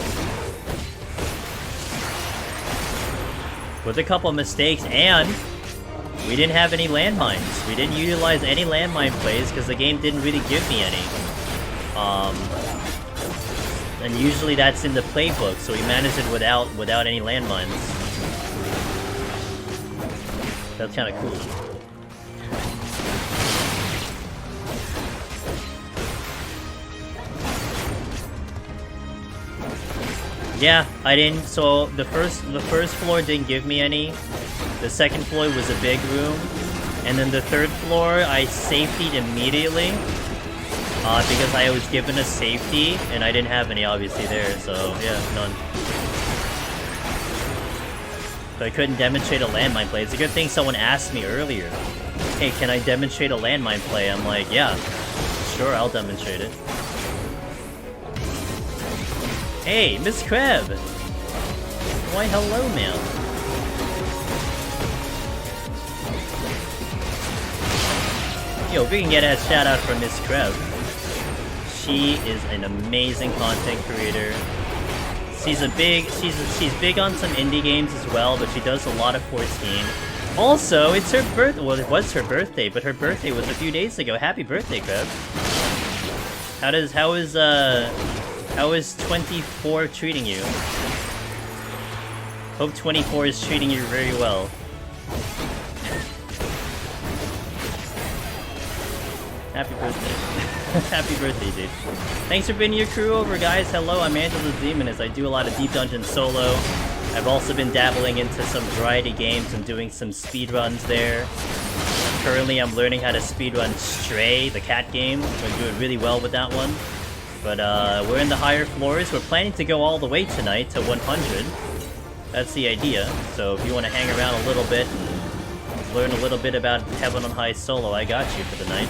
With a couple of mistakes, and we didn't have any landmines. We didn't utilize any landmine plays because the game didn't really give me any. And usually that's in the playbook, so we managed it without any landmines. That's kind of cool. Yeah, I didn't. So the first floor didn't give me any. The second floor was a big room, and then the third floor I safetied immediately because I was given a safety and I didn't have any obviously there, so yeah, none. So I couldn't demonstrate a landmine play. It's a good thing someone asked me earlier, hey, can I demonstrate a landmine play? I'm like, yeah, sure, I'll demonstrate it. Hey, Miss Kreb! Why hello, man. Yo, we can get a shout out from Miss Kreb. She is an amazing content creator. She's big on some indie games as well, but she does a lot of 14. Also, it's her birthday. Well, it was her birthday, but her birthday was a few days ago. Happy birthday, Kreb. How is 24 treating you? Hope 24 is treating you very well. Happy birthday. Happy birthday, dude. Thanks for bringing your crew over, guys. Hello, I'm Angela the Demonist. I do a lot of Deep Dungeon solo. I've also been dabbling into some variety games and doing some speedruns there. Currently, I'm learning how to speedrun Stray, the cat game. I'm doing really well with that one. But we're in the higher floors. We're planning to go all the way tonight to 100. That's the idea. So if you want to hang around a little bit and learn a little bit about Heaven on High solo, I got you for the night.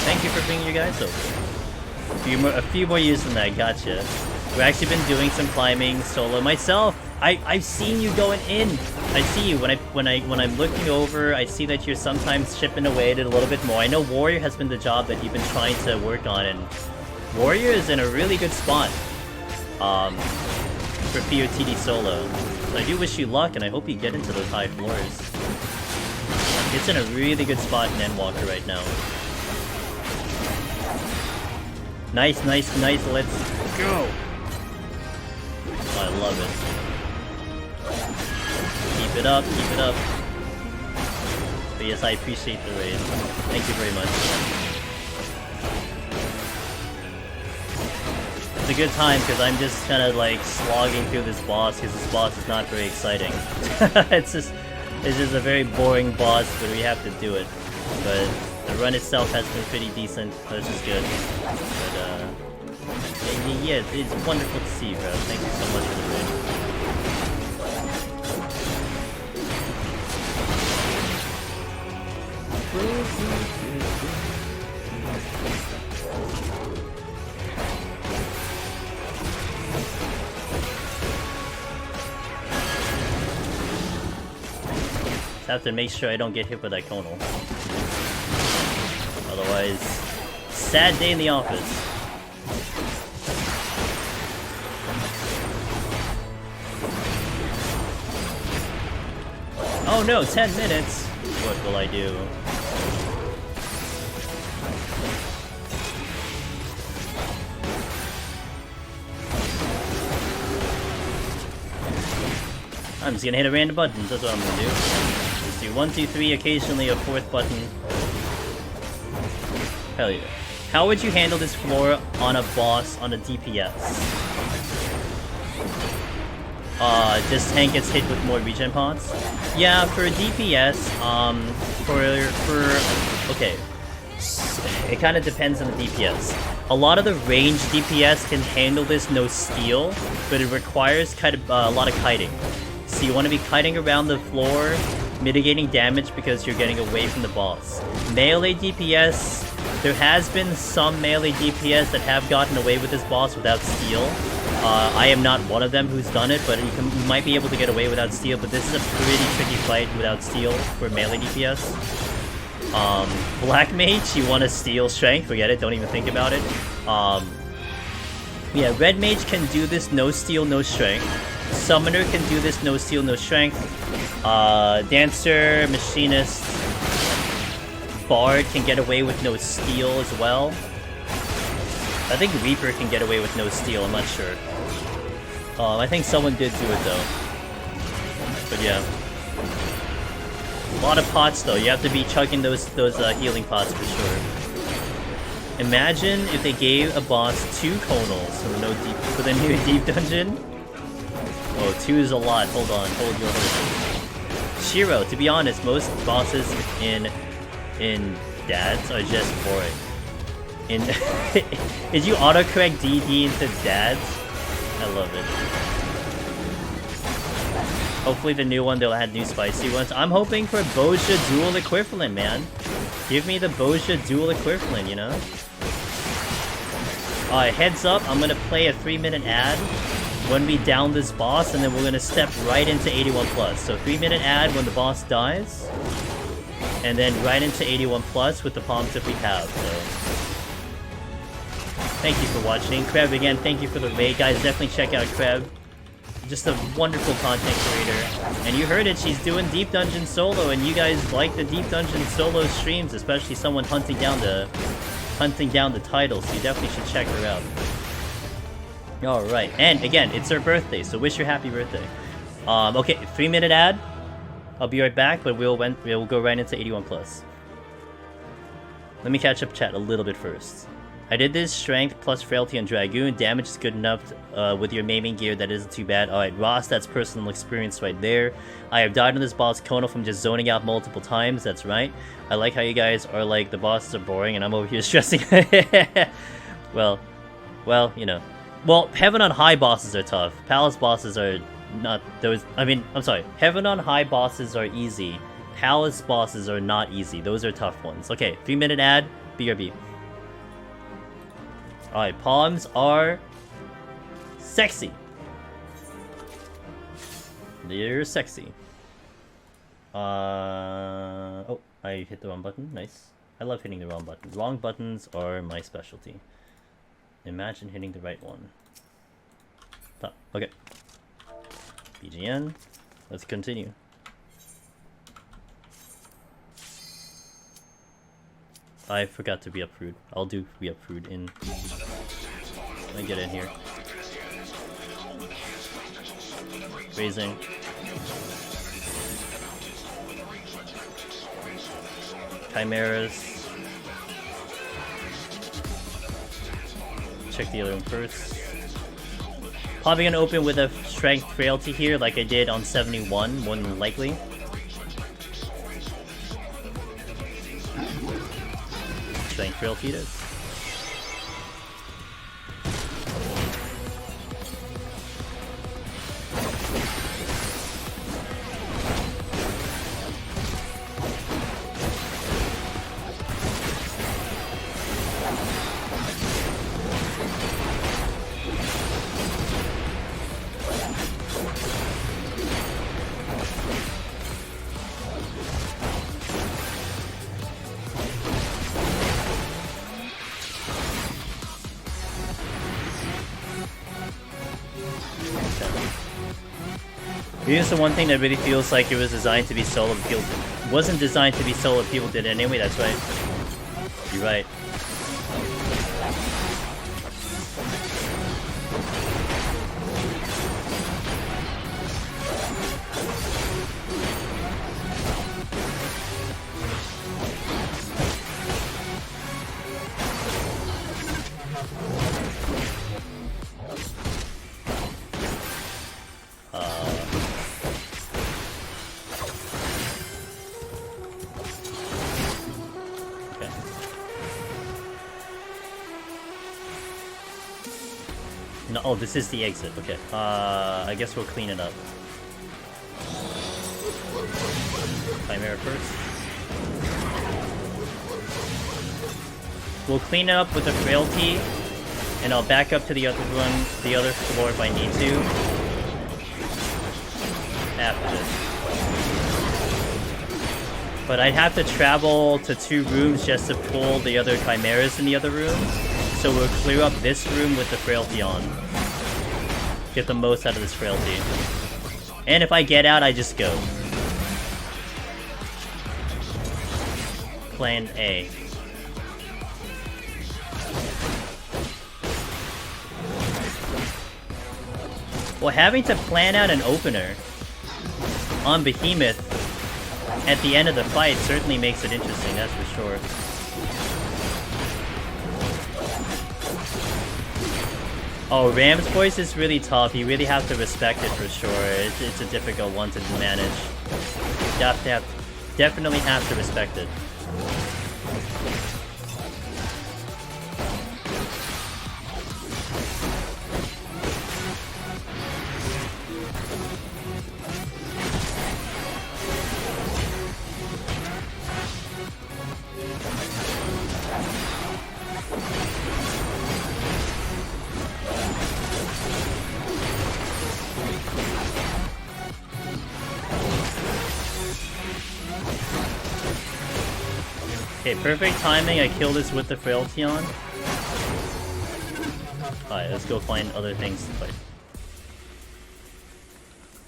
Thank you for bringing you guys over. A few more years than that, gotcha. We've actually been doing some climbing solo myself. I've seen you going in. I see you when I'm looking over. I see that you're sometimes chipping away at it a little bit more. I know Warrior has been the job that you've been trying to work on, and Warrior is in a really good spot for POTD solo. So I do wish you luck, and I hope you get into those high floors. It's in a really good spot in Endwalker right now. Nice, nice, nice, let's go! Oh, I love it. Keep it up, keep it up. But yes, I appreciate the raid. Thank you very much. It's a good time because I'm just kind of like slogging through this boss because this boss is not very exciting. It's just a very boring boss, but we have to do it. But the run itself has been pretty decent, so this is good. But yeah, it's wonderful to see you, bro. Thank you so much for the raid. Just have to make sure I don't get hit with that conal. Otherwise, sad day in the office. Oh no, 10 minutes! What will I do? I'm just gonna hit a random button, that's what I'm gonna do. Just do 1, 2, 3, occasionally a 4th button. Hell yeah. How would you handle this floor on a boss on a DPS? Just tank gets hit with more regen pots? Yeah, for a DPS, okay. It kind of depends on the DPS. A lot of the ranged DPS can handle this no steal, but it requires kind of a lot of kiting. So you want to be kiting around the floor, mitigating damage because you're getting away from the boss. Melee DPS, there has been some melee DPS that have gotten away with this boss without steal. I am not one of them who's done it, but you might be able to get away without steal, but this is a pretty tricky fight without steal for melee DPS. Black Mage, you want to steal strength, forget it, don't even think about it. Yeah, Red Mage can do this no steal, no strength. Summoner can do this no steal, no strength. Dancer, Machinist, Bard can get away with no steal as well. I think Reaper can get away with no steal, I'm not sure. I think someone did do it though. But yeah. A lot of pots though, you have to be chugging those healing pots for sure. Imagine if they gave a boss 2 conals for the new deep dungeon. Oh, 2 is a lot, hold on, hold your horses. Shiro, to be honest, most bosses in dads are just boring. Did you autocorrect DD into dads? I love it. Hopefully the new one, they'll add new spicy ones. I'm hoping for Boja dual equivalent, man. Give me the Boja dual equivalent, you know? Alright, heads up, I'm gonna play a 3-minute ad when we down this boss, and then we're gonna step right into 81+. So 3-minute ad when the boss dies, and then right into 81+ with the palms if we have, so... Thank you for watching. Kreb, again, thank you for the raid. Guys, definitely check out Kreb. Just a wonderful content creator. And you heard it, she's doing Deep Dungeon solo, and you guys like the Deep Dungeon solo streams, especially someone hunting down the title, so you definitely should check her out. Alright, and again, it's her birthday, so wish her happy birthday. Okay, 3-minute ad. I'll be right back, but we'll go right into 81+. Let me catch up chat a little bit first. I did this strength plus frailty on Dragoon. Damage is good enough with your maiming gear. That isn't too bad. Alright, Ross, that's personal experience right there. I have died on this boss Kono from just zoning out multiple times. That's right. I like how you guys are like, the bosses are boring and I'm over here stressing. well, you know. Well, Heaven on High bosses are tough. Palace bosses are not those. I mean, I'm sorry. Heaven on High bosses are easy. Palace bosses are not easy. Those are tough ones. Okay, 3-minute ad. BRB. Alright, palms are sexy. They're sexy. Oh, I hit the wrong button. Nice. I love hitting the wrong button. Wrong buttons are my specialty. Imagine hitting the right one. Okay. BGN. Let's continue. I forgot to be up food. I'll do be up food in. Let me get in here. Raising. Chimeras. Check the other one first. Probably gonna open with a strength frailty here, like I did on 71, more than likely. Strength frailty it is. Here's the one thing that really feels like it was designed to be solo. People wasn't designed to be solo. People did it anyway. That's right. You're right. No, oh, this is the exit. Okay. I guess we'll clean it up. Chimera first. We'll clean it up with the frailty, and I'll back up to the other one, the other floor if I need to. After this. But I'd have to travel to 2 rooms just to pull the other chimeras in the other rooms. So we'll clear up this room with the frailty on. Get the most out of this frailty. And if I get out, I just go. Plan A. Well, having to plan out an opener on Behemoth at the end of the fight certainly makes it interesting, that's for sure. Oh, Ram's voice is really tough. You really have to respect it for sure. It's a difficult one to manage. You definitely have to respect it. Okay, perfect timing. I kill this with the frailty on. Alright, let's go find other things to fight.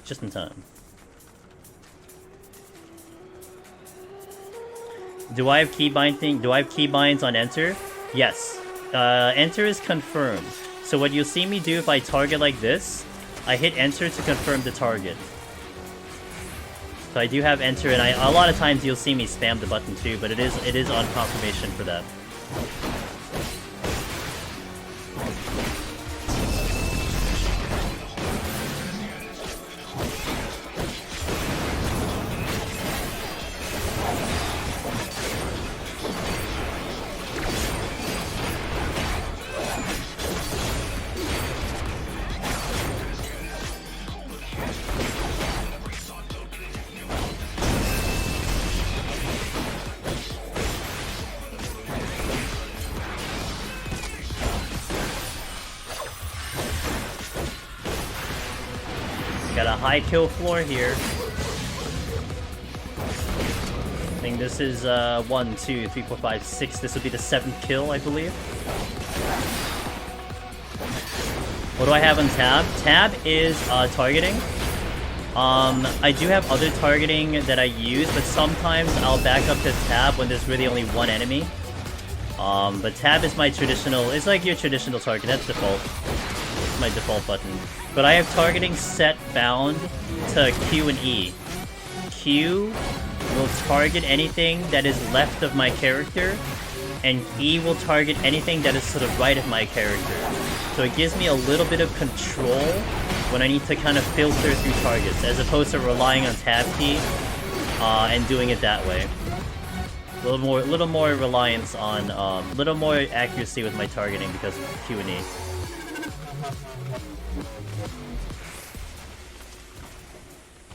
Just in time. Do I have keybinds on enter? Yes. Enter is confirmed. So what you'll see me do if I target like this, I hit enter to confirm the target. So I do have enter, and a lot of times you'll see me spam the button too, but it is on confirmation for that. Got a high kill floor here. I think this is 1, 2, 3, 4, 5, 6. This would be the 7th kill, I believe. What do I have on tab? Tab is targeting. I do have other targeting that I use, but sometimes I'll back up to tab when there's really only one enemy. But tab is my traditional, it's like your traditional target, that's default. It's my default button. But I have targeting set bound to Q and E. Q will target anything that is left of my character, and E will target anything that is to the right of my character. So it gives me a little bit of control when I need to kind of filter through targets, as opposed to relying on tab key and doing it that way. A little more reliance on, little more accuracy with my targeting because of Q and E.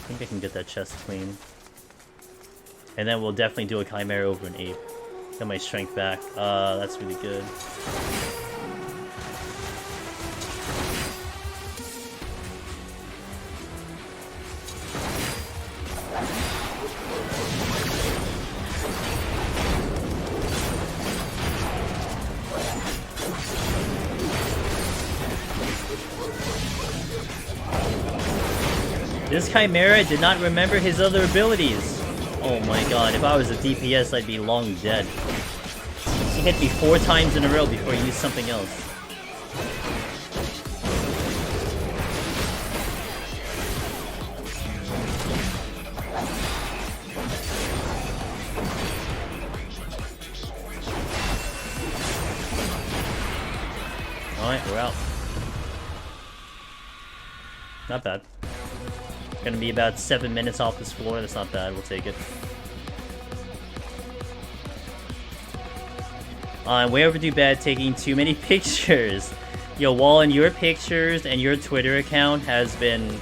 I think I can get that chest clean. And then we'll definitely do a Chimera over an Ape. Get my strength back. That's really good. This Chimera did not remember his other abilities. Oh my god, if I was a DPS, I'd be long dead. He hit me 4 times in a row before he used something else. Alright, we're out. Not bad. Gonna be about 7 minutes off this floor. That's not bad. We'll take it. Way overdue bad taking too many pictures. Yo, Wallen, your pictures and your Twitter account has been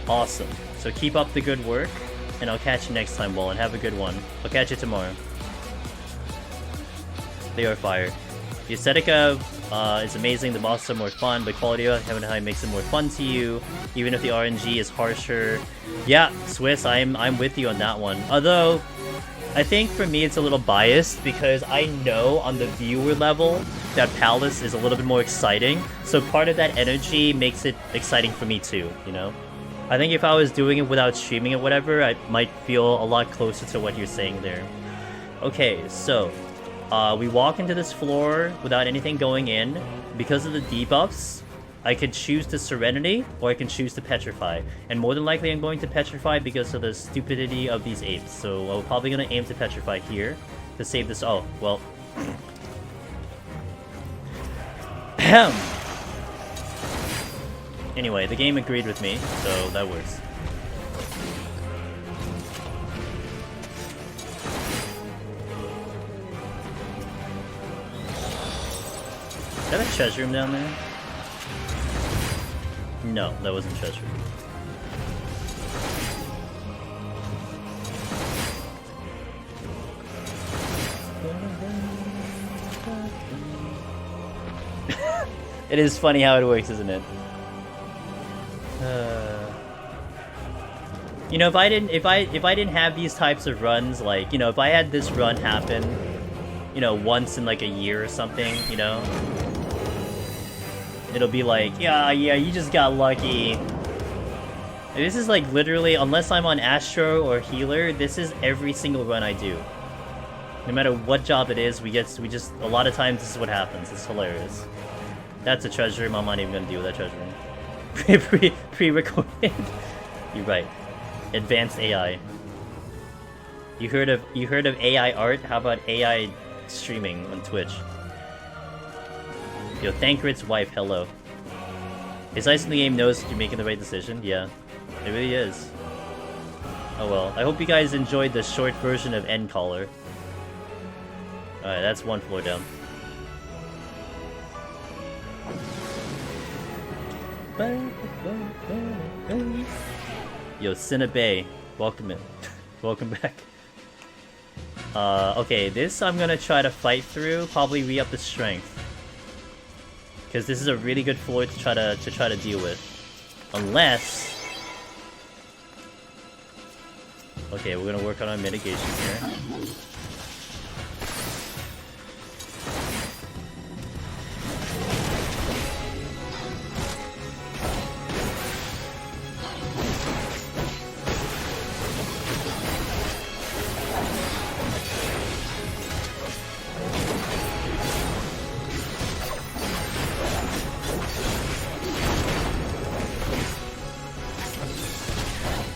awesome. So keep up the good work, and I'll catch you next time, Wallen. Have a good one. I'll catch you tomorrow. They are fire. The aesthetic is amazing, the bosses are more fun, but quality of Heaven High makes it more fun to you, even if the RNG is harsher. Yeah, Swiss, I'm with you on that one. Although, I think for me it's a little biased, because I know on the viewer level that Palace is a little bit more exciting, so part of that energy makes it exciting for me too, you know? I think if I was doing it without streaming it, whatever, I might feel a lot closer to what you're saying there. Okay, so we walk into this floor without anything going in. Because of the debuffs, I could choose to Serenity, or I can choose to Petrify. And more than likely I'm going to Petrify because of the stupidity of these apes. So I'm probably going to aim to Petrify here to save this. Oh, well. Anyway, the game agreed with me, so that works. Is that a treasure room down there? No, that wasn't a treasure room. It is funny how it works, isn't it? You know, if I didn't have these types of runs, like, you know, if I had this run happen, you know, once in like a year or something, you know, it'll be like, yeah, you just got lucky. This is like literally, unless I'm on Astro or Healer, this is every single run I do. No matter what job it is, we just, a lot of times this is what happens. It's hilarious. That's a treasure room. I'm not even gonna deal with that treasure room. Pre-recorded. You're right. Advanced AI. You heard of AI art? How about AI streaming on Twitch? Yo, Thancred's wife, hello. Is Ice in the game knows you're making the right decision? Yeah, it really is. Oh well. I hope you guys enjoyed the short version of End Caller. Alright, that's one floor down. Yo, Cinnabay, welcome in. Welcome back. Okay, this I'm gonna try to fight through, probably re-up the strength. Because this is a really good floor to try to deal with. Unless... Okay, we're gonna work on our mitigation here.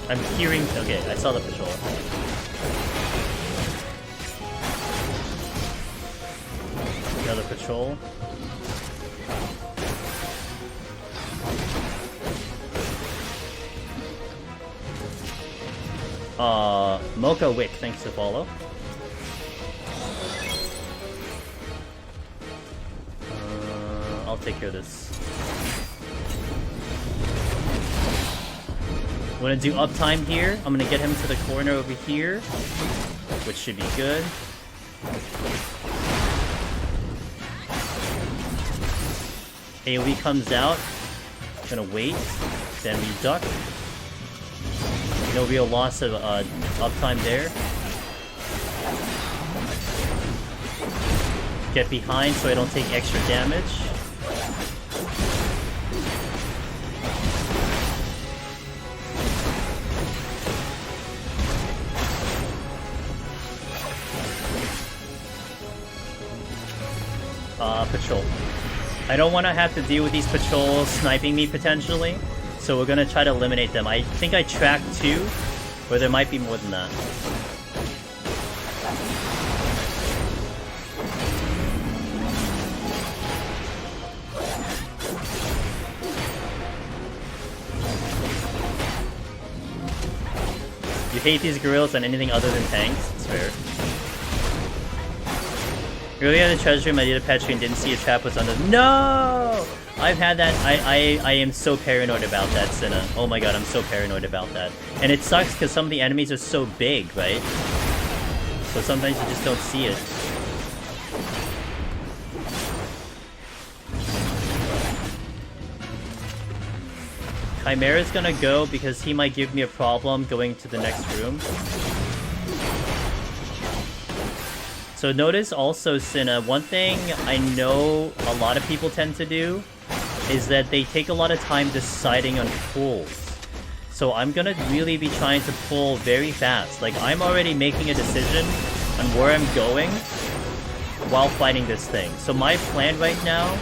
I'm hearing... Okay, I saw the patrol. Another patrol. Mocha Wick, thanks to follow. I'll take care of this. I'm gonna do uptime here. I'm gonna get him to the corner over here, which should be good. AoE comes out. Gonna wait. Then we duck. No real loss of uptime there. Get behind so I don't take extra damage. Patrol. I don't want to have to deal with these patrols sniping me potentially, so we're gonna try to eliminate them. I think I tracked 2, or there might be more than that. You hate these gorillas and anything other than tanks? It's fair. Earlier in the treasure room, I did a petri and didn't see a trap was under. No! I've had that. I am so paranoid about that, Cinna. Oh my god, I'm so paranoid about that. And it sucks because some of the enemies are so big, right? So sometimes you just don't see it. Chimera's gonna go because he might give me a problem going to the next room. So notice also, Cinna, one thing I know a lot of people tend to do is that they take a lot of time deciding on pulls. So I'm gonna really be trying to pull very fast. Like, I'm already making a decision on where I'm going while fighting this thing. So my plan right now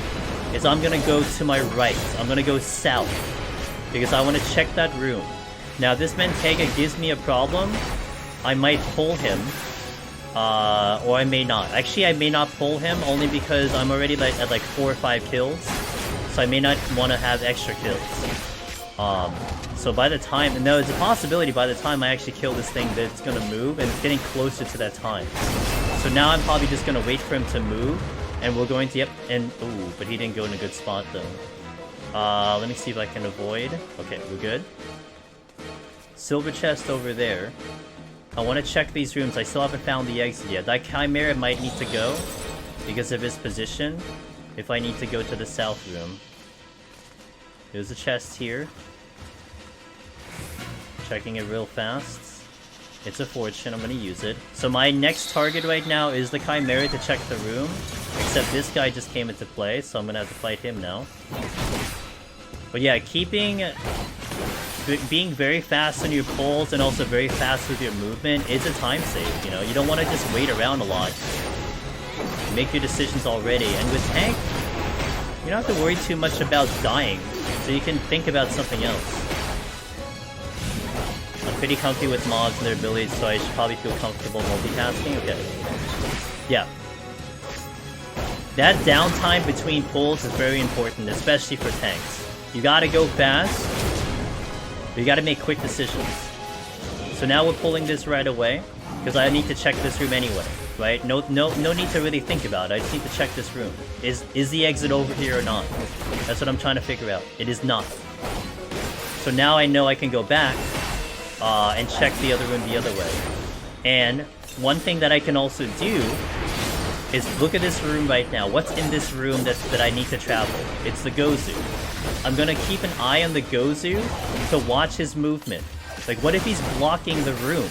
is I'm gonna go to my right. I'm gonna go south because I want to check that room. Now, this Mentega gives me a problem. I might pull him. Or I may not. Actually, I may not pull him only because I'm already at like 4 or 5 kills. So I may not want to have extra kills. So by the time... No, it's a possibility by the time I actually kill this thing that it's going to move, and it's getting closer to that time. So now I'm probably just going to wait for him to move, and we're going to... Yep, and... Ooh, but he didn't go in a good spot, though. Let me see if I can avoid. Okay, we're good. Silver chest over there. I want to check these rooms. I still haven't found the exit yet. That Chimera might need to go because of his position if I need to go to the south room. There's a chest here. Checking it real fast. It's a fortune. I'm going to use it. So my next target right now is the Chimera to check the room. Except this guy just came into play, so I'm going to have to fight him now. But yeah, being very fast on your pulls and also very fast with your movement is a time save, you know? You don't want to just wait around a lot. Make your decisions already. And with tank, you don't have to worry too much about dying, so you can think about something else. I'm pretty comfy with mobs and their abilities, so I should probably feel comfortable multitasking. Okay. Yeah. That downtime between pulls is very important, especially for tanks. You gotta go fast, but you gotta make quick decisions. So now we're pulling this right away, because I need to check this room anyway, right? No need to really think about it. I just need to check this room. Is the exit over here or not? That's what I'm trying to figure out. It is not. So now I know I can go back and check the other room the other way. And one thing that I can also do is look at this room right now. What's in this room that I need to travel? It's the Gozu. I'm gonna keep an eye on the Gozu to watch his movement. Like, what if he's blocking the room?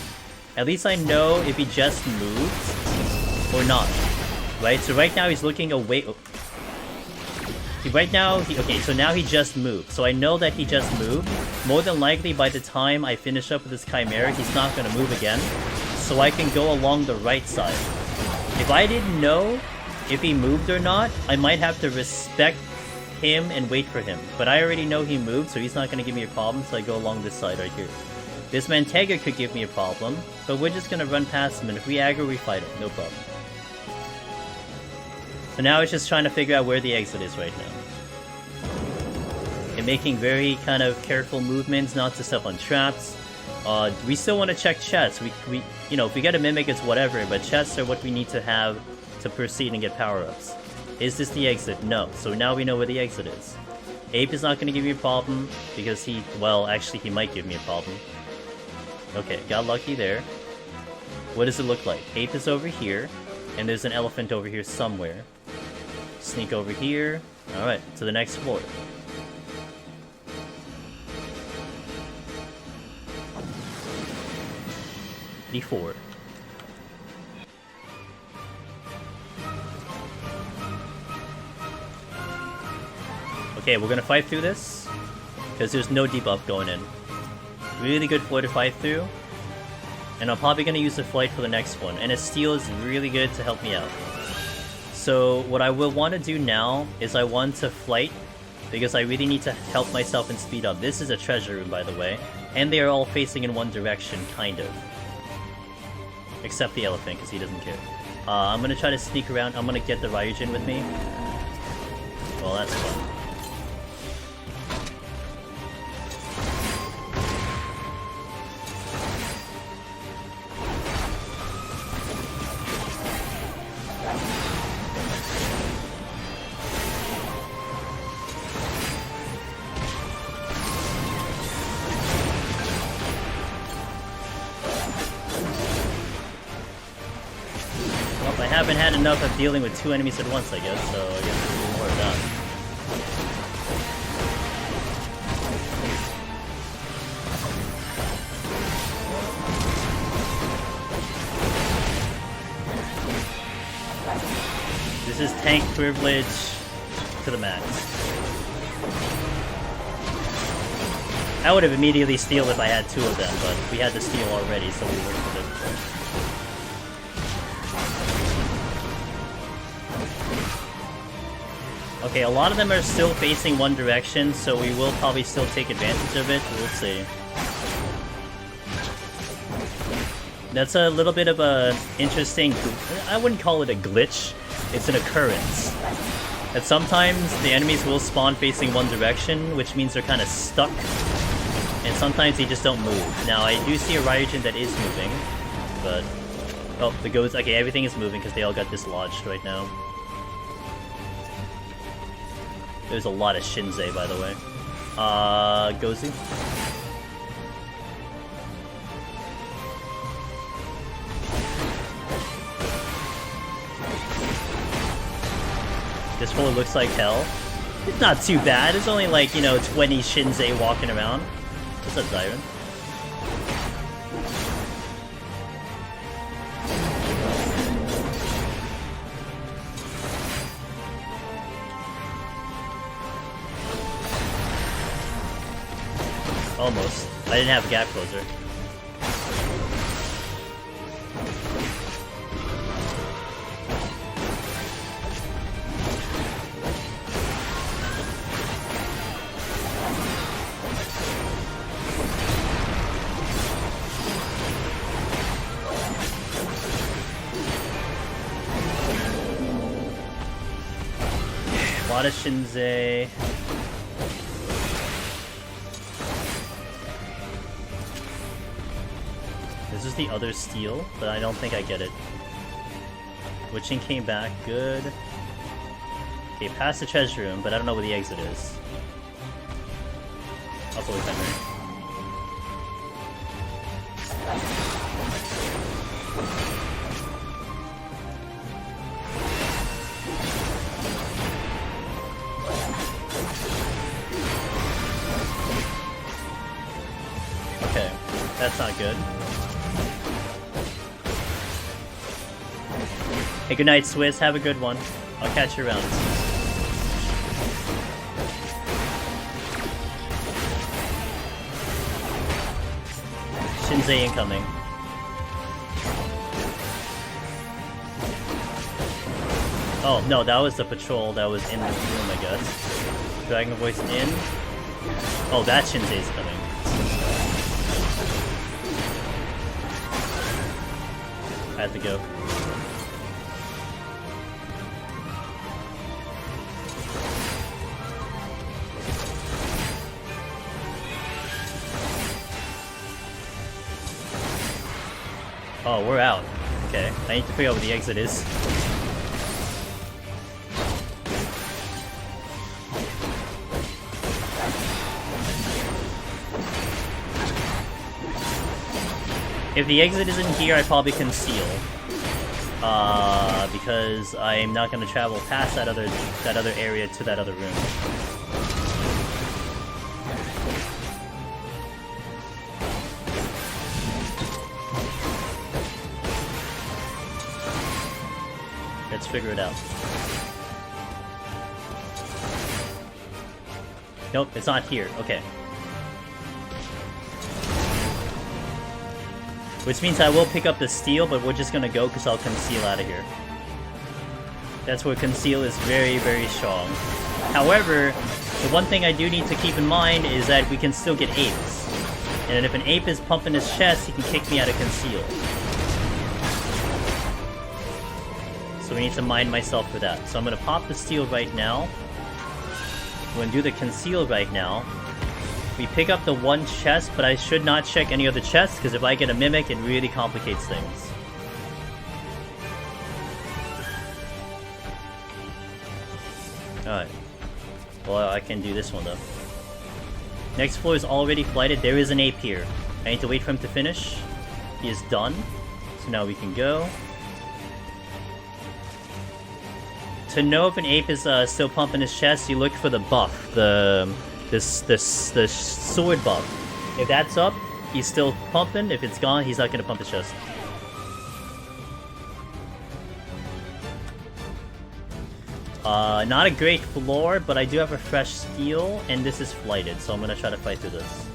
At least I know if he just moves or not. Right? So right now he's looking away. Oh. Okay, so now he just moved. So I know that he just moved. More than likely, by the time I finish up with this Chimera, he's not gonna move again. So I can go along the right side. If I didn't know if he moved or not, I might have to respect him and wait for him. But I already know he moved, so he's not going to give me a problem, so I go along this side right here. This Mentega could give me a problem, but we're just going to run past him, and if we aggro, we fight him. No problem. So now it's just trying to figure out where the exit is right now. And making very kind of careful movements, not to step on traps. We still want to check chests. We you know, if we get a mimic, it's whatever, but chests are what we need to have to proceed and get power-ups. Is this the exit? No. So now we know where the exit is. Ape is not going to give me a problem, because well, actually, he might give me a problem. Okay, got lucky there. What does it look like? Ape is over here, and there's an elephant over here somewhere. Sneak over here. Alright, to the next floor. D4. Okay, we're gonna fight through this, because there's no debuff going in. Really good floor to fight through, and I'm probably gonna use the flight for the next one, and a steal is really good to help me out. So what I will want to do now is I want to flight, because I really need to help myself and speed up. This is a treasure room, by the way, and they are all facing in one direction, kind of. Except the elephant, because he doesn't care. I'm gonna try to sneak around. I'm gonna get the Ryujin with me. Well, that's fun. haven't had enough of dealing with 2 enemies at once, I guess, so I guess we'll do more of that. This is tank privilege to the max. I would have immediately stealed if I had 2 of them, but we had the steal already, so we worked with it. Okay, a lot of them are still facing one direction, so we will probably still take advantage of it. We'll see. That's a little bit of a interesting... I wouldn't call it a glitch. It's an occurrence. That sometimes the enemies will spawn facing one direction, which means they're kind of stuck. And sometimes they just don't move. Now, I do see a Ryujin that is moving, but... Oh, the goats... Okay, everything is moving because they all got dislodged right now. There's a lot of Shinzei, by the way. Gozu? This floor looks like hell. It's not too bad. It's only like, you know, 20 Shinzei walking around. What's up, Zyron? Almost. I didn't have a gap closer. A lot of Shinzei. This is the other steal, but I don't think I get it. Witching came back, good. Okay, past the treasure room, but I don't know where the exit is. I'll fully memory. Okay, that's not good. Hey, good night, Swiss. Have a good one. I'll catch you around. Shinzei incoming. Oh, no, that was the patrol that was in this room, I guess. Dragon Voice in. Oh, that Shinzei's coming. I have to go. Oh, we're out. Okay, I need to figure out where the exit is. If the exit isn't here, I probably conceal. Because I'm not going to travel past that other area to that other room. Let's figure it out. Nope, it's not here. Okay. Which means I will pick up the steal, but we're just gonna go because I'll conceal out of here. That's where conceal is very, very strong. However, the one thing I do need to keep in mind is that we can still get apes. And if an ape is pumping his chest, he can kick me out of conceal. So we need to mind myself for that. So I'm gonna pop the steal right now. I'm gonna do the conceal right now. We pick up the one chest, but I should not check any other chests, because if I get a mimic, it really complicates things. Alright. Well, I can do this one, though. Next floor is already flighted. There is an ape here. I need to wait for him to finish. He is done. So now we can go. To know if an ape is still pumping his chest, you look for the buff, the sword buff. If that's up, he's still pumping. If it's gone, he's not gonna pump his chest. Not a great floor, but I do have a fresh steel, and this is flighted, so I'm gonna try to fight through this.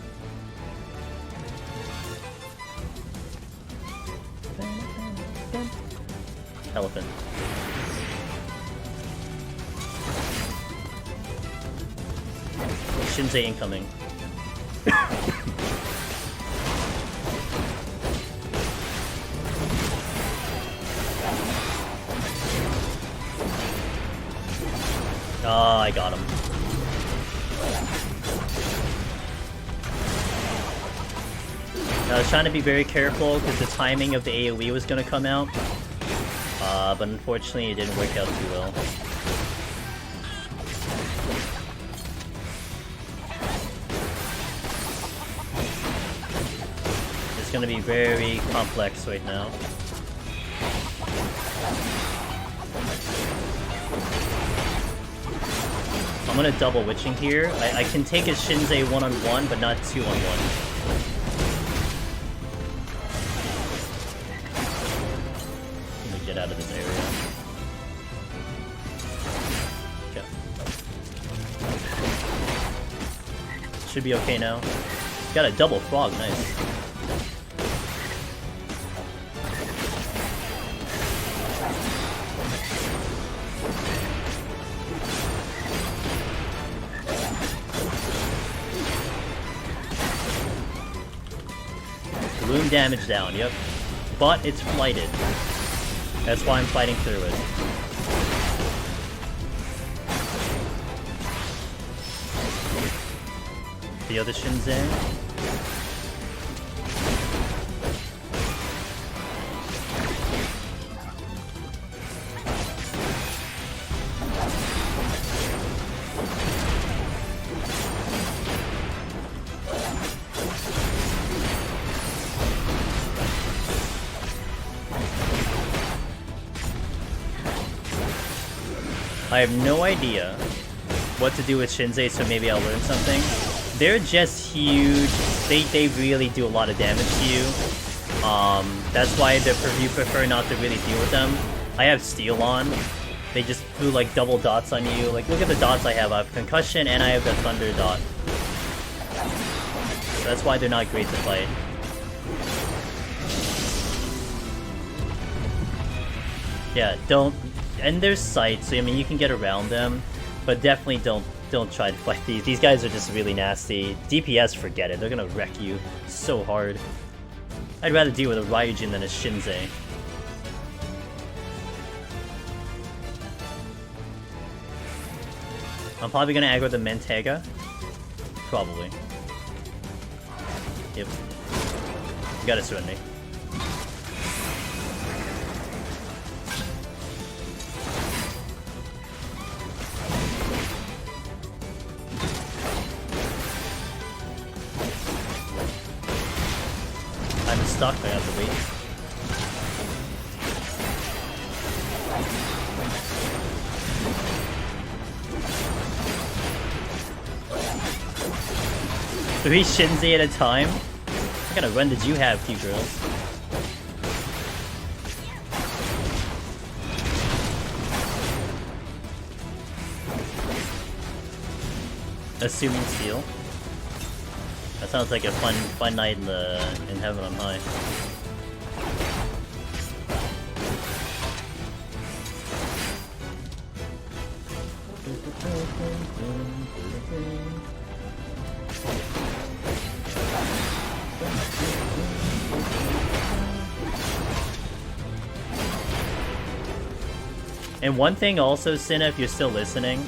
Elephant. Shinsei incoming. Oh, I got him. I was trying to be very careful because the timing of the AoE was going to come out. But unfortunately it didn't work out too well. It's going to be very complex right now. I'm gonna double witching here. I can take a Shinsei 1-on-1, but not 2-on-1. Let me get out of this area. Okay. Should be okay now. Got a double frog, nice. Bloom damage down, yep. But it's flighted. That's why I'm fighting through it. The other Shinsei. I have no idea what to do with Shinsei, so maybe I'll learn something. They're just huge. They really do a lot of damage to you. That's why you prefer not to really deal with them. I have Steel on. They just do like double dots on you. Like, look at the dots I have. I have Concussion and I have the Thunder dot. So that's why they're not great to fight. Yeah, don't... And there's sight, so I mean you can get around them, but definitely don't try to fight these. These guys are just really nasty. DPS, forget it. They're gonna wreck you so hard. I'd rather deal with a Ryujin than a Shinsei. I'm probably gonna aggro the Mentega. Probably. Yep. You gotta surrender. I'm stuck, I have to wait. Three Shinsei at a time? What kind of run did you have, cute girls? Assuming steel. That sounds like a fun night in heaven on high. And one thing also, Cinna, if you're still listening,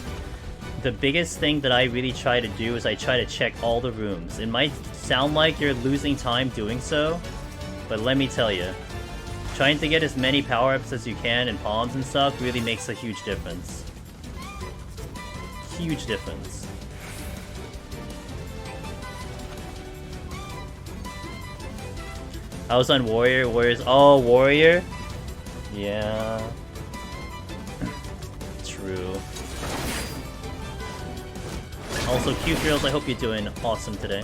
the biggest thing that I really try to do is I try to check all the rooms. It might sound like you're losing time doing so, but let me tell you, trying to get as many power-ups as you can and palms and stuff really makes a huge difference. Huge difference. I was on Warrior. Warriors. Oh, Warrior? Yeah. True. through. Also, cute girls, I hope you're doing awesome today.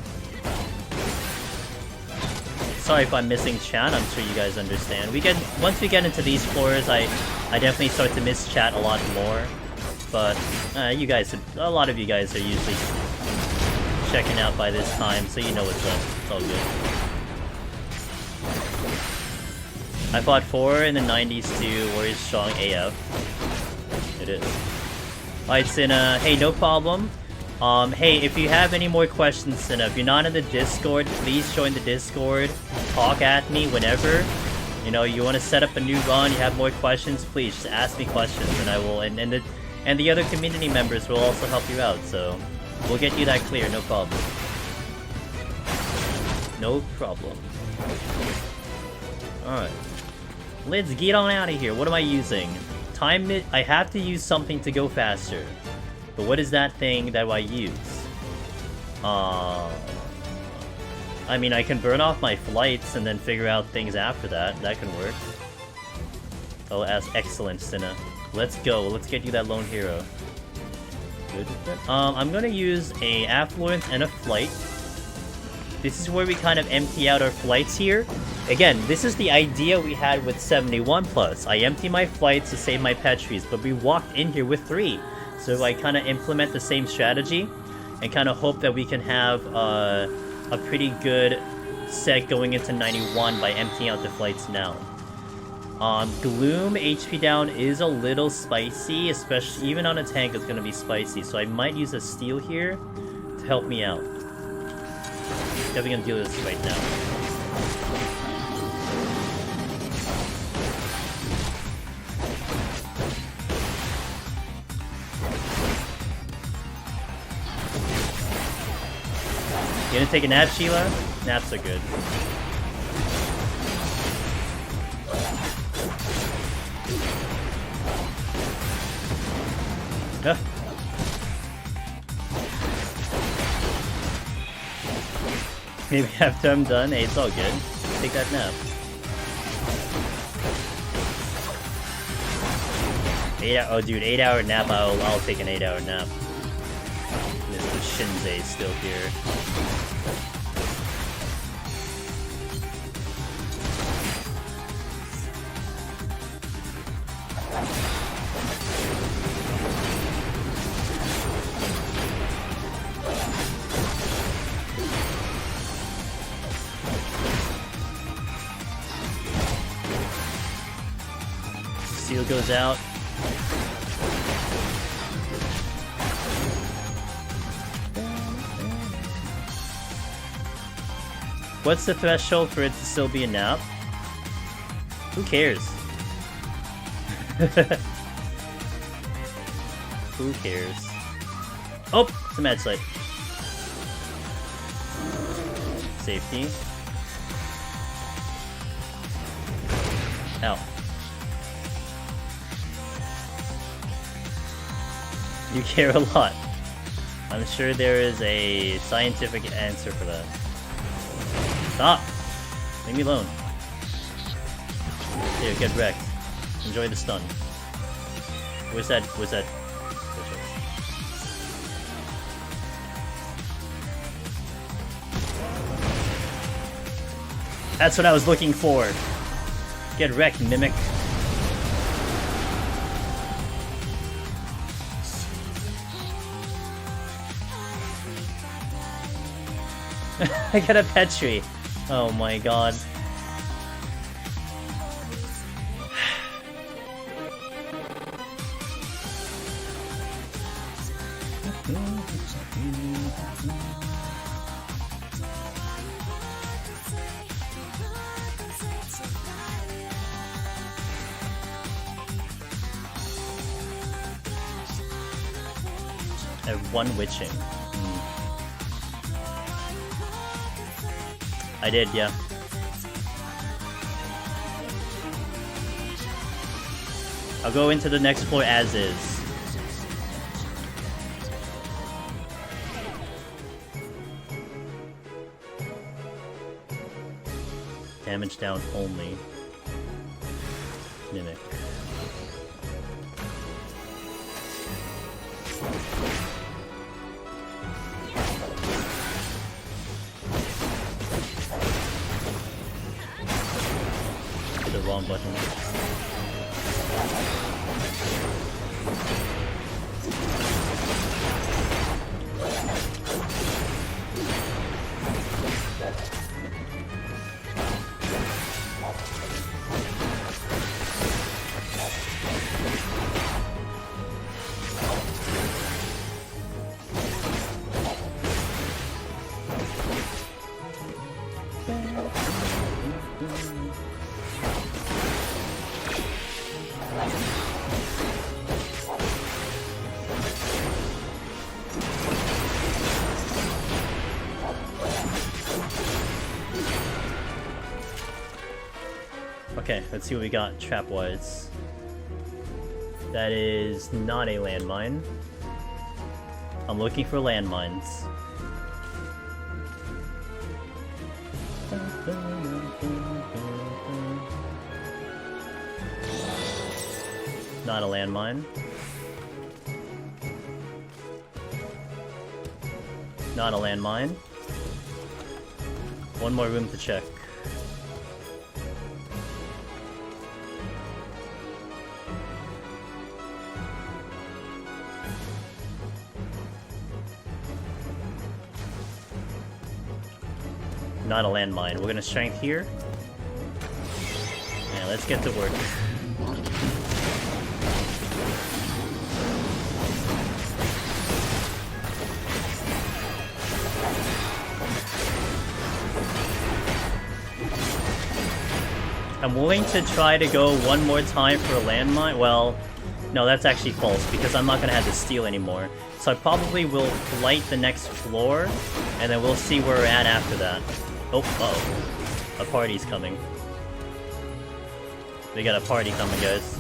Sorry if I'm missing chat, I'm sure you guys understand. Once we get into these floors, I definitely start to miss chat a lot more. But you guys, a lot of you guys are usually checking out by this time, so you know what's up. It's all good. I fought 4 in the 90s too. Warriors strong AF. It is. Alright, Cinna. Hey, no problem. Hey, if you have any more questions, Cinna, if you're not in the Discord, please join the Discord. Talk at me whenever. You know, you want to set up a new run, you have more questions, please just ask me questions, and I will. And the other community members will also help you out. So we'll get you that clear. No problem. No problem. All right. Let's get on out of here. What am I using? I have to use something to go faster. But what is that thing that I use? I mean, I can burn off my flights and then figure out things after that. That can work. Oh, that's excellent, Cinna. Let's go. Let's get you that lone hero. Good. I'm gonna use a affluence and a flight. This is where we kind of empty out our flights here. Again, this is the idea we had with 71+. I empty my flights to save my Petries, but we walked in here with 3. So I kind of implement the same strategy and kind of hope that we can have a pretty good set going into 91 by emptying out the flights now. Gloom HP down is a little spicy, especially even on a tank it's going to be spicy. So I might use a steal here to help me out. Definitely going to deal with this right now. You gonna take a nap, Sheila? Naps are good. Huh. Maybe after I'm done, hey, it's all good. Take that nap. 8 hour, oh dude, 8-hour nap, I'll take an 8-hour nap. Mr. Shinzei still here. Seal goes out. What's the threshold for it to still be a nap? Who cares? Who cares? Oh! It's a mad site. Safety. Ow. You care a lot. I'm sure there is a scientific answer for that. Stop! Leave me alone. Here, get wrecked. Enjoy the stun. Where's that? That's what I was looking for. Get wrecked, Mimic. I got a Petri. Oh my god. I have 1 witching. I did, yeah. I'll go into the next floor as is. Damage down only. Mimic. Hit the wrong button. Okay, let's see what we got trap-wise. That is not a landmine. I'm looking for landmines. Not a landmine. Not a landmine. One more room to check. Not a landmine. We're gonna strength here. And let's get to work. I'm willing to try to go one more time for a landmine. Well, no, that's actually false because I'm not gonna have to steal anymore. So I probably will light the next floor, and then we'll see where we're at after that. Oh, uh-oh. A party's coming. We got a party coming, guys.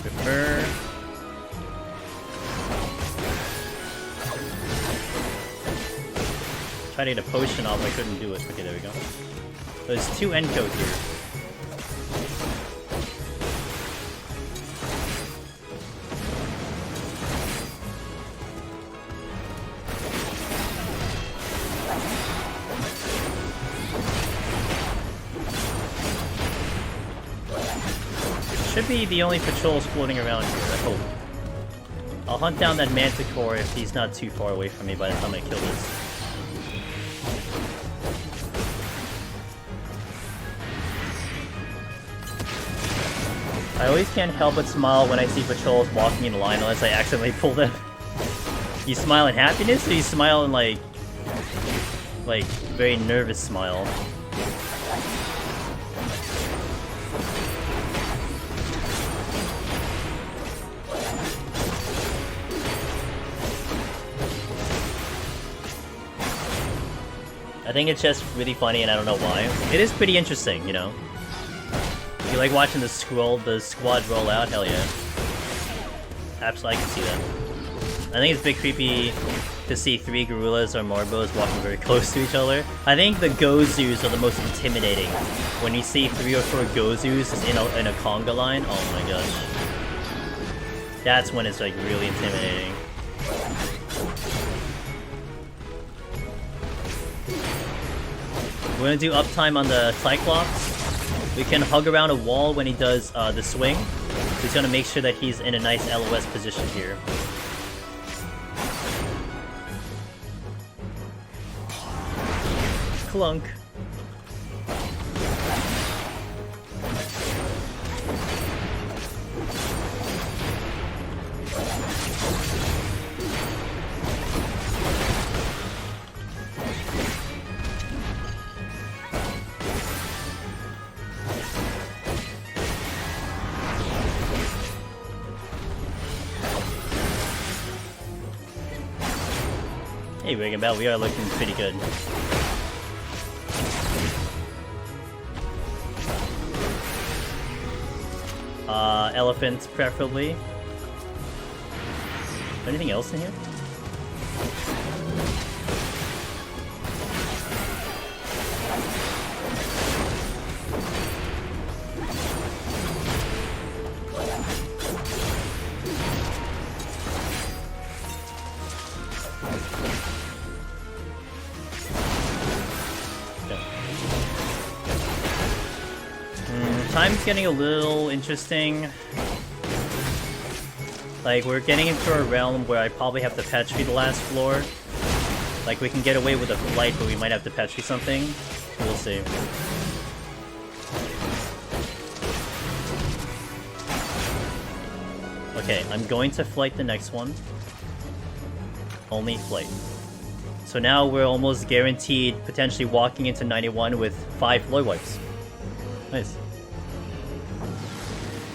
Prefer. Try to get a potion off, I couldn't do it. Okay, there we go. There's 2 Enco here. Should be the only patrols floating around here, I hope. I'll hunt down that Manticore if he's not too far away from me by the time I kill this. I always can't help but smile when I see patrols walking in line unless I accidentally pull them. You smile in happiness, or you smile in like very nervous smile? I think it's just really funny and I don't know why. It is pretty interesting, you know? If you like watching the squad roll out, hell yeah. Absolutely, I can see that. I think it's a bit creepy to see 3 gorillas or morbos walking very close to each other. I think the Gozus are the most intimidating. When you see 3 or 4 Gozus in a conga line, oh my gosh. That's when it's like really intimidating. We're gonna do uptime on the Cyclops. We can hug around a wall when he does the swing. He's gonna make sure that he's in a nice LOS position here. Clunk. Hey, Wigan Bell, we are looking pretty good. Elephant, preferably. Anything else in here? Time's getting a little interesting. Like, we're getting into a realm where I probably have to petri the last floor. Like, we can get away with a flight, but we might have to petri something. We'll see. Okay, I'm going to flight the next one. Only flight. So now we're almost guaranteed potentially walking into 91 with 5 floor wipes. Nice.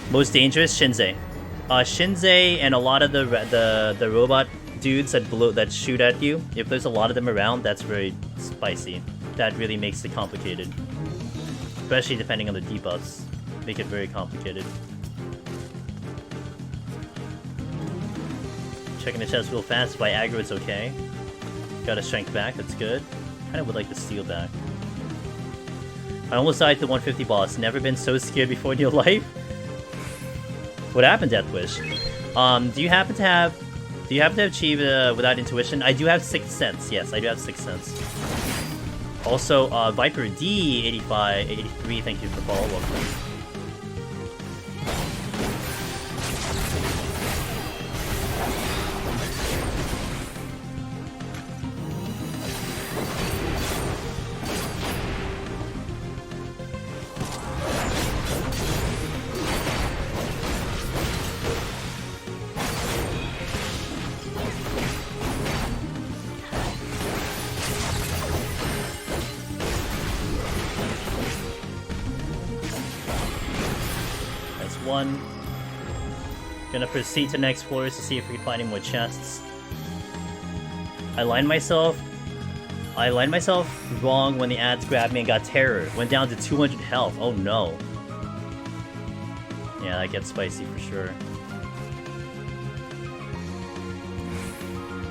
Most dangerous, Shinzei. Shinzei and a lot of the robot dudes that shoot at you. If there's a lot of them around, that's very spicy. That really makes it complicated. Especially depending on the debuffs. Make it very complicated. Checking the chest real fast. By aggro, it's okay. Got a strength back, that's good. Kinda would like the steal back. I almost died to 150 boss. Never been so scared before in your life? What happened, Deathwish? Do you happen to have achieve without intuition? I do have 6th sense. Yes, I do have 6th sense. Also, Viper D 85 83. Thank you for the follow. Welcome. Gonna proceed to next floors to see if we can find any more chests. I lined myself wrong when the ads grabbed me and got terror. Went down to 200 health. Oh no. Yeah, that gets spicy for sure.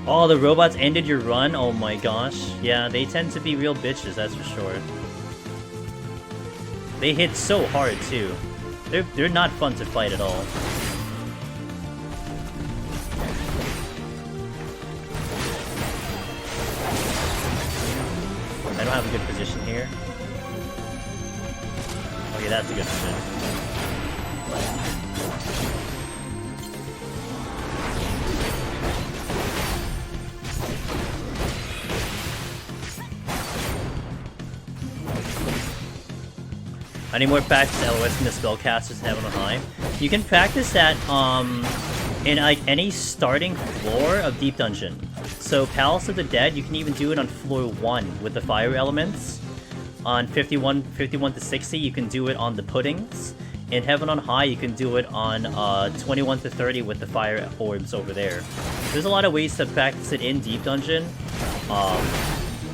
Oh, the robots ended your run? Oh my gosh. Yeah, they tend to be real bitches, that's for sure. They hit so hard too. They're not fun to fight at all. I don't have a good position here. Okay, that's a good position. I need more practice LOS in the spellcasters in Heaven on High. You can practice that in like any starting floor of Deep Dungeon. So Palace of the Dead, you can even do it on floor 1 with the fire elements. On 51 to 60, you can do it on the puddings. In Heaven on High, you can do it on 21 to 30 with the fire orbs over there. There's a lot of ways to practice it in Deep Dungeon.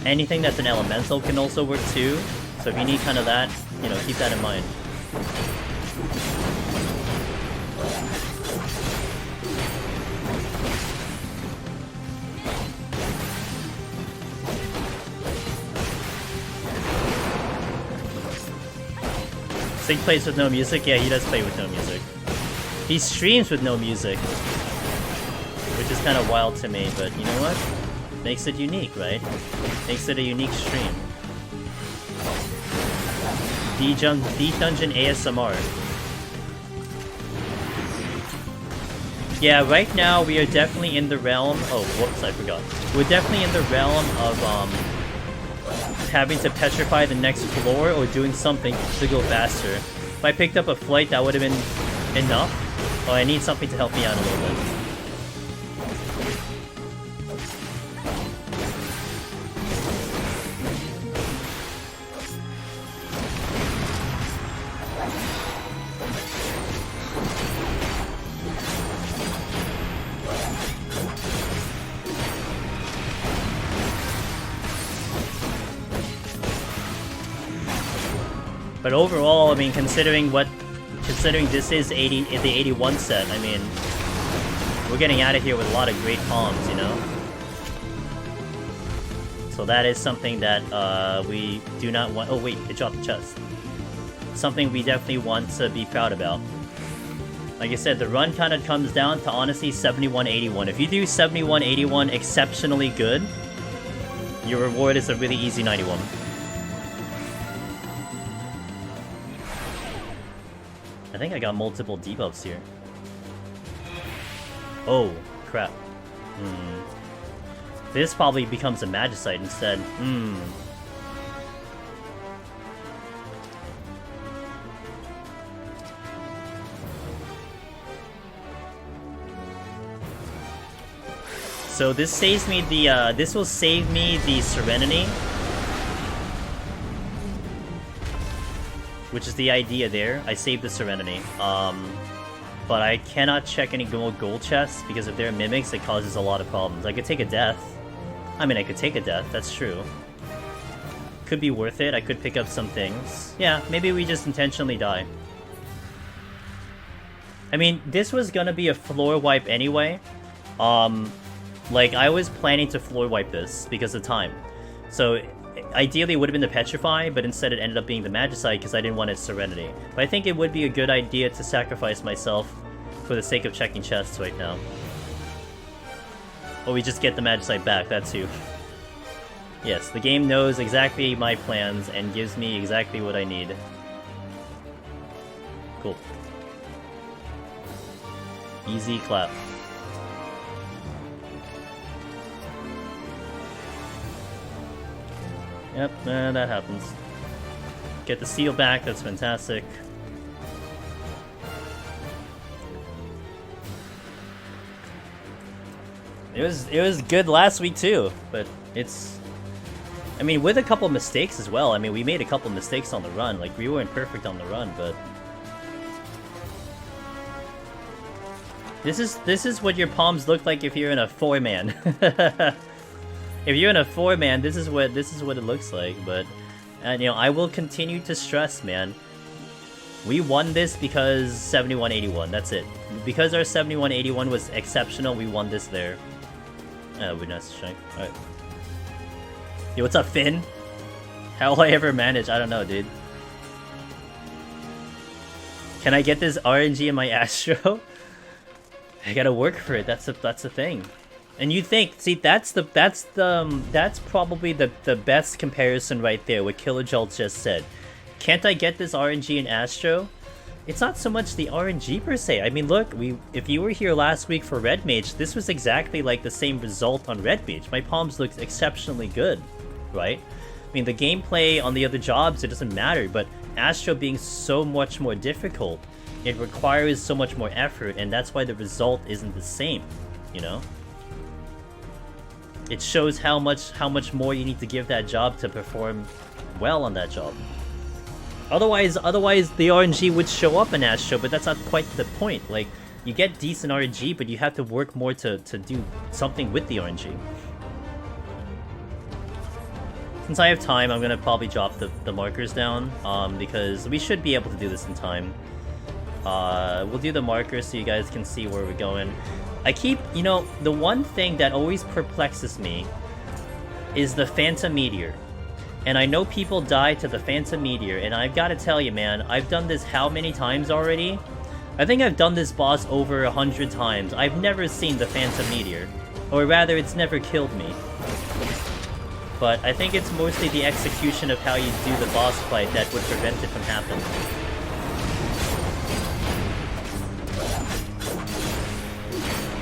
Anything that's an elemental can also work too. So if you need kind of that, you know, keep that in mind. Sig plays with no music? Yeah, he does play with no music. He streams with no music, which is kind of wild to me, but you know what? Makes it unique, right? Makes it a unique stream. Deep Dungeon ASMR. Yeah, right now we are definitely in the realm... Oh, whoops, I forgot. We're definitely in the realm of having to petrify the next floor or doing something to go faster. If I picked up a flight, that would have been enough. Oh, I need something to help me out a little bit. But overall, I mean, considering what considering this is the 81 set, I mean, we're getting out of here with a lot of great palms, you know? So that is something that we do not want. Oh wait, it dropped the chest. Something we definitely want to be proud about. Like I said, the run kind of comes down to honestly 71-81. If you do 71-81 exceptionally good, your reward is a really easy 91. I think I got multiple debuffs here. Oh, crap. This probably becomes a Magicite instead. So this saves me the, this will save me the Serenity. Which is the idea there. I saved the Serenity. But I cannot check any gold chests, because if they're mimics, it causes a lot of problems. I could take a death. I mean, I could take a death, that's true. Could be worth it, I could pick up some things. Yeah, maybe we just intentionally die. I mean, this was gonna be a floor wipe anyway. Like, I was planning to floor wipe this because of time. So, ideally it would have been the Petrify, but instead it ended up being the Magicite because I didn't want its Serenity. But I think it would be a good idea to sacrifice myself for the sake of checking chests right now. Or we just get the Magicite back, that too. Yes, the game knows exactly my plans and gives me exactly what I need. Cool. Easy clap. Yep, that happens. Get the seal back, that's fantastic. It was good last week too, but it's... I mean, with a couple mistakes as well. I mean, we made a couple mistakes on the run. Like, we weren't perfect on the run, but... This is what your palms look like if you're in a 4-man. If you're in a 4-man, this is what it looks like, but... And, you know, I will continue to stress, man. We won this because 71-81, that's it. Because our 71-81 was exceptional, we won this there. We're not strength. Alright. Yo, what's up, Finn? How will I ever manage? I don't know, dude. Can I get this RNG in my Astro? I gotta work for it, that's the thing. And you think, see, that's probably the best comparison right there, what Kilojol just said. Can't I get this RNG in Astro? It's not so much the RNG per se. I mean, look, if you were here last week for Red Mage, this was exactly like the same result on Red Mage. My palms looked exceptionally good, right? I mean, the gameplay on the other jobs, it doesn't matter, but Astro being so much more difficult, it requires so much more effort, and that's why the result isn't the same, you know? It shows how much more you need to give that job to perform well on that job. Otherwise the RNG would show up in Astro, but that's not quite the point. Like, you get decent RNG, but you have to work more to do something with the RNG. Since I have time, I'm gonna probably drop the markers down, because we should be able to do this in time. We'll do the markers so you guys can see where we're going. I keep, you know, the one thing that always perplexes me is the Phantom Meteor. And I know people die to the Phantom Meteor, and I've got to tell you, man, I've done this how many times already? I think I've done this boss over 100 times. I've never seen the Phantom Meteor. Or rather, it's never killed me. But I think it's mostly the execution of how you do the boss fight that would prevent it from happening.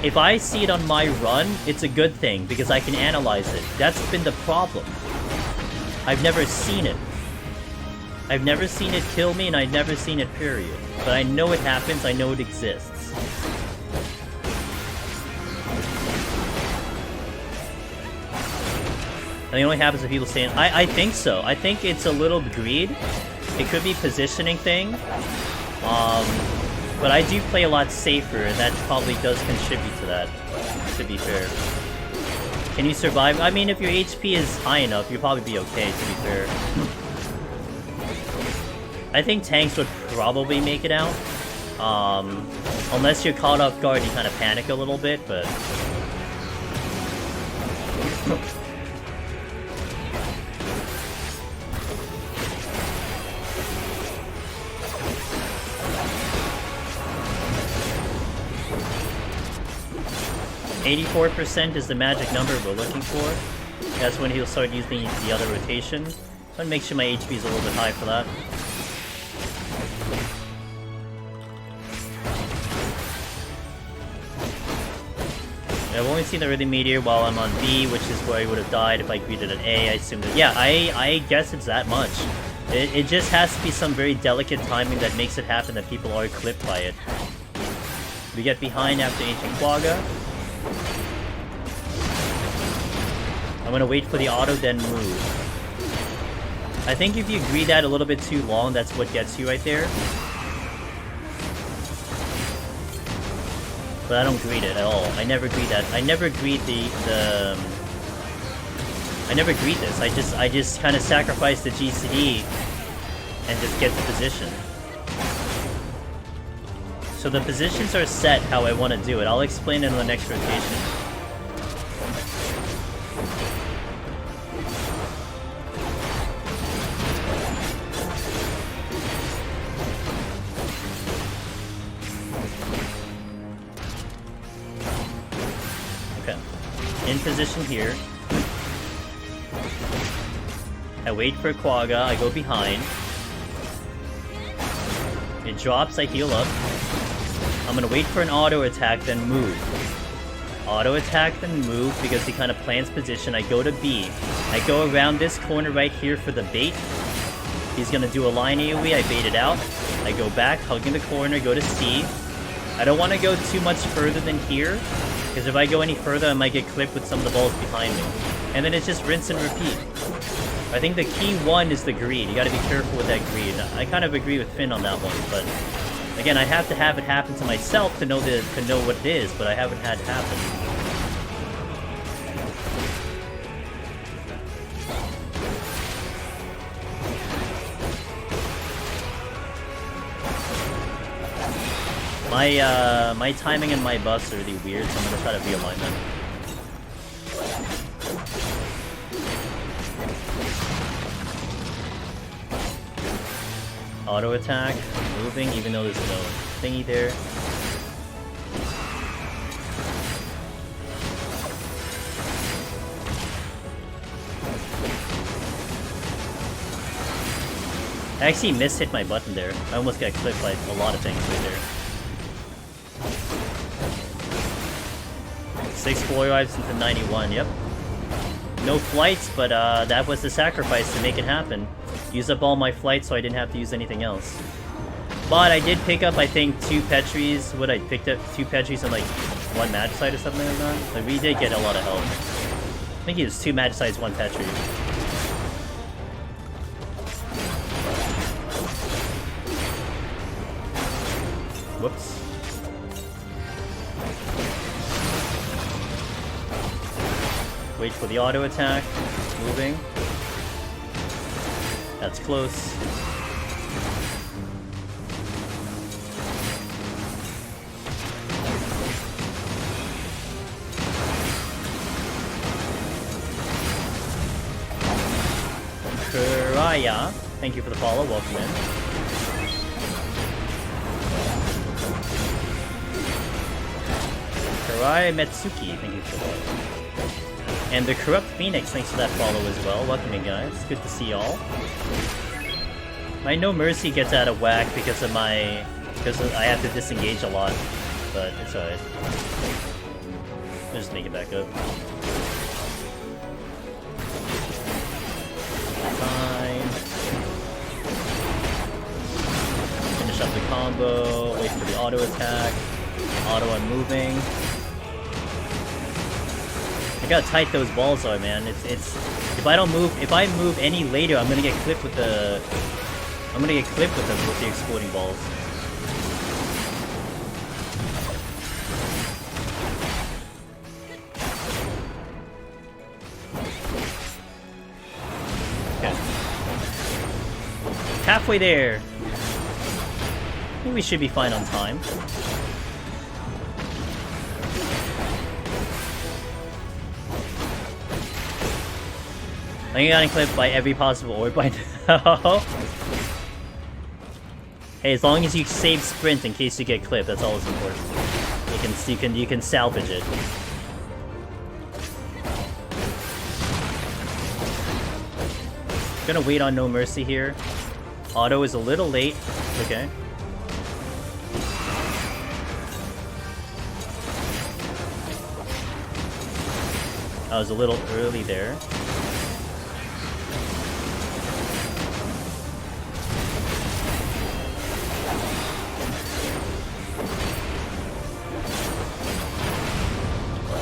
If I see it on my run, it's a good thing, because I can analyze it. That's been the problem. I've never seen it. I've never seen it kill me, and I've never seen it, period. But I know it happens, I know it exists. And it only happens when people say it. I think so. I think it's a little greed. It could be positioning thing. But I do play a lot safer, and that probably does contribute to that, to be fair. Can you survive? I mean, if your HP is high enough, you'll probably be okay, to be fair. I think tanks would probably make it out. Unless you're caught off guard, you kind of panic a little bit, but... %84 is the magic number we're looking for. That's when he'll start using the other rotation. So I'll make sure my HP is a little bit high for that. I've only seen the Rhythm Meteor while I'm on B, which is where I would have died if I greeted an A. I assume that... Yeah, I guess it's that much. It just has to be some very delicate timing that makes it happen that people are clipped by it. We get behind after Ancient Quagga. I'm gonna wait for the auto, then move. I think if you greet that a little bit too long, that's what gets you right there. But I don't greet it at all. I never greet that. I never greet I never greet this. I just kind of sacrifice the GCD and just get the position. So the positions are set how I want to do it. I'll explain it in the next rotation. Okay. In position here. I wait for Quagga, I go behind. It drops, I heal up. I'm gonna wait for an auto attack, then move. Auto attack, then move, because he kind of plans position. I go to B. I go around this corner right here for the bait. He's gonna do a line AoE, I bait it out. I go back, hugging the corner, go to C. I don't want to go too much further than here, because if I go any further, I might get clipped with some of the balls behind me. And then it's just rinse and repeat. I think the key one is the greed. You gotta be careful with that greed. I kind of agree with Finn on that one, but again, I have to have it happen to myself to know what it is, but I haven't had it happen. My timing and my buffs are really weird, so I'm gonna try to realign them. Auto attack, moving, even though there's no thingy there. I actually mishit my button there. I almost got clipped by a lot of things right there. 6 Glory Lives into 91, yep. No flights, but that was the sacrifice to make it happen. Use up all my flights so I didn't have to use anything else. But I did pick up, I think, 2 Petries. What I picked up 2 Petries and like 1 Magicite or something like that. Like we did get a lot of help. I think it was 2 Magicites, 1 Petrie. Whoops. Wait for the auto attack. Moving. That's close. Kuraya, thank you for the follow. Welcome in. Kuraya Metsuki, thank you for the follow. And the Corrupt Phoenix, thanks for that follow as well. Welcome in, guys. Good to see y'all. My No Mercy gets out of whack because of I have to disengage a lot, but it's alright. I'll just make it back up. Fine. Finish up the combo, wait for the auto attack. Auto and moving. I gotta tight those balls are, man. It's if I move any later, I'm gonna get clipped with the exploding balls. Okay. Halfway there. think we should be fine on time. I got clipped by every possible orb by now. Hey, as long as you save sprint in case you get clipped, that's all that's important. You can salvage it. Gonna wait on No Mercy here. Auto is a little late. Okay. I was a little early there.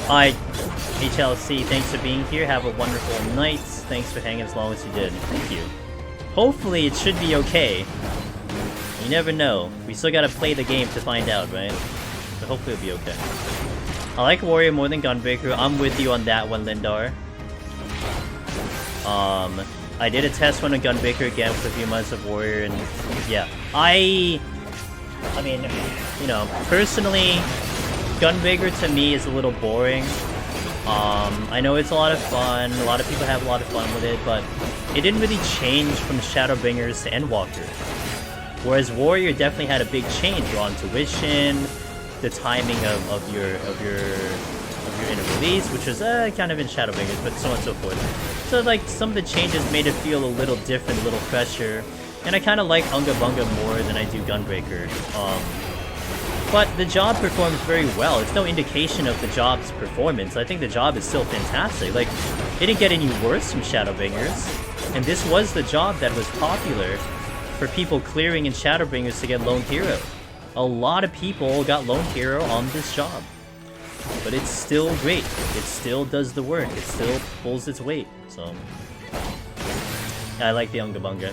Hi, HLC, thanks for being here. Have a wonderful night. Thanks for hanging as long as you did. Thank you. Hopefully it should be okay. You never know. We still gotta play the game to find out, right? But hopefully it'll be okay. I like Warrior more than Gunbreaker. I'm with you on that one, Lindar. I did a test run on Gunbreaker again for a few months of Warrior, and yeah. I mean, you know, personally, Gunbreaker to me is a little boring. I know it's a lot of fun, a lot of people have a lot of fun with it, but it didn't really change from Shadowbringers to Endwalker. Whereas Warrior definitely had a big change on tuition, the timing of your inner release, which was kind of in Shadowbringers, but so on and so forth. So like some of the changes made it feel a little different, a little fresher, and I kind of like Unga Bunga more than I do Gunbreaker. But the job performs very well. It's no indication of the job's performance. I think the job is still fantastic. Like, it didn't get any worse from Shadowbringers. And this was the job that was popular for people clearing in Shadowbringers to get Lone Hero. A lot of people got Lone Hero on this job. But it's still great. It still does the work. It still pulls its weight. So, yeah, I like the Unga Bunga.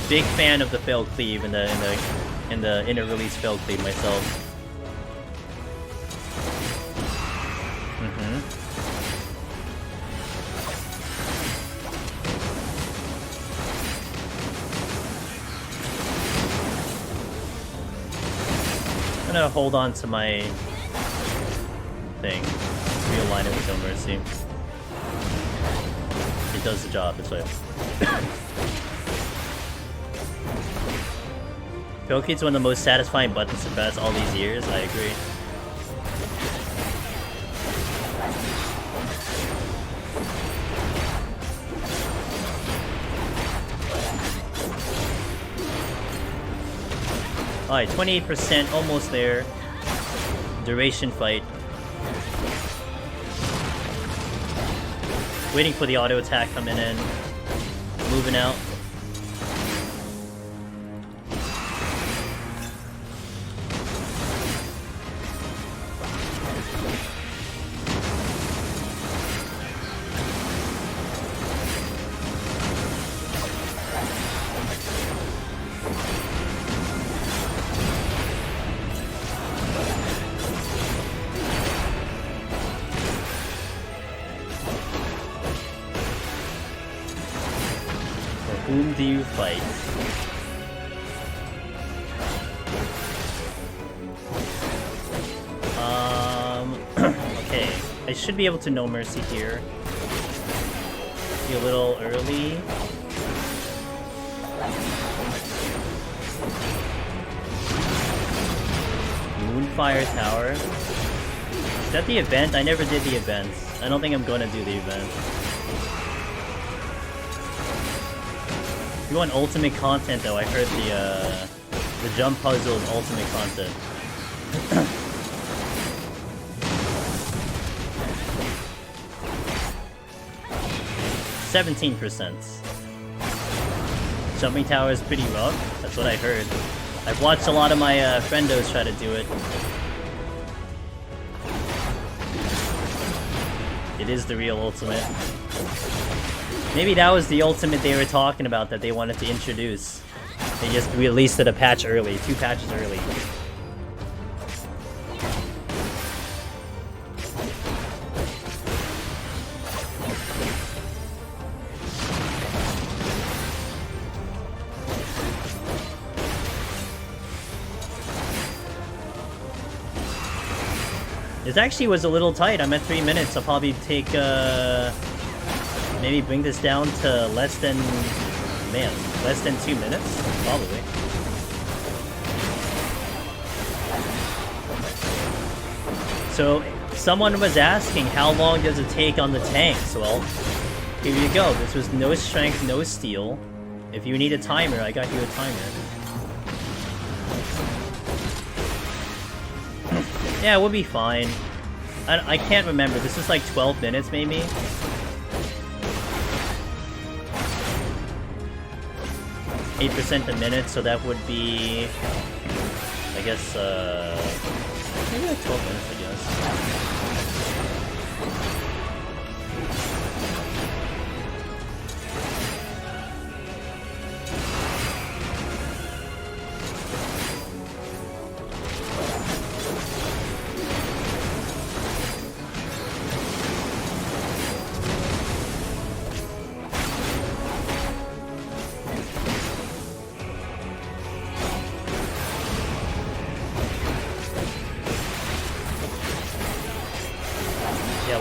Big fan of the failed cleave in the inner release failed cleave myself. I'm gonna hold on to my thing. Realign it with No Mercy. It does the job, that's right. Failed Cleave's one of the most satisfying buttons to press all these years, I agree. Alright, 28%, almost there. Duration fight. Waiting for the auto attack coming in. Moving out. Whom do you fight? Okay. I should be able to No Mercy here. Be a little early. Moonfire Tower. Is that the event? I never did the event. I don't think I'm gonna do the event. If you want ultimate content though, I heard the jump puzzle is ultimate content. 17%. Jumping tower is pretty rough, that's what I heard. I've watched a lot of my friendos try to do it. It is the real ultimate. Maybe that was the ultimate they were talking about that they wanted to introduce. They just released it a patch early, 2 patches early. This actually was a little tight. I'm at 3 minutes. I'll probably take, maybe bring this down to less than 2 minutes? Probably. So, someone was asking how long does it take on the tanks? Well, here you go. This was no strength, no steel. If you need a timer, I got you a timer. Yeah, we'll be fine. I can't remember. This is like 12 minutes, maybe? %8 a minute, so that would be... I guess, maybe like 12 minutes, I guess.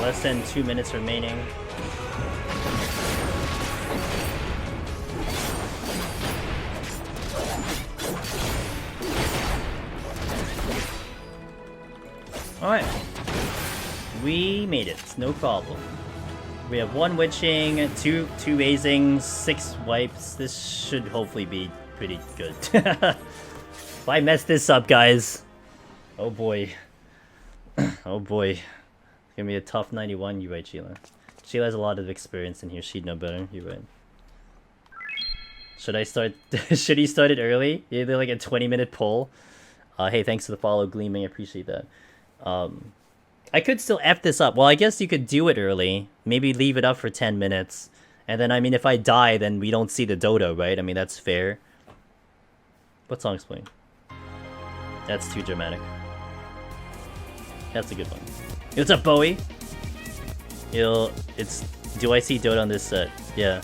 Less than 2 minutes remaining. Alright. We made it. No problem. We have 1 witching, 2 raisings, 6 wipes. This should hopefully be pretty good. If I mess this up, guys. Oh boy. Oh boy. Gonna be a tough 91, you're right, Sheila. Sheila has a lot of experience in here, she'd know better, you're right. Should I start... Should he start it early? Yeah, they're like a 20-minute poll. Hey, thanks for the follow, Gleaming, I appreciate that. I could still F this up. Well, I guess you could do it early. Maybe leave it up for 10 minutes. And then, I mean, if I die, then we don't see the dodo, right? I mean, that's fair. What song's playing? That's too dramatic. That's a good one. What's up, Bowie? It's... Do I see Dota on this set? Yeah.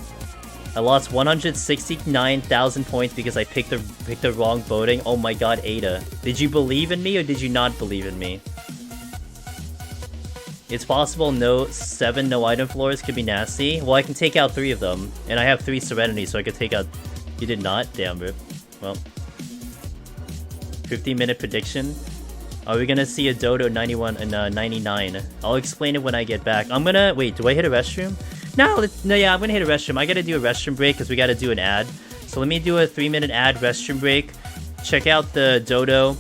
I lost 169,000 points because I picked the wrong voting. Oh my god, Ada. Did you believe in me or did you not believe in me? It's possible no item floors could be nasty. Well, I can take out 3 of them. And I have 3 Serenity, so I could take out... You did not? Damn, rip. Well. 15-minute prediction. Are we gonna see a Dodo 91 and 99? I'll explain it when I get back. I'm gonna... Wait, do I hit a restroom? No, yeah, I'm gonna hit a restroom. I gotta do a restroom break because we gotta do an ad. So let me do a 3-minute ad restroom break. Check out the Dodo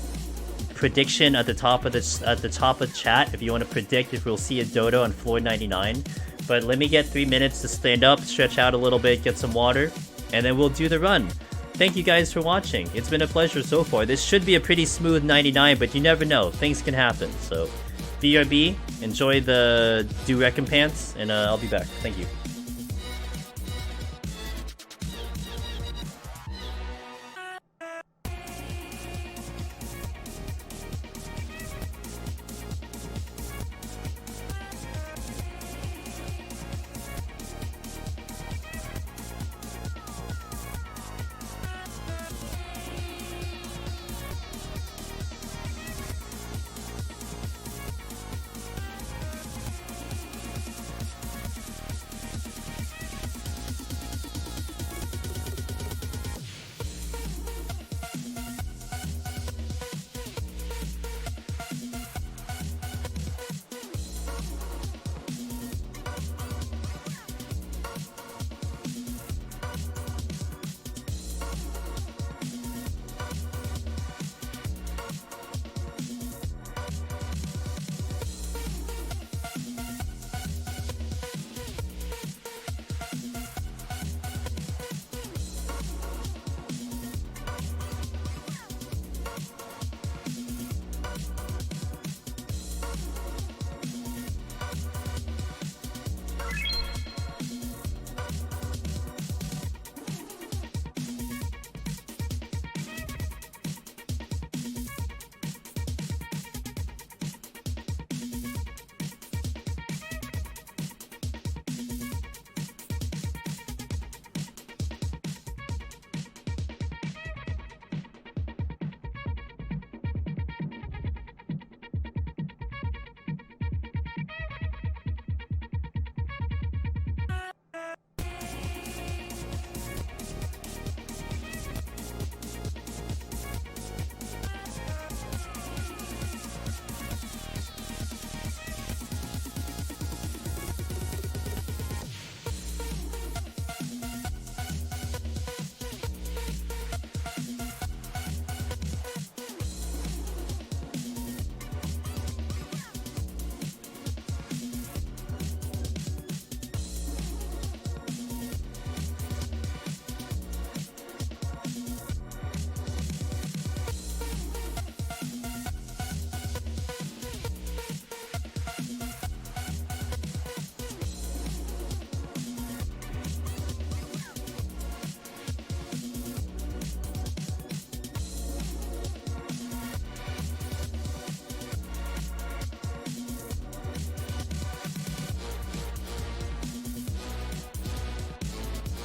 prediction at the top of chat if you want to predict if we'll see a Dodo on floor 99. But let me get 3 minutes to stand up, stretch out a little bit, get some water, and then we'll do the run. Thank you guys for watching. It's been a pleasure so far. This should be a pretty smooth 99, but you never know. Things can happen. So, BRB, enjoy the do recompense, and I'll be back. Thank you.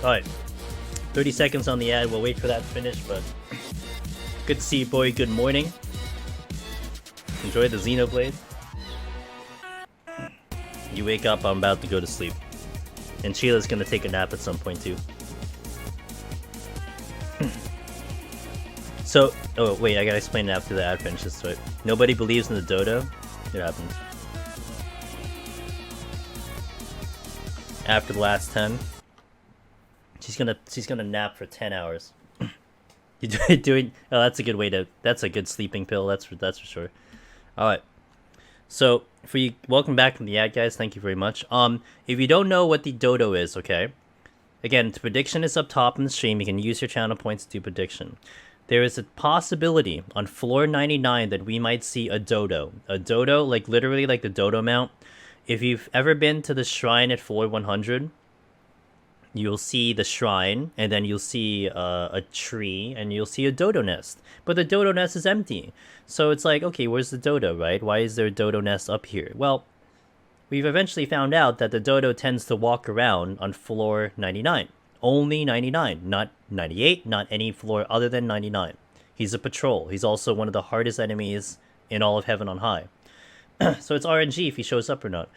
Alright. 30 seconds on the ad, we'll wait for that to finish, but good to see you, boy. Good morning. Enjoy the Xenoblade. You wake up, I'm about to go to sleep. And Sheila's gonna take a nap at some point too. So, oh wait, I gotta explain it after the ad finishes, right? Nobody believes in the dodo. It happens. After the last 10, she's gonna nap for 10 hours. You doing? Oh, that's a good way to. That's a good sleeping pill. That's for sure. All right. So for you, welcome back from the ad, guys. Thank you very much. If you don't know what the dodo is, okay. Again, the prediction is up top in the stream. You can use your channel points to do prediction. There is a possibility on floor 99 that we might see a dodo. A dodo, like literally like the dodo mount. If you've ever been to the shrine at floor 100, you'll see the shrine, and then you'll see a tree, and you'll see a dodo nest. But the dodo nest is empty. So it's like, okay, where's the dodo, right? Why is there a dodo nest up here? Well, we've eventually found out that the dodo tends to walk around on floor 99. Only 99, not 98, not any floor other than 99. He's a patrol. He's also one of the hardest enemies in all of Heaven on High. So it's RNG if he shows up or not.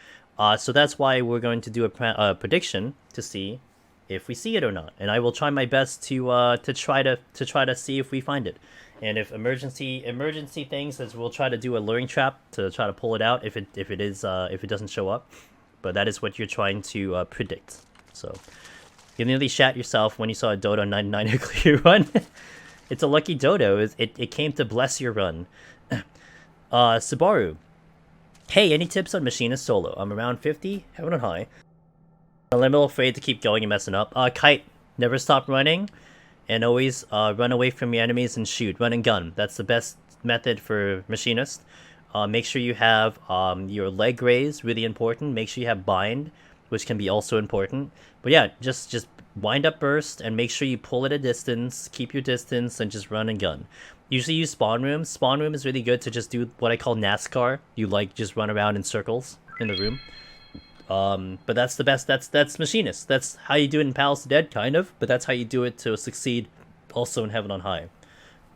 So that's why we're going to do a prediction to see if we see it or not. And I will try my best to try to see if we find it. And if emergency things, as we'll try to do a luring trap to try to pull it out if it doesn't show up. But that is what you're trying to predict. So you nearly shat yourself when you saw a dodo 99 clear run. It's a lucky dodo. It came to bless your run. Subaru. Hey, any tips on Machinist solo? I'm around 50, Heaven on High. I'm a little afraid to keep going and messing up. Kite. Never stop running. And always run away from your enemies and shoot. Run and gun. That's the best method for Machinist. Make sure you have your leg raise, really important. Make sure you have bind, which can be also important. But yeah, just wind up burst and make sure you pull at a distance, keep your distance, and just run and gun. Usually use spawn room. Spawn room is really good to just do what I call NASCAR. You like just run around in circles in the room. But that's the best. That's Machinist. That's how you do it in Palace of the Dead, kind of. But that's how you do it to succeed also in Heaven on High.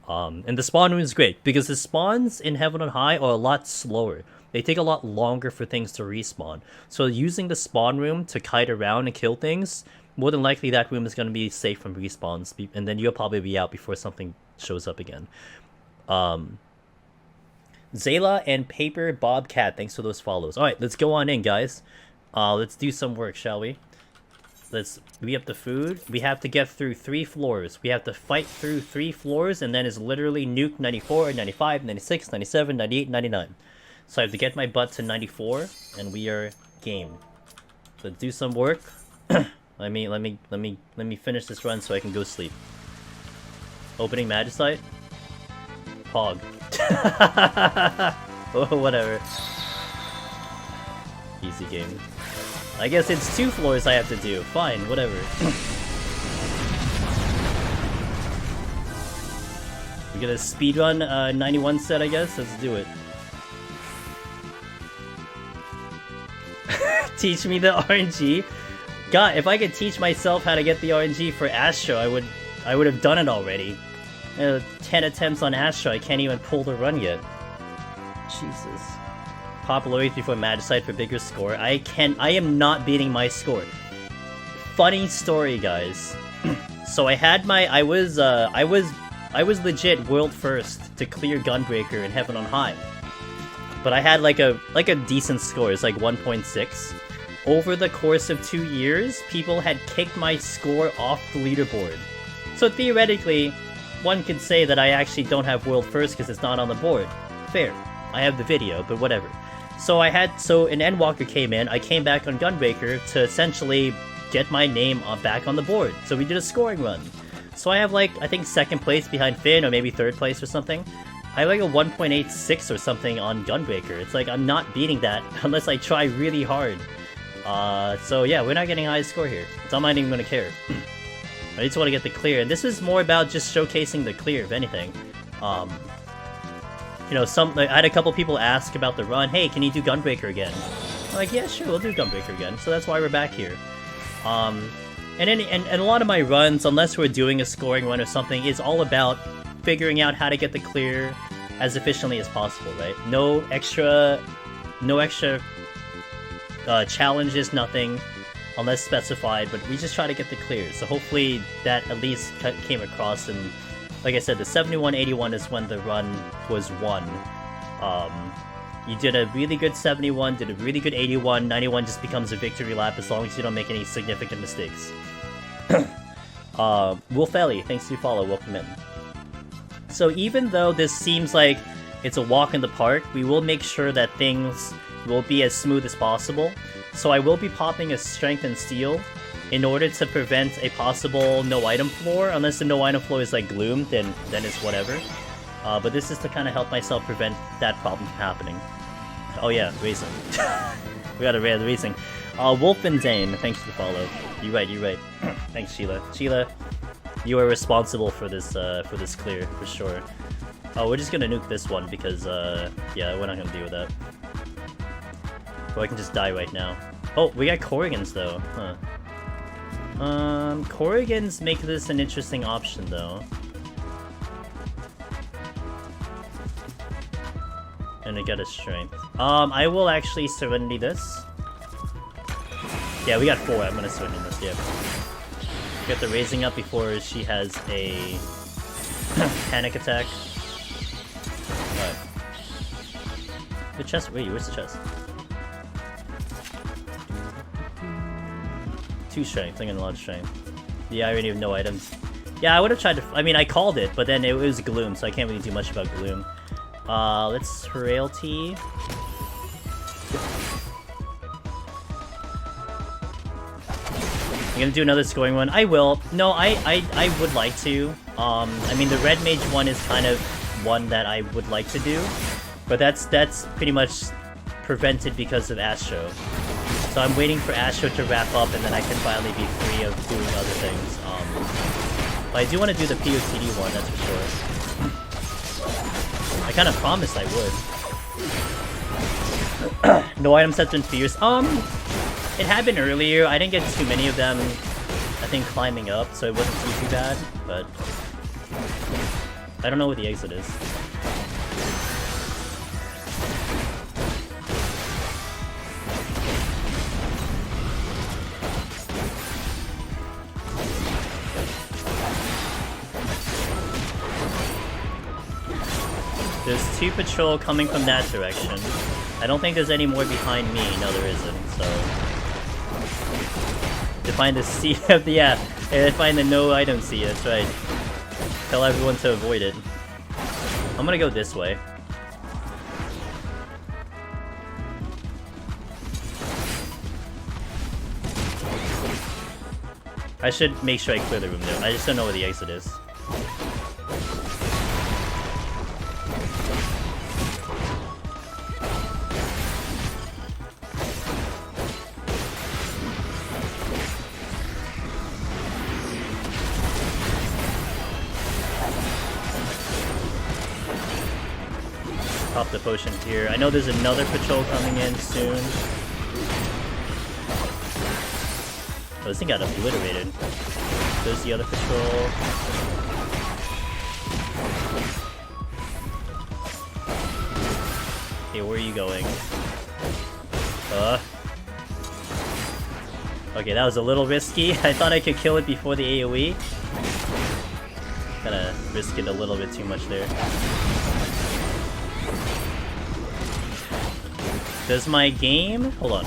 And the spawn room is great because the spawns in Heaven on High are a lot slower. They take a lot longer for things to respawn. So using the spawn room to kite around and kill things, more than likely that room is going to be safe from respawns, and then you'll probably be out before something shows up again. Zayla and Paper Bobcat, thanks for those follows. Alright, let's go on in, guys. Let's do some work, shall we? We have the food. We have to get through 3 floors. We have to fight through 3 floors, and then it's literally nuke 94, 95, 96, 97, 98, 99. So I have to get my butt to 94, and we are game. Let's do some work. Let me finish this run so I can go sleep. Opening Magicite? Pog. Oh, whatever. Easy game. I guess it's 2 floors I have to do. Fine, whatever. We're gonna speedrun 91 set, I guess? Let's do it. Teach me the RNG? God, if I could teach myself how to get the RNG for Astro, I would have done it already. 10 attempts on Astro, I can't even pull the run yet. Jesus. Pop Lois before Magicite for bigger score. I am not beating my score. Funny story, guys. So I was legit world first to clear Gunbreaker in Heaven on High. But I had like a decent score. It's like 1.6. Over the course of 2 years, people had kicked my score off the leaderboard. So theoretically, one could say that I actually don't have world first because it's not on the board. Fair. I have the video, but whatever. So an Endwalker came in, I came back on Gunbreaker to essentially get my name back on the board. So we did a scoring run. So I have like, I think 2nd place behind Finn, or maybe 3rd place or something. I have like a 1.86 or something on Gunbreaker. It's like, I'm not beating that unless I try really hard. So yeah, we're not getting a high score here. So I'm not even gonna care. I just want to get the clear. And this is more about just showcasing the clear, if anything. You know, I had a couple people ask about the run. Hey, can you do Gunbreaker again? I'm like, yeah, sure, we'll do Gunbreaker again. So that's why we're back here. And a lot of my runs, unless we're doing a scoring run or something, is all about figuring out how to get the clear as efficiently as possible, right? No extra challenges, nothing, unless specified, but we just try to get the clear. So hopefully that at least came across, and like I said, the 71-81 is when the run was won. You did a really good 71, did a really good 81, 91 just becomes a victory lap as long as you don't make any significant mistakes. Wolf Ellie, thanks to follow, welcome in. So even though this seems like it's a walk in the park, we will make sure that things will be as smooth as possible. So I will be popping a Strength and Steel in order to prevent a possible no item floor. Unless the no item floor is like Gloom, then it's whatever. But this is to kind of help myself prevent that problem from happening. Oh yeah, racing. We got a rare racing. Wolf and Zane, thanks for the follow. You're right. Thanks, Sheila. Sheila, you are responsible for this clear, for sure. Oh, we're just gonna nuke this one because, yeah, we're not gonna deal with that. Or I can just die right now. Oh, we got Corrigans though, huh. Corrigans make this an interesting option though. And I got a strength. I will actually Serenity this. Yeah, we got 4. I'm gonna Serenity this, yeah. Get the raising up before she has a panic attack. Alright. The chest, wait, where's the chest? 2 strength, I'm gonna a lot of strength. The irony of no items. Yeah, I would have tried to, I mean, I called it, but then it was Gloom, so I can't really do much about Gloom. Let's Frailty. I'm gonna do another scoring one. I will. No, I would like to. I mean, the Red Mage one is kind of one that I would like to do, but that's pretty much prevented because of Astro. So I'm waiting for Astro to wrap up, and then I can finally be free of doing other things. But I do want to do the POTD one, that's for sure. I kind of promised I would. No item sets been fierce. It had been earlier. I didn't get too many of them, I think, climbing up, so it wasn't too bad, but I don't know what the exit is. There's 2 patrol coming from that direction. I don't think there's any more behind me. No, there isn't, so... To find the sea of the... Yeah, to find the no item sea, that's right. Tell everyone to avoid it. I'm gonna go this way. I should make sure I clear the room though. I just don't know where the exit is. Pop the potion here. I know there's another patrol coming in soon. Oh, this thing got obliterated. There's the other patrol. Okay, where are you going? Okay, that was a little risky. I thought I could kill it before the AoE. Kinda risked it a little bit too much there. Does my game... Hold on.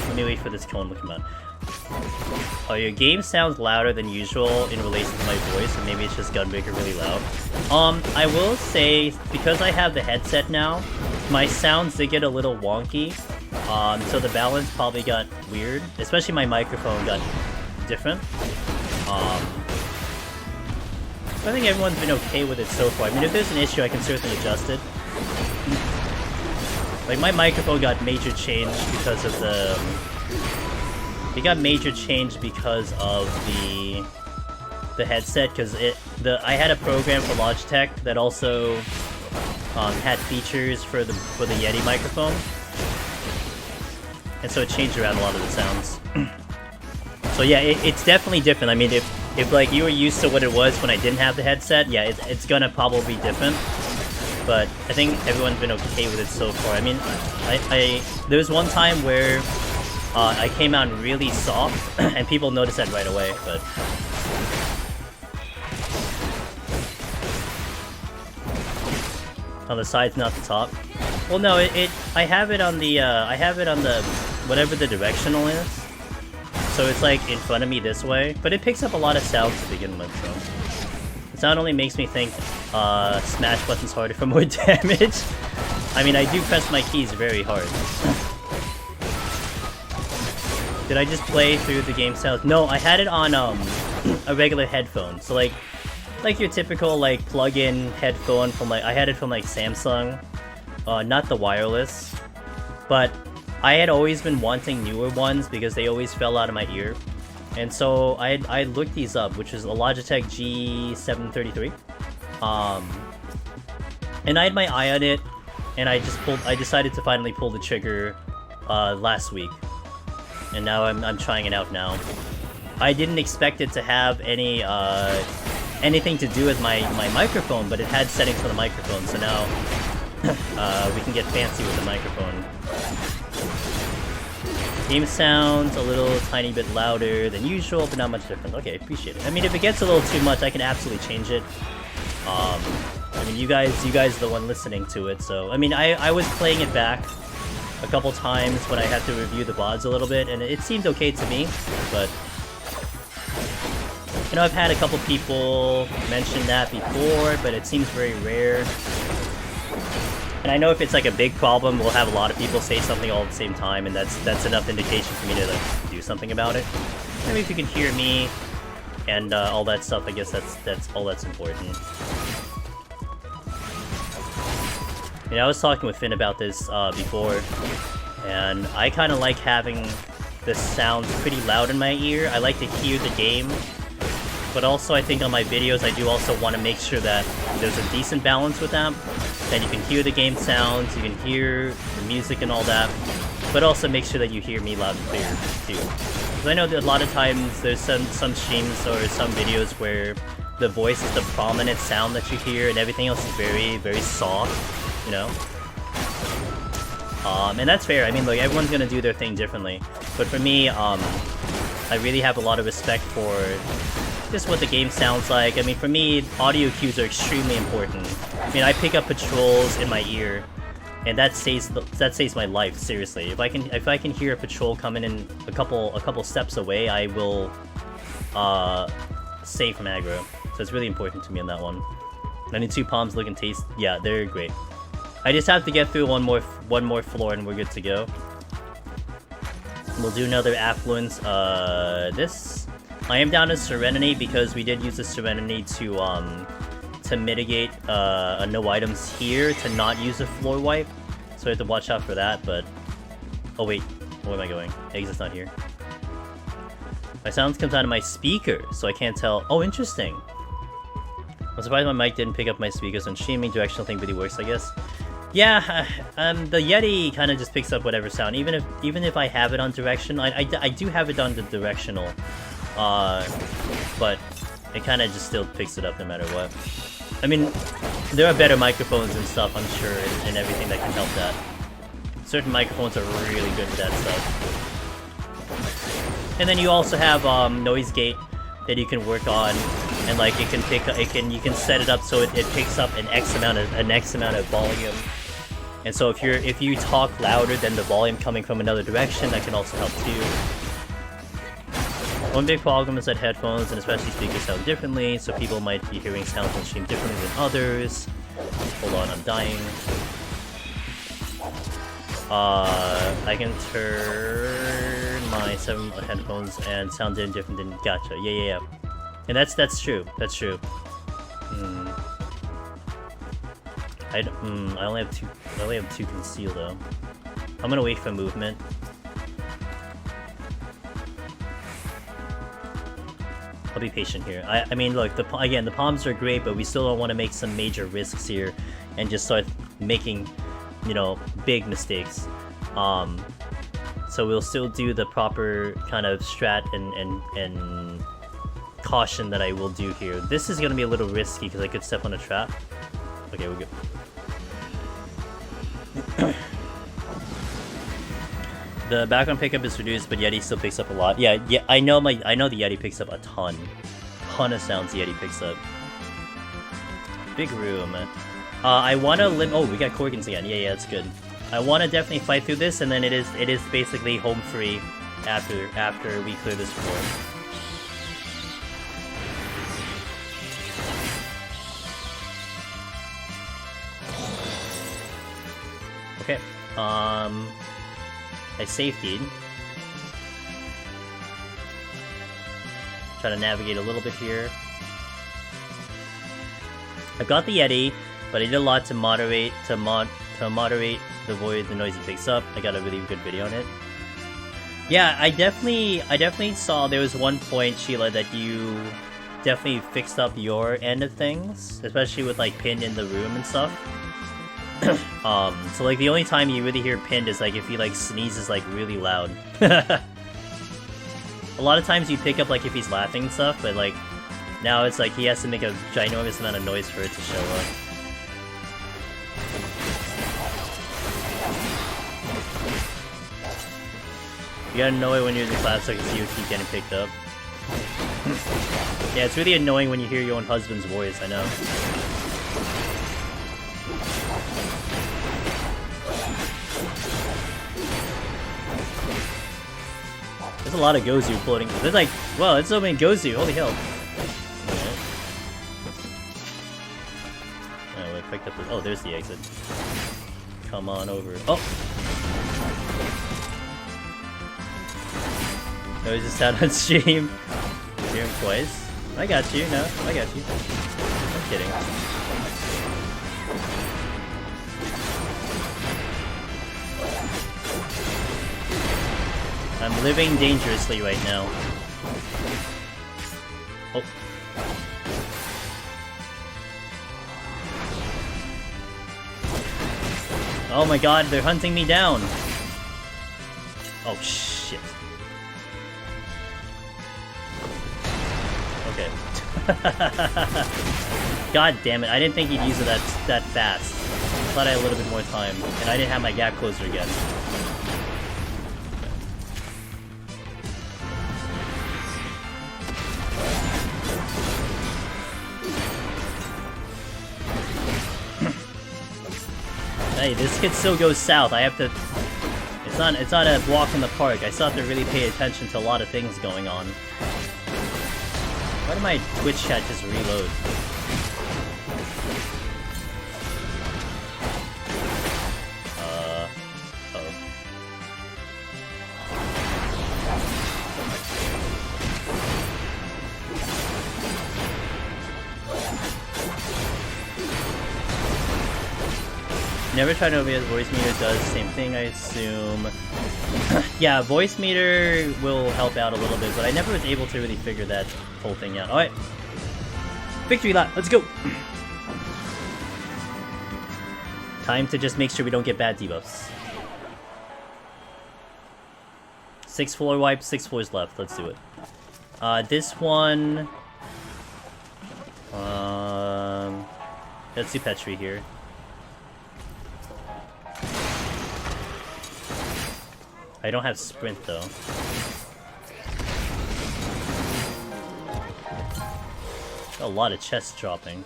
Let me wait for this cone to come out. Oh, your game sounds louder than usual in relation to my voice, and maybe it's just Gunbreaker really loud. I will say, because I have the headset now, my sounds did get a little wonky. So the balance probably got weird. Especially my microphone got different. I think everyone's been okay with it so far. I mean, if there's an issue, I can certainly adjust it. Like, my microphone got major change because of the... It got major change because of the headset, because I had a program for Logitech that also had features for the Yeti microphone. and so it changed around a lot of the sounds. So yeah, it's definitely different. I mean, if like you were used to what it was when I didn't have the headset, yeah, it's gonna probably be different. But I think everyone's been okay with it so far. I mean, there was one time where I came out really soft, and people noticed that right away. But on the sides, not the top. Well, no, I have it on the whatever the directional is. So it's like in front of me this way, but it picks up a lot of sounds to begin with, so. The sound only makes me think smash buttons harder for more damage. I mean, I do press my keys very hard. Did I just play through the game sounds? No, I had it on a regular headphone. So like your typical like plug-in headphone from like, I had it from like Samsung, not the wireless, but I had always been wanting newer ones because they always fell out of my ear. And so I looked these up, which is a Logitech G733. And I had my eye on it, and I decided to finally pull the trigger last week. And now I'm trying it out now. I didn't expect it to have any anything to do with my microphone, but it had settings for the microphone, so now we can get fancy with the microphone. Game sounds a little tiny bit louder than usual, but not much different. Okay, appreciate it. I mean, if it gets a little too much, I can absolutely change it. I mean, you guys are the one listening to it, so... I mean, I was playing it back a couple times when I had to review the VODs a little bit, and it seemed okay to me, but... You know, I've had a couple people mention that before, but it seems very rare. And I know if it's like a big problem, we'll have a lot of people say something all at the same time, and that's enough indication for me to like do something about it. Maybe if you can hear me and all that stuff, I guess that's all that's important. You know, I was talking with Finn about this before, and I kind of like having the sounds pretty loud in my ear. I like to hear the game, but also I think on my videos I do also want to make sure that there's a decent balance with that. That you can hear the game sounds, you can hear the music and all that, but also make sure that you hear me loud and clear too. Because I know that a lot of times there's some streams or some videos where the voice is the prominent sound that you hear and everything else is very, very soft, you know? And that's fair. I mean, look, everyone's gonna do their thing differently. But for me, I really have a lot of respect for just what the game sounds like. I mean, for me, audio cues are extremely important. I mean, I pick up patrols in my ear, and that saves my life. Seriously, if I can hear a patrol coming in a couple steps away, I will save from aggro. So it's really important to me on that one. 92 palms look and taste. Yeah, they're great. I just have to get through one more floor, and we're good to go. We'll do another affluence. This. I am down to Serenity because we did use the Serenity to mitigate no items here, to not use a floor wipe. So I have to watch out for that, but... Oh wait, where am I going? Exit's not here. My sound comes out of my speaker, so I can't tell... Oh, interesting! I'm surprised my mic didn't pick up my speakers, and streaming directional thing really works, I guess. Yeah, the Yeti kind of just picks up whatever sound, even if I have it on directional. I do have it on the directional. But it kind of just still picks it up no matter what. I mean, there are better microphones and stuff, I'm sure, and everything that can help that. Certain microphones are really good at that stuff. And then you also have noise gate that you can work on, and like you can set it up so it picks up an X amount of volume. And so if you talk louder than the volume coming from another direction, that can also help too. One big problem is that headphones and especially speakers sound differently, so people might be hearing sounds on stream differently than others. Hold on, I'm dying. I can turn my 7 headphones and sound different than... Gotcha, yeah. And that's true, that's true. I only have two conceal though. I'm gonna wait for movement. I'll be patient here. I mean, look, again, the palms are great, but we still don't want to make some major risks here and just start making, you know, big mistakes. So we'll still do the proper kind of strat and caution that I will do here. This is gonna be a little risky because I could step on a trap. Okay, we're good. The background pickup is reduced, but Yeti still picks up a lot. Yeah, I know the Yeti picks up a ton of sounds. The Yeti picks up. Big room. I want to live. Oh, we got Corgans again. Yeah, that's good. I want to definitely fight through this, and then it is basically home free after we clear this floor. Okay. I safetied. Try to navigate a little bit here. I've got the Yeti, but I did a lot to moderate the noise it picks up. I got a really good video on it. Yeah, I definitely saw there was one point, Sheila, that you definitely fixed up your end of things, especially with like pinned in the room and stuff. So like the only time you really hear pinned is like if he like sneezes like really loud. A lot of times you pick up like if he's laughing and stuff, but like now it's like he has to make a ginormous amount of noise for it to show up. You gotta know it when you're in the class so I can see you keep getting picked up. Yeah, it's really annoying when you hear your own husband's voice, I know. There's a lot of Gozu floating. There's like, well, there's so many Gozu, holy hell. Oh, we picked up the, oh, there's the exit. Come on over. Oh! I was just out on stream. Hear him twice. I got you, no, I got you. I'm kidding. I'm living dangerously right now. Oh. Oh my god, they're hunting me down! Oh shit. Okay. God damn it, I didn't think he'd use it that fast. I thought I had a little bit more time, and I didn't have my gap closer again. Hey, this could still go south. I have to... It's not a walk in the park. I still have to really pay attention to a lot of things going on. Why did my Twitch chat just reload? Never tried to obey voice meter does the same thing, I assume. Yeah, voice meter will help out a little bit, but I never was able to really figure that whole thing out. Alright. Victory lap, let's go! Time to just make sure we don't get bad debuffs. 6 floor wipes, 6 floors left, let's do it. This one... let's do Petri here. I don't have sprint though. A lot of chests dropping.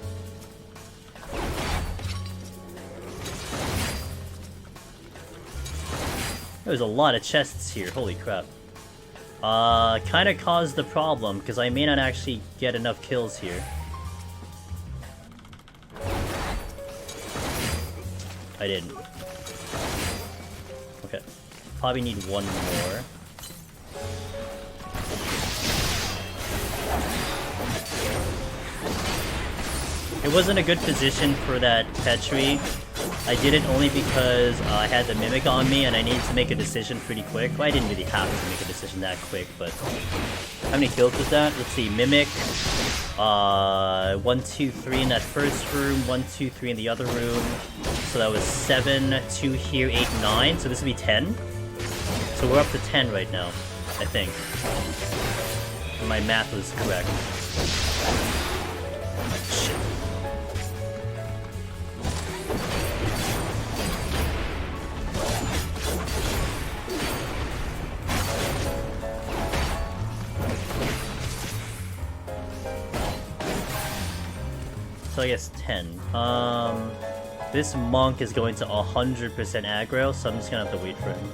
There's a lot of chests here, holy crap. Kinda caused the problem, because I may not actually get enough kills here. I didn't. Okay. Probably need one more. It wasn't a good position for that Petri. I did it only because I had the Mimic on me and I needed to make a decision pretty quick. Well, I didn't really have to make a decision that quick, but... How many kills was that? Let's see, Mimic. 1, 2, 3 in that first room, 1, 2, 3 in the other room. So that was 7, 2 here, 8, 9. So this would be 10. So we're up to 10 right now, I think. If my math was correct. Shit. So I guess 10. This monk is going to 100% aggro, so I'm just gonna have to wait for him.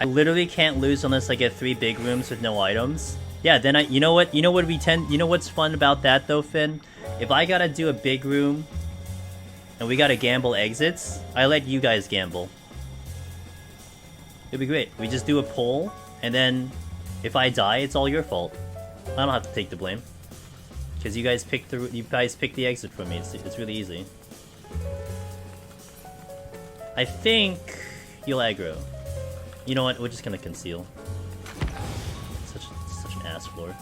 I literally can't lose unless I get 3 big rooms with no items. Yeah, then you know what you know what's fun about that though, Finn? If I gotta do a big room and we gotta gamble exits, I let you guys gamble. It'd be great. We just do a poll, and then if I die, it's all your fault. I don't have to take the blame, because you guys pick the exit for me. It's really easy. I think you'll aggro. You know what? We're just gonna conceal. Such an ass floor.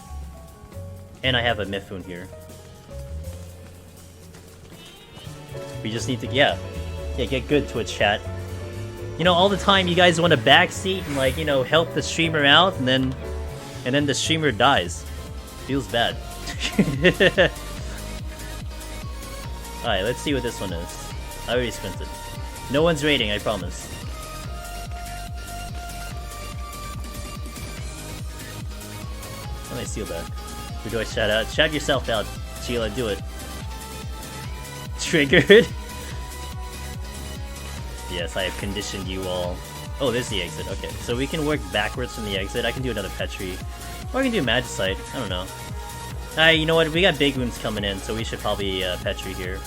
And I have a Mifun here. We just need to get good, Twitch chat. You know, all the time you guys want to backseat and, like, you know, help the streamer out, and then the streamer dies. Feels bad. Alright, let's see what this one is. I already squinted. No one's rating, I promise. Let me steal back. Who do I shout out? Shout yourself out, Sheila, do it. Triggered? Yes, I have conditioned you all. Oh, there's the exit. Okay, so we can work backwards from the exit. I can do another Petri. Or I can do Magicite. I don't know. You know what? We got big rooms coming in, so we should probably Petri here.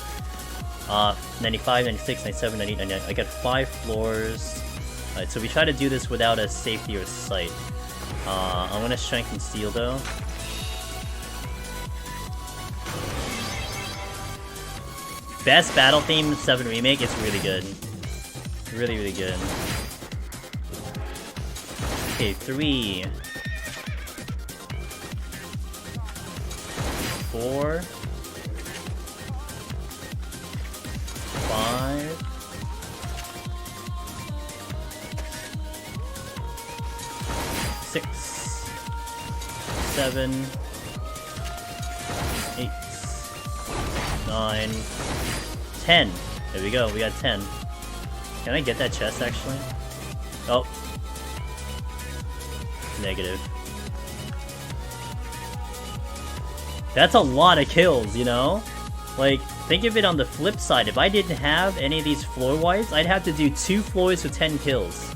95, 96, 97, 98, 99. I got 5 floors. Alright, so we try to do this without a safety or sight. I'm gonna Strength and Steel though. Best battle theme 7 remake. It's really good. Really, really good. Okay, 3, 4, 5, 6, 7, 8, 9, 10. There we go, we got 10. Can I get that chest, actually? Oh. Negative. That's a lot of kills, you know? Like, think of it on the flip side. If I didn't have any of these floor wipes, I'd have to do 2 floors with 10 kills.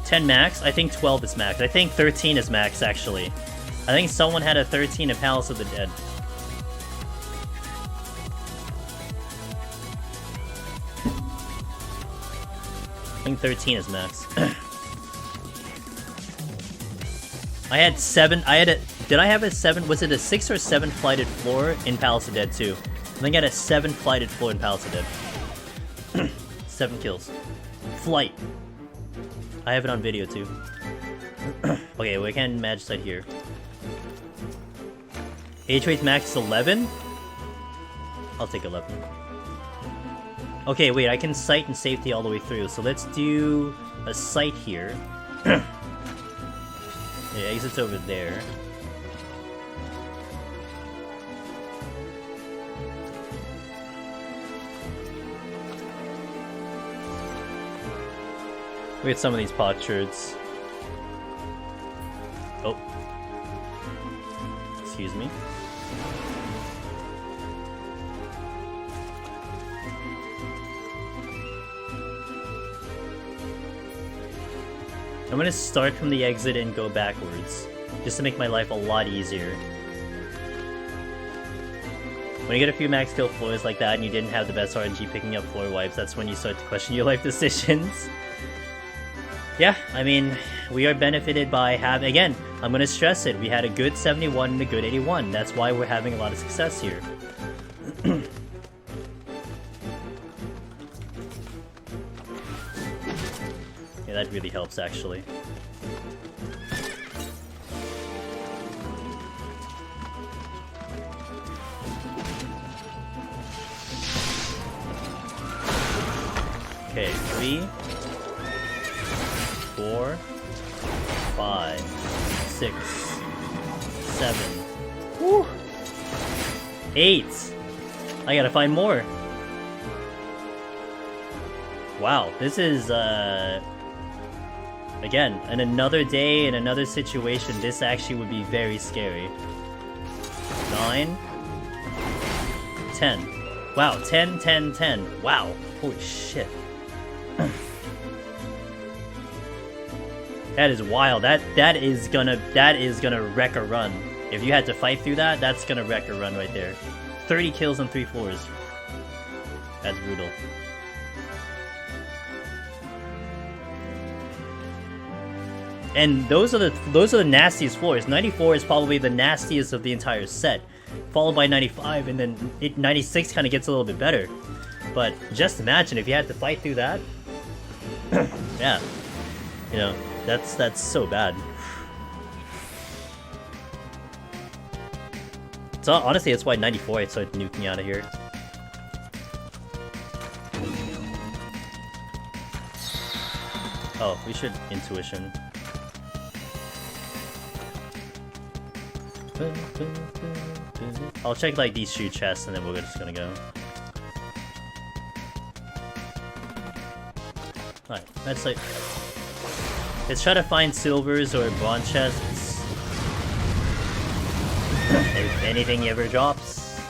10 max? I think 12 is max. I think 13 is max, actually. I think someone had a 13 in Palace of the Dead. I think 13 is max. I had 7. Did I have a 7? Was it a 6 or 7 flighted floor in Palace of Dead 2? I think I had a 7 flighted floor in Palace of Dead. 7 kills. Flight. I have it on video too. Okay, we can Magicite here. H-rate max is 11? I'll take 11. Okay, wait, I can sight and safety all the way through, so let's do a sight here. Yeah, exit's over there. We get some of these potsherds. Oh. Excuse me. I'm gonna start from the exit and go backwards, just to make my life a lot easier. When you get a few max kill floors like that and you didn't have the best RNG picking up floor wipes, that's when you start to question your life decisions. Yeah, I mean, we are benefited by having, again, I'm gonna stress it, we had a good 71 and a good 81, that's why we're having a lot of success here. Yeah, that really helps, actually. Okay, 3, 4, 5, 6, 7, woo, 8. I gotta find more. Wow, this is again, in another day, in another situation, this actually would be very scary. 9, 10. Wow, 10, 10, 10. Wow, holy shit. That is wild. That is gonna wreck a run. If you had to fight through that, that's gonna wreck a run right there. 30 kills on 3 floors. That's brutal. And those are the nastiest floors. 94 is probably the nastiest of the entire set, followed by 95, and then 96 kind of gets a little bit better. But just imagine if you had to fight through that. Yeah, you know, that's so bad. So honestly, that's why 94 I started nuking out of here. Oh, we should intuition. I'll check like these shoe chests and then we're just gonna go. Alright, let's try to find silvers or bronze chests. If anything ever drops.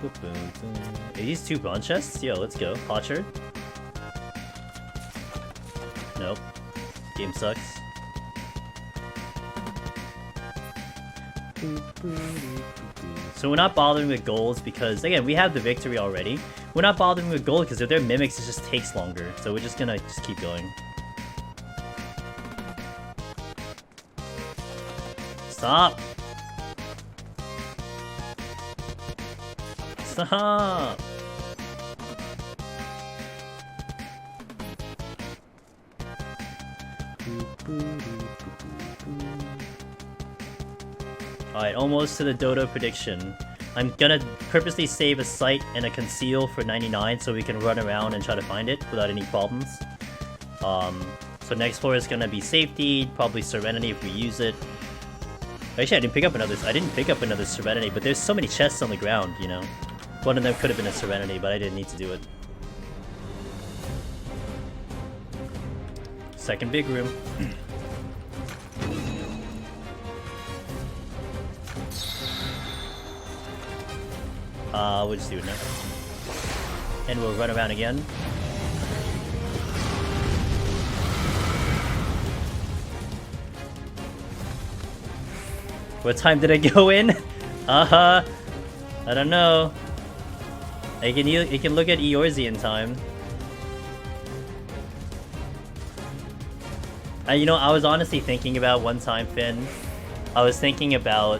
Are these 2 bronze chests? Yo, let's go. Potchard? Nope. Game sucks. So we're not bothering with goals because, again, we have the victory already. We're not bothering with gold because if they're mimics, it just takes longer. So we're just gonna keep going. Stop! Stop! Alright, almost to the Dodo prediction. I'm gonna purposely save a site and a conceal for 99 so we can run around and try to find it without any problems. So next floor is gonna be safety, probably Serenity if we use it. Actually, I didn't pick up another Serenity, but there's so many chests on the ground, you know. One of them could have been a Serenity, but I didn't need to do it. Second big room. We'll just do it now. And we'll run around again. What time did I go in? I don't know. You can look at Eorzi in time. You know, I was honestly thinking about one time, Finn. I was thinking about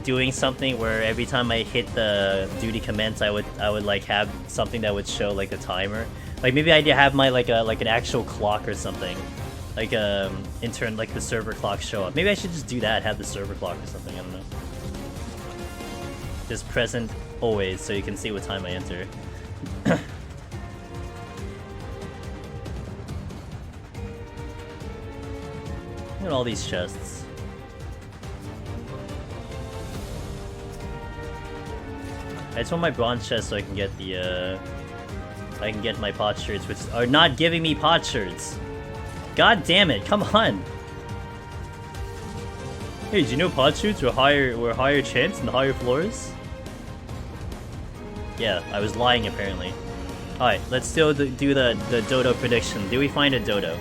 doing something where every time I hit the duty commence, I would like have something that would show like the timer. Like maybe I'd have my like an actual clock or something, like intern like the server clock show up. Maybe I should just do that, have the server clock or something. I don't know. Just present always, so you can see what time I enter. Look at all these chests. I just want my bronze chest so I can get the, I can get my pot shirts, which are not giving me pot shirts. God damn it, come on! Hey, did you know pot shirts were higher chance in the higher floors? Yeah, I was lying apparently. Alright, let's still do the Dodo prediction. Do we find a Dodo?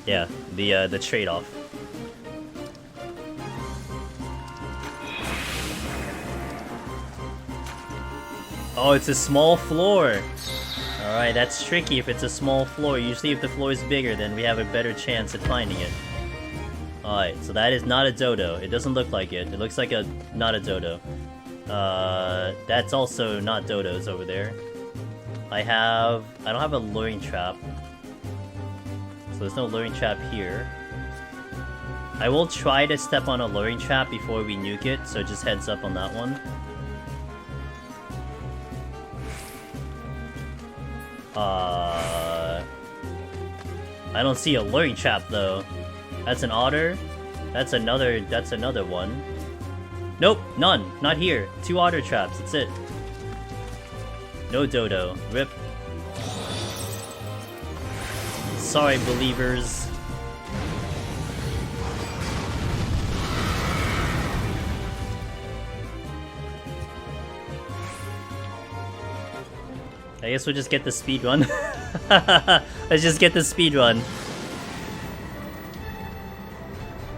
Yeah, the trade-off. Oh, it's a small floor! Alright, that's tricky if it's a small floor. Usually if the floor is bigger, then we have a better chance at finding it. Alright, so that is not a Dodo. It doesn't look like it. It looks like not a Dodo. That's also not Dodos over there. I don't have a luring trap. So there's no luring trap here. I will try to step on a luring trap before we nuke it, so just heads up on that one. I don't see a luring trap though. That's an otter. That's another one. Nope, none. Not here. 2 otter traps, that's it. No dodo. Rip. Sorry, believers. I guess we'll just get the speed run. Let's just get the speed run.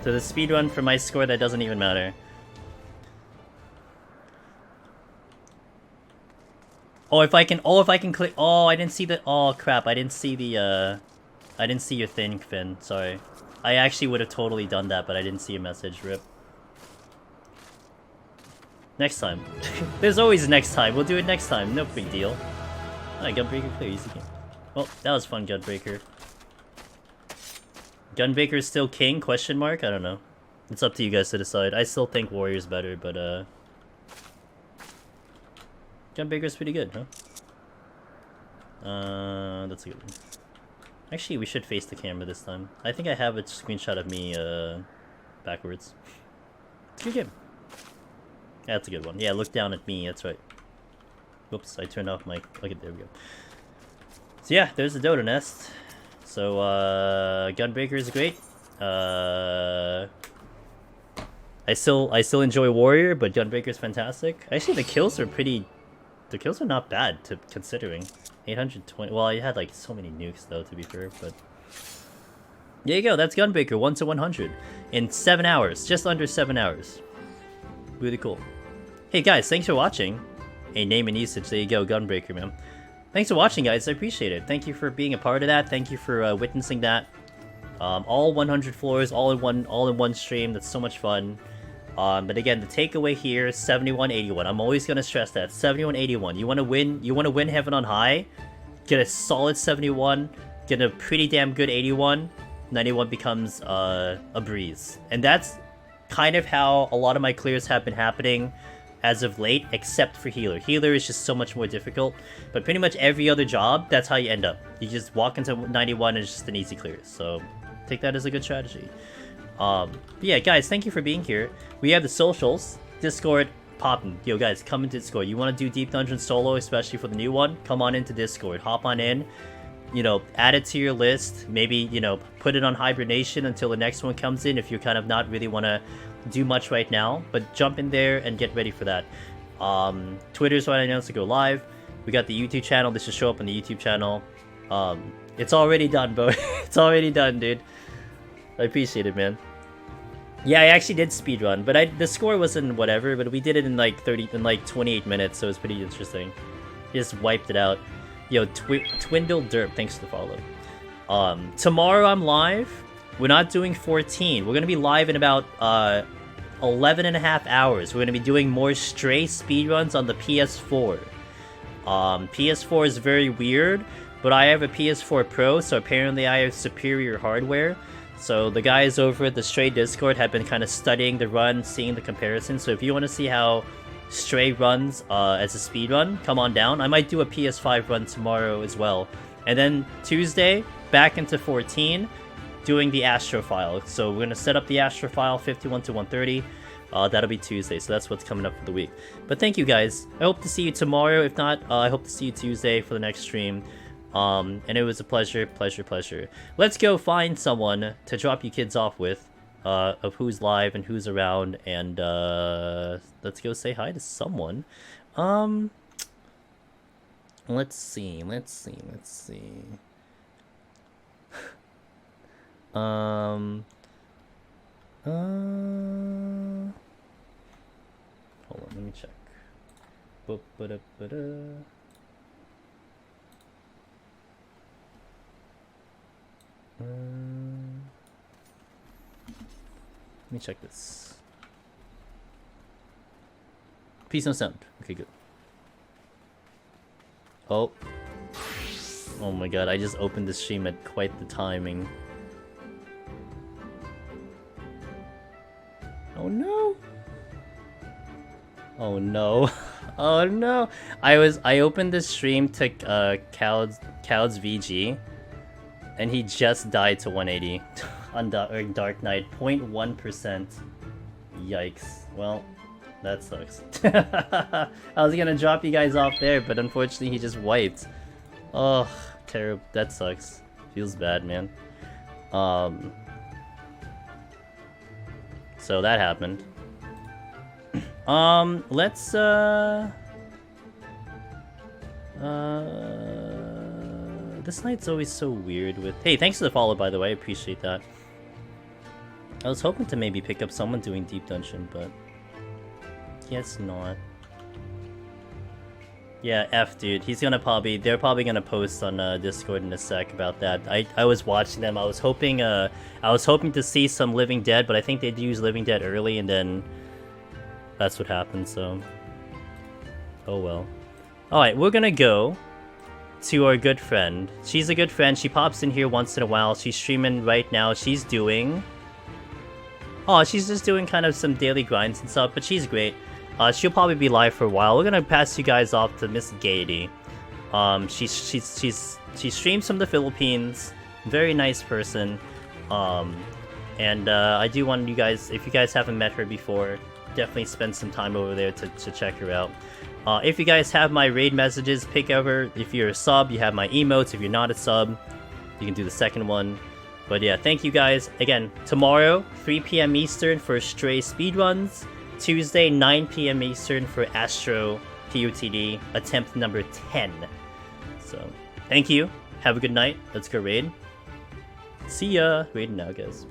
So the speed run for my score, that doesn't even matter. Oh, if I can click. Oh, I didn't see the. Oh crap! I didn't see the. I didn't see your thing, Finn. Sorry. I actually would have totally done that, but I didn't see a message. Rip. Next time. There's always next time. We'll do it next time. No big deal. Alright, Gunbreaker clear. Easy game. Well, that was fun, Gunbreaker. Gunbreaker's still king? Question mark? I don't know. It's up to you guys to decide. I still think Warrior's better, but Gunbreaker's pretty good, huh? That's a good one. Actually, we should face the camera this time. I think I have a screenshot of me, backwards. It's a good game. Yeah, that's a good one. Yeah, look down at me, that's right. Oops, I turned off my... Okay, there we go. So yeah, there's the Dodo Nest. So, Gunbreaker is great. I still enjoy Warrior, but Gunbreaker is fantastic. Actually, the kills are pretty... The kills are not bad, considering. 820... Well, I had, like, so many nukes, though, to be fair, but... There you go, that's Gunbreaker, 1 to 100. In 7 hours, just under 7 hours. Really cool. Hey, guys, thanks for watching. Hey, name and usage, there you go, Gunbreaker, man. Thanks for watching, guys, I appreciate it. Thank you for being a part of that, thank you for witnessing that. All 100 floors, all in one stream, that's so much fun. But again, the takeaway here is 71-81. I'm always gonna stress that. 71-81. You wanna win Heaven on High, get a solid 71, get a pretty damn good 81, 91 becomes a breeze. And that's kind of how a lot of my clears have been happening as of late, except for Healer. Healer is just so much more difficult, but pretty much every other job, that's how you end up. You just walk into 91 and it's just an easy clear. So take that as a good strategy. But yeah, guys, thank you for being here. We have the socials, Discord, poppin'. Yo, guys, come into Discord. You want to do Deep Dungeon solo, especially for the new one? Come on into Discord. Hop on in. You know, add it to your list. Maybe, you know, put it on hibernation until the next one comes in if you kind of not really want to do much right now. But jump in there and get ready for that. Twitter's when I announce to go live. We got the YouTube channel. This should show up on the YouTube channel. It's already done, bro. It's already done, dude. I appreciate it, man. Yeah, I actually did speedrun, but the score wasn't whatever, but we did it in like 28 minutes, so it was pretty interesting. Just wiped it out. Yo, Twindle Derp, thanks for the follow. Tomorrow I'm live. We're not doing 14. We're gonna be live in about 11 and a half hours. We're gonna be doing more stray speedruns on the PS4. PS4 is very weird, but I have a PS4 Pro, so apparently I have superior hardware. So the guys over at the Stray Discord have been kind of studying the run, seeing the comparison. So if you want to see how Stray runs as a speed run, come on down. I might do a PS5 run tomorrow as well. And then Tuesday, back into 14, doing the Astrophile. So we're going to set up the Astrophile 51 to 130. That'll be Tuesday, so that's what's coming up for the week. But thank you guys. I hope to see you tomorrow. If not, I hope to see you Tuesday for the next stream. And it was a pleasure. Let's go find someone to drop you kids off with, of who's live and who's around, and let's go say hi to someone. Let's see. Hold on, let me check. Let me check this. Peace, no sound. Okay, good. Oh my god, I just opened the stream at quite the timing. Oh no. Oh no. Oh no. I opened the stream to Cloud's VG and he just died to 180 on Dark Knight, 0.1%. Yikes. Well, that sucks. I was gonna drop you guys off there, but unfortunately he just wiped. Oh, terrible. That sucks. Feels bad, man. So that happened. Let's this night's always so weird with... Hey, thanks for the follow, by the way. I appreciate that. I was hoping to maybe pick up someone doing Deep Dungeon, but... guess not. Yeah, F, dude. He's gonna probably... They're probably gonna post on Discord in a sec about that. I was watching them. I was hoping to see some Living Dead, but I think they'd use Living Dead early, and then... that's what happened, so... oh well. Alright, we're gonna go to our good friend. She's a good friend. She pops in here once in a while. She's streaming right now. She's doing... oh, she's just doing kind of some daily grinds and stuff, but she's great. She'll probably be live for a while. We're gonna pass you guys off to Miss Gaiety. She streams from the Philippines. Very nice person. And I do want you guys, if you guys haven't met her before, definitely spend some time over there to check her out. If you guys have my raid messages, pick over. If you're a sub, you have my emotes. If you're not a sub, you can do the second one. But yeah, thank you guys. Again, tomorrow, 3 PM Eastern for Stray speedruns. Tuesday, 9 PM Eastern for Astro PUTD, attempt number 10. So, thank you. Have a good night. Let's go raid. See ya. Raid now, guys.